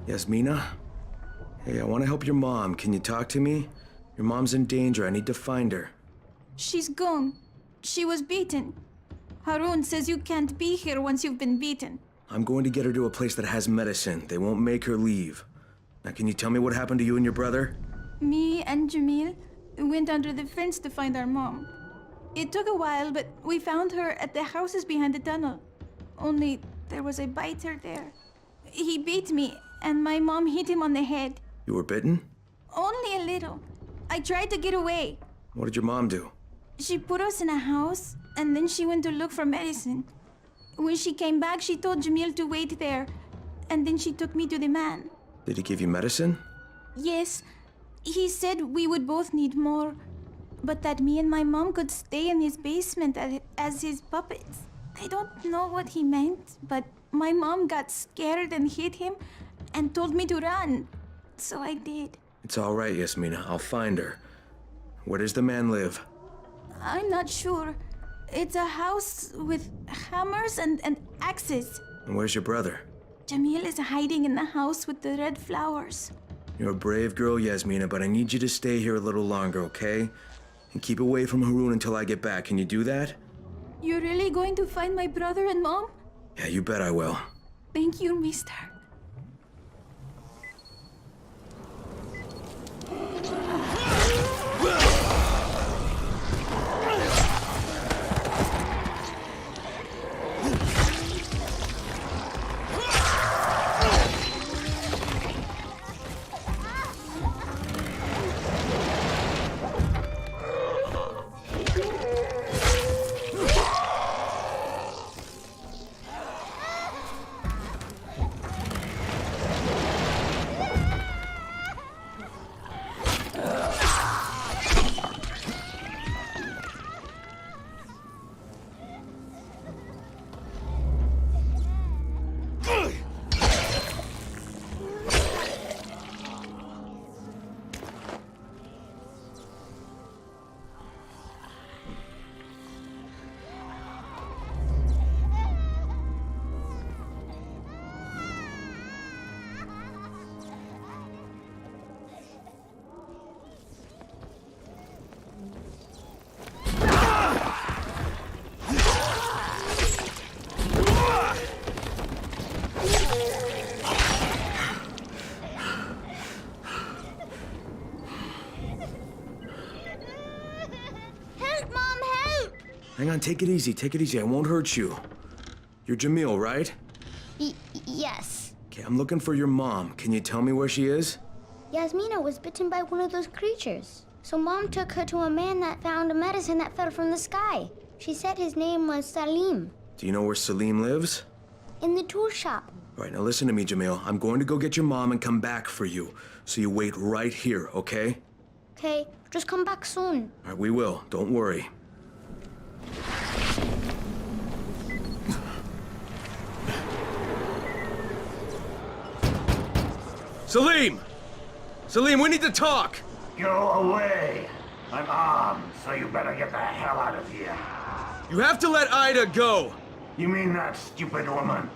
Yasmina? Hey, I want to help your mom. Can you talk to me? Your mom's in danger. I need to find her. She's gone. She was beaten. Harun says you can't be here once you've been beaten. I'm going to get her to a place that has medicine. They won't make her leave. Now, can you tell me what happened to you and your brother? Me and Jamil went under the fence to find our mom. It took a while, but we found her at the houses behind the tunnel. Only there was a biter there. He beat me, and my mom hit him on the head. You were bitten? Only a little. I tried to get away. What did your mom do? She put us in a house, and then she went to look for medicine. When she came back, she told Jamil to wait there, and then she took me to the man. Did he give you medicine? Yes, he said we would both need more, but that me and my mom could stay in his basement as his puppets. I don't know what he meant, but my mom got scared and hit him and told me to run. So I did. It's all right, Yasmina. I'll find her. Where does the man live? I'm not sure. It's a house with hammers and axes. And where's your brother? Jamil is hiding in the house with the red flowers. You're a brave girl, Yasmina, but I need you to stay here a little longer, okay? And keep away from Harun until I get back. Can you do that? You're really going to find my brother and mom? Yeah, you bet I will. Thank you, mister. on, take it easy, take it easy. I won't hurt you. You're Jamil, right? Yes. Okay, I'm looking for your mom. Can you tell me where she is? Yasmina was bitten by one of those creatures. So Mom took her to a man that found a medicine that fell from the sky. She said his name was Salim. Do you know where Salim lives? In the tool shop. All right, now listen to me, Jamil. I'm going to go get your mom and come back for you. So you wait right here, okay? Okay, just come back soon. All right, we will. Don't worry. Salim! Salim, we need to talk! Go away! I'm armed, so you better get the hell out of here. You have to let Ida go! You mean that stupid woman?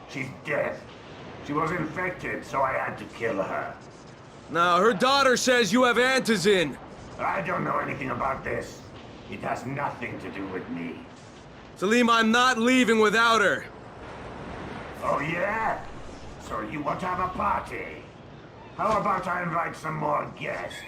She's dead. She was infected, so I had to kill her. Now, her daughter says you have antizin. I don't know anything about this. It has nothing to do with me. Salim, I'm not leaving without her. Oh, yeah? So you want to have a party? How about I invite some more guests?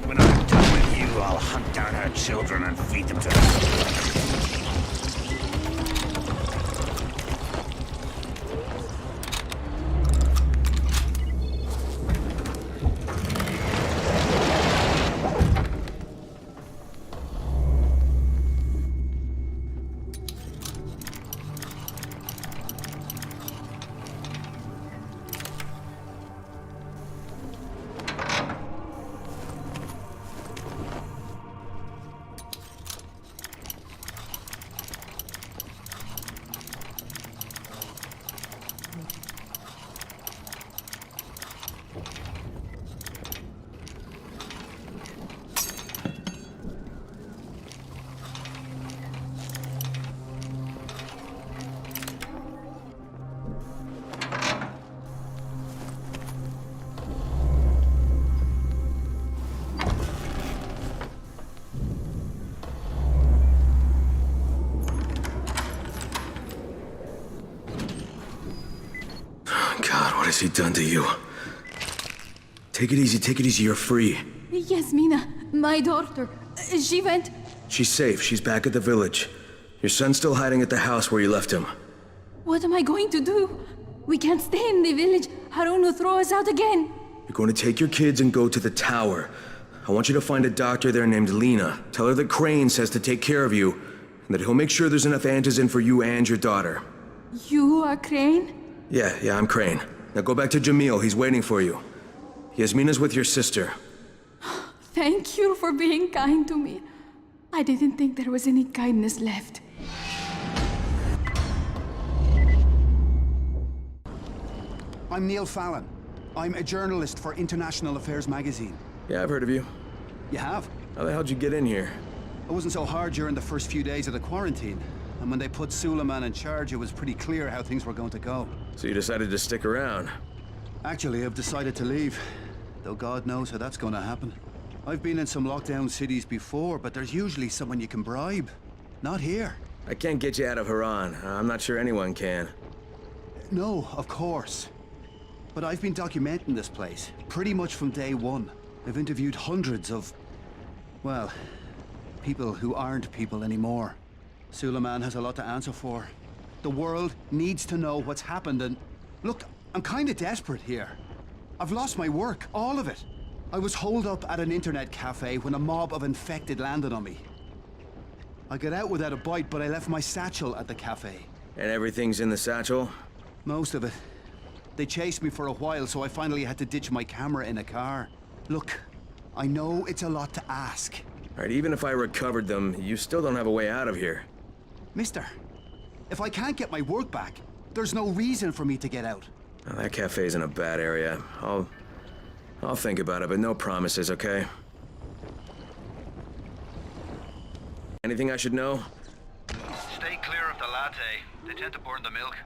When I'm done with you, I'll hunt down her children and feed them to them. What has he done to you? Take it easy, you're free. Yasmina, my daughter, she went... She's safe, she's back at the village. Your son's still hiding at the house where you left him. What am I going to do? We can't stay in the village. Harun will throw us out again. You're going to take your kids and go to the tower. I want you to find a doctor there named Lena. Tell her that Crane says to take care of you, and that he'll make sure there's enough antizin for you and your daughter. You are Crane? Yeah, I'm Crane. Now go back to Jamil, he's waiting for you. Yasmina's with your sister. Thank you for being kind to me. I didn't think there was any kindness left. I'm Neil Fallon. I'm a journalist for International Affairs magazine. Yeah, I've heard of you. You have? How the hell'd you get in here? It wasn't so hard during the first few days of the quarantine. And when they put Suleiman in charge, it was pretty clear how things were going to go. So you decided to stick around? Actually, I've decided to leave. Though God knows how that's going to happen. I've been in some lockdown cities before, but there's usually someone you can bribe. Not here. I can't get you out of Haran. I'm not sure anyone can. No, of course. But I've been documenting this place, pretty much from day one. I've interviewed hundreds of... well, people who aren't people anymore. Suleiman has a lot to answer for. The world needs to know what's happened and... Look, I'm kinda desperate here. I've lost my work, all of it. I was holed up at an internet cafe when a mob of infected landed on me. I got out without a bite, but I left my satchel at the cafe. And everything's in the satchel? Most of it. They chased me for a while, so I finally had to ditch my camera in a car. Look, I know it's a lot to ask. All right, even if I recovered them, you still don't have a way out of here. Mister, if I can't get my work back, there's no reason for me to get out. Well, that cafe's in a bad area. I'll think about it, but no promises, okay? Anything I should know? Stay clear of the latte. They tend to burn the milk.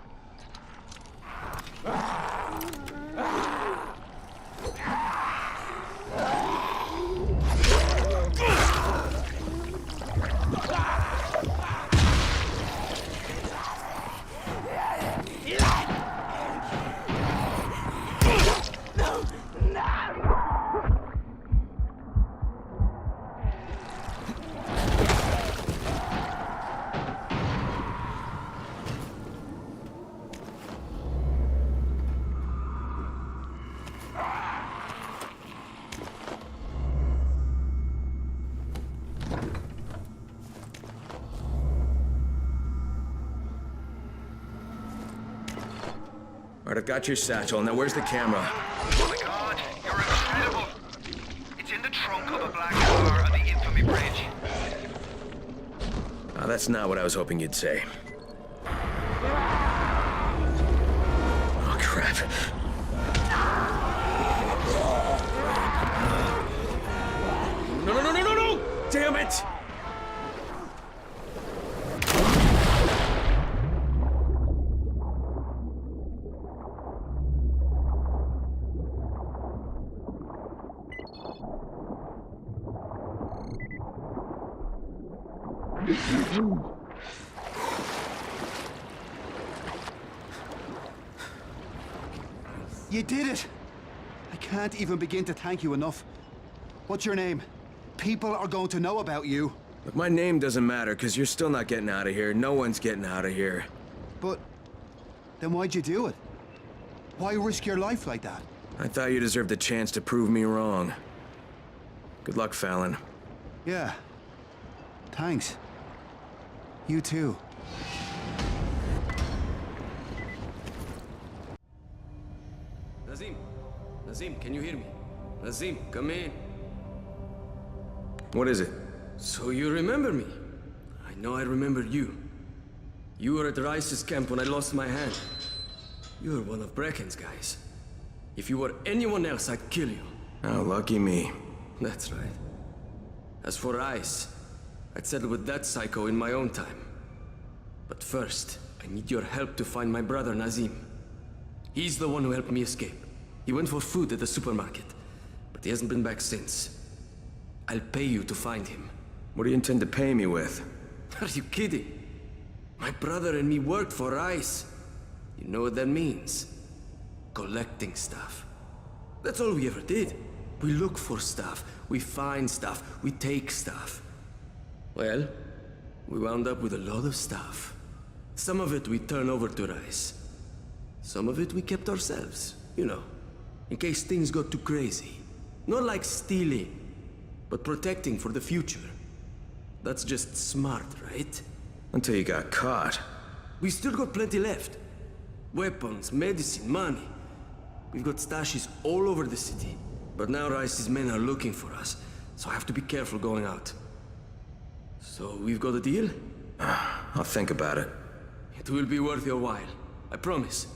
Alright, I've got your satchel. Now where's the camera? Oh my god, you're incredible! It's in the trunk of a black car on the Infamy Bridge. Oh, that's not what I was hoping you'd say. Oh, crap. No! Damn it! You did it! I can't even begin to thank you enough. What's your name? People are going to know about you. Look, my name doesn't matter, because you're still not getting out of here. No one's getting out of here. But then why'd you do it? Why risk your life like that? I thought you deserved a chance to prove me wrong. Good luck, Fallon. Yeah. Thanks. You too. Nazim, can you hear me? Nazim, come in. What is it? So you remember me? I know I remember you. You were at Rice's camp when I lost my hand. You were one of Brecken's guys. If you were anyone else, I'd kill you. Oh, lucky me. That's right. As for Rice, I'd settle with that psycho in my own time. But first, I need your help to find my brother Nazim. He's the one who helped me escape. He went for food at the supermarket, but he hasn't been back since. I'll pay you to find him. What do you intend to pay me with? Are you kidding? My brother and me worked for Rice. You know what that means? Collecting stuff. That's all we ever did. We look for stuff, we find stuff, we take stuff. Well, we wound up with a lot of stuff. Some of it we turned over to Rice. Some of it we kept ourselves, you know, in case things got too crazy. Not like stealing, but protecting for the future. That's just smart, right? Until you got caught. We still got plenty left. Weapons, medicine, money. We've got stashes all over the city. But now Rice's men are looking for us, so I have to be careful going out. So we've got a deal? I'll think about it. It will be worth your while. I promise.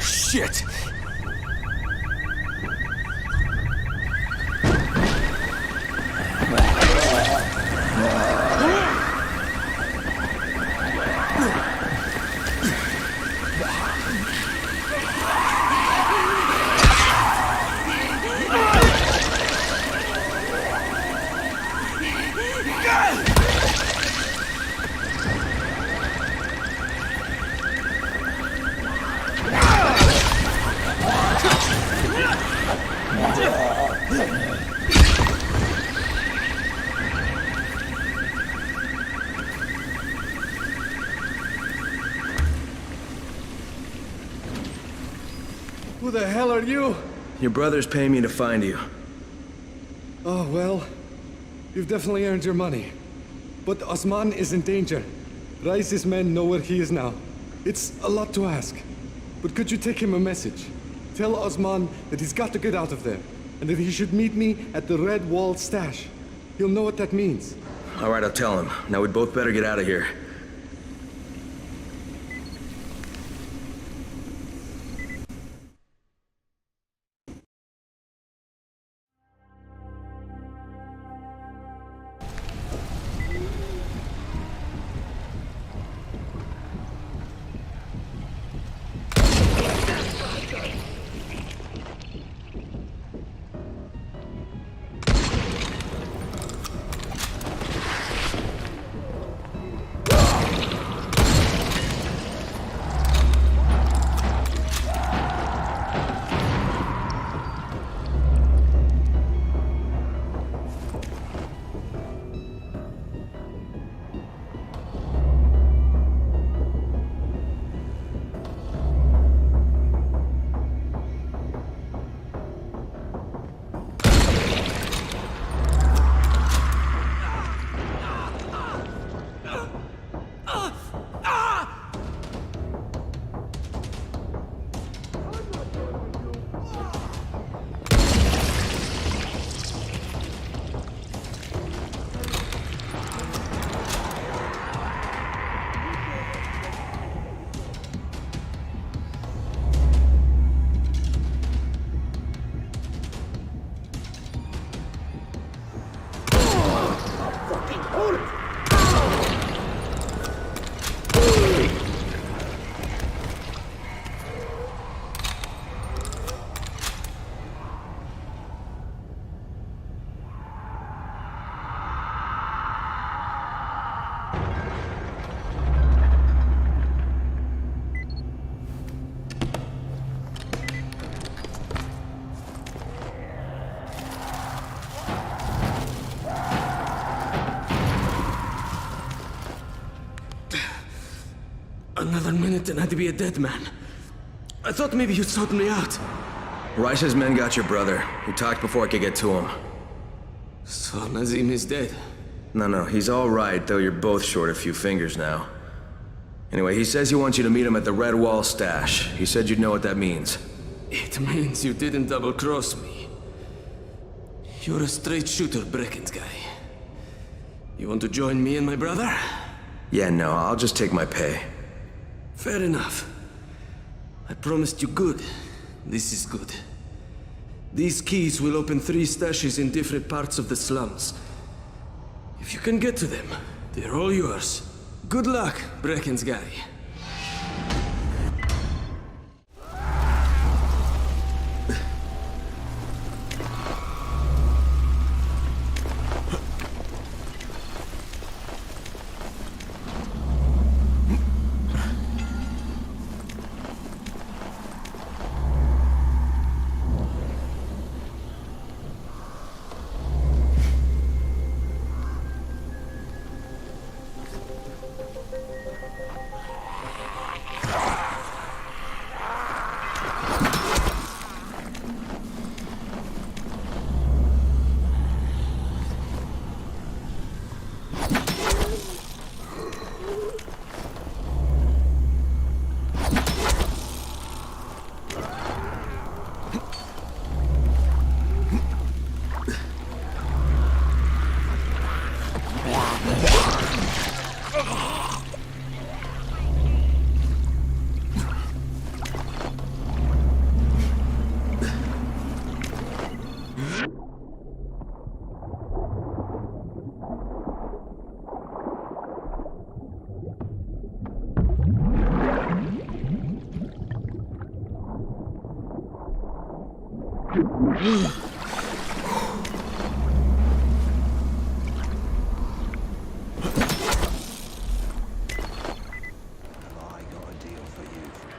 Shit! Who the hell are you? Your brother's paying me to find you. Oh, well, you've definitely earned your money. But Osman is in danger. Rice's men know where he is now. It's a lot to ask. But could you take him a message? Tell Osman that he's got to get out of there, and that he should meet me at the Red Wall stash. He'll know what that means. All right, I'll tell him. Now we'd both better get out of here. Another minute and I'd be a dead man. I thought maybe you'd sort me out. Rice's men got your brother. We talked before I could get to him. So Nazim is dead? No, he's all right, though you're both short a few fingers now. Anyway, he says he wants you to meet him at the Red Wall stash. He said you'd know what that means. It means you didn't double-cross me. You're a straight shooter, Brecken's guy. You want to join me and my brother? Yeah, no, I'll just take my pay. Fair enough. I promised you good. This is good. These keys will open 3 stashes in different parts of the slums. If you can get to them, they're all yours. Good luck, Brecken's guy.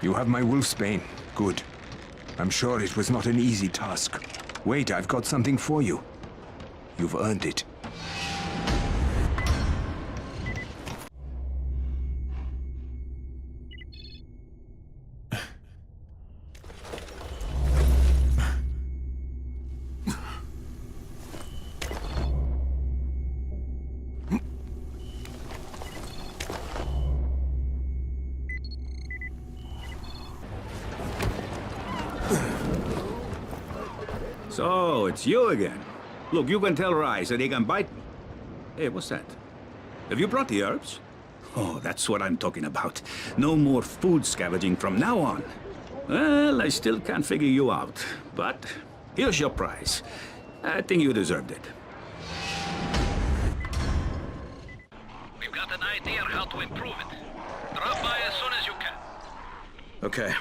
You have my wolfsbane. Good. I'm sure it was not an easy task. Wait, I've got something for you. You've earned it. So, it's you again. Look, you can tell Rice that he can bite me. Hey, what's that? Have you brought the herbs? Oh, that's what I'm talking about. No more food scavenging from now on. Well, I still can't figure you out, but here's your prize. I think you deserved it. We've got an idea on how to improve it. Drop by as soon as you can. Okay.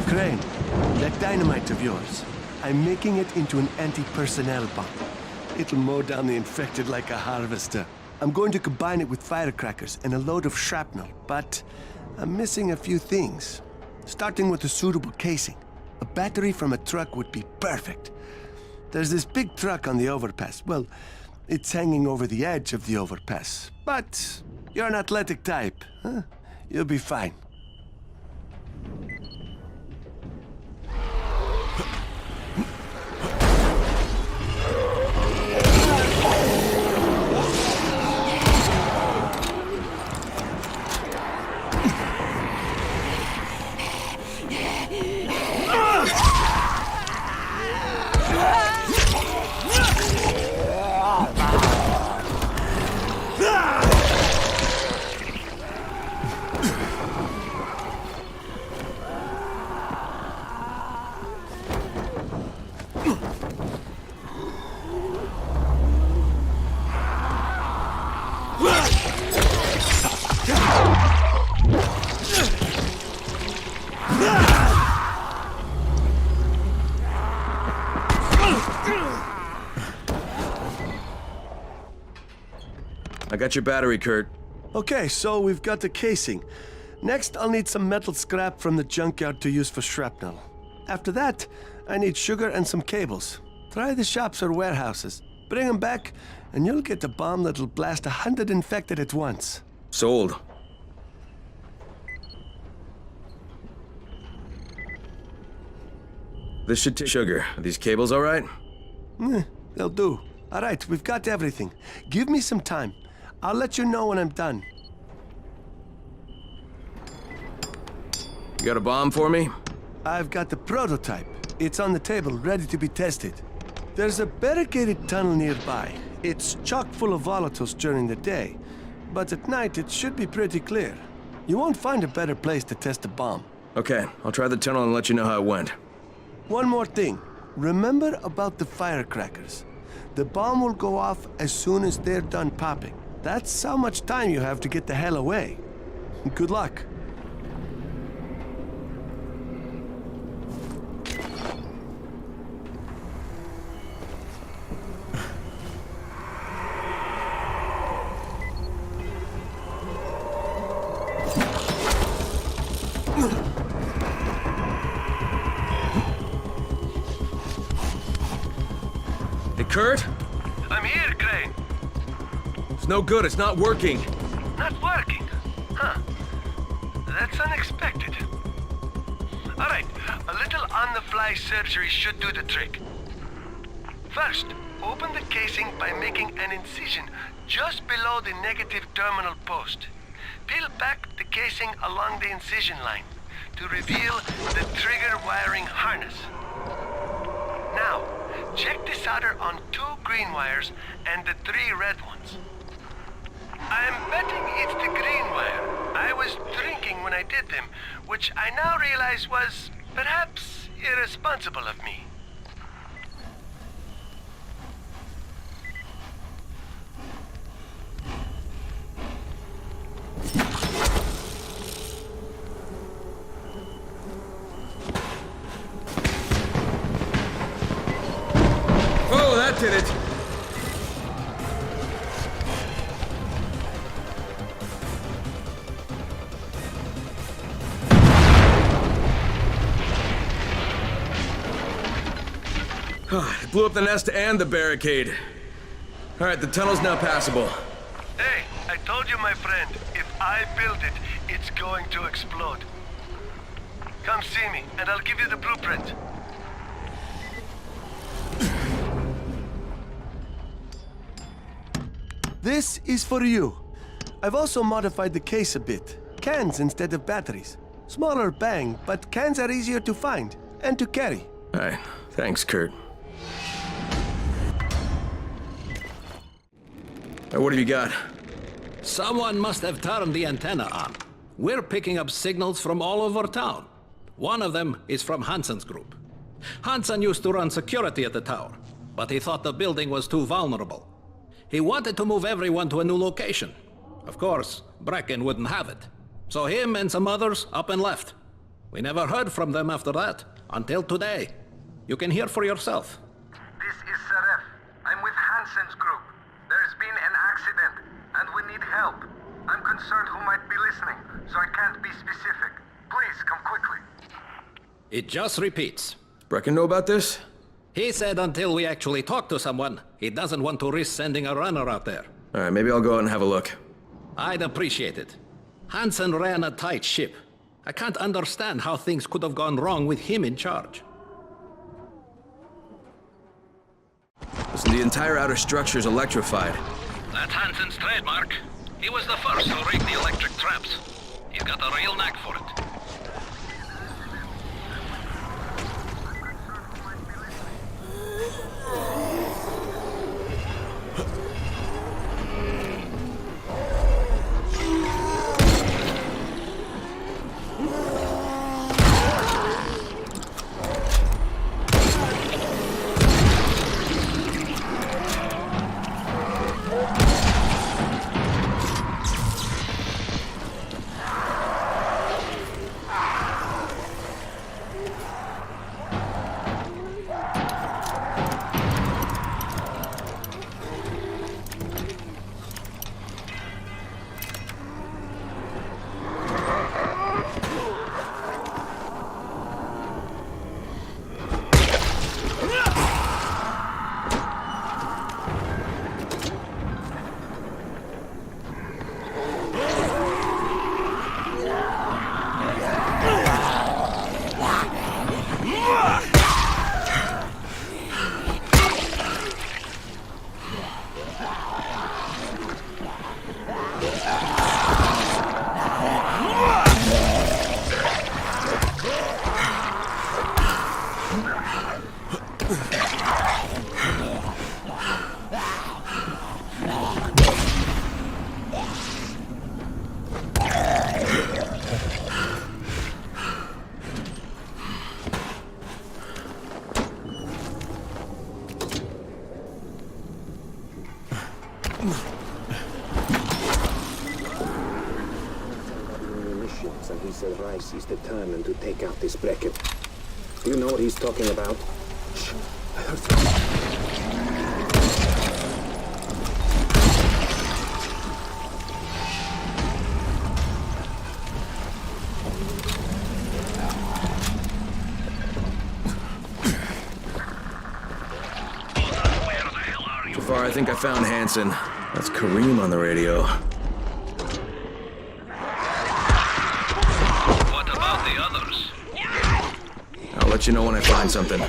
Crane, that dynamite of yours, I'm making it into an anti-personnel bomb. It'll mow down the infected like a harvester. I'm going to combine it with firecrackers and a load of shrapnel, but I'm missing a few things. Starting with a suitable casing. A battery from a truck would be perfect. There's this big truck on the overpass. Well, it's hanging over the edge of the overpass. But you're an athletic type, huh? You'll be fine. I got your battery, Kurt. Okay, so we've got the casing. Next, I'll need some metal scrap from the junkyard to use for shrapnel. After that, I need sugar and some cables. Try the shops or warehouses. Bring them back, and you'll get a bomb that'll blast 100 infected at once. Sold. This should take sugar. Are these cables all right? They'll do. All right, we've got everything. Give me some time. I'll let you know when I'm done. You got a bomb for me? I've got the prototype. It's on the table, ready to be tested. There's a barricaded tunnel nearby. It's chock full of volatiles during the day, but at night it should be pretty clear. You won't find a better place to test a bomb. Okay, I'll try the tunnel and let you know how it went. One more thing. Remember about the firecrackers. The bomb will go off as soon as they're done popping. That's how much time you have to get the hell away. Good luck. Hey, Kurt? I'm here, Crane. It's no good, it's not working. Not working? Huh. That's unexpected. Alright, a little on-the-fly surgery should do the trick. First, open the casing by making an incision just below the negative terminal post. Peel back the casing along the incision line to reveal the trigger wiring harness. Now, check the solder on 2 green wires and the 3 red ones. I'm betting it's the green wire. I was drinking when I did them, which I now realize was perhaps irresponsible of me. Oh, that did it! It blew up the nest and the barricade. All right, the tunnel's now passable. Hey, I told you, my friend, if I build it, it's going to explode. Come see me, and I'll give you the blueprint. This is for you. I've also modified the case a bit. Cans instead of batteries. Smaller bang, but cans are easier to find and to carry. Alright, thanks, Kurt. What have you got? Someone must have turned the antenna on. We're picking up signals from all over town. One of them is from Hansen's group. Hansen used to run security at the tower, but he thought the building was too vulnerable. He wanted to move everyone to a new location. Of course, Brecken wouldn't have it. So him and some others up and left. We never heard from them after that, until today. You can hear for yourself. This is Seref. I'm with Hansen's group. There's been an accident, and we need help. I'm concerned who might be listening, so I can't be specific. Please, come quickly. It just repeats. Brecken know about this? He said until we actually talk to someone, he doesn't want to risk sending a runner out there. Alright, maybe I'll go out and have a look. I'd appreciate it. Hansen ran a tight ship. I can't understand how things could have gone wrong with him in charge. Listen, the entire outer structure is electrified. That's Hansen's trademark. He was the first to rig the electric traps. He's got a real knack for it. And he said Rice is determined to take out this Brecken. Do you know what he's talking about? Shh, I heard So far, I think I found Hansen. That's Kareem on the radio. What about the others? I'll let you know when I find something.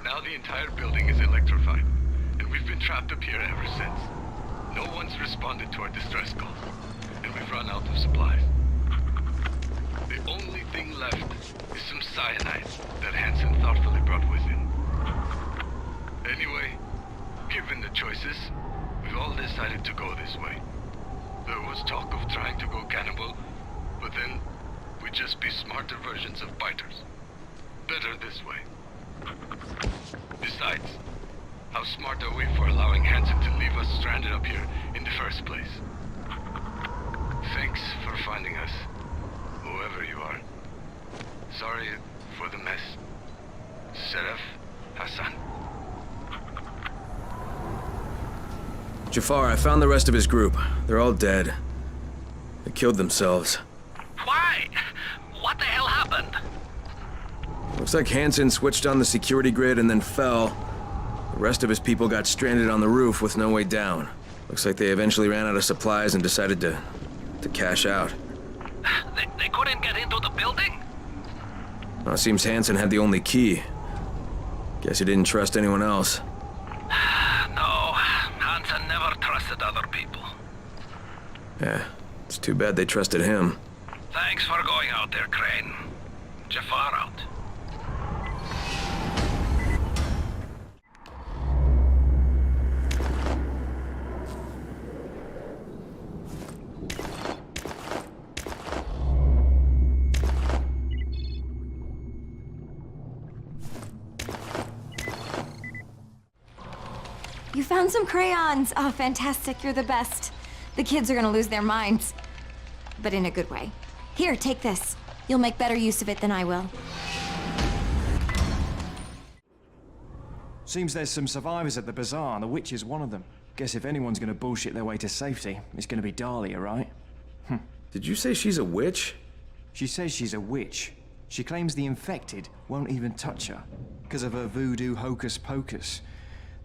Now the entire building is electrified, and we've been trapped up here ever since. No one's responded to our distress calls, and we've run out of supplies. The only thing left is some cyanide that Hansen thoughtfully brought with him. Anyway, given the choices, we've all decided to go this way. There was talk of trying to go cannibal, but then we'd just be smarter versions of biters. Better this way. Besides, how smart are we for allowing Hansen to leave us stranded up here in the first place? Thanks for finding us, whoever you are. Sorry for the mess. Seraph Hassan. Jafar, I found the rest of his group. They're all dead. They killed themselves. Why? What the hell happened? Looks like Hansen switched on the security grid and then fell. The rest of his people got stranded on the roof with no way down. Looks like they eventually ran out of supplies and decided to cash out. They couldn't get into the building? Well, it seems Hansen had the only key. Guess he didn't trust anyone else. No, Hansen never trusted other people. Yeah, it's too bad they trusted him. Thanks for going out there, Crane. Jafar out. You found some crayons! Oh, fantastic, you're the best. The kids are gonna lose their minds. But in a good way. Here, take this. You'll make better use of it than I will. Seems there's some survivors at the bazaar, and the witch is one of them. Guess if anyone's gonna bullshit their way to safety, it's gonna be Dahlia, right? Did you say she's a witch? She says she's a witch. She claims the infected won't even touch her, because of her voodoo hocus-pocus.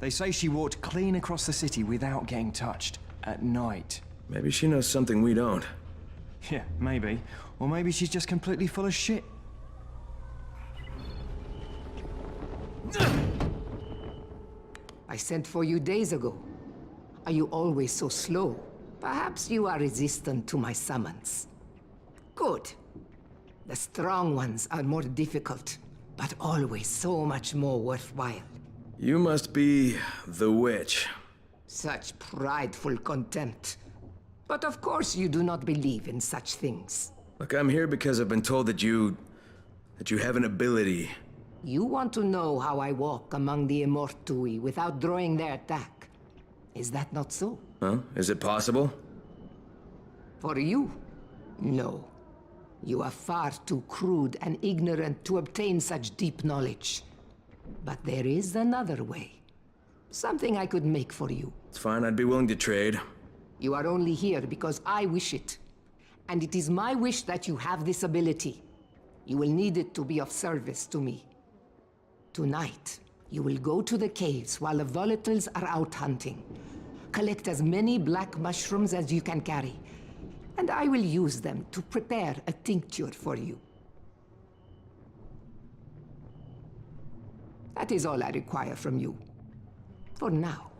They say she walked clean across the city without getting touched, at night. Maybe she knows something we don't. Yeah, maybe. Or maybe she's just completely full of shit. I sent for you days ago. Are you always so slow? Perhaps you are resistant to my summons. Good. The strong ones are more difficult, but always so much more worthwhile. You must be the witch. Such prideful contempt. But of course you do not believe in such things. Look, I'm here because I've been told that you have an ability. You want to know how I walk among the Immortui without drawing their attack. Is that not so? Huh? Is it possible? For you? No. You are far too crude and ignorant to obtain such deep knowledge. But there is another way. Something I could make for you. It's fine, I'd be willing to trade. You are only here because I wish it. And it is my wish that you have this ability. You will need it to be of service to me. Tonight, you will go to the caves while the volatiles are out hunting. Collect as many black mushrooms as you can carry. And I will use them to prepare a tincture for you. That is all I require from you. For now.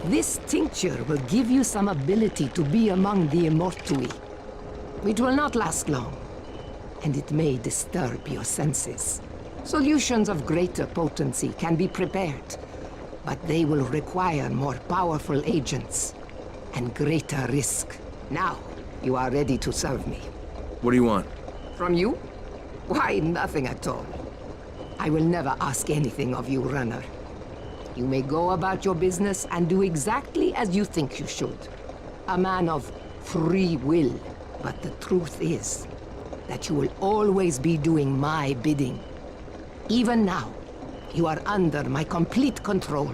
This tincture will give you some ability to be among the Immortui. It will not last long, and it may disturb your senses. Solutions of greater potency can be prepared, but they will require more powerful agents and greater risk. Now, you are ready to serve me. What do you want? From you? Why, nothing at all. I will never ask anything of you, runner. You may go about your business and do exactly as you think you should. A man of free will. But the truth is that you will always be doing my bidding. Even now, you are under my complete control.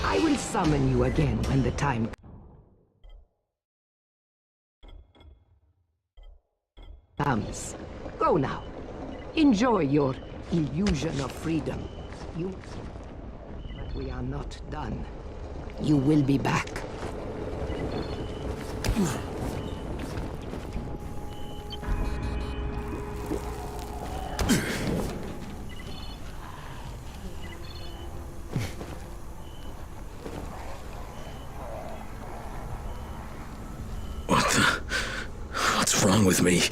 I will summon you again when the time comes. Go now. Enjoy your illusion of freedom. But we are not done. You will be back. What's wrong with me?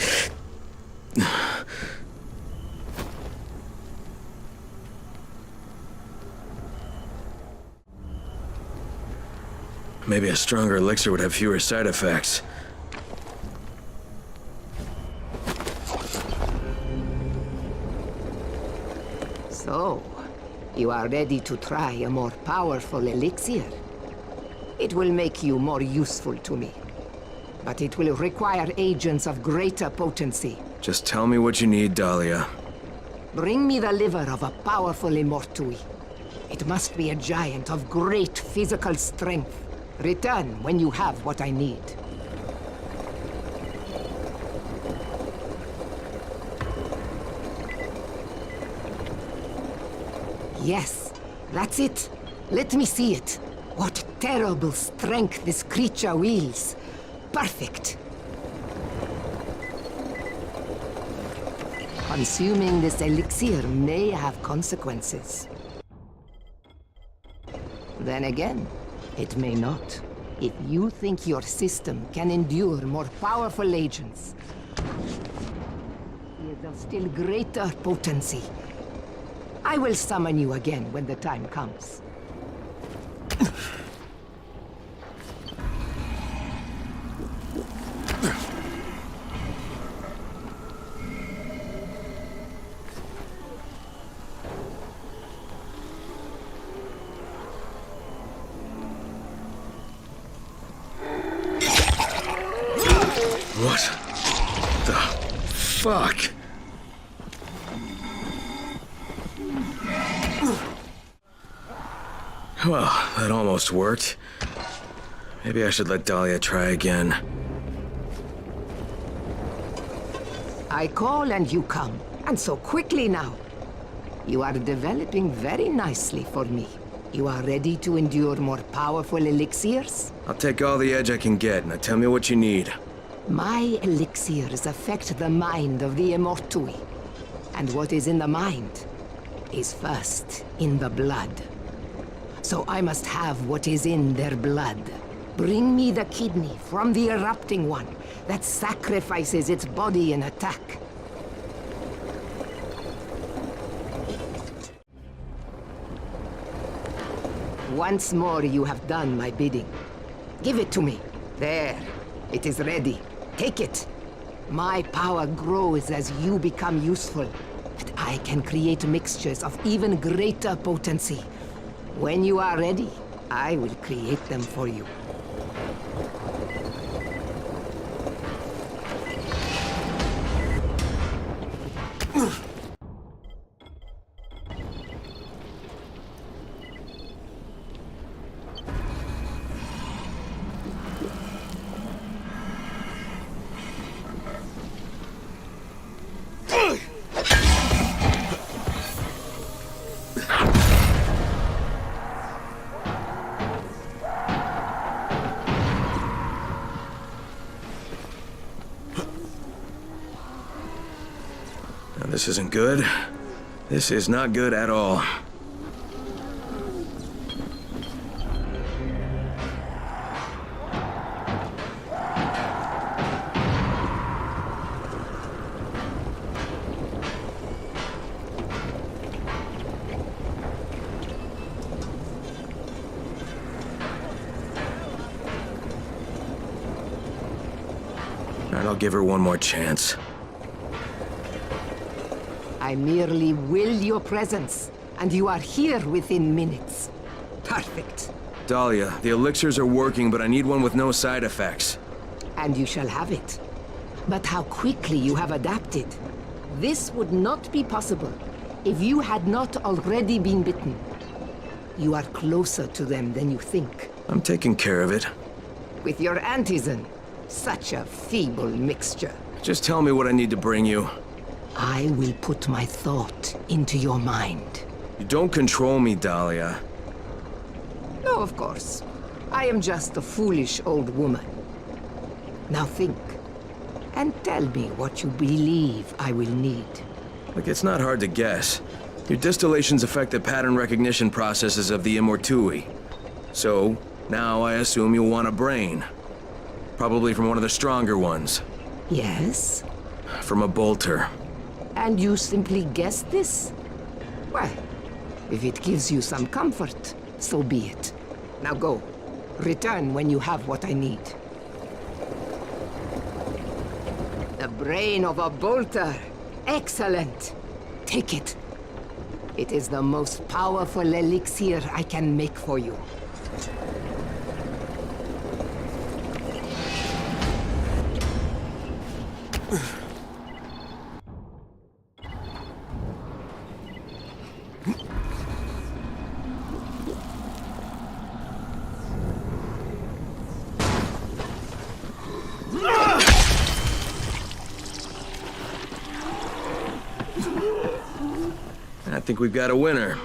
Maybe a stronger elixir would have fewer side effects. So, you are ready to try a more powerful elixir? It will make you more useful to me. But it will require agents of greater potency. Just tell me what you need, Dahlia. Bring me the liver of a powerful immortui. It must be a giant of great physical strength. Return when you have what I need. Yes, that's it. Let me see it. What terrible strength this creature wields. Perfect. Consuming this elixir may have consequences. Then again, it may not. If you think your system can endure more powerful agents, is of still greater potency, I will summon you again when the time comes. What the fuck? Well, that almost worked. Maybe I should let Dahlia try again. I call and you come, and so quickly now. You are developing very nicely for me. You are ready to endure more powerful elixirs? I'll take all the edge I can get. Now tell me what you need. My elixirs affect the mind of the immortui. And what is in the mind is first in the blood. So I must have what is in their blood. Bring me the kidney from the erupting one that sacrifices its body in attack. Once more you have done my bidding. Give it to me. There. It is ready. Take it. My power grows as you become useful. But I can create mixtures of even greater potency. When you are ready, I will create them for you. This isn't good. This is not good at all. I'll give her one more chance. I merely will your presence, and you are here within minutes. Perfect. Dahlia, the elixirs are working, but I need one with no side effects. And you shall have it. But how quickly you have adapted. This would not be possible if you had not already been bitten. You are closer to them than you think. I'm taking care of it. With your antizin, such a feeble mixture. Just tell me what I need to bring you. I will put my thought into your mind. You don't control me, Dahlia. No, of course. I am just a foolish old woman. Now think, and tell me what you believe I will need. Look, it's not hard to guess. Your distillations affect the pattern recognition processes of the Immortui. So, now I assume you'll want a brain. Probably from one of the stronger ones. Yes? From a bolter. And you simply guessed this? Well, if it gives you some comfort, so be it. Now go. Return when you have what I need. The brain of a bolter. Excellent. Take it. It is the most powerful elixir I can make for you. I think we've got a winner.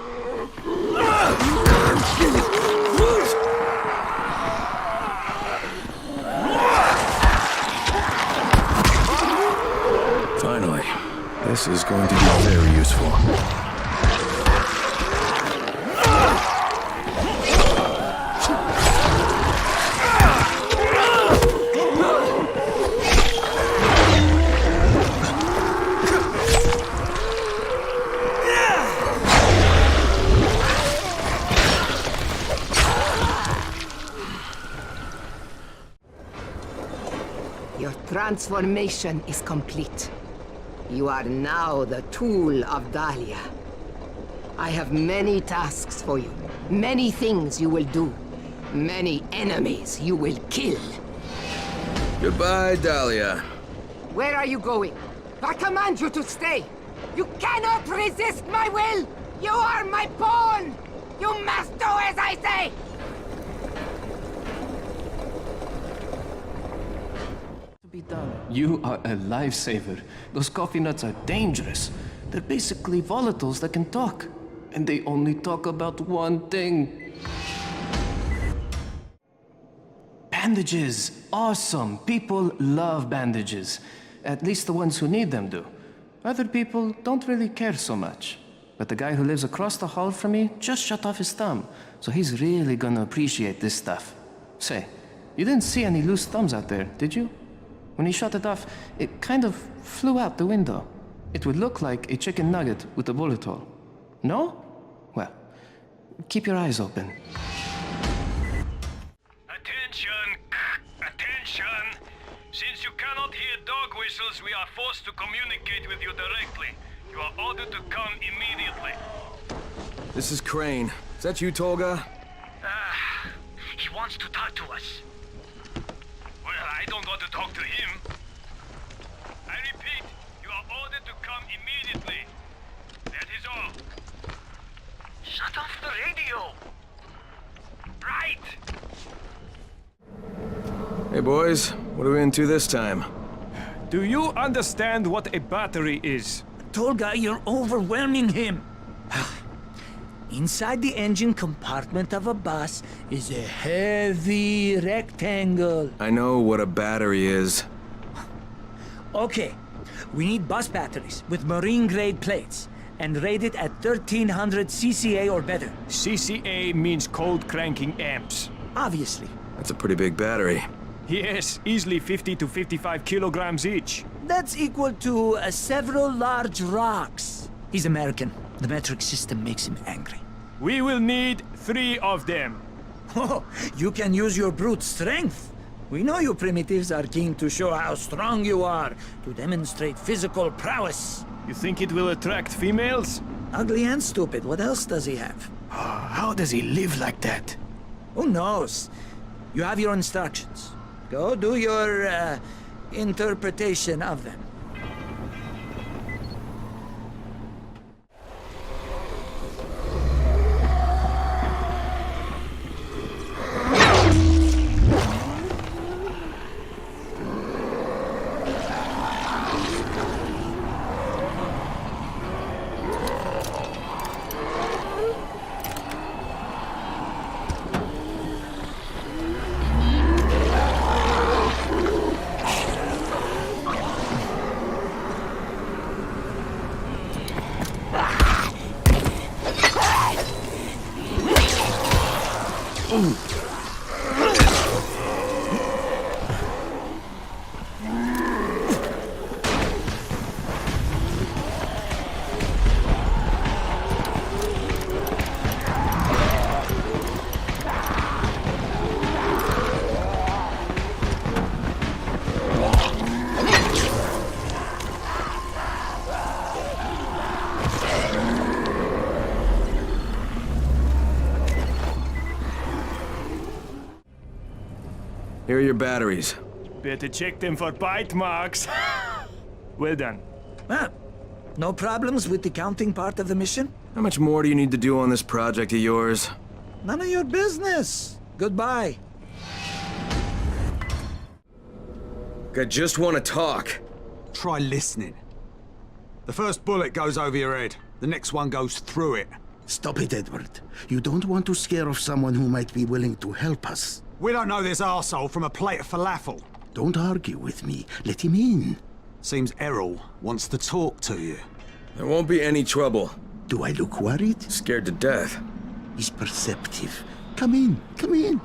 Finally. This is going to be very useful. Transformation is complete. You are now the tool of Dahlia. I have many tasks for you, many things you will do, many enemies you will kill. Goodbye, Dahlia. Where are you going? I command you to stay! You cannot resist my will! You are my pawn! You must do as I say! You are a lifesaver. Those coffee nuts are dangerous. They're basically volatiles that can talk. And they only talk about one thing. Bandages! Awesome! People love bandages. At least the ones who need them do. Other people don't really care so much. But the guy who lives across the hall from me just shut off his thumb. So he's really gonna appreciate this stuff. Say, you didn't see any loose thumbs out there, did you? When he shut it off, it kind of flew out the window. It would look like a chicken nugget with a bullet hole. No? Well, keep your eyes open. Attention! Attention! Since you cannot hear dog whistles, we are forced to communicate with you directly. You are ordered to come immediately. This is Crane. Is that you, Tolga? He wants to talk to us. Well, I don't want to talk to him. I repeat, you are ordered to come immediately. That is all. Shut off the radio! Right! Hey, boys. What are we into this time? Do you understand what a battery is? Tolga, you're overwhelming him. Inside the engine compartment of a bus is a heavy rectangle. I know what a battery is. Okay, we need bus batteries with marine-grade plates and rated at 1300 CCA or better. CCA means cold cranking amps. Obviously. That's a pretty big battery. Yes, easily 50 to 55 kilograms each. That's equal to several large rocks. He's American. The metric system makes him angry. We will need 3 of them. Oh, you can use your brute strength. We know you primitives are keen to show how strong you are, to demonstrate physical prowess. You think it will attract females? Ugly and stupid, what else does he have? How does he live like that? Who knows? You have your instructions. Go do your, interpretation of them. Here are your batteries. Better check them for bite marks. Well done. Ah, no problems with the counting part of the mission? How much more do you need to do on this project of yours? None of your business. Goodbye. I just want to talk. Try listening. The first bullet goes over your head. The next one goes through it. Stop it, Edward. You don't want to scare off someone who might be willing to help us. We don't know this arsehole from a plate of falafel. Don't argue with me. Let him in. Seems Errol wants to talk to you. There won't be any trouble. Do I look worried? Scared to death. He's perceptive. Come in, come in.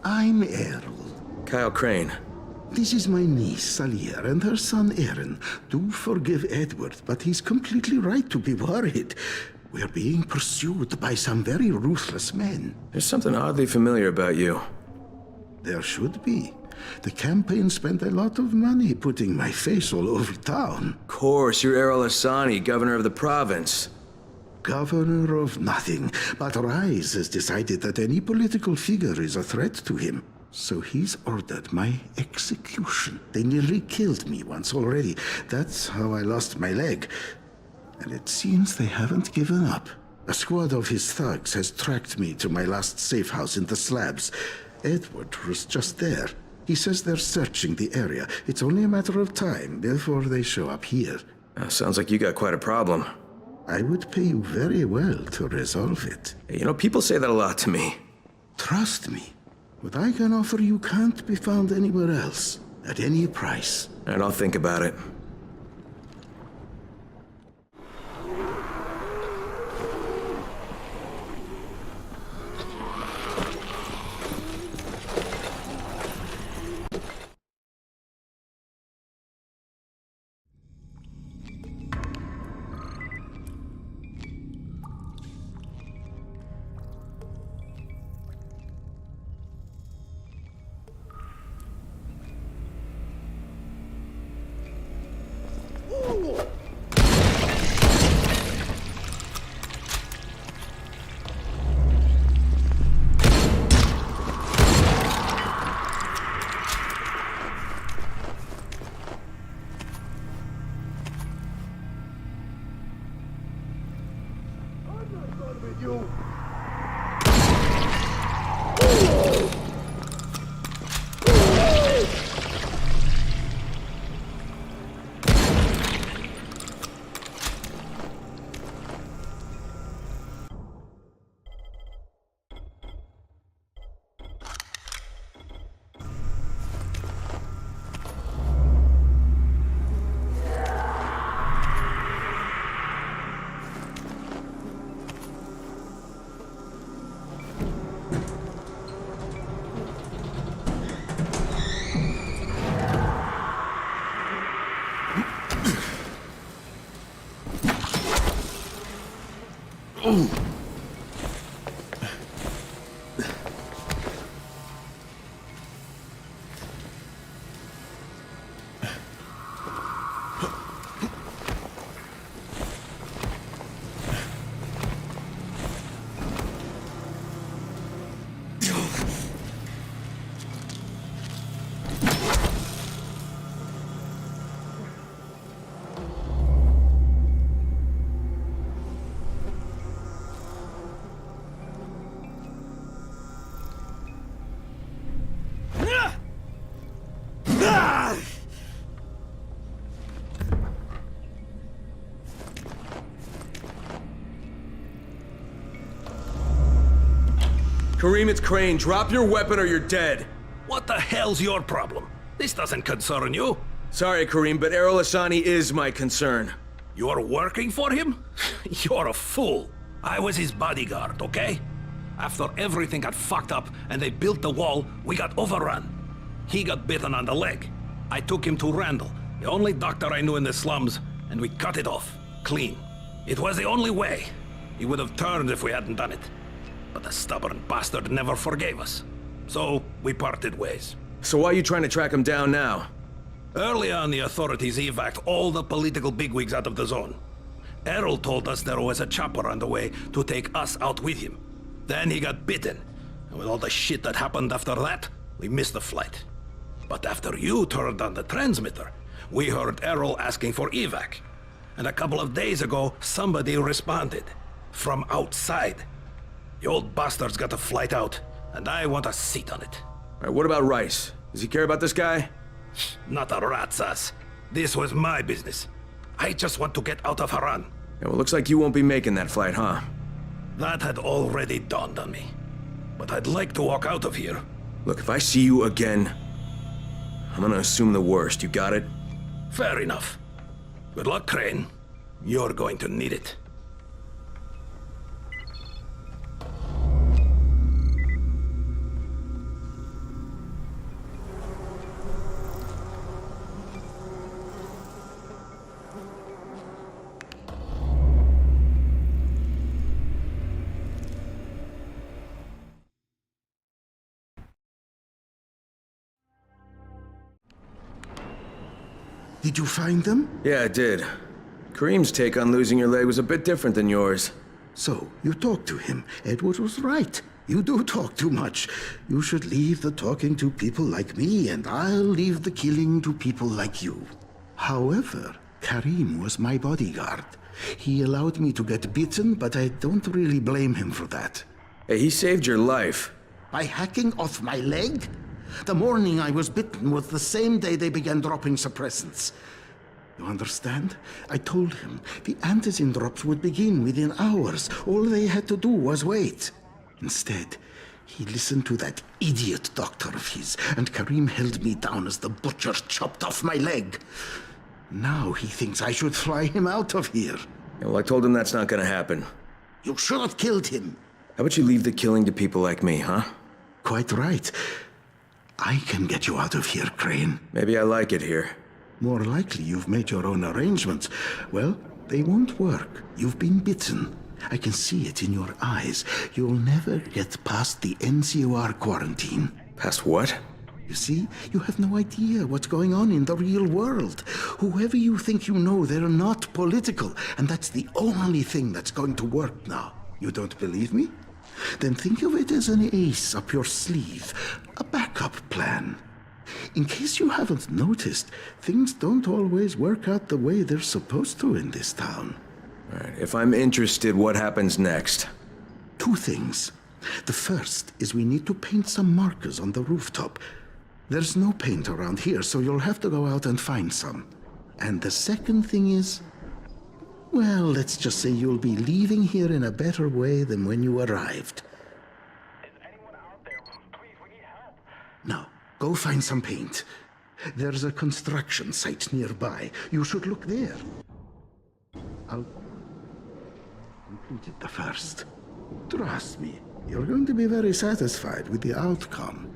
I'm Errol. Kyle Crane. This is my niece, Salia, and her son, Aaron. Do forgive Edward, but he's completely right to be worried. We're being pursued by some very ruthless men. There's something oddly familiar about you. There should be. The campaign spent a lot of money putting my face all over town. Of course, you're Errol Hassani, governor of the province. Governor of nothing, but Rise has decided that any political figure is a threat to him. So he's ordered my execution. They nearly killed me once already. That's how I lost my leg. And it seems they haven't given up. A squad of his thugs has tracked me to my last safe house in the slabs. Edward was just there. He says they're searching the area. It's only a matter of time before they show up here. Sounds like you got quite a problem. I would pay you very well to resolve it. You know, people say that a lot to me. Trust me. What I can offer you can't be found anywhere else, at any price. And I'll think about it. Kareem, it's Crane. Drop your weapon or you're dead. What the hell's your problem? This doesn't concern you. Sorry, Kareem, but Errol Hassani is my concern. You're working for him? You're a fool. I was his bodyguard, okay? After everything got fucked up and they built the wall, we got overrun. He got bitten on the leg. I took him to Randall, the only doctor I knew in the slums, and we cut it off, clean. It was the only way. He would have turned if we hadn't done it. But the stubborn bastard never forgave us. So, we parted ways. So why are you trying to track him down now? Early on, the authorities evac'd all the political bigwigs out of the zone. Errol told us there was a chopper on the way to take us out with him. Then he got bitten. And with all the shit that happened after that, we missed the flight. But after you turned on the transmitter, we heard Errol asking for evac. And a couple of days ago, somebody responded. From outside. The old bastard's got a flight out, and I want a seat on it. Alright, what about Rice? Does he care about this guy? Not a rat's ass. This was my business. I just want to get out of Haran. Yeah, well, looks like you won't be making that flight, huh? That had already dawned on me. But I'd like to walk out of here. Look, if I see you again, I'm gonna assume the worst. You got it? Fair enough. Good luck, Crane. You're going to need it. Did you find them? Yeah, I did. Kareem's take on losing your leg was a bit different than yours. So, you talked to him. Edward was right. You do talk too much. You should leave the talking to people like me, and I'll leave the killing to people like you. However, Kareem was my bodyguard. He allowed me to get bitten, but I don't really blame him for that. Hey, he saved your life. By hacking off my leg? The morning I was bitten was the same day they began dropping suppressants. You understand? I told him the antizin drops would begin within hours. All they had to do was wait. Instead, he listened to that idiot doctor of his, and Kareem held me down as the butcher chopped off my leg. Now he thinks I should fly him out of here. Yeah, well, I told him that's not gonna happen. You should have killed him. How about you leave the killing to people like me, huh? Quite right. I can get you out of here, Crane. Maybe I like it here. More likely you've made your own arrangements. Well, they won't work. You've been bitten. I can see it in your eyes. You'll never get past the NCOR quarantine. Past what? You see, you have no idea what's going on in the real world. Whoever you think you know, they're not political. And that's the only thing that's going to work now. You don't believe me? Then think of it as an ace up your sleeve, a backup plan. In case you haven't noticed, things don't always work out the way they're supposed to in this town. All right, if I'm interested, what happens next? Two things. The first is we need to paint some markers on the rooftop. There's no paint around here, so you'll have to go out and find some. And the second thing is, well, let's just say you'll be leaving here in a better way than when you arrived. Now, go find some paint. There's a construction site nearby. You should look there. I'll complete it the first. Trust me, you're going to be very satisfied with the outcome.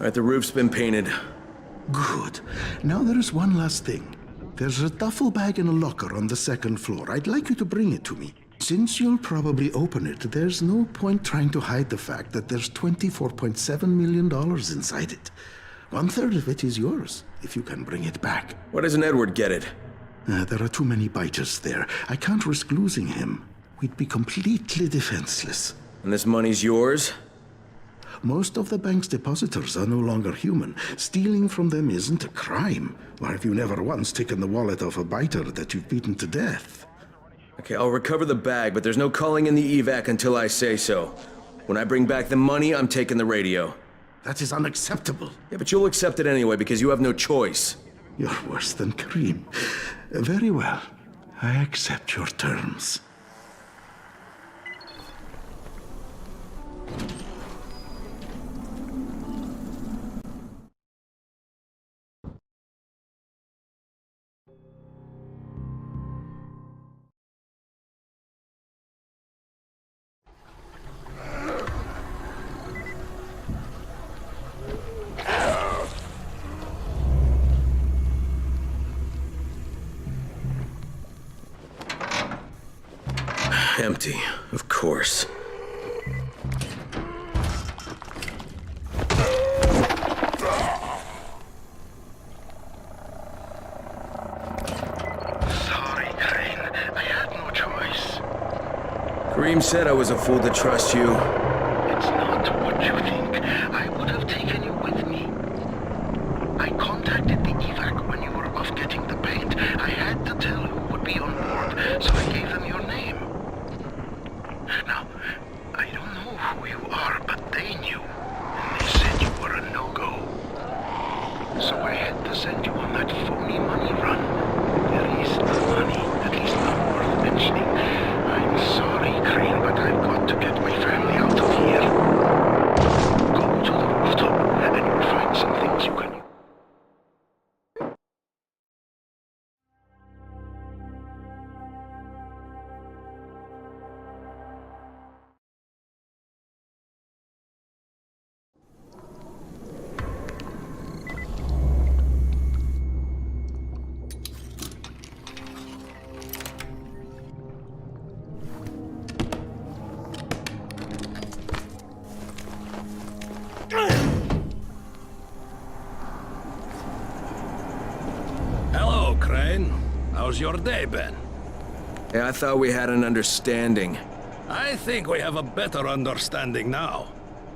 Alright, the roof's been painted. Good. Now there is one last thing. There's a duffel bag in a locker on the second floor. I'd like you to bring it to me. Since you'll probably open it, there's no point trying to hide the fact that there's $24.7 million inside it. 1/3 of it is yours, if you can bring it back. Why doesn't Edward get it? There are too many biters there. I can't risk losing him. We'd be completely defenseless. And this money's yours? Most of the bank's depositors are no longer human. Stealing from them isn't a crime. Or have you never once taken the wallet of a biter that you've beaten to death? Okay, I'll recover the bag, but there's no calling in the evac until I say so. When I bring back the money, I'm taking the radio. That is unacceptable. Yeah, but you'll accept it anyway because you have no choice. You're worse than Kareem. Very well. I accept your terms. Empty, of course. Sorry, Crane. I had no choice. Kareem said I was a fool to trust you. It's not what you think. I would have taken you with me. I contacted the evac when you were off getting the paint. I had to tell who would be on board, so I gave them your name. Now, I don't know who you are, but they knew. And they said you were a no-go. So I had to send you on that phony money run. There is money, at least not worth mentioning. I'm sorry, Crane, but I've got to get my family out of here. Go to the rooftop, and you'll find some things you can... Hello, Crane. How's your day been? Yeah, I thought we had an understanding. I think we have a better understanding now.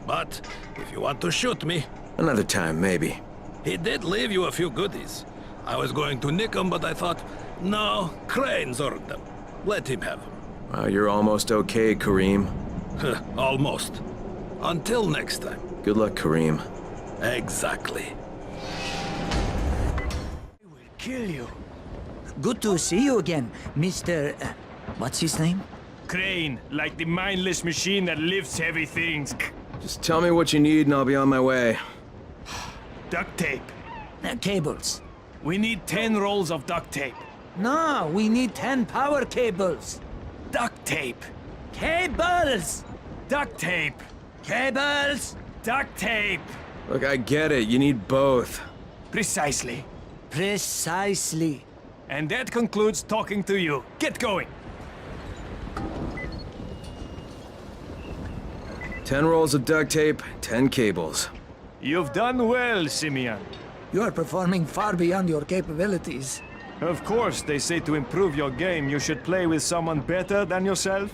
But if you want to shoot me... Another time, maybe. He did leave you a few goodies. I was going to nick them, but I thought, no, Crane's earned them. Let him have them. Wow, you're almost okay, Kareem. Almost. Until next time. Good luck, Kareem. Exactly. Kill you. Good to see you again, Mr. what's his name? Crane, like the mindless machine that lifts heavy things. Just tell me what you need and I'll be on my way. Duct tape. Cables. We need 10 rolls of duct tape. No, we need 10 power cables. Duct tape. Cables! Duct tape. Cables! Duct tape. Look, I get it. You need both. Precisely. Precisely. And that concludes talking to you. Get going. 10 rolls of duct tape, 10 cables. You've done well, Simeon. You are performing far beyond your capabilities. Of course, they say to improve your game, you should play with someone better than yourself.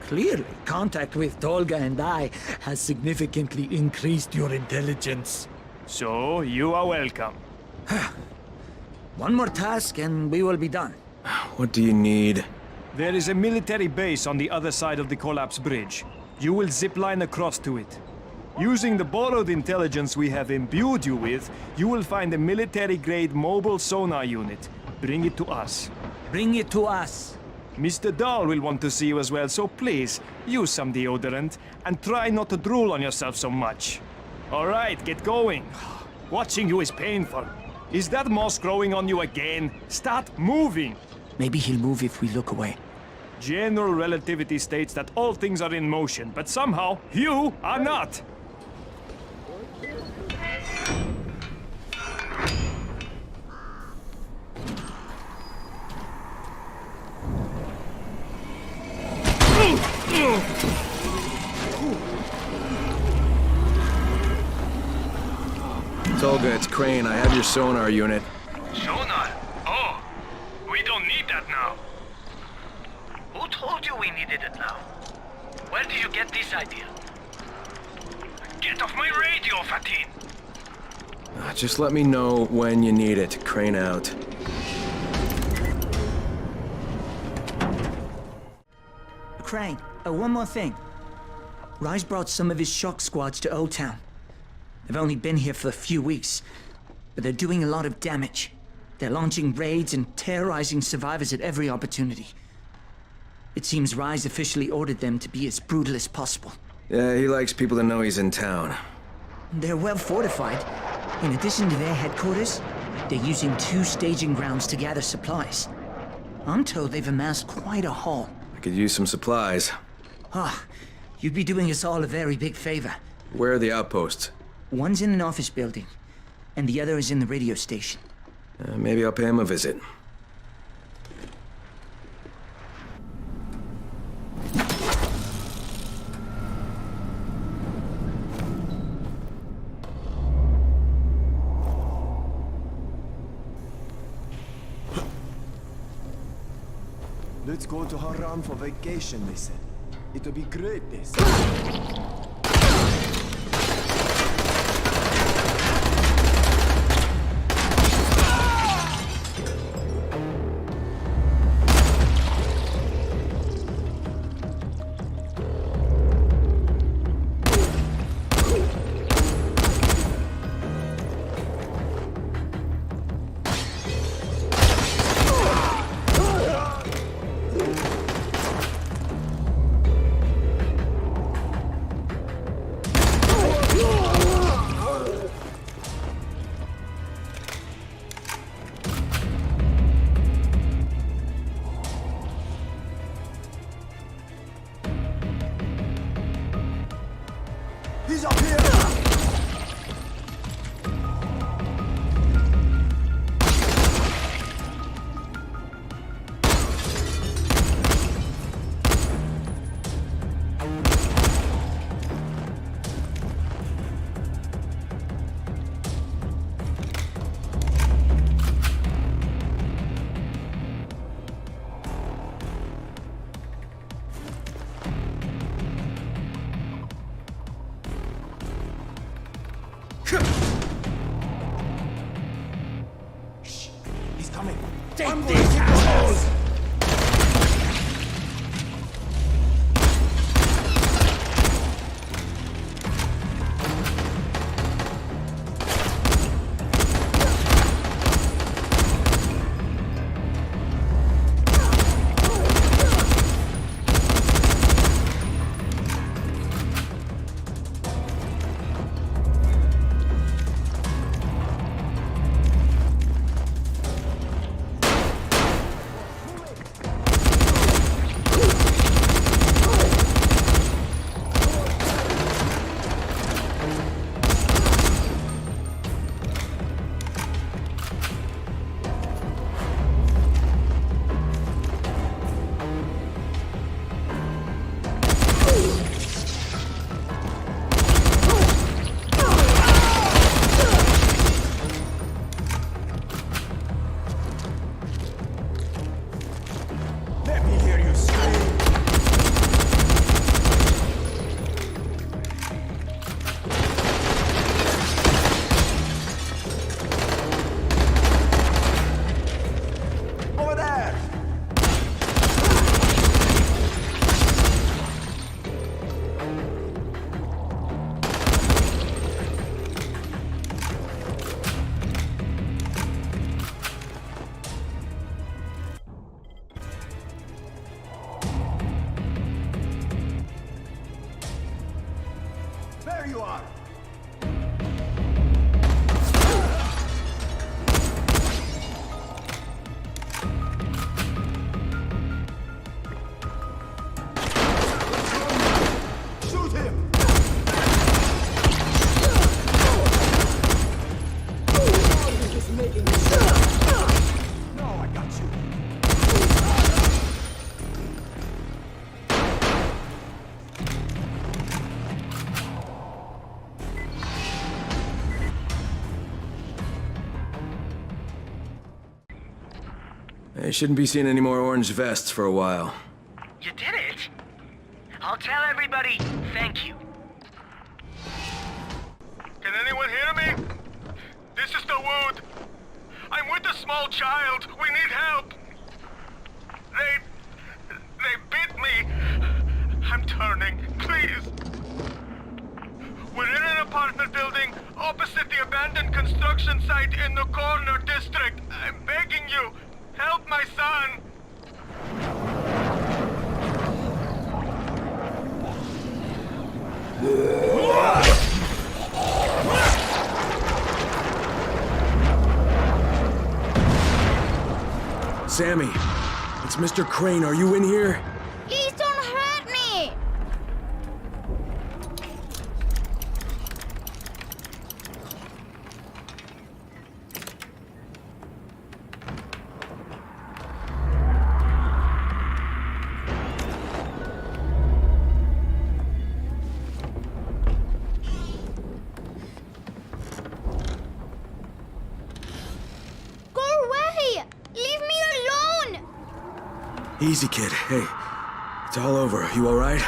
Clearly, contact with Tolga and I has significantly increased your intelligence. So, you are welcome. One more task and we will be done. What do you need? There is a military base on the other side of the collapsed bridge. You will zipline across to it. Using the borrowed intelligence we have imbued you with, you will find a military-grade mobile sonar unit. Bring it to us. Bring it to us. Mr. Dahl will want to see you as well, so please, use some deodorant, and try not to drool on yourself so much. All right, get going. Watching you is painful. Is that moss growing on you again? Start moving! Maybe he'll move if we look away. General relativity states that all things are in motion, but somehow, you are not! Tolga, it's Crane. I have your sonar unit. Sonar? Oh, we don't need that now. Who told you we needed it now? Where did you get this idea? Get off my radio, Fatin! Just let me know when you need it. Crane out. Crane, one more thing. Rise brought some of his shock squads to Old Town. They've only been here for a few weeks, but they're doing a lot of damage. They're launching raids and terrorizing survivors at every opportunity. It seems Rise officially ordered them to be as brutal as possible. Yeah, he likes people to know he's in town. They're well fortified. In addition to their headquarters, they're using 2 staging grounds to gather supplies. I'm told they've amassed quite a haul. I could use some supplies. Ah, you'd be doing us all a very big favor. Where are the outposts? One's in an office building, and the other is in the radio station. Maybe I'll pay him a visit. Let's go to Haram for vacation, they said. It'll be great, they said. He's up here! He's coming. Take these assholes! You shouldn't be seeing any more orange vests for a while. You did it? I'll tell everybody thank you. Can anyone hear me? This is the Wood. I'm with a small child. We need help. They bit me. I'm turning. Please. We're in an apartment building opposite the abandoned construction site in the corner district. I'm begging you. Help my son. Sammy, it's Mr. Crane. Are you in here? Please don't hurt me! Go away! Leave me alone! Easy, kid. Hey, it's all over. You all right?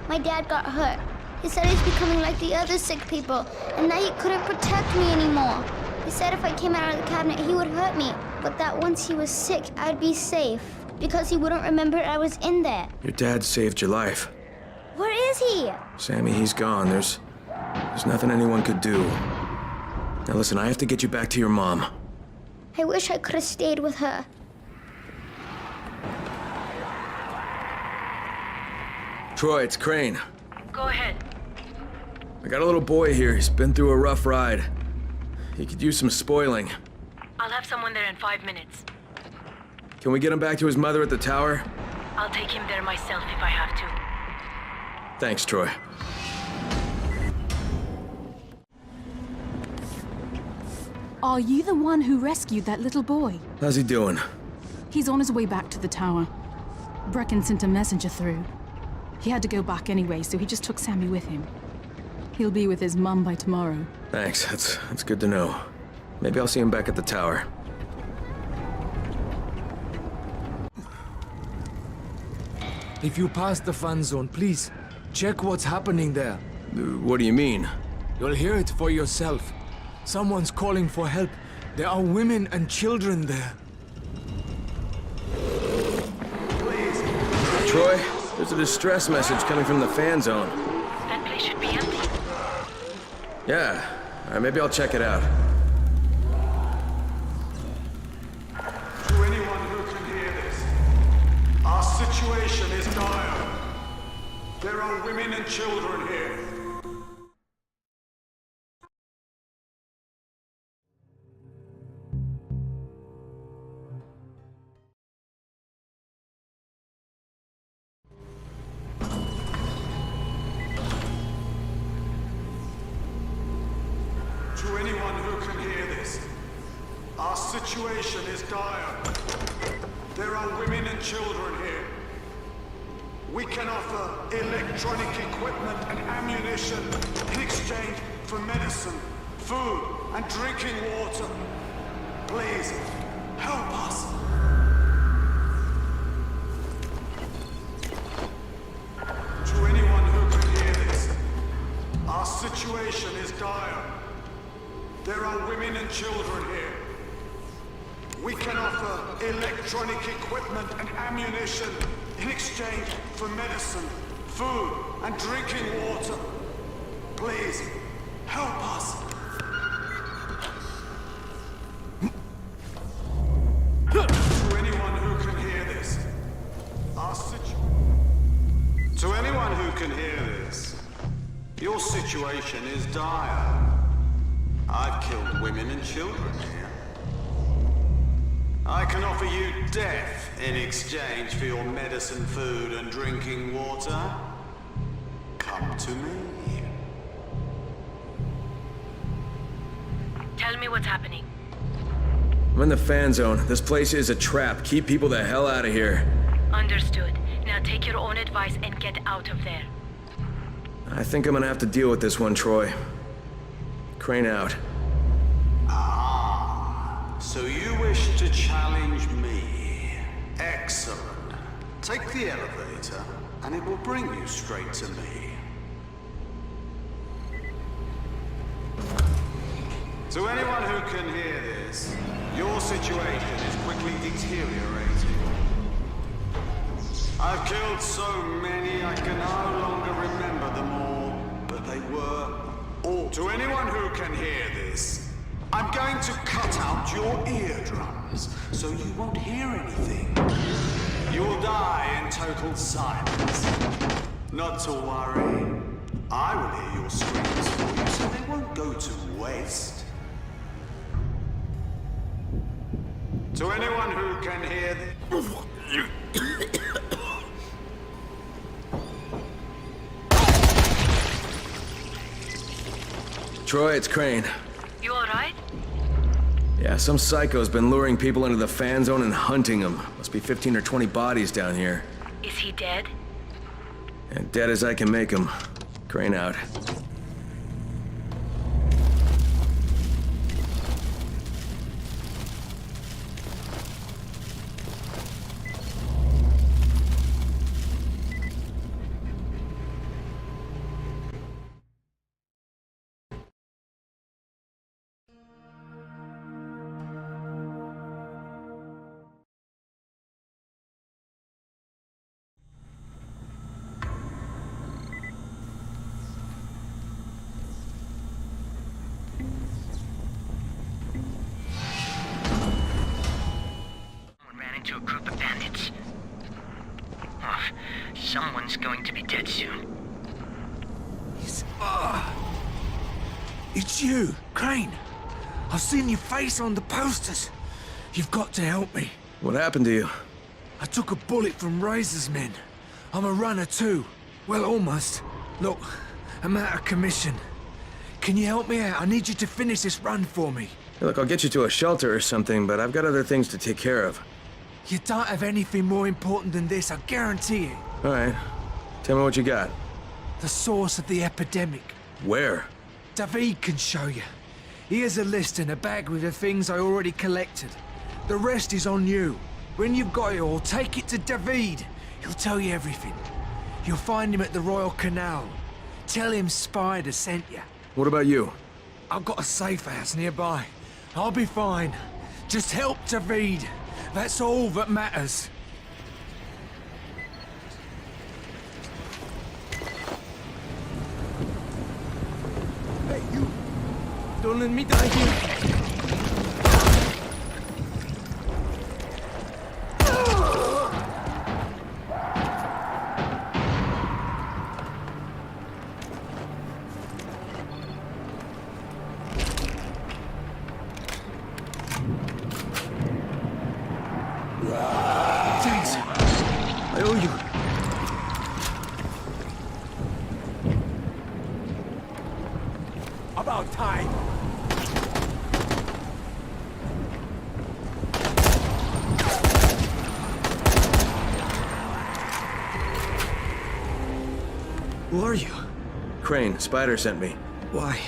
My dad got hurt. He said he's becoming like the other sick people, and that he couldn't protect me anymore. He said if I came out of the cabinet, he would hurt me, but that once he was sick, I'd be safe, because he wouldn't remember I was in there. Your dad saved your life. Where is he? Sammy, he's gone. There's nothing anyone could do. Now listen, I have to get you back to your mom. I wish I could have stayed with her. Troy, it's Crane. Go ahead. I got a little boy here. He's been through a rough ride. He could use some spoiling. I'll have someone there in 5 minutes. Can we get him back to his mother at the tower? I'll take him there myself if I have to. Thanks, Troy. Are you the one who rescued that little boy? How's he doing? He's on his way back to the tower. Brecken sent a messenger through. He had to go back anyway, so he just took Sammy with him. He'll be with his mum by tomorrow. Thanks, that's good to know. Maybe I'll see him back at the tower. If you pass the fan zone, please, check what's happening there. What do you mean? You'll hear it for yourself. Someone's calling for help. There are women and children there. Troy, there's a distress message coming from the fan zone. That place should be empty. Yeah, all right, maybe I'll check it out. To anyone who can hear this, our situation is dire. There are women and children here. To anyone who can hear this, our situation is dire. There are women and children here. We can offer electronic equipment and ammunition in exchange for medicine, food, and drinking water. Please, help us. To anyone who can hear this, our situation is dire. There are women and children here. We can offer electronic equipment and ammunition in exchange for medicine, food, and drinking water. Please, help us. To anyone who can hear this, To anyone who can hear this, your situation is dire. I've killed women and children here. I can offer you death in exchange for your medicine, food, and drinking water. Come to me. Tell me what's happening. I'm in the fan zone. This place is a trap. Keep people the hell out of here. Understood. Now take your own advice and get out of there. I think I'm gonna have to deal with this one, Troy. Crane out. Ah, so you wish to challenge me? Excellent. Take the elevator, and it will bring you straight to me. To anyone who can hear this, your situation is quickly deteriorating. I've killed so many I can no longer remember them all, but they were all. To anyone who can hear this, I'm going to cut out your eardrums, so you won't hear anything. You will die in total silence. Not to worry. I will hear your screams for you, so they won't go to waste. To anyone who can hear Troy, it's Crane. You alright? Yeah, some psycho's been luring people into the fan zone and hunting them. Must be 15 or 20 bodies down here. Is he dead? And dead as I can make them. Crane out. To a group of bandits. Oh, someone's going to be dead soon. It's you, Crane. I've seen your face on the posters. You've got to help me. What happened to you? I took a bullet from Razor's men. I'm a runner too. Well, almost. Look, I'm out of commission. Can you help me out? I need you to finish this run for me. Hey, look, I'll get you to a shelter or something, but I've got other things to take care of. You don't have anything more important than this, I guarantee it. All right. Tell me what you got. The source of the epidemic. Where? David can show you. Here's a list and a bag with the things I already collected. The rest is on you. When you've got it all, take it to David. He'll tell you everything. You'll find him at the Royal Canal. Tell him Spider sent you. What about you? I've got a safe house nearby. I'll be fine. Just help David. That's all that matters. Hey, you! Don't let me die here! Thanks. I owe you. About time. Who are you? Crane, Spider sent me. Why?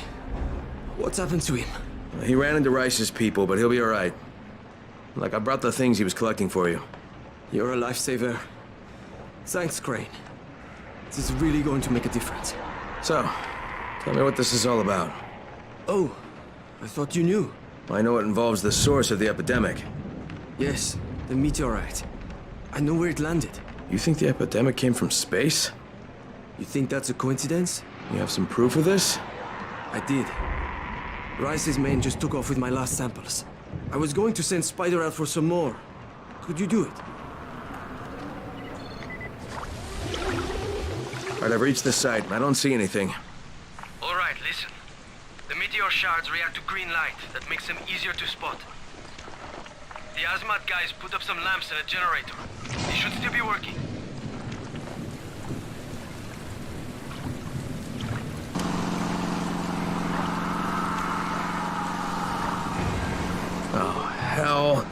What's happened to him? He ran into Rice's people, but he'll be all right. Like, I brought the things he was collecting for you. You're a lifesaver. Thanks, Crane. This is really going to make a difference. So, tell me what this is all about. Oh, I thought you knew. I know it involves the source of the epidemic. Yes, the meteorite. I know where it landed. You think the epidemic came from space? You think that's a coincidence? You have some proof of this? I did. Rice's men just took off with my last samples. I was going to send Spider out for some more. Could you do it? All right, I've reached the site. I don't see anything. All right, listen. The meteor shards react to green light. That makes them easier to spot. The Azmat guys put up some lamps and a generator. They should still be working. Oh, hell.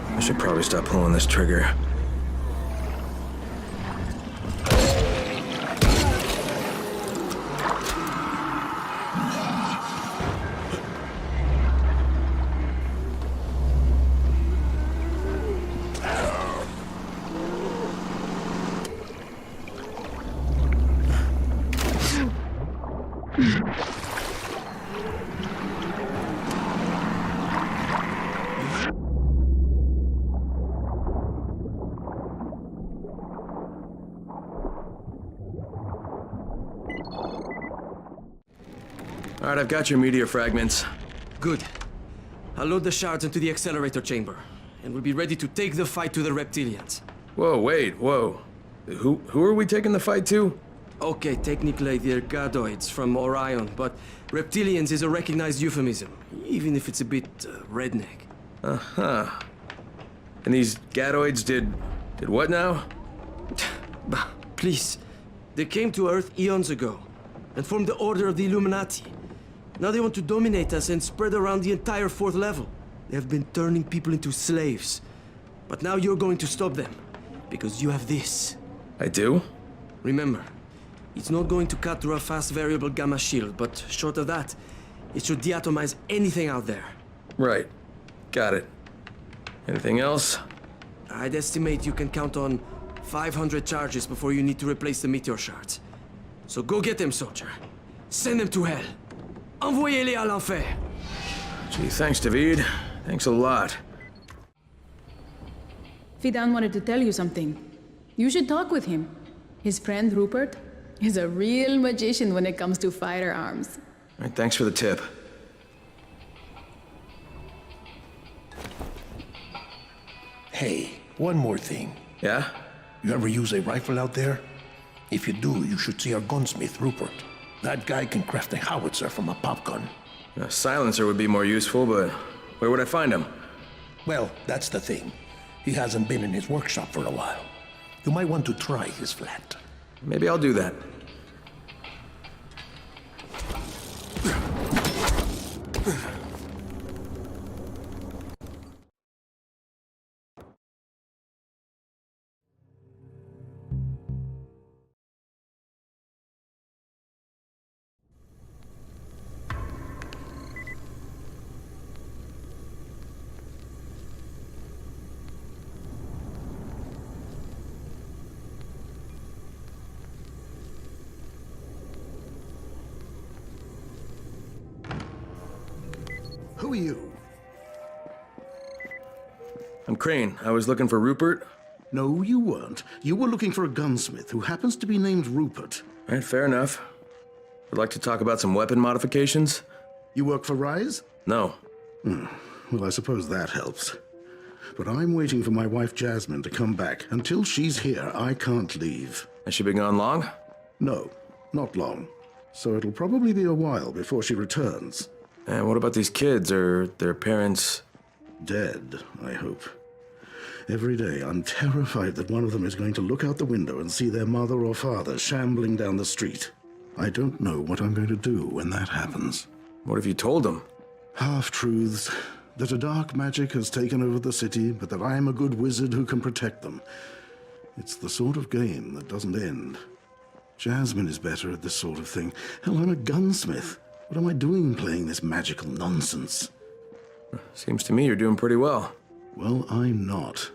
I should probably stop pulling this trigger. All right, I've got your meteor fragments. Good. I'll load the shards into the accelerator chamber, and we'll be ready to take the fight to the reptilians. Whoa, wait, whoa. Who are we taking the fight to? Okay, technically they're gadoids from Orion, but reptilians is a recognized euphemism, even if it's a bit redneck. Uh-huh. And these gadoids did what now? Please. They came to Earth eons ago, and formed the Order of the Illuminati. Now they want to dominate us and spread around the entire 4th level. They have been turning people into slaves. But now you're going to stop them, because you have this. I do? Remember, it's not going to cut through a fast variable gamma shield, but short of that, it should deatomize anything out there. Right. Got it. Anything else? I'd estimate you can count on 500 charges before you need to replace the meteor shards. So go get them, soldier. Send them to hell. Envoyez-les à l'enfer. Gee, thanks, David. Thanks a lot. Fidan wanted to tell you something. You should talk with him. His friend Rupert is a real magician when it comes to firearms. All right, thanks for the tip. Hey, one more thing. Yeah? You ever use a rifle out there? If you do, you should see our gunsmith, Rupert. That guy can craft a howitzer from a pop gun. A silencer would be more useful, but where would I find him? Well, that's the thing. He hasn't been in his workshop for a while. You might want to try his flat. Maybe I'll do that. Who are you? I'm Crane. I was looking for Rupert. No, you weren't. You were looking for a gunsmith who happens to be named Rupert. All right, fair enough. Would like to talk about some weapon modifications? You work for Rise? No. Well, I suppose that helps. But I'm waiting for my wife Jasmine to come back. Until she's here, I can't leave. Has she been gone long? No, not long. So it'll probably be a while before she returns. And what about these kids? Are their parents... Dead, I hope. Every day, I'm terrified that one of them is going to look out the window and see their mother or father shambling down the street. I don't know what I'm going to do when that happens. What have you told them? Half-truths. That a dark magic has taken over the city, but that I'm a good wizard who can protect them. It's the sort of game that doesn't end. Jasmine is better at this sort of thing. Hell, I'm a gunsmith. What am I doing playing this magical nonsense? Seems to me you're doing pretty well. Well, I'm not.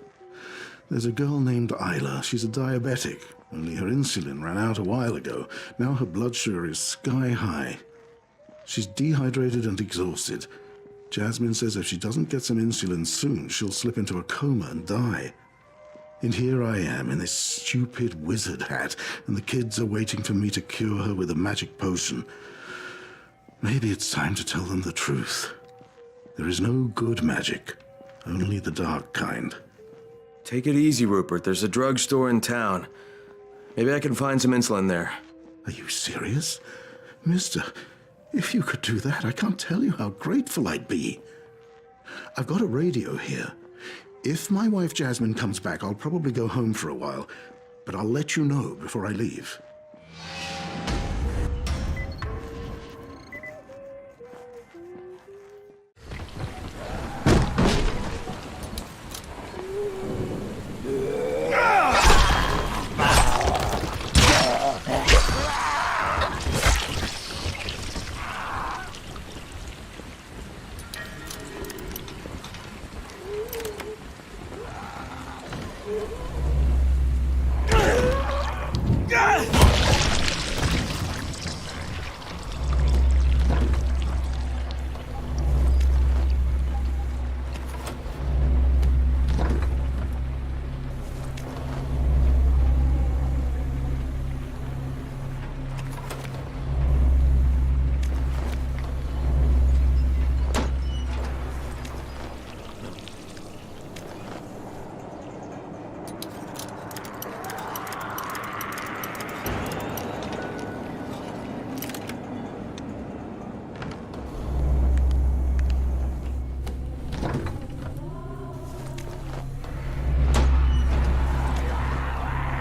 There's a girl named Isla. She's a diabetic. Only her insulin ran out a while ago. Now her blood sugar is sky high. She's dehydrated and exhausted. Jasmine says if she doesn't get some insulin soon, she'll slip into a coma and die. And here I am in this stupid wizard hat, and the kids are waiting for me to cure her with a magic potion. Maybe it's time to tell them the truth. There is no good magic, only the dark kind. Take it easy, Rupert. There's a drugstore in town. Maybe I can find some insulin there. Are you serious? Mister, if you could do that, I can't tell you how grateful I'd be. I've got a radio here. If my wife Jasmine comes back, I'll probably go home for a while, but I'll let you know before I leave.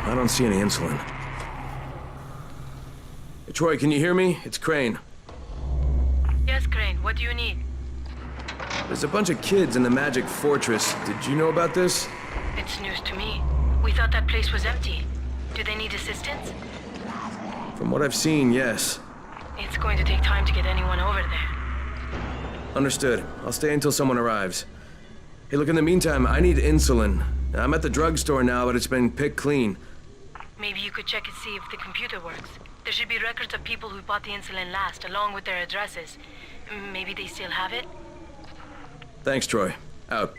I don't see any insulin. Hey, Troy, can you hear me? It's Crane. Yes, Crane. What do you need? There's a bunch of kids in the Magic Fortress. Did you know about this? It's news to me. We thought that place was empty. Do they need assistance? From what I've seen, yes. It's going to take time to get anyone over there. Understood. I'll stay until someone arrives. Hey, look, in the meantime, I need insulin. I'm at the drugstore now, but it's been picked clean. Maybe you could check and see if the computer works. There should be records of people who bought the insulin last, along with their addresses. Maybe they still have it? Thanks, Troy. Out.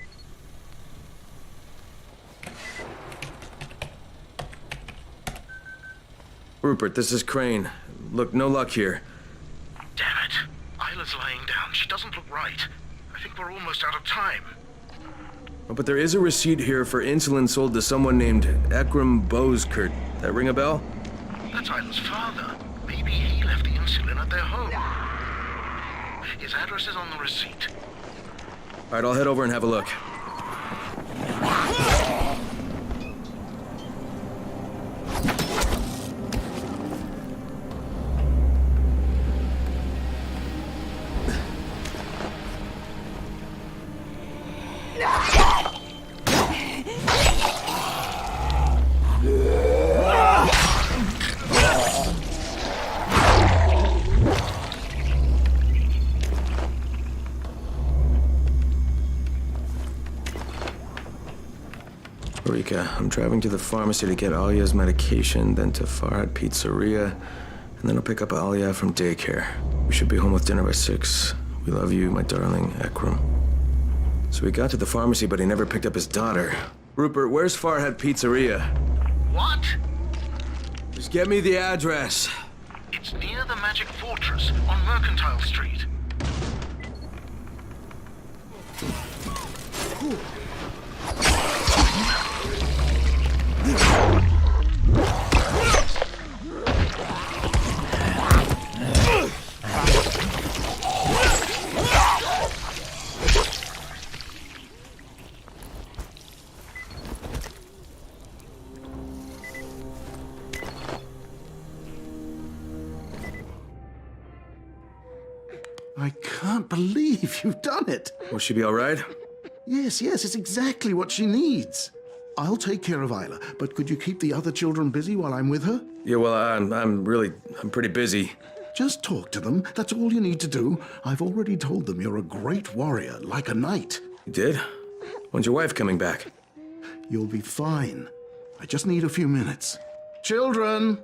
Rupert, this is Crane. Look, no luck here. Damn it. Isla's lying down. She doesn't look right. I think we're almost out of time. Oh, but there is a receipt here for insulin sold to someone named Ekram Boskert. That ring a bell? That's Isla's father. Maybe he left the insulin at their home. His address is on the receipt. All right, I'll head over and have a look. I'm driving to the pharmacy to get Alia's medication, then to Farhat Pizzeria, and then I'll pick up Alia from daycare. We should be home with dinner by 6. We love you, my darling Ekram. So we got to the pharmacy, but he never picked up his daughter. Rupert, where's Farhat Pizzeria? What? Just get me the address. It's near the Magic Fortress on Mercantile Street. I can't believe you've done it. Will she be all right? Yes, it's exactly what she needs. I'll take care of Isla, but could you keep the other children busy while I'm with her? Yeah, well, I'm pretty busy. Just talk to them. That's all you need to do. I've already told them you're a great warrior, like a knight. You did? When's your wife coming back? You'll be fine. I just need a few minutes. Children!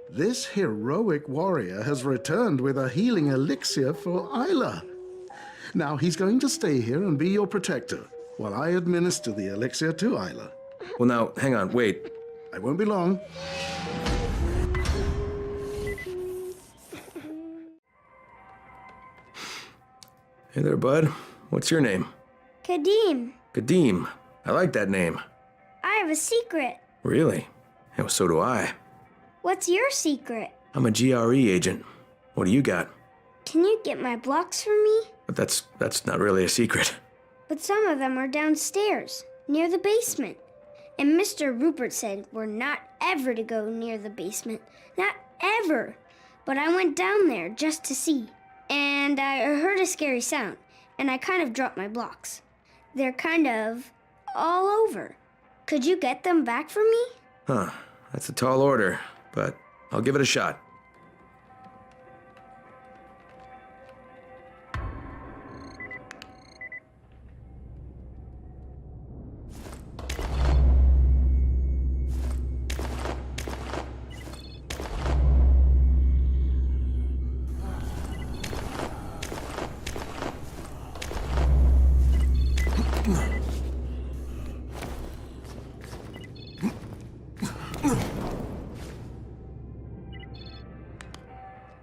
This heroic warrior has returned with a healing elixir for Isla. Now he's going to stay here and be your protector, while I administer the elixir to Isla. Well, now, hang on, wait. I won't be long. Hey there, bud. What's your name? Kadim, Kadim. I like that name. I have a secret. Really? Well, so do I. What's your secret? I'm a GRE agent. What do you got? Can you get my blocks for me? But that's not really a secret. But some of them are downstairs, near the basement. And Mr. Rupert said we're not ever to go near the basement. Not ever. But I went down there just to see. And I heard a scary sound, and I kind of dropped my blocks. They're kind of all over. Could you get them back for me? Huh. That's a tall order, but I'll give it a shot.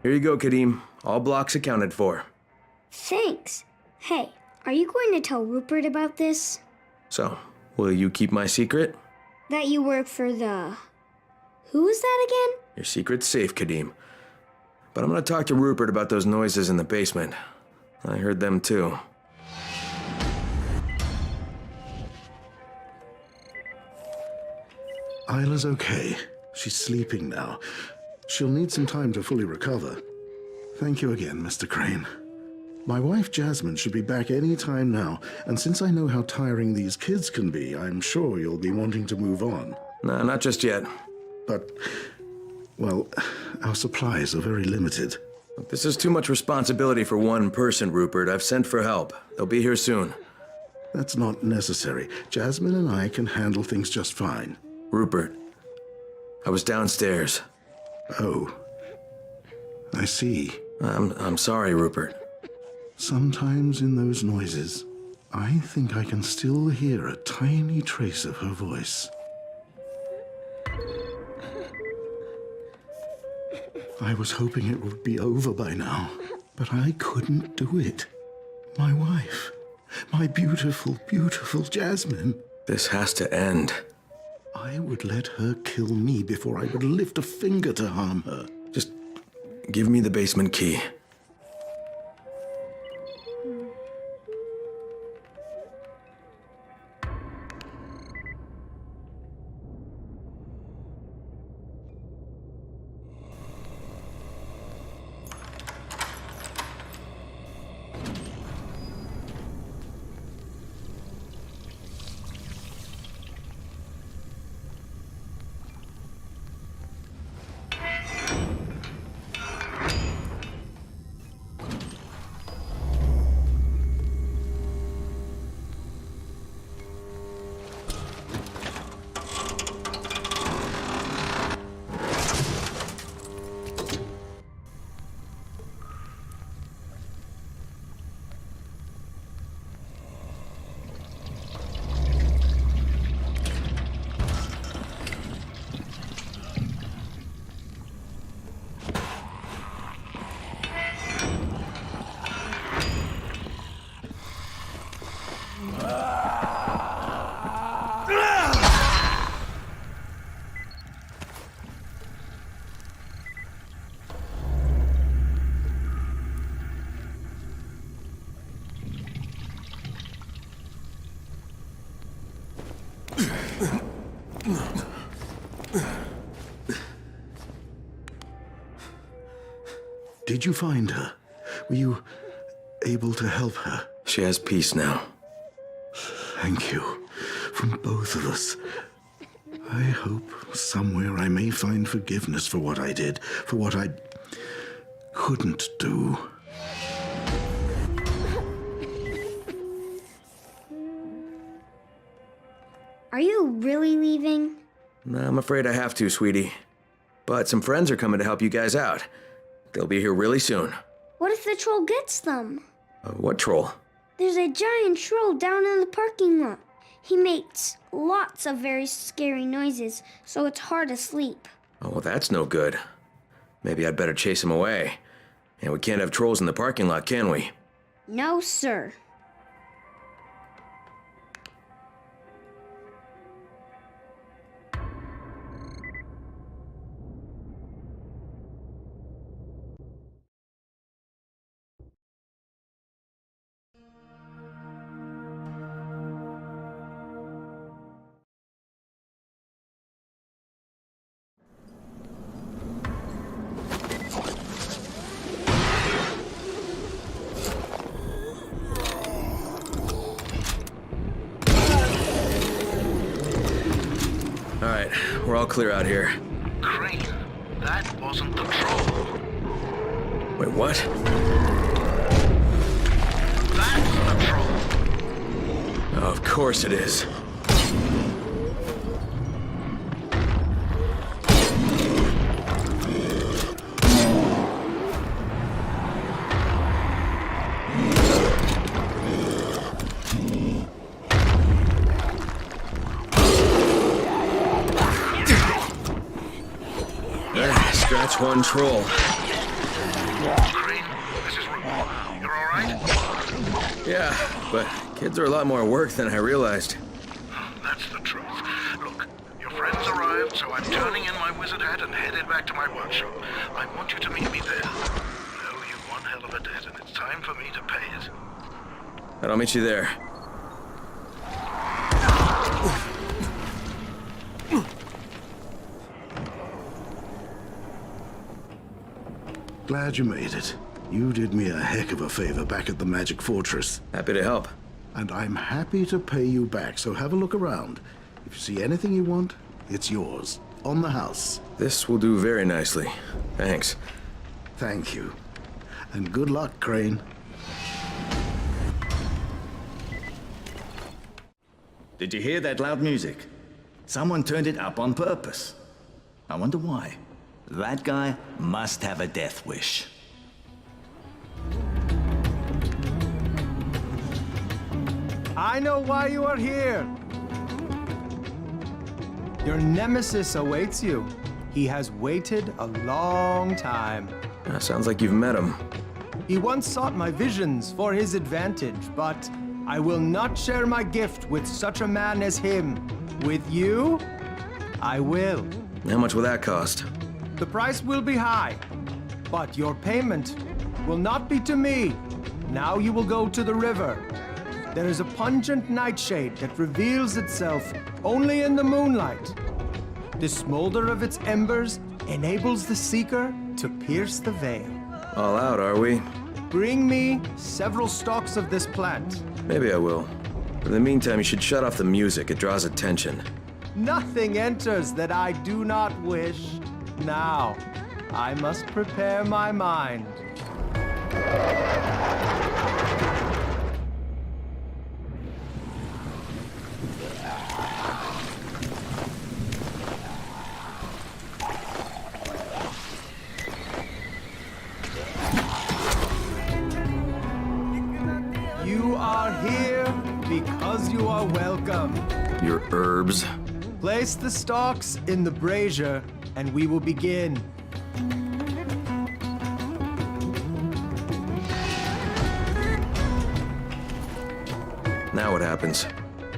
Here you go, Kadim. All blocks accounted for. Thanks. Hey, are you going to tell Rupert about this? So, will you keep my secret? That you work for the... Who was that again? Your secret's safe, Kadim. But I'm gonna talk to Rupert about those noises in the basement. I heard them too. Isla's okay. She's sleeping now. She'll need some time to fully recover. Thank you again, Mr. Crane. My wife Jasmine should be back any time now, and since I know how tiring these kids can be, I'm sure you'll be wanting to move on. No, not just yet. But, well, our supplies are very limited. Look, this is too much responsibility for one person, Rupert. I've sent for help. They'll be here soon. That's not necessary. Jasmine and I can handle things just fine. Rupert, I was downstairs. Oh, I see. I'm sorry, Rupert. Sometimes in those noises, I think I can still hear a tiny trace of her voice. I was hoping it would be over by now, but I couldn't do it. My wife, my beautiful, beautiful Jasmine. This has to end. I would let her kill me before I would lift a finger to harm her. Just give me the basement key. Did you find her? Were you able to help her? She has peace now. Thank you. From both of us. I hope somewhere I may find forgiveness for what I did, for what I couldn't do. Are you really leaving? No, I'm afraid I have to, sweetie. But some friends are coming to help you guys out. They'll be here really soon. What if the troll gets them? What troll? There's a giant troll down in the parking lot. He makes lots of very scary noises, so it's hard to sleep. Oh, well, that's no good. Maybe I'd better chase him away. And we can't have trolls in the parking lot, can we? No, sir. Alright, we're all clear out here. Crane, that wasn't the troll. Wait, what? That's the troll. Oh, of course it is. Scratch one troll. Crane, this is Report. You're all right? Yeah, but kids are a lot more work than I realized. That's the truth. Look, your friends arrived, so I'm turning in my wizard hat and headed back to my workshop. I want you to meet me there. I owe you one hell of a debt, and it's time for me to pay it. I'll meet you there. Glad you made it. You did me a heck of a favor back at the Magic Fortress. Happy to help. And I'm happy to pay you back, so have a look around. If you see anything you want, it's yours. On the house. This will do very nicely. Thanks. Thank you. And good luck, Crane. Did you hear that loud music? Someone turned it up on purpose. I wonder why. That guy must have a death wish. I know why you are here. Your nemesis awaits you. He has waited a long time. Sounds like you've met him. He once sought my visions for his advantage, but I will not share my gift with such a man as him. With you, I will. How much will that cost? The price will be high, but your payment will not be to me. Now you will go to the river. There is a pungent nightshade that reveals itself only in the moonlight. The smolder of its embers enables the seeker to pierce the veil. All out, are we? Bring me several stalks of this plant. Maybe I will. In the meantime, you should shut off the music. It draws attention. Nothing enters that I do not wish. Now, I must prepare my mind. You are here because you are welcome. Your herbs. Place the stalks in the brazier, and we will begin. Now what happens?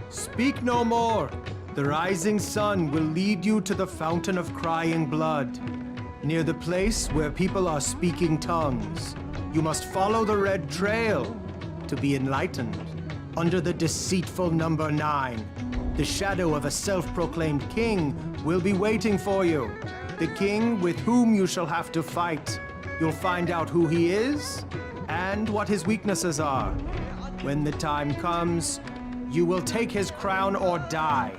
Speak no more. The rising sun will lead you to the fountain of crying blood, near the place where people are speaking tongues. You must follow the red trail to be enlightened. Under the deceitful number 9, the shadow of a self-proclaimed king will be waiting for you. The king with whom you shall have to fight. You'll find out who he is and what his weaknesses are. When the time comes, you will take his crown or die.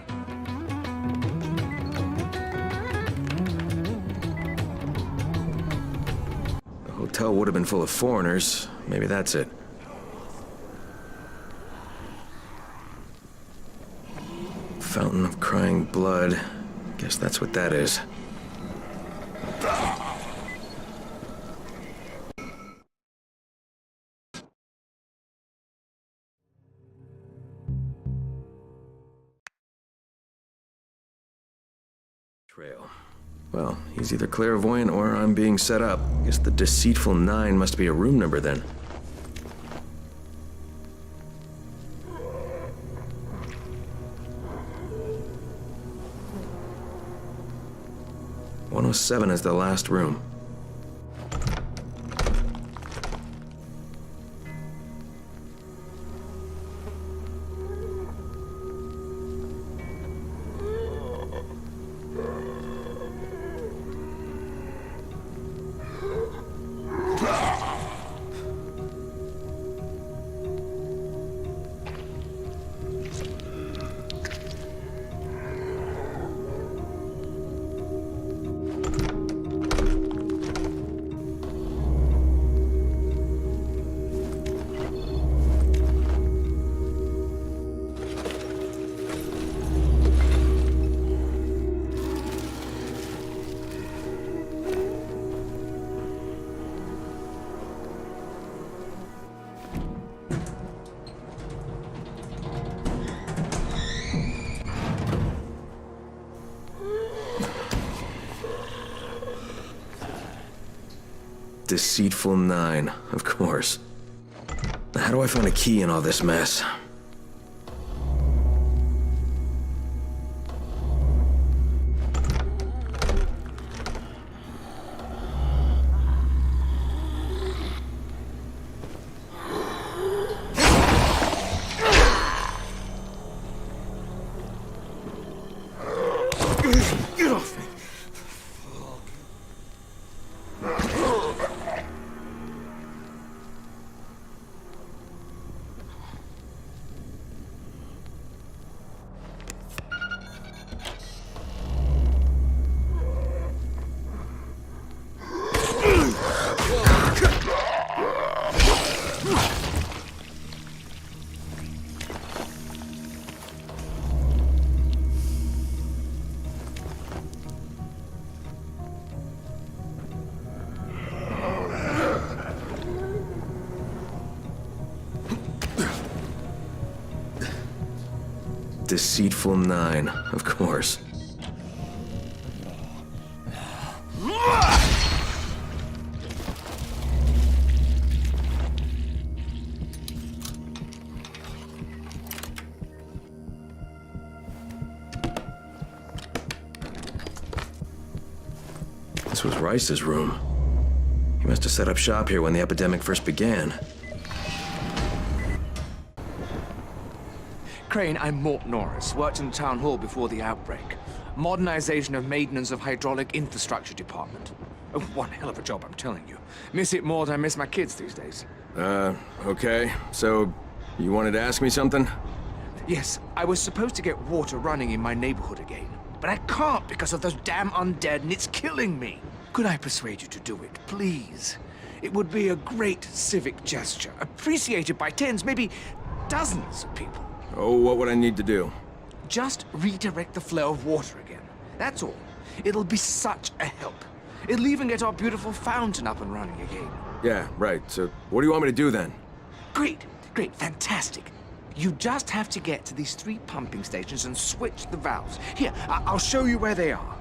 The hotel would have been full of foreigners. Maybe that's it. Fountain of crying blood. Guess that's what that is. Trail. Well, he's either clairvoyant or I'm being set up. Guess the deceitful 9 must be a room number then. "107 is the last room. Deceitful 9, of course. How do I find a key in all this mess? Get off me! Deceitful 9, of course. This was Rice's room. He must have set up shop here when the epidemic first began. Crane, I'm Mort Norris. Worked in the town hall before the outbreak. Modernization of maintenance of hydraulic infrastructure department. Oh, one hell of a job, I'm telling you. Miss it more than I miss my kids these days. Okay. So, you wanted to ask me something? Yes, I was supposed to get water running in my neighborhood again. But I can't because of those damn undead, and it's killing me. Could I persuade you to do it, please? It would be a great civic gesture, appreciated by tens, maybe dozens of people. Oh, what would I need to do? Just redirect the flow of water again. That's all. It'll be such a help. It'll even get our beautiful fountain up and running again. Yeah, right. So, what do you want me to do then? Great, fantastic. You just have to get to these 3 pumping stations and switch the valves. Here, I'll show you where they are.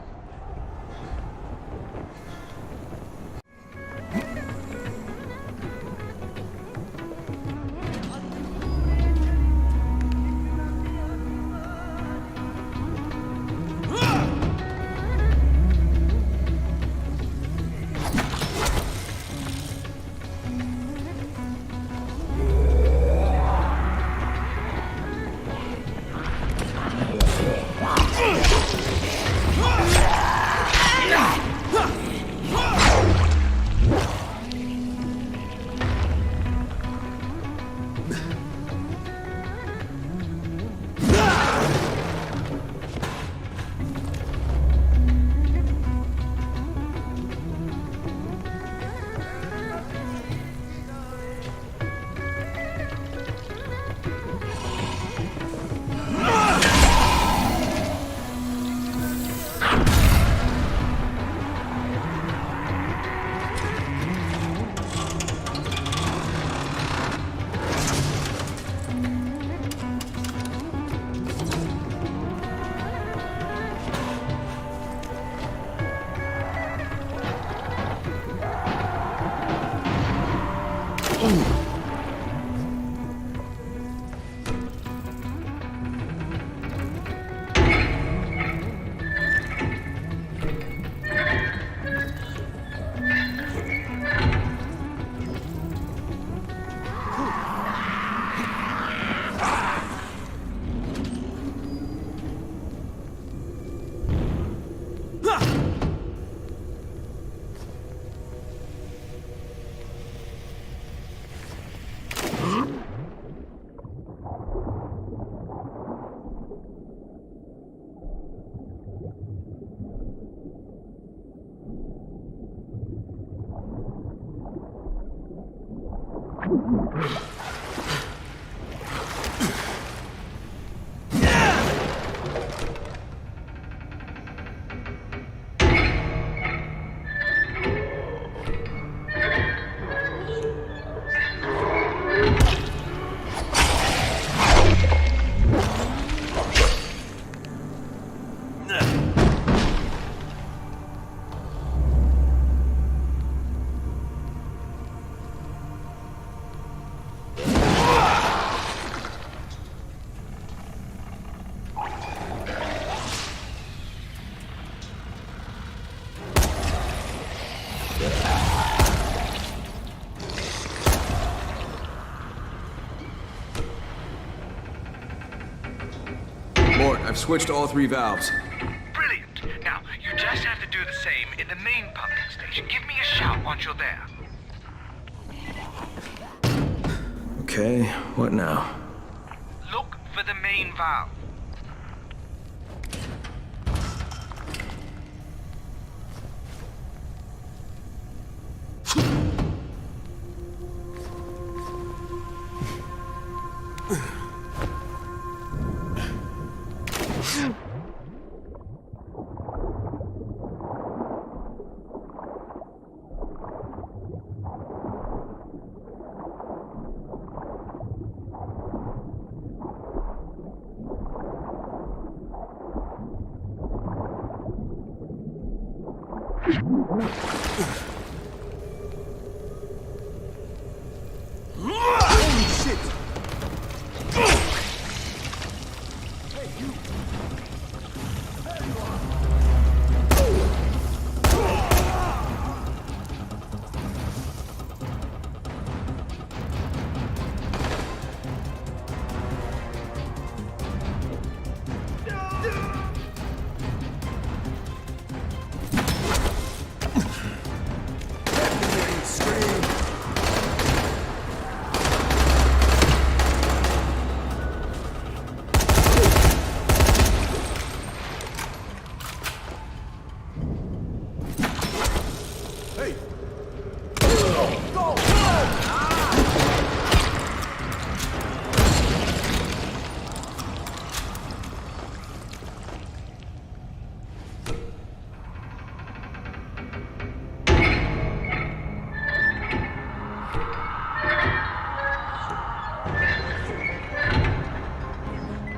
I've switched all 3 valves. Brilliant. Now, you just have to do the same in the main pumping station. Give me a shout once you're there. Okay, what now? Look for the main valve. Holy shit!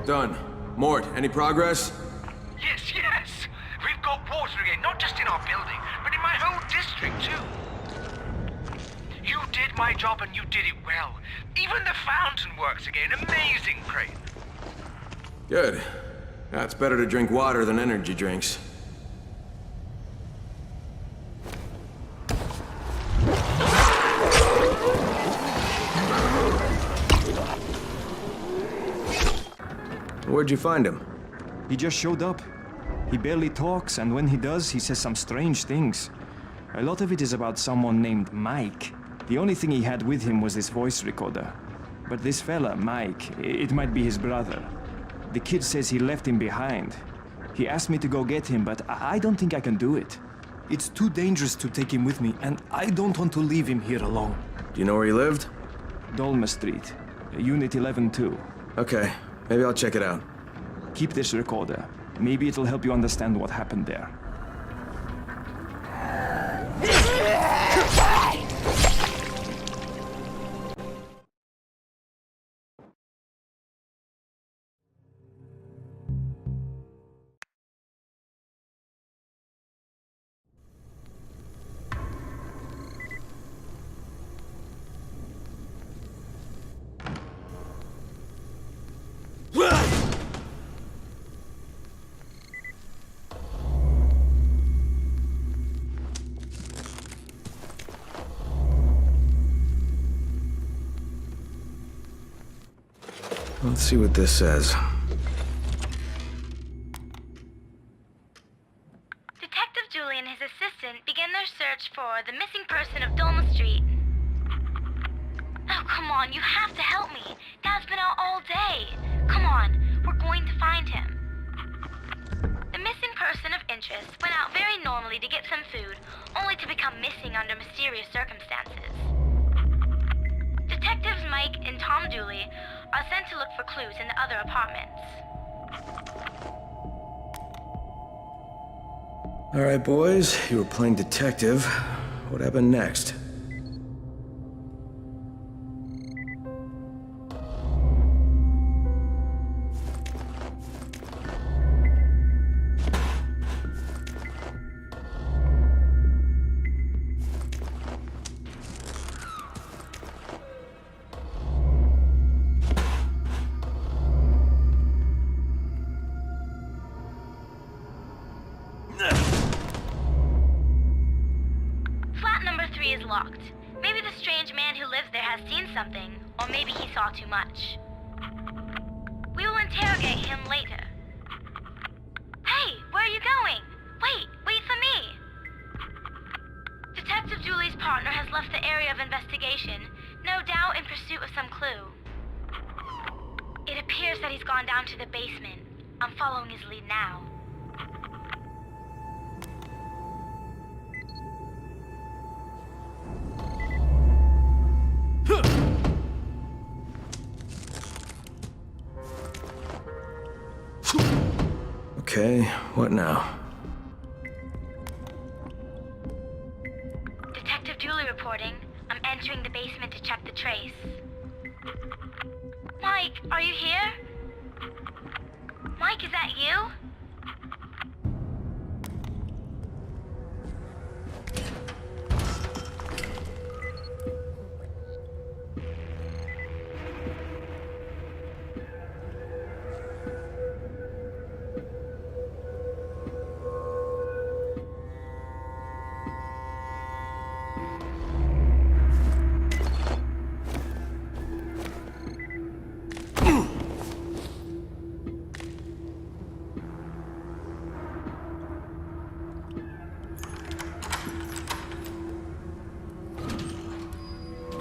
Done. Mort, any progress? Yes, yes! We've got water again, not just in our building, but in my whole district, too. You did my job and you did it well. Even the fountain works again. Amazing, Crane. Good. Yeah, it's better to drink water than energy drinks. Where'd you find him? He just showed up. He barely talks, and when he does, he says some strange things. A lot of it is about someone named Mike. The only thing he had with him was this voice recorder. But this fella, Mike, it might be his brother. The kid says he left him behind. He asked me to go get him, but I don't think I can do it. It's too dangerous to take him with me, and I don't want to leave him here alone. Do you know where he lived? Dolma Street, Unit 11-2. Okay, maybe I'll check it out. Keep this recorder. Maybe it'll help you understand what happened there. Let's see what this says. Detective Julie and his assistant began their search for the missing person of Dolma Street. Oh, come on, you have to help me. Dad's been out all day. Come on, we're going to find him. The missing person of interest went out very normally to get some food, only to become missing under mysterious circumstances. Detectives Mike and Tom Dooley are sent to look for clues in the other apartments. All right, boys, you were playing detective. What happened next? Flat number 3 is locked. Maybe the strange man who lives there has seen something, or maybe he saw too much. We will interrogate him later. Hey, where are you going? Wait for me! Detective Julie's partner has left the area of investigation, no doubt in pursuit of some clue. It appears that he's gone down to the basement. I'm following his lead now. Okay, what now? Detective Julie reporting. I'm entering the basement to check the trace. Mike, are you here? Mike, is that you?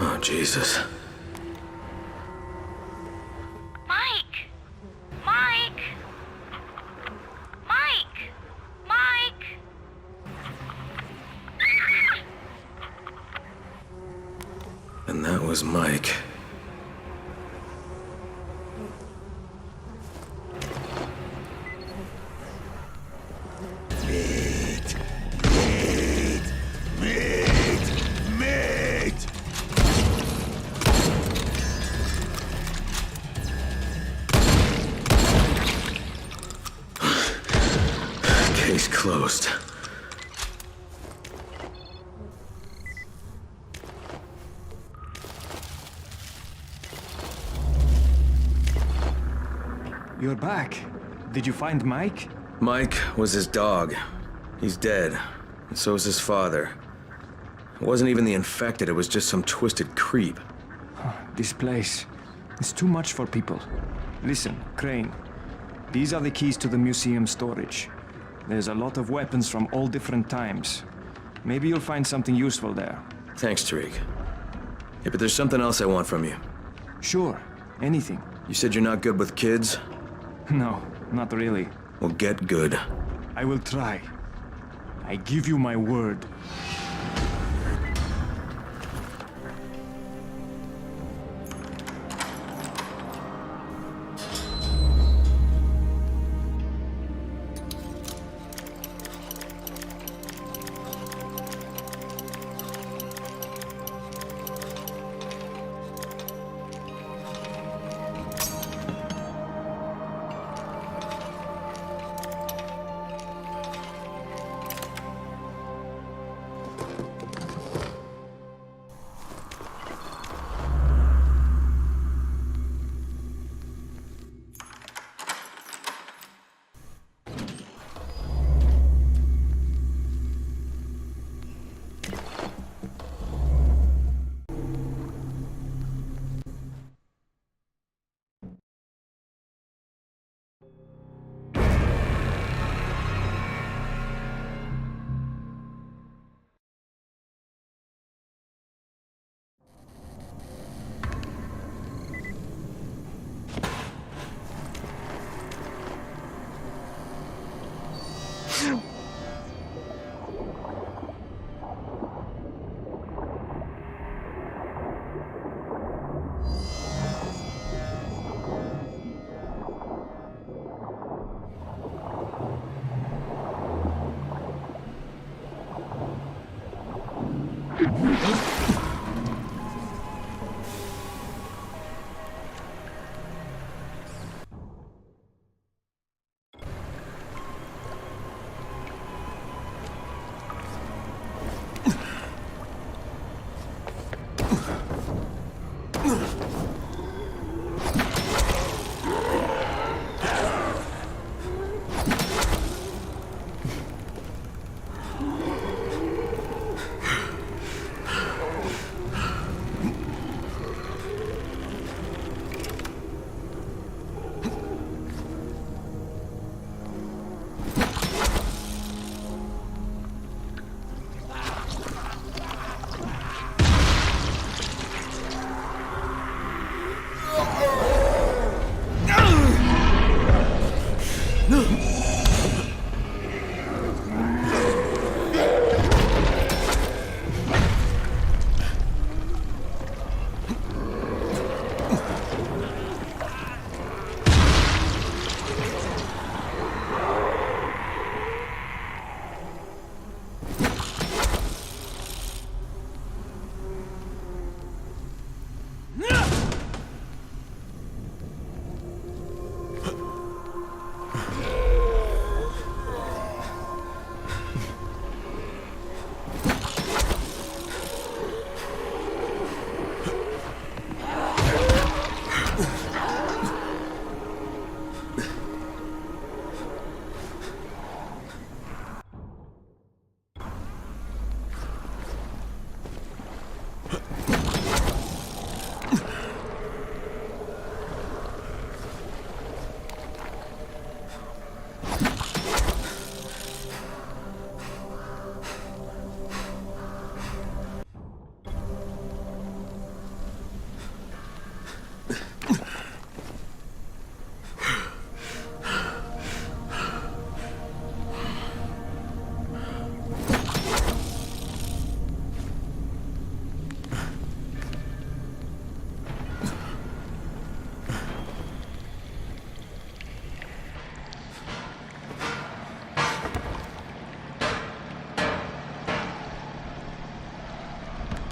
Oh, Jesus. Mike! Mike! Mike! Mike! And that was Mike. Case closed. You're back. Did you find Mike? Mike was his dog. He's dead. And so is his father. It wasn't even the infected, it was just some twisted creep. This place is too much for people. Listen, Crane. These are the keys to the museum storage. There's a lot of weapons from all different times. Maybe you'll find something useful there. Thanks, Tariq. Yeah, but there's something else I want from you. Sure, anything. You said you're not good with kids? No, not really. Well, get good. I will try. I give you my word.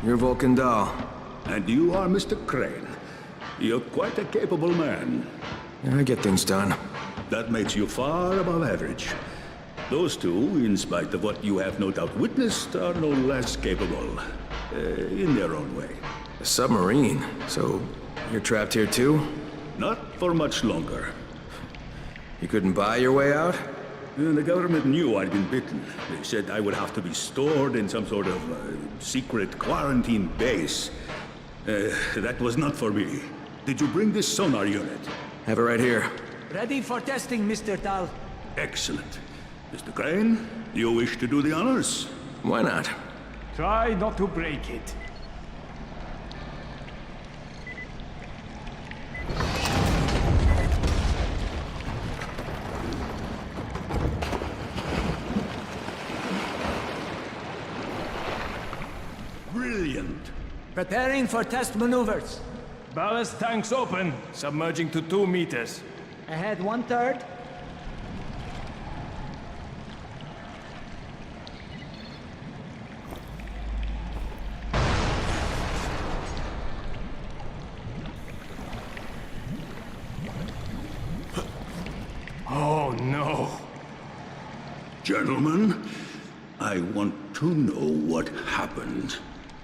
You're Vulcan Dahl. And you are Mr. Crane. You're quite a capable man. Yeah, I get things done. That makes you far above average. Those two, in spite of what you have no doubt witnessed, are no less capable. In their own way. A submarine? So, you're trapped here too? Not for much longer. You couldn't buy your way out? The government knew I'd been bitten. They said I would have to be stored in some sort of secret quarantine base. That was not for me. Did you bring this sonar unit? Have it right here. Ready for testing, Mr. Dahl. Excellent. Mr. Crane, do you wish to do the honors? Why not? Try not to break it. Brilliant. Preparing for test maneuvers. Ballast tanks open, submerging to 2 meters. Ahead 1/3. Oh no. Gentlemen, I want to know what happened.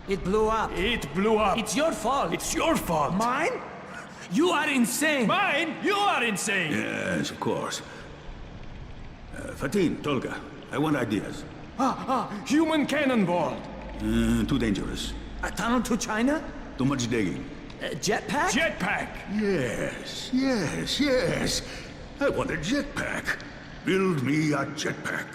It blew up. It blew up. It's your fault. It's your fault. Mine? You are insane. Mine? You are insane. Yes, of course. Fatin, Tolga, I want ideas. Human cannonball. Too dangerous. A tunnel to China? Too much digging. Jetpack? Jetpack. Yes. I want a jetpack. Build me a jetpack.